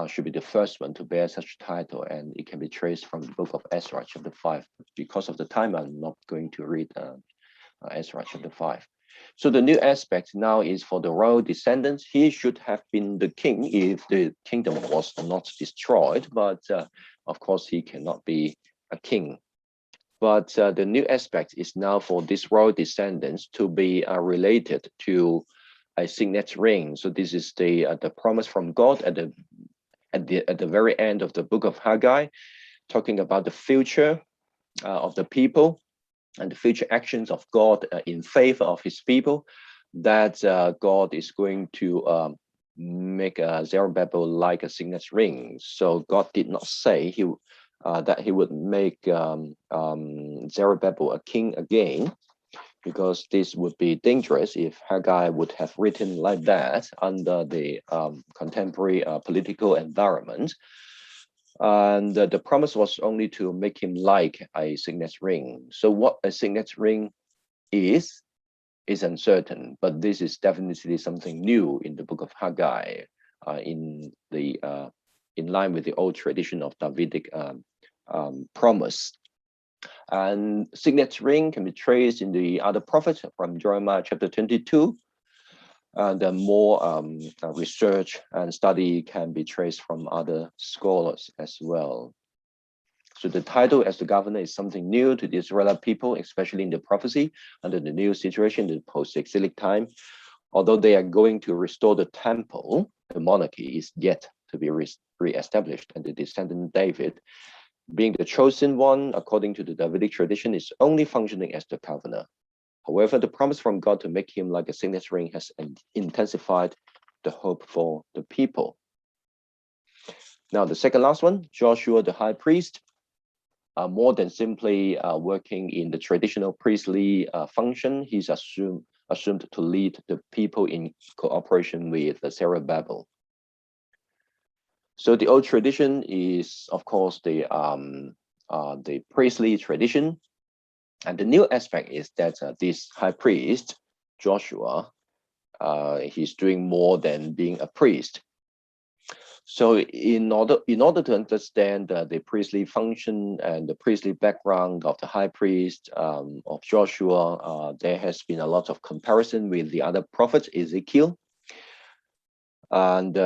Speaker 8: should be the first one to bear such title, and it can be traced from the book of Ezra, chapter 5. Because of the time, I'm not going to read Ezra, chapter 5. So the new aspect now is for the royal descendants. He should have been the king if the kingdom was not destroyed, but of course he cannot be a king. But the new aspect is now for these royal descendants to be related to a signet ring. So this is the promise from God at the very end of the book of Haggai, talking about the future of the people and the future actions of God in favor of his people, that God is going to make Zerubbabel like a signet ring. So God did not say that he would make Zerubbabel a king again, because this would be dangerous if Haggai would have written like that under the contemporary political environment. And the promise was only to make him like a signet ring. So what a signet ring is uncertain, but this is definitely something new in the book of Haggai, in line with the old tradition of Davidic promise. And signet ring can be traced in the other prophets from Jeremiah chapter 22. And more research and study can be traced from other scholars as well. So the title as the governor is something new to the Israeli people, especially in the prophecy under the new situation, the post-exilic time. Although they are going to restore the temple, the monarchy is yet to be re-established, and the descendant David, being the chosen one according to the Davidic tradition, is only functioning as the governor. However, the promise from God to make him like a signet ring has intensified the hope for the people. Now, the second last one, Joshua the high priest, more than simply working in the traditional priestly function, he's assumed to lead the people in cooperation with Zerubbabel. So the old tradition is, of course, the priestly tradition. And the new aspect is that this high priest, Joshua, he's doing more than being a priest. So in order to understand the priestly function and the priestly background of the high priest of Joshua, there has been a lot of comparison with the other prophets, Ezekiel. And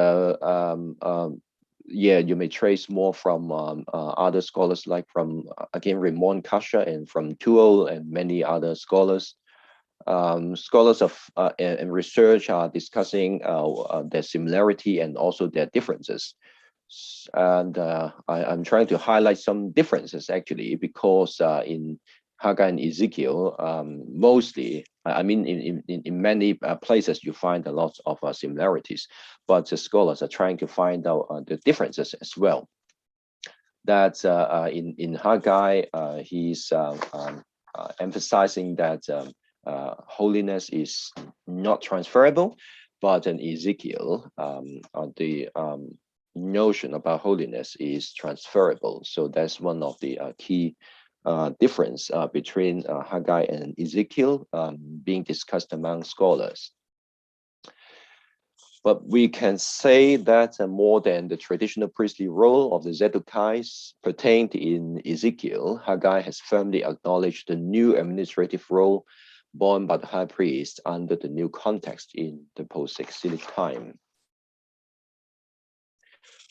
Speaker 8: yeah, you may trace more from other scholars, like from, again, Ramon Kasha and from 🀭 and many other scholars. Scholars of and research are discussing their similarity and also their differences. And I'm trying to highlight some differences, actually, because in Haggai and Ezekiel, mostly, I mean, in many places, you find a lot of similarities, but the scholars are trying to find out the differences as well. That in Haggai, he's emphasizing that holiness is not transferable, but in Ezekiel, the notion about holiness is transferable. So that's one of the key difference between Haggai and Ezekiel being discussed among scholars. But we can say that more than the traditional priestly role of the Zadokites pertained in Ezekiel, Haggai has firmly acknowledged the new administrative role borne by the high priest under the new context in the post-exilic time.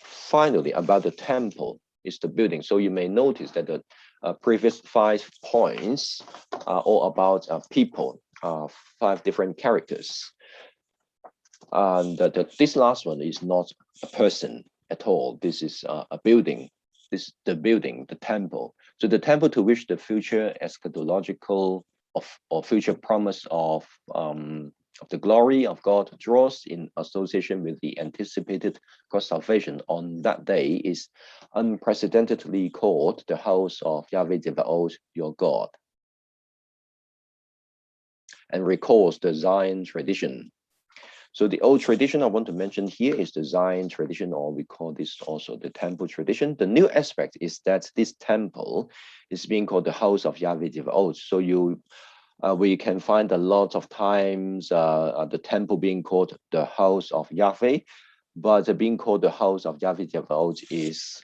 Speaker 8: Finally, about the temple is the building. So you may notice that the previous 5 points are all about people, 5 different characters. And this last one is not a person at all. This is a building. This is the building, the temple. So the temple to which the future eschatological or future promise of the glory of God draws in association with the anticipated God's salvation on that day is unprecedentedly called the house of Yahweh Zebaoth, your God, and recalls the Zion tradition. So the old tradition I want to mention here is the Zion tradition, or we call this also the temple tradition. The new aspect is that this temple is being called the house of Yahweh Zebaoth. So we can find a lot of times the temple being called the house of Yahweh, but being called the house of Yahweh Zebaoth is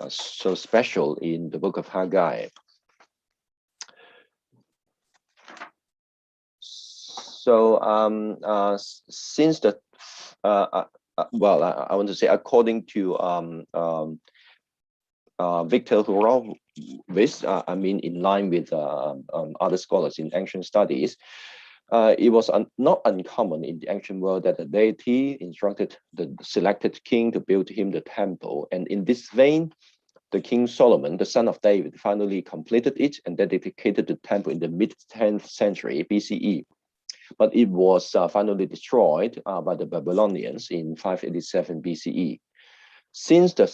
Speaker 8: so special in the book of Haggai. So since the, well, I want to say, according to Victor Horowitz, I mean, in line with other scholars in ancient studies, it was not uncommon in the ancient world that the deity instructed the selected king to build him the temple. And in this vein, the King Solomon, the son of David, finally completed it and dedicated the temple in the mid-10th century BCE. But it was finally destroyed by the Babylonians in 587 BCE. Since the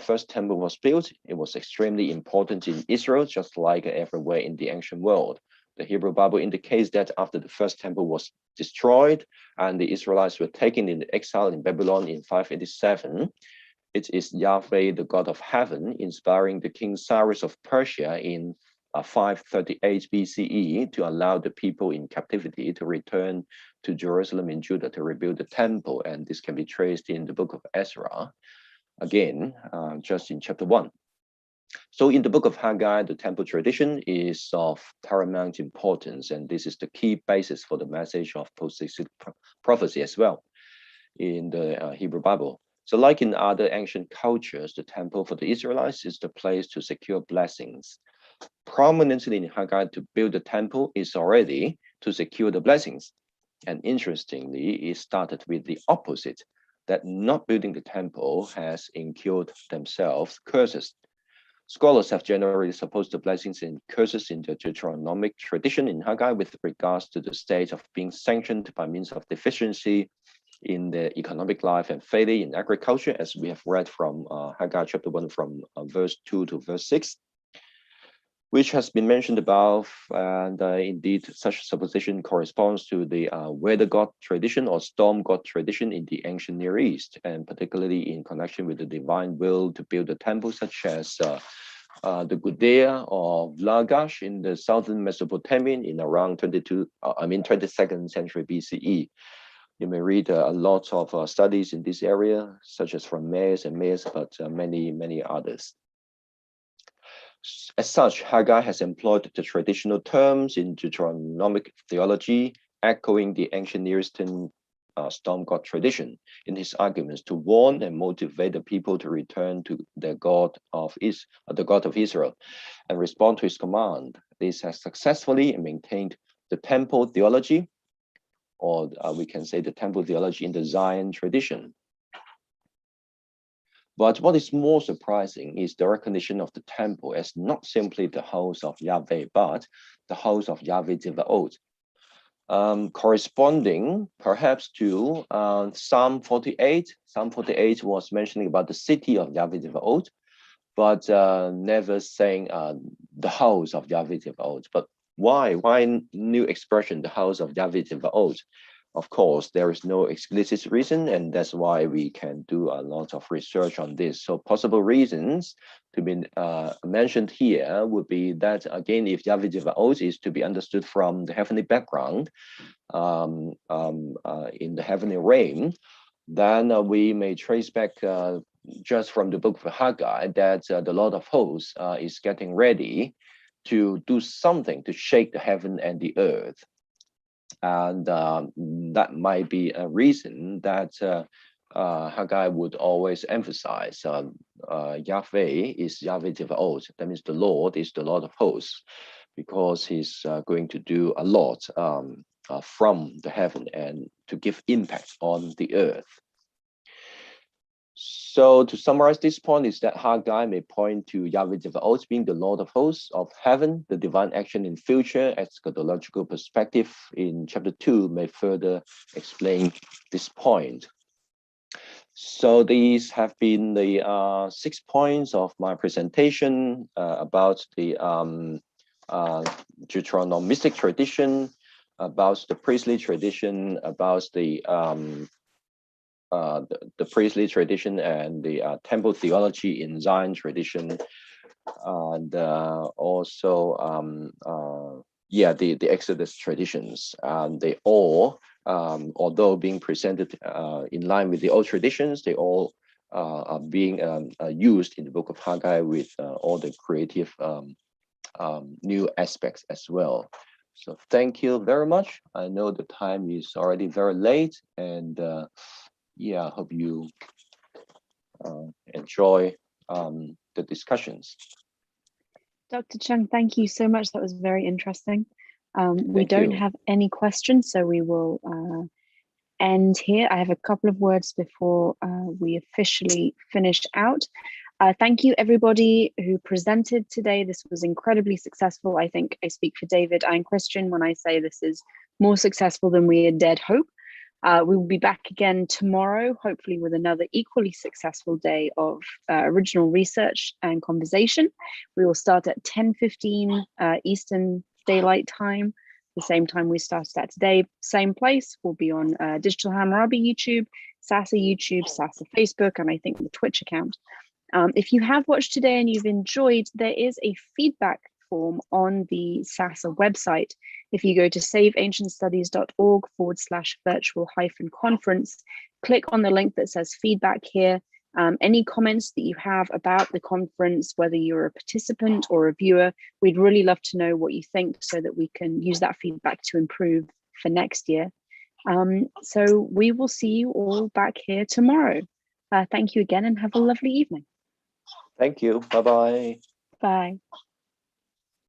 Speaker 8: first temple was built, it was extremely important in Israel, just like everywhere in the ancient world. The Hebrew Bible indicates that after the first temple was destroyed and the Israelites were taken into exile in Babylon in 587, it is Yahweh, the God of heaven, inspiring the King Cyrus of Persia in 538 BCE to allow the people in captivity to return to Jerusalem in Judah to rebuild the temple. And this can be traced in the book of Ezra, again, just in chapter 1. So in the book of Haggai, the temple tradition is of paramount importance, and this is the key basis for the message of post-exilic prophecy as well in the Hebrew Bible. So like in other ancient cultures, the temple for the Israelites is the place to secure blessings. Prominently in Haggai, to build the temple is already to secure the blessings. And interestingly, it started with the opposite, that not building the temple has incurred themselves curses. Scholars have generally supposed the blessings and curses in the Deuteronomic tradition in Haggai with regards to the state of being sanctioned by means of deficiency in the economic life and failure in agriculture, as we have read from Haggai chapter 1 from verse 2 to verse 6, which has been mentioned above. And indeed, such supposition corresponds to the weather god tradition or storm god tradition in the ancient Near East, and particularly in connection with the divine will to build a temple, such as the Gudea or Lagash in the southern Mesopotamia in around 22nd century BCE. You may read a lot of studies in this area, such as from Mayers and Mayers, but many others. As such, Haggai has employed the traditional terms in Deuteronomic theology, echoing the ancient Near Eastern storm god tradition in his arguments to warn and motivate the people to return to the God of Israel and respond to his command. This has successfully maintained the temple theology, or we can say the temple theology in the Zion tradition. But what is more surprising is the recognition of the temple as not simply the house of Yahweh, but the house of Yahweh Tzvaot, corresponding perhaps to Psalm 48. Psalm 48 was mentioning about the city of Yahweh Tzvaot, but never saying the house of Yahweh Tzvaot. But why new expression, the house of Yahweh Tzvaot? Of course, there is no explicit reason, and that's why we can do a lot of research on this. So possible reasons to be mentioned here would be that, again, if Yahweh Tzvaot is to be understood from the heavenly background in the heavenly realm, then we may trace back just from the book of Haggai that the Lord of hosts is getting ready to do something to shake the heaven and the earth. And that might be a reason that Haggai would always emphasize Yahweh is Yahweh Tzvaot. That means the Lord is the Lord of hosts, because he's going to do a lot from the heaven and to give impact on the earth. So to summarize this point is that Haggai may point to Yahweh Tzvaot being the Lord of hosts of heaven. The divine action in future eschatological perspective in chapter 2 may further explain this point. So these have been the 6 points of my presentation about the Deuteronomistic tradition, about the priestly tradition, about the priestly tradition and the temple theology in Zion tradition, and also the Exodus traditions. They all, although being presented in line with the old traditions, they all are being used in the book of Haggai with all the creative new aspects as well. So thank you very much. I know the time is already very late, and I hope you enjoy the discussions.
Speaker 2: Dr. Chung, thank you so much. That was very interesting. We don't have any questions, so we will end here. I have a couple of words before we officially finish out. Thank you, everybody who presented today. This was incredibly successful. I think I speak for David and Christian when I say this is more successful than we had dared hope. We will be back again tomorrow, hopefully with another equally successful day of original research and conversation. We will start at 10:15 Eastern Daylight Time, the same time we started at today, same place. We'll be on Digital Hammurabi YouTube, SASA YouTube, SASA Facebook, and I think the Twitch account. If you have watched today and you've enjoyed, there is a feedback form on the SASA website. If you go to saveancientstudies.org/virtual-conference, click on the link that says feedback here. Any comments that you have about the conference, whether you're a participant or a viewer, we'd really love to know what you think so that we can use that feedback to improve for next year. So we will see you all back here tomorrow. Thank you again and have a lovely evening.
Speaker 8: Thank you. Bye-bye.
Speaker 2: Bye.